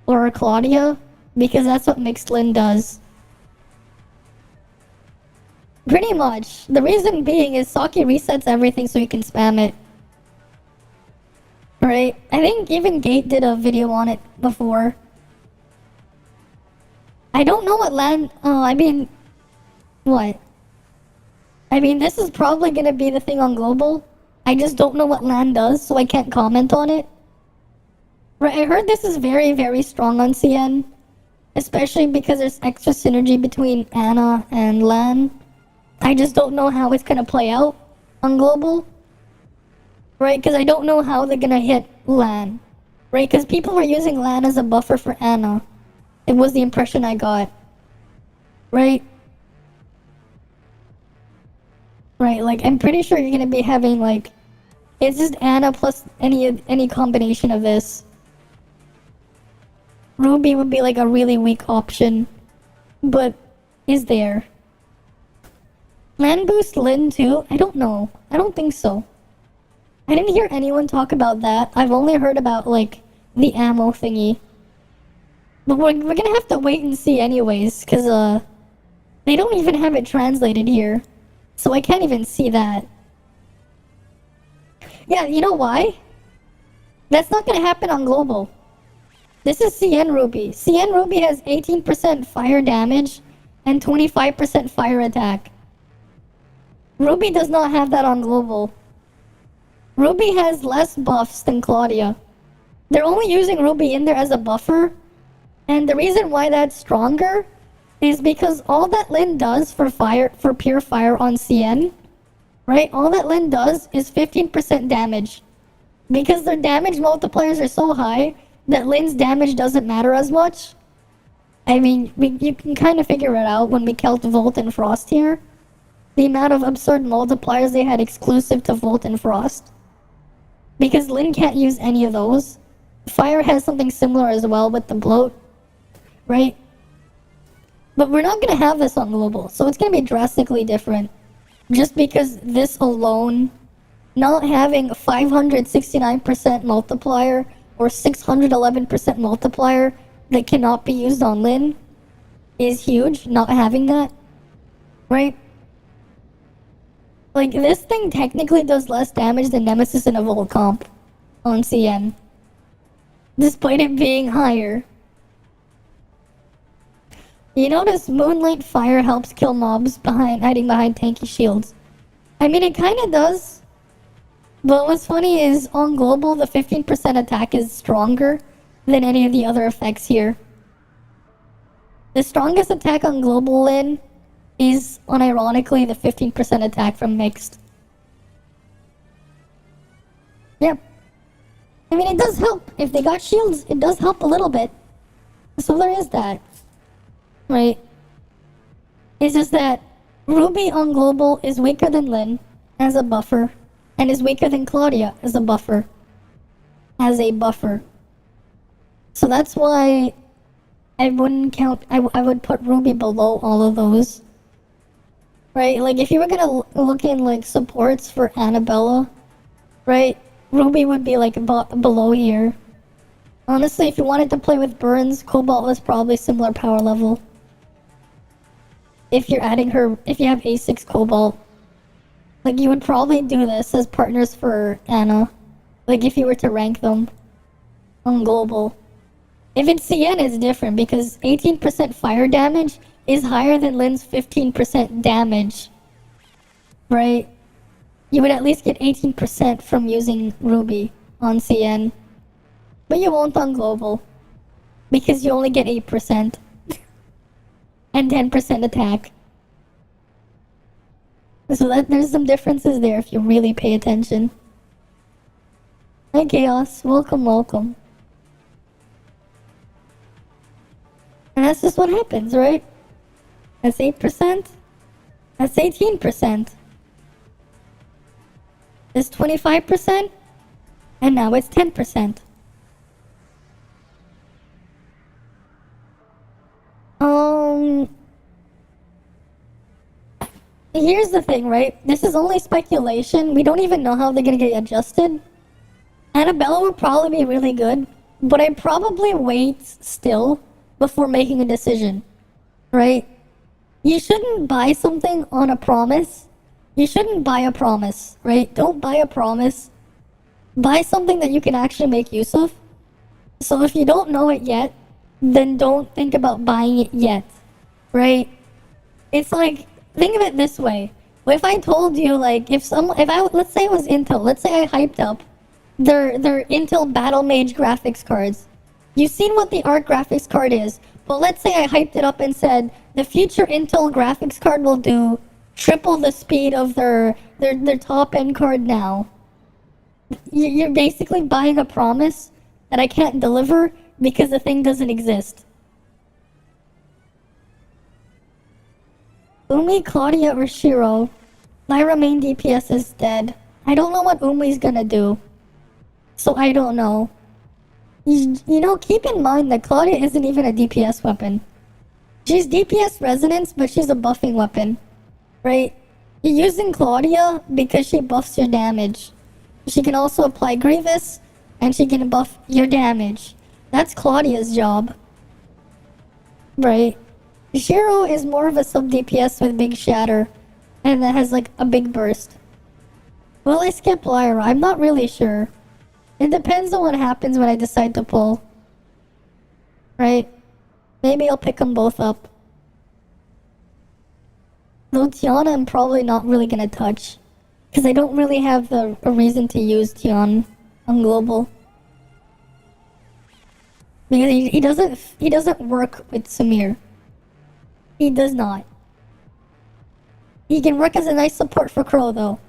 or Claudia, because that's what Mixed Lin does. Pretty much. The reason being is Saki resets everything so you can spam it. Right? I think even Gate did a video on it before. I don't know what what? I mean, this is probably gonna be the thing on global. I just don't know what Lan does, so I can't comment on it. Right, I heard this is very, very strong on CN. Especially because there's extra synergy between Ana and Lan. I just don't know how it's gonna play out on global. Right, because I don't know how they're gonna hit Lan. Right, because people were using Lan as a buffer for Ana. It was the impression I got. Right? Right, like, I'm pretty sure you're gonna be having, like... It's just Ana plus any combination of this. Ruby would be like a really weak option, but is there. Land boost Lin too? I don't know. I don't think so. I didn't hear anyone talk about that. I've only heard about like the ammo thingy. But we're gonna have to wait and see anyways, cause they don't even have it translated here. So I can't even see that. Yeah, you know why? That's not gonna happen on global. This is CN Ruby. CN Ruby has 18% fire damage and 25% fire attack. Ruby does not have that on global. Ruby has less buffs than Claudia. They're only using Ruby in there as a buffer. And the reason why that's stronger is because all that Lin does for pure fire on CN, right? All that Lin does is 15% damage. Because their damage multipliers are so high that Lin's damage doesn't matter as much. I mean, you can kind of figure it out when we count Volt and Frost here. The amount of absurd multipliers they had exclusive to Volt and Frost. Because Lin can't use any of those. Fire has something similar as well with the bloat, right? But we're not going to have this on global, so it's going to be drastically different. Just because this alone, not having 569% multiplier or 611% multiplier that cannot be used on Lin is huge, not having that, right? Like, this thing technically does less damage than Nemesis in a Volt comp on CN. Despite it being higher. You notice Moonlight Fire helps kill mobs hiding behind tanky shields. I mean, it kinda does. But what's funny is, on global, the 15% attack is stronger than any of the other effects here. The strongest attack on global Lin is, unironically, the 15% attack from mixed. Yep. I mean, it does help. If they got shields, it does help a little bit. So there is that. Right? It's just that Ruby on global is weaker than Lin as a buffer, and is weaker than Claudia as a buffer. So that's why I wouldn't count, I would put Ruby below all of those. Right? Like, if you were gonna look in, like, supports for Annabella, right? Ruby would be, like, below here. Honestly, if you wanted to play with Burns, Cobalt was probably similar power level. If you're adding her, if you have A6 Cobalt. Like, you would probably do this as partners for Anna. Like, if you were to rank them on global. If it's CN, it's different, because 18% fire damage is higher than Lin's 15% damage. Right? You would at least get 18% from using Ruby on CN. But you won't on global. Because you only get 8%. And 10% attack. So there's some differences there if you really pay attention. Hi Chaos, welcome, welcome. And that's just what happens, right? That's 8%. That's 18%. It's 25%. And now it's 10%. Here's the thing, right? This is only speculation. We don't even know how they're gonna get adjusted. Annabella would probably be really good, but I'd probably wait still before making a decision, right? You shouldn't buy something on a promise. You shouldn't buy a promise, right? Don't buy a promise. Buy something that you can actually make use of. So if you don't know it yet, then don't think about buying it yet, right? It's like, think of it this way. If I told you, like, let's say it was Intel, let's say I hyped up their Intel Battle Mage graphics cards. You've seen what the ARC graphics card is, but let's say I hyped it up and said, the future Intel graphics card will do triple the speed of their top-end card now. You're basically buying a promise that I can't deliver because the thing doesn't exist. Umi, Claudia, or Shiro. Lyra main DPS is dead. I don't know what Umi's gonna do. So I don't know. You know, keep in mind that Claudia isn't even a DPS weapon. She's DPS resonance, but she's a buffing weapon. Right? You're using Claudia because she buffs your damage. She can also apply Grievous, and she can buff your damage. That's Claudia's job. Right? Shiro is more of a sub DPS with big shatter, and that has like a big burst. Will I skip Lyra? I'm not really sure. It depends on what happens when I decide to pull. Right? Maybe I'll pick them both up. Though Tiana I'm probably not really gonna touch. Because I don't really have a reason to use Tian on global. Because he doesn't work with Samir. He does not. He can work as a nice support for Crow though.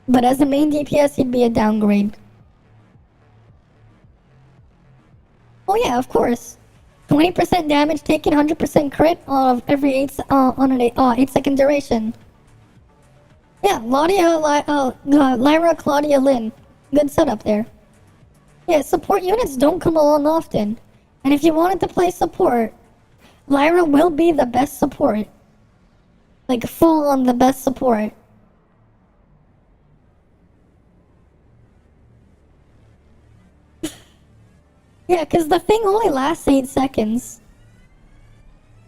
But as a main DPS he'd be a downgrade. Oh yeah, of course. 20% damage taken, 100% crit of every 8 second duration. Yeah, Lyra, Claudia, Lynn. Good setup there. Yeah, support units don't come along often. And if you wanted to play support, Lyra will be the best support. Like, full on the best support. Yeah, because the thing only lasts 8 seconds.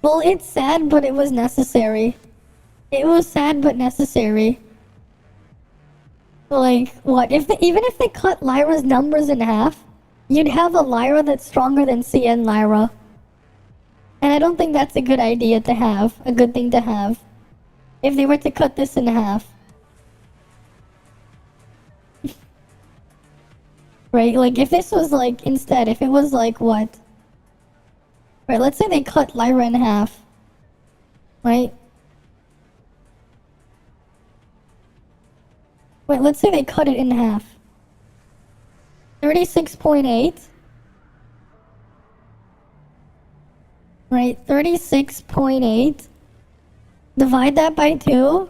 Well, it's sad, but it was necessary. It was sad, but necessary. Like, what? Even if they cut Lyra's numbers in half, you'd have a Lyra that's stronger than CN Lyra. And I don't think that's a good idea to have. A good thing to have. If they were to cut this in half. Right? Like, if this was like, instead, if it was like, what? Right, let's say they cut Lyra in half. Right? Wait, let's say they cut it in half. 36.8. Right, 36.8. Divide that by 2.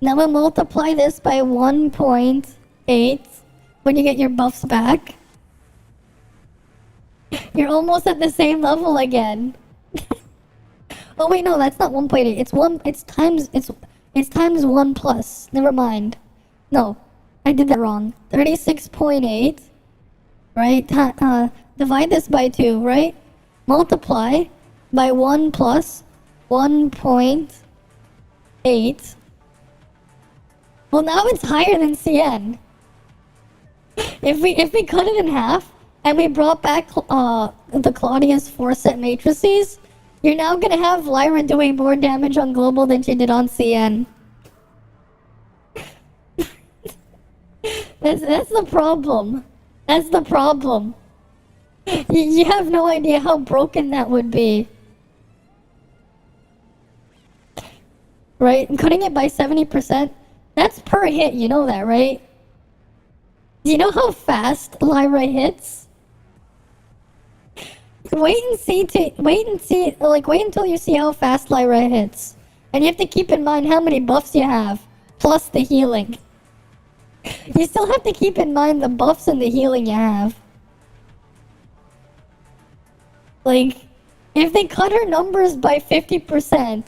Now we'll multiply this by 1.8 when you get your buffs back. You're almost at the same level again. Oh wait, no, that's not 1.8. It's times 1 plus. Never mind. No, I did that wrong. 36.8, right? Divide this by 2, right? Multiply by 1 plus 1.8. Well, now it's higher than CN. If we cut it in half and we brought back the Claudia's 4-set matrices, you're now gonna have Lyra doing more damage on global than she did on CN. That's the problem. That's the problem. You have no idea how broken that would be. Right? And cutting it by 70%, that's per hit, you know that, right? Do you know how fast Lyra hits? Wait until you see how fast Lyra hits. And you have to keep in mind how many buffs you have, plus the healing. You still have to keep in mind the buffs and the healing you have. Like, if they cut her numbers by 50%,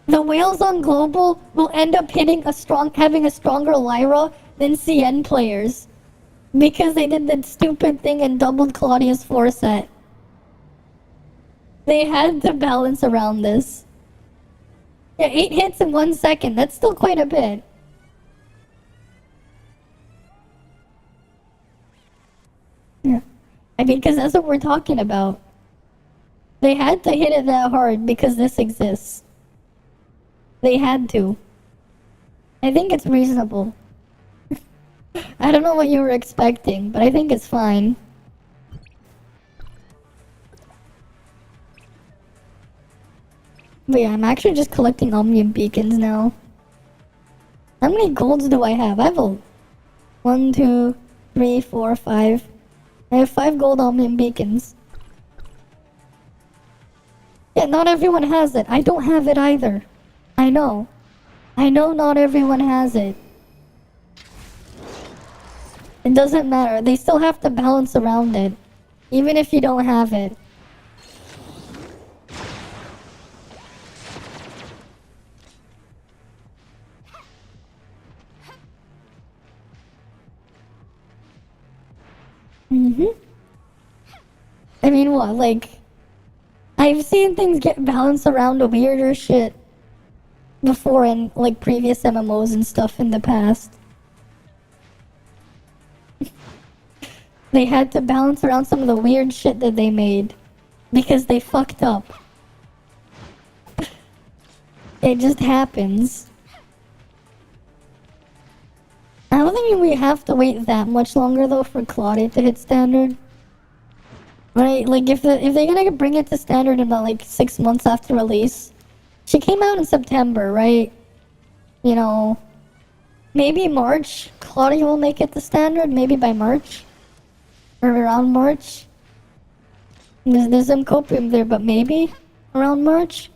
the whales on global will end up having a stronger Lyra than CN players. Because they did that stupid thing and doubled Claudia's 4-set. They had to balance around this. Yeah, 8 hits in 1 second. That's still quite a bit. Yeah. I mean, because that's what we're talking about. They had to hit it that hard because this exists. They had to. I think it's reasonable. I don't know what you were expecting, but I think it's fine. But yeah, I'm actually just collecting Omnium Beacons now. How many golds do I have? I have 1, 2, 3, 4, 5. I have 5 gold Omnium Beacons. Yeah, not everyone has it. I don't have it either. I know. I know not everyone has it. It doesn't matter. They still have to balance around it, even if you don't have it. I mean, what, like, I've seen things get balanced around to weirder shit before in, like, previous MMOs and stuff in the past. They had to balance around some of the weird shit that they made because they fucked up. It just happens. I don't think we have to wait that much longer though for Claudia to hit standard. Right, like if they're gonna bring it to standard in about like 6 months after release. She came out in September, right? You know, maybe March. Claudia will make it to standard, maybe by March. Or around March. There's some copium there, but maybe around March.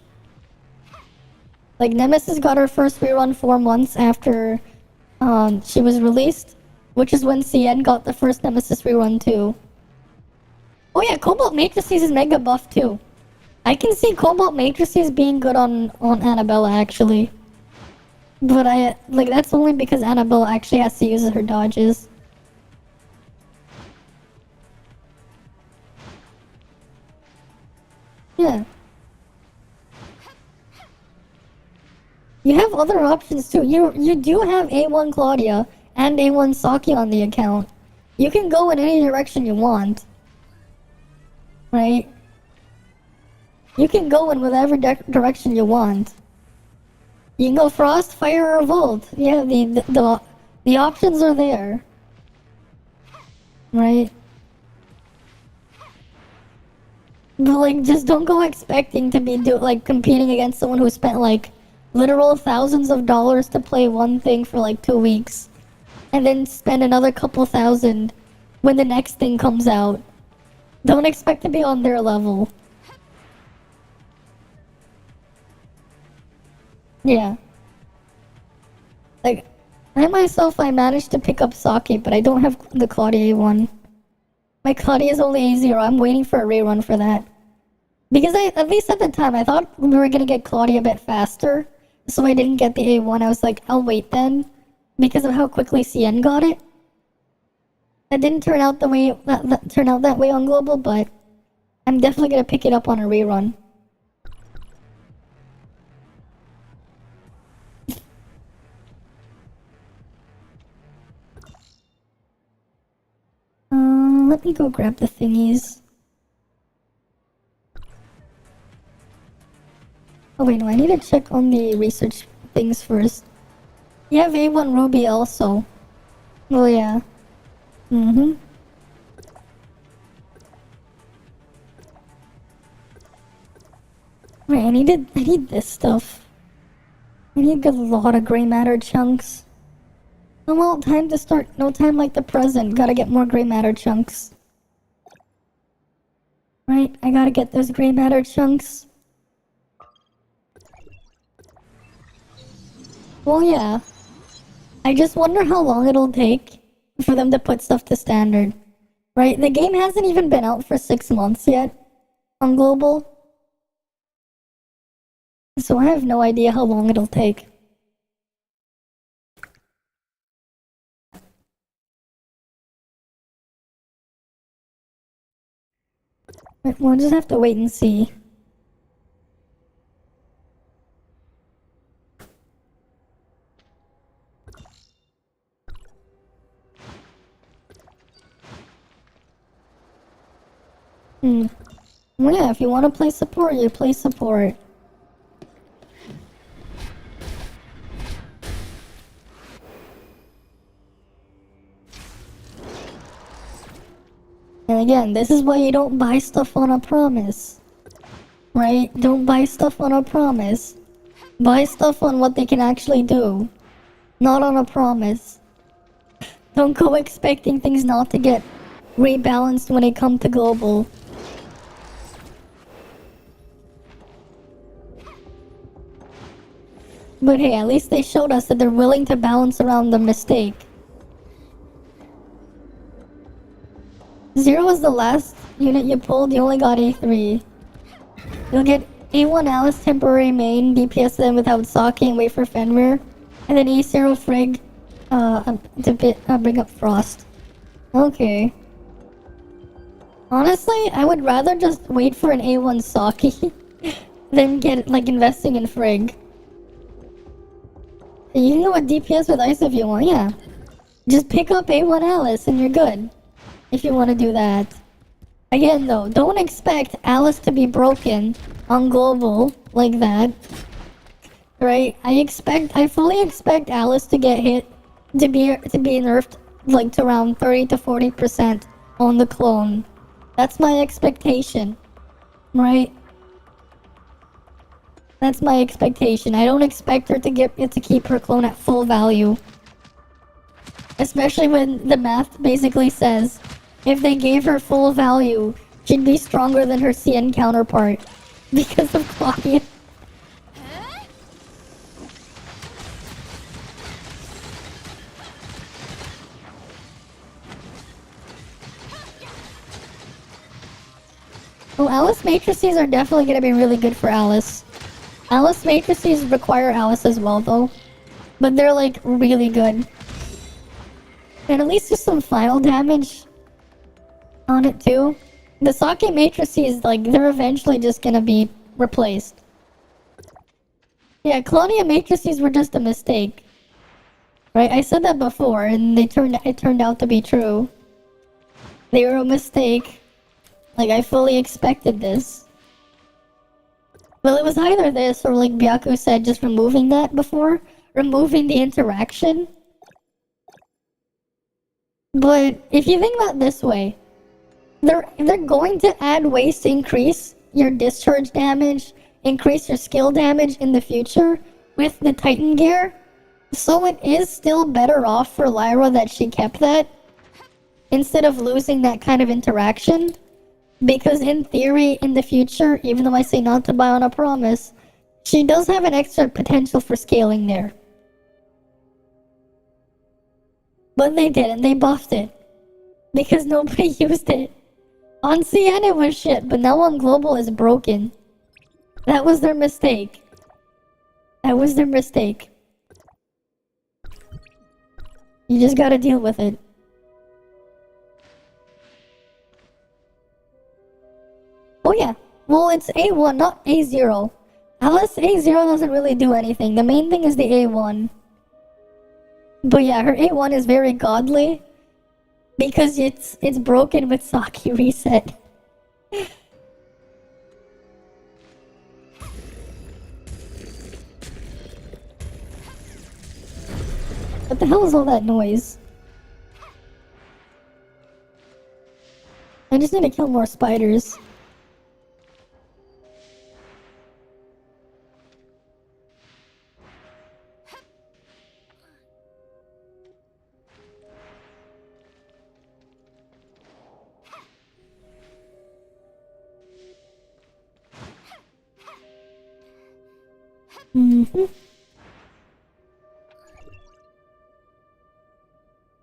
Like Nemesis got her first rerun 4 months after she was released, which is when CN got the first Nemesis rerun too. Oh yeah, Cobalt Matrices is mega buff too. I can see Cobalt Matrices being good on Annabella actually. But that's only because Annabella actually has to use her dodges. Yeah. You have other options too. You do have A1 Claudia and A1 Saki on the account. You can go in any direction you want. Right? You can go in whatever direction you want. You can go Frost, Fire, or Volt. Yeah, the options are there. Right? But like, just don't go expecting to be competing against someone who spent like literal thousands of dollars to play one thing for like 2 weeks. And then spend another couple thousand when the next thing comes out. Don't expect to be on their level. Yeah. Like, I myself, I managed to pick up Saki, but I don't have the Claudia one. My Claudia is only A0. I'm waiting for a rerun for that. Because at least at the time, I thought we were gonna get Claudia a bit faster. So I didn't get the A1. I was like, I'll wait then. Because of how quickly CN got it. That didn't turn out that way on global, but I'm definitely gonna pick it up on a rerun. Let me go grab the thingies. Oh wait, no, I need to check on the research things first. You have A1 Ruby also. Oh yeah. Wait, I need this stuff. I need a lot of gray matter chunks. No time to start. No time like the present. Gotta get more gray matter chunks. Right, I gotta get those gray matter chunks. Well, yeah. I just wonder how long it'll take for them to put stuff to standard. Right, the game hasn't even been out for 6 months yet on global. So I have no idea how long it'll take. We'll just have to wait and see. Well, yeah, if you want to play support, you play support. And again, this is why you don't buy stuff on a promise. Right? Don't buy stuff on a promise. Buy stuff on what they can actually do. Not on a promise. Don't go expecting things not to get rebalanced when it comes to global. But hey, at least they showed us that they're willing to balance around the mistake. 0 was the last unit you pulled, you only got A3. You'll get A1 Alice temporary main, DPS them without Saki and wait for Fenrir. And then A0 Frigg to bring up Frost. Okay. Honestly, I would rather just wait for an A1 Saki than get, like, investing in Frigg. You can go with DPS with Ice if you want, yeah. Just pick up A1 Alice and you're good. If you want to do that. Again though, don't expect Alice to be broken on global like that. Right? I fully expect Alice to get hit, to be nerfed like to around 30 to 40% on the clone. That's my expectation. Right? That's my expectation. I don't expect her to keep her clone at full value. Especially when the math basically says if they gave her full value, she'd be stronger than her CN counterpart because of clocking. Oh, Alice matrices are definitely gonna be really good for Alice. Alice matrices require Alice as well though. But they're like really good. And at least there's some final damage on it too. The Sake matrices, like, they're eventually just gonna be replaced. Yeah, Colonia matrices were just a mistake. Right? I said that before and it turned out to be true. They were a mistake. Like, I fully expected this. Well, it was either this or, like Byaku said, just removing that before. Removing the interaction. But if you think about it this way, they're going to add ways to increase your discharge damage, increase your skill damage in the future with the Titan gear. So it is still better off for Lyra that she kept that instead of losing that kind of interaction. Because in theory, in the future, even though I say not to buy on a promise, she does have an extra potential for scaling there. But they didn't, they buffed it. Because nobody used it. On CN it was shit, but now on global it's broken. That was their mistake. That was their mistake. You just gotta deal with it. Oh yeah. Well, it's A1, not A0. Alice A0 doesn't really do anything. The main thing is the A1. But yeah, her A1 is very godly. Because it's broken with Saki reset. What the hell is all that noise? I just need to kill more spiders.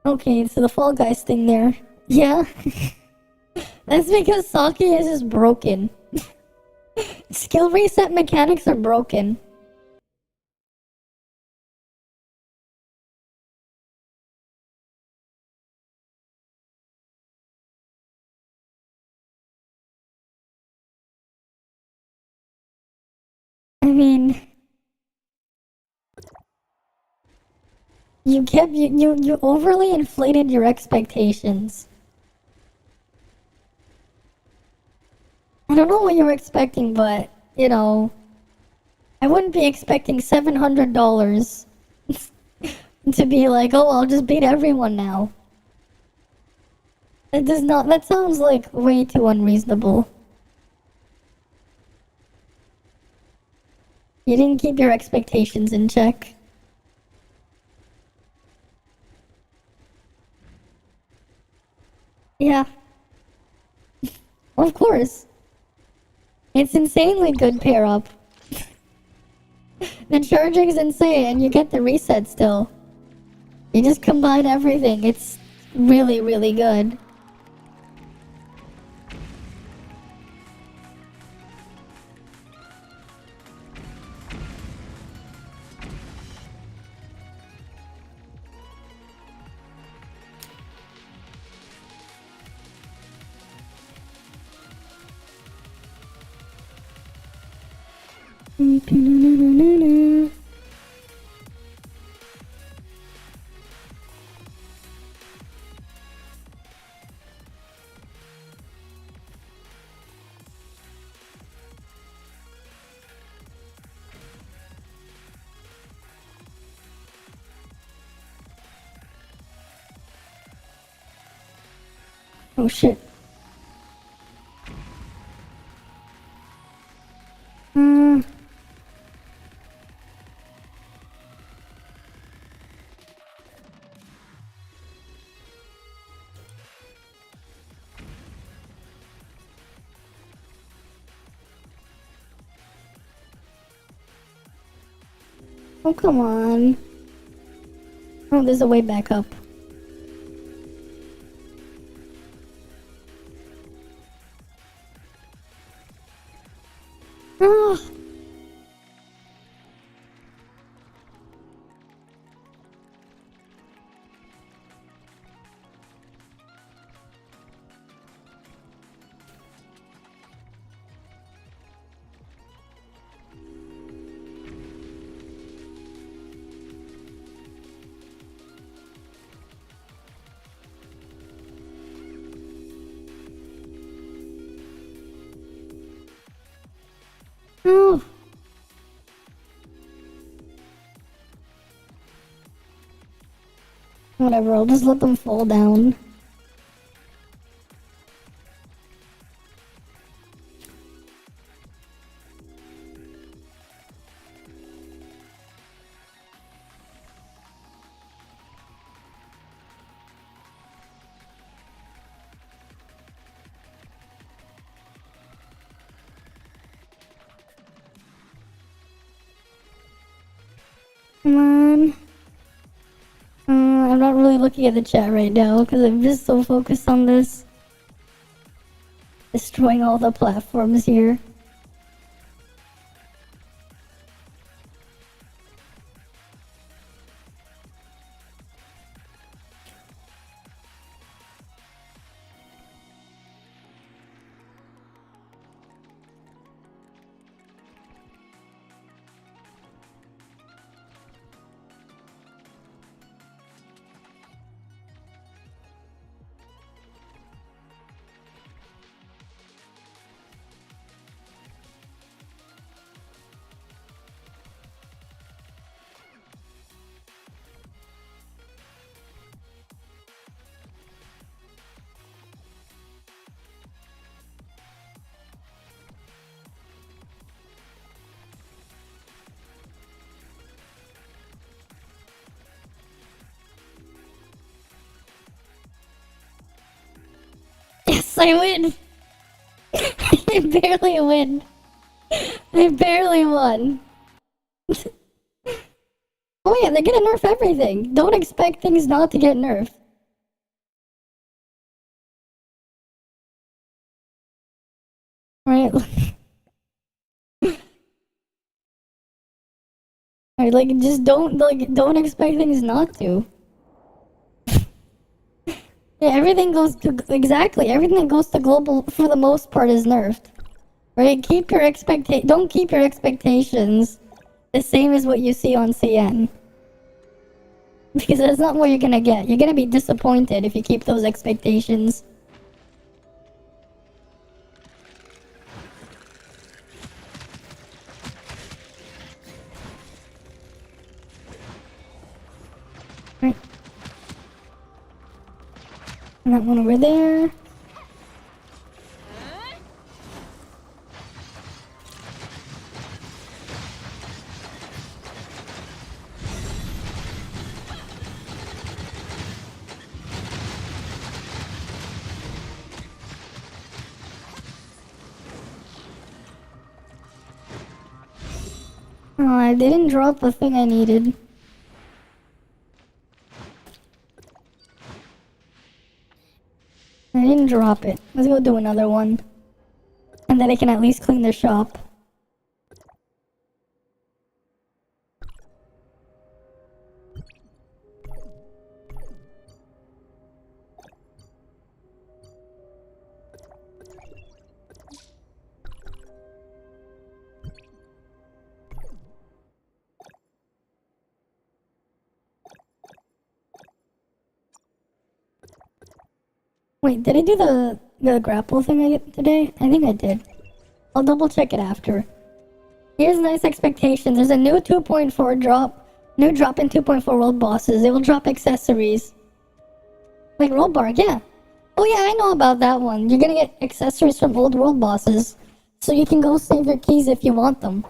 Okay, so the Fall Guys thing there. Yeah. That's because Saki is just broken. Skill reset mechanics are broken. I mean... You overly inflated your expectations. I don't know what you were expecting, but, you know... I wouldn't be expecting $700 to be like, oh, I'll just beat everyone now. That sounds like way too unreasonable. You didn't keep your expectations in check. Yeah. Of course. It's insanely good pair up. The charging's insane and you get the reset still. You just combine everything. It's really, really good. Oh shit. Oh, come on. Oh, there's a way back up. Ah. Oh. Whatever, I'll just let them fall down. Come on. I'm not really looking at the chat right now because I'm just so focused on this. Destroying all the platforms here. Yes, I win! I barely win. I barely won. Oh yeah, they're gonna nerf everything. Don't expect things not to get nerfed. Right? Right, like just don't expect things not to. Yeah, everything goes to exactly everything that goes to global for the most part is nerfed. Right? Don't keep your expectations the same as what you see on CN. Because that's not what you're gonna get. You're gonna be disappointed if you keep those expectations. Right. And that one over there. Oh, I didn't drop the thing I needed. I didn't drop it. Let's go do another one. And then I can at least clean the shop. Wait, did I do the grapple thing today? I think I did. I'll double check it after. Here's nice expectations. There's a new 2.4 drop. New drop in 2.4 world bosses. They will drop accessories. Like Rollbark, yeah. Oh yeah, I know about that one. You're gonna get accessories from old world bosses. So you can go save your keys if you want them.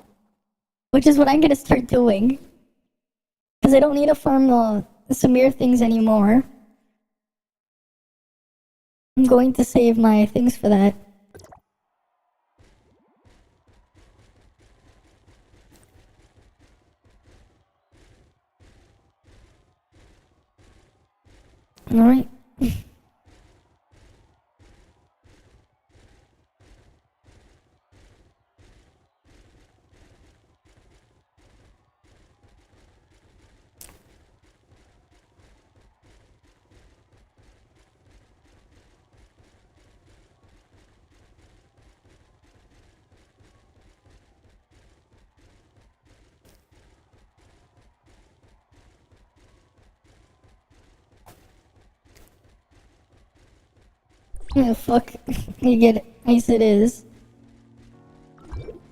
Which is what I'm gonna start doing. Because I don't need to farm the Samir things anymore. I'm going to save my things for that. Alright. Yeah, fuck. You get it. Nice it is.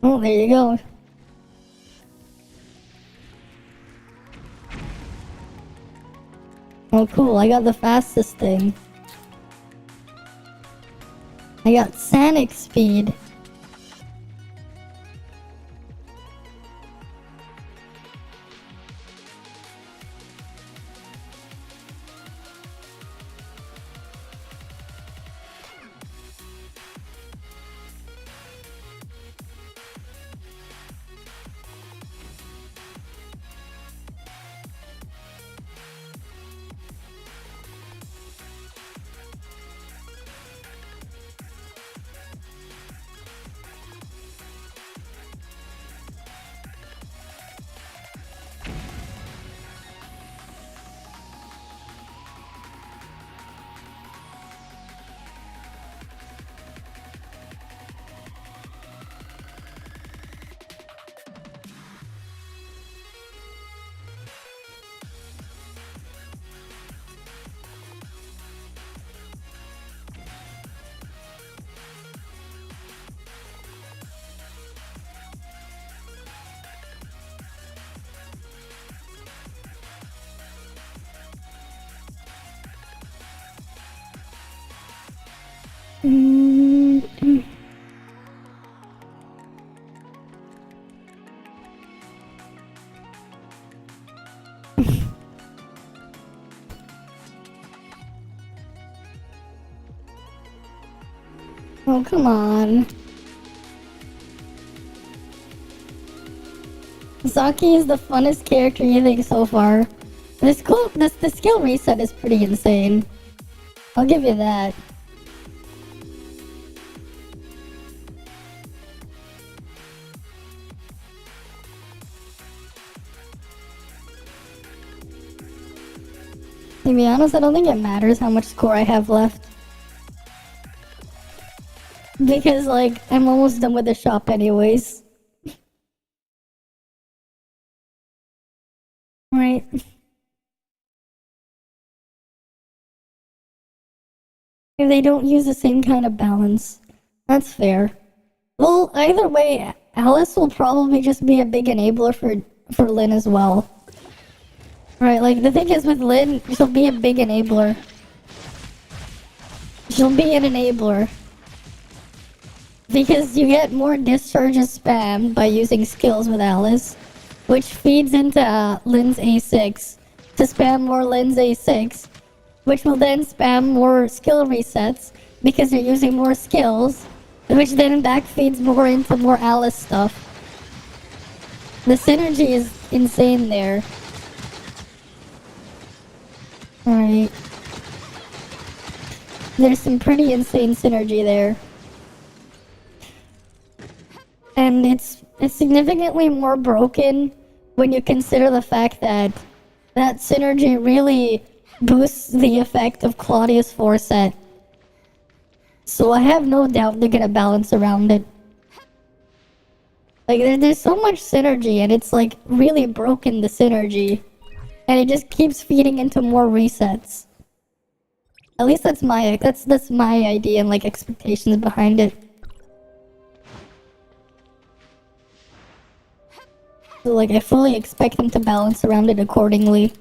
Oh, there you go. Oh, cool. I got the fastest thing. I got Sonic speed. Oh, come on. Saki is the funnest character you think so far. The skill reset is pretty insane. I'll give you that. To be honest, I don't think it matters how much score I have left. Because, like, I'm almost done with the shop anyways. Right. If they don't use the same kind of balance. That's fair. Well, either way, Alice will probably just be a big enabler for Lynn as well. Right, like, the thing is with Lynn, she'll be a big enabler. She'll be an enabler. Because you get more discharges spammed by using skills with Alice, which feeds into Lynn's A6 to spam more Lynn's A6, which will then spam more skill resets because you're using more skills, which then backfeeds more into more Alice stuff. The synergy is insane there. Alright. There's some pretty insane synergy there. And it's significantly more broken when you consider the fact that that synergy really boosts the effect of Claudia's foreset. So I have no doubt they're gonna balance around it. Like, there's so much synergy, and it's like really broken the synergy. And it just keeps feeding into more resets. At least that's my idea and like expectations behind it. So like I fully expect them to balance around it accordingly.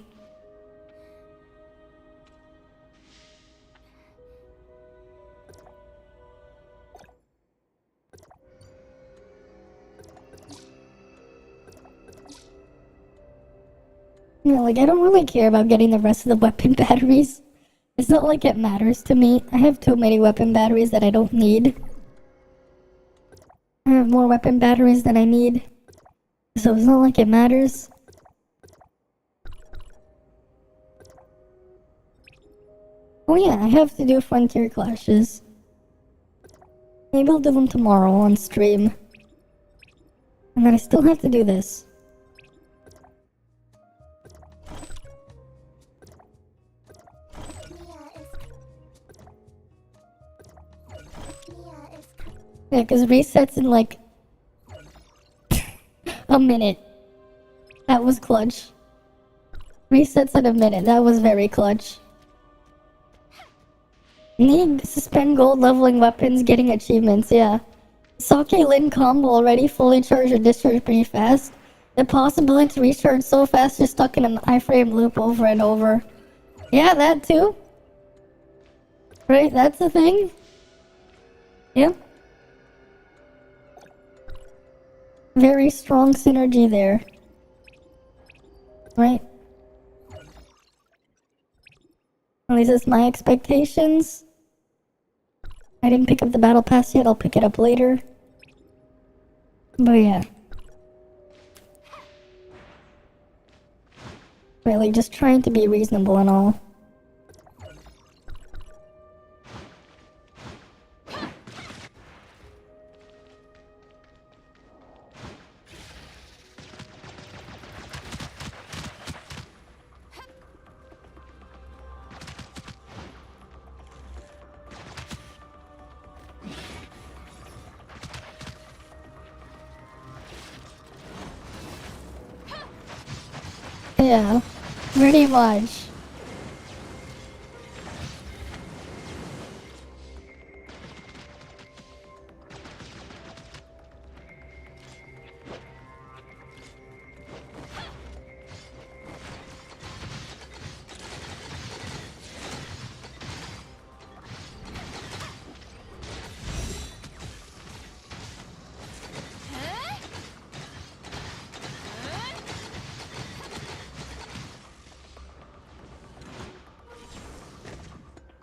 Yeah, like I don't really care about getting the rest of the weapon batteries. It's not like it matters to me. I have too many weapon batteries that I don't need. I have more weapon batteries than I need. So it's not like it matters. Oh yeah, I have to do frontier clashes. Maybe I'll do them tomorrow on stream. And then I still have to do this. Yeah, because resets in like a minute. That was clutch. Resets in a minute. That was very clutch. Need suspend gold leveling weapons, getting achievements, yeah. Sake Lin combo already fully charged or discharged pretty fast. The possibility to recharge so fast you're stuck in an iframe loop over and over. Yeah, that too. Right, that's a thing. Yep. Very strong synergy there. Right. At least it's my expectations. I didn't pick up the battle pass yet, I'll pick it up later. But yeah. Really, just trying to be reasonable and all. Yeah, pretty much.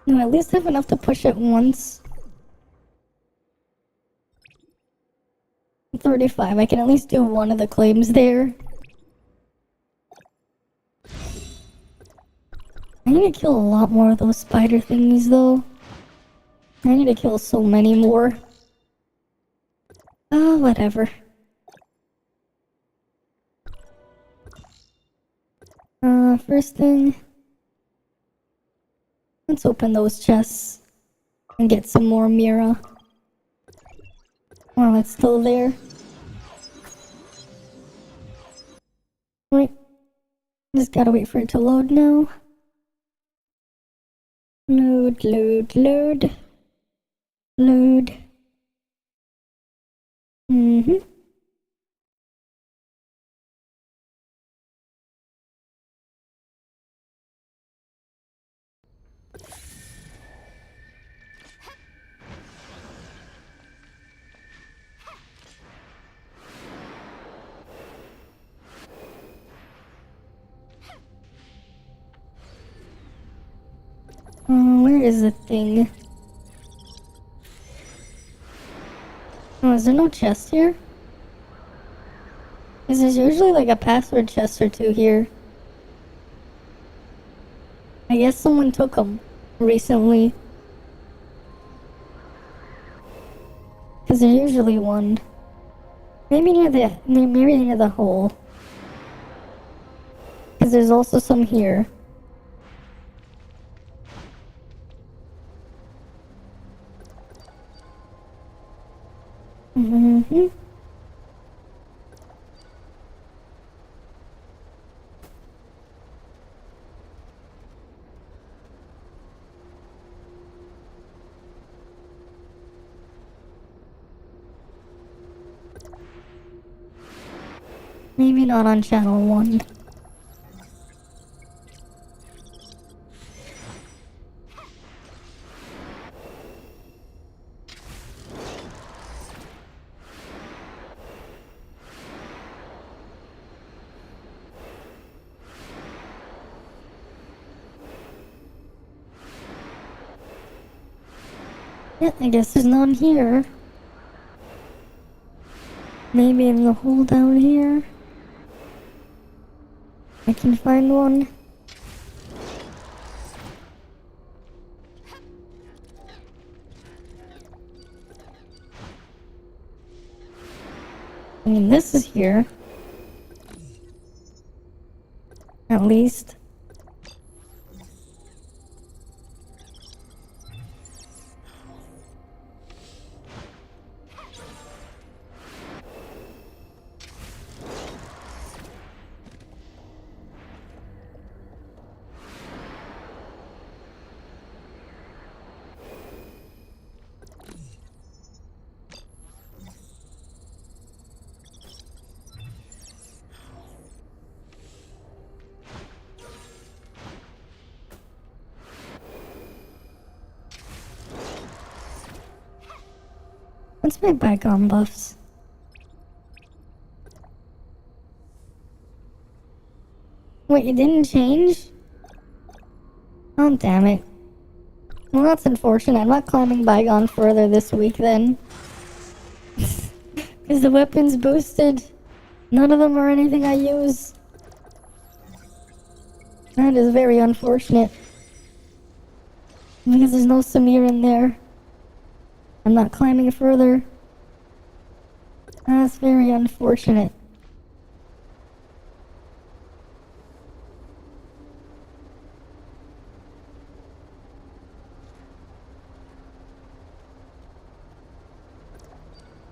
No, at least have enough to push it once. 35, I can at least do one of the claims there. I need to kill a lot more of those spider thingies though. I need to kill so many more. Ah, whatever. First thing... Let's open those chests. And get some more Mira. While it's still there. Wait. Just gotta wait for it to load now. Load, load, load. Load. Mm-hmm. Where is the thing? Oh, is there no chest here? Because there's usually like a password chest or two here. I guess someone took them recently. Because there's usually one. Maybe near the hole. Because there's also some here. Mm-hmm. Maybe not on channel 1. Yeah, I guess there's none here. Maybe in the hole down here. I can find one. I mean, this is here. At least. What's my background buffs? Wait, it didn't change? Oh, damn it. Well, that's unfortunate. I'm not climbing Bygone further this week then. Because the weapon's boosted. None of them are anything I use. That is very unfortunate. Because there's no Samir in there. I'm not climbing further. That's very unfortunate.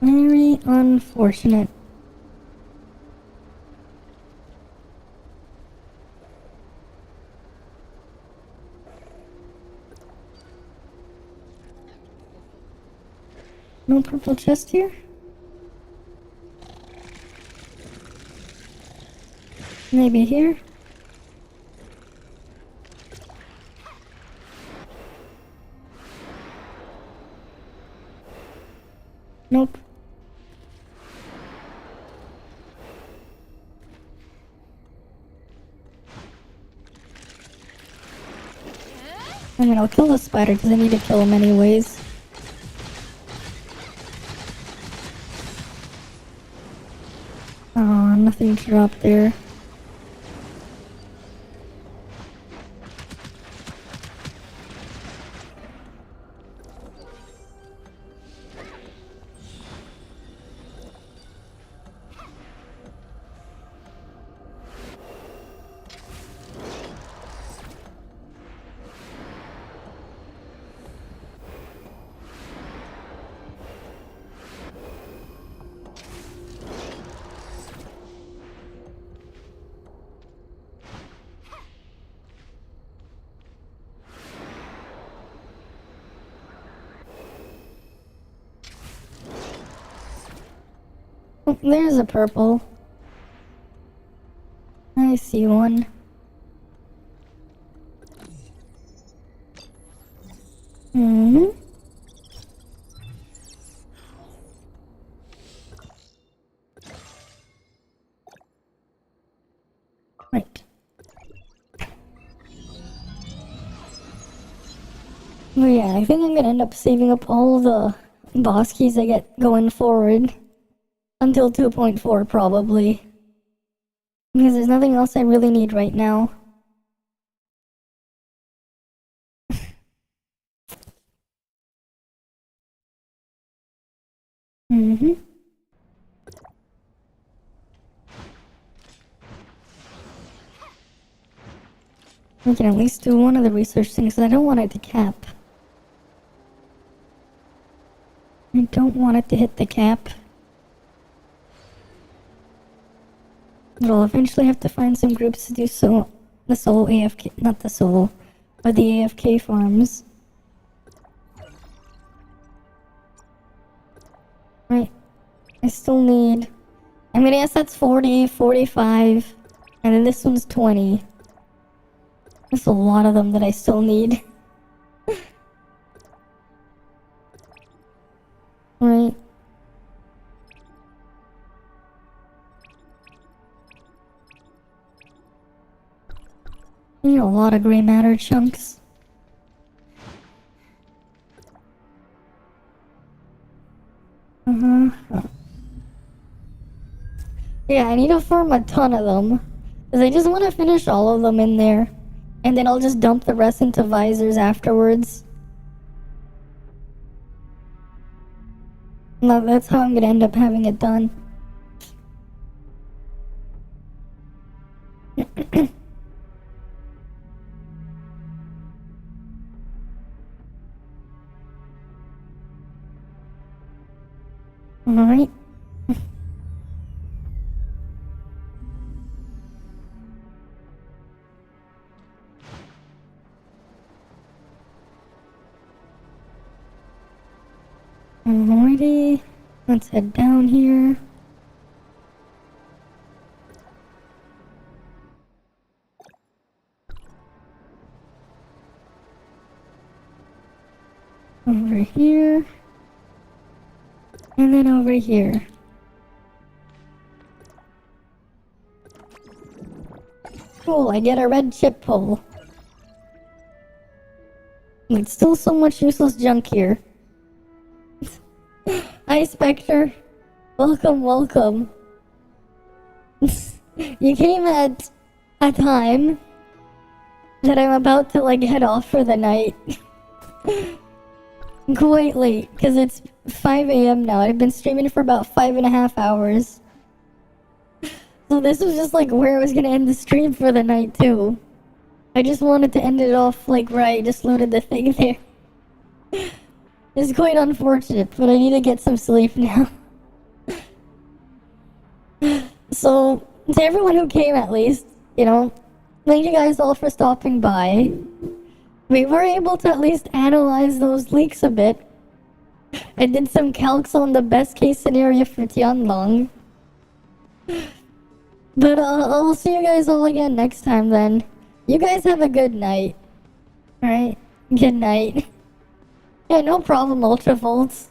Very unfortunate. No purple chest here? Maybe here? Nope. I mean, I'll kill the spider because I need to kill him anyways. Oh, nothing dropped there. Oh, there's a purple. I see one. Mm-hmm. Right. Oh yeah, I think I'm gonna end up saving up all the boss keys I get going forward. Until 2.4 probably. Because there's nothing else I really need right now. Mm-hmm. We can at least do one of the research things, because I don't want it to cap. I don't want it to hit the cap. But I'll eventually have to find some groups to do the solo AFK, not the solo, but the AFK farms. Right. I still need I mean, I guess that's 40, 45, and then this one's 20. There's a lot of them that I still need. Right. I need a lot of gray matter chunks. Yeah, I need to farm a ton of them. Because I just want to finish all of them in there. And then I'll just dump the rest into visors afterwards. No, that's how I'm gonna end up having it done. Alright. Alrighty. Let's head down here. Over here. And then over here. Cool, I get a red chip pull. It's still so much useless junk here. Hi, Spectre. Welcome, welcome. You came at a time that I'm about to, like, head off for the night. Quite late, because it's 5 a.m. now. I've been streaming for about 5.5 hours. So this was just, like, where I was gonna end the stream for the night, too. I just wanted to end it off, like, where I just loaded the thing there. It's quite unfortunate, but I need to get some sleep now. So, to everyone who came at least, you know, thank you guys all for stopping by. We were able to at least analyze those leaks a bit. I did some calcs on the best case scenario for Tian Lang. But I'll see you guys all again next time then. You guys have a good night. Alright? Good night. Yeah, no problem, Ultravolts.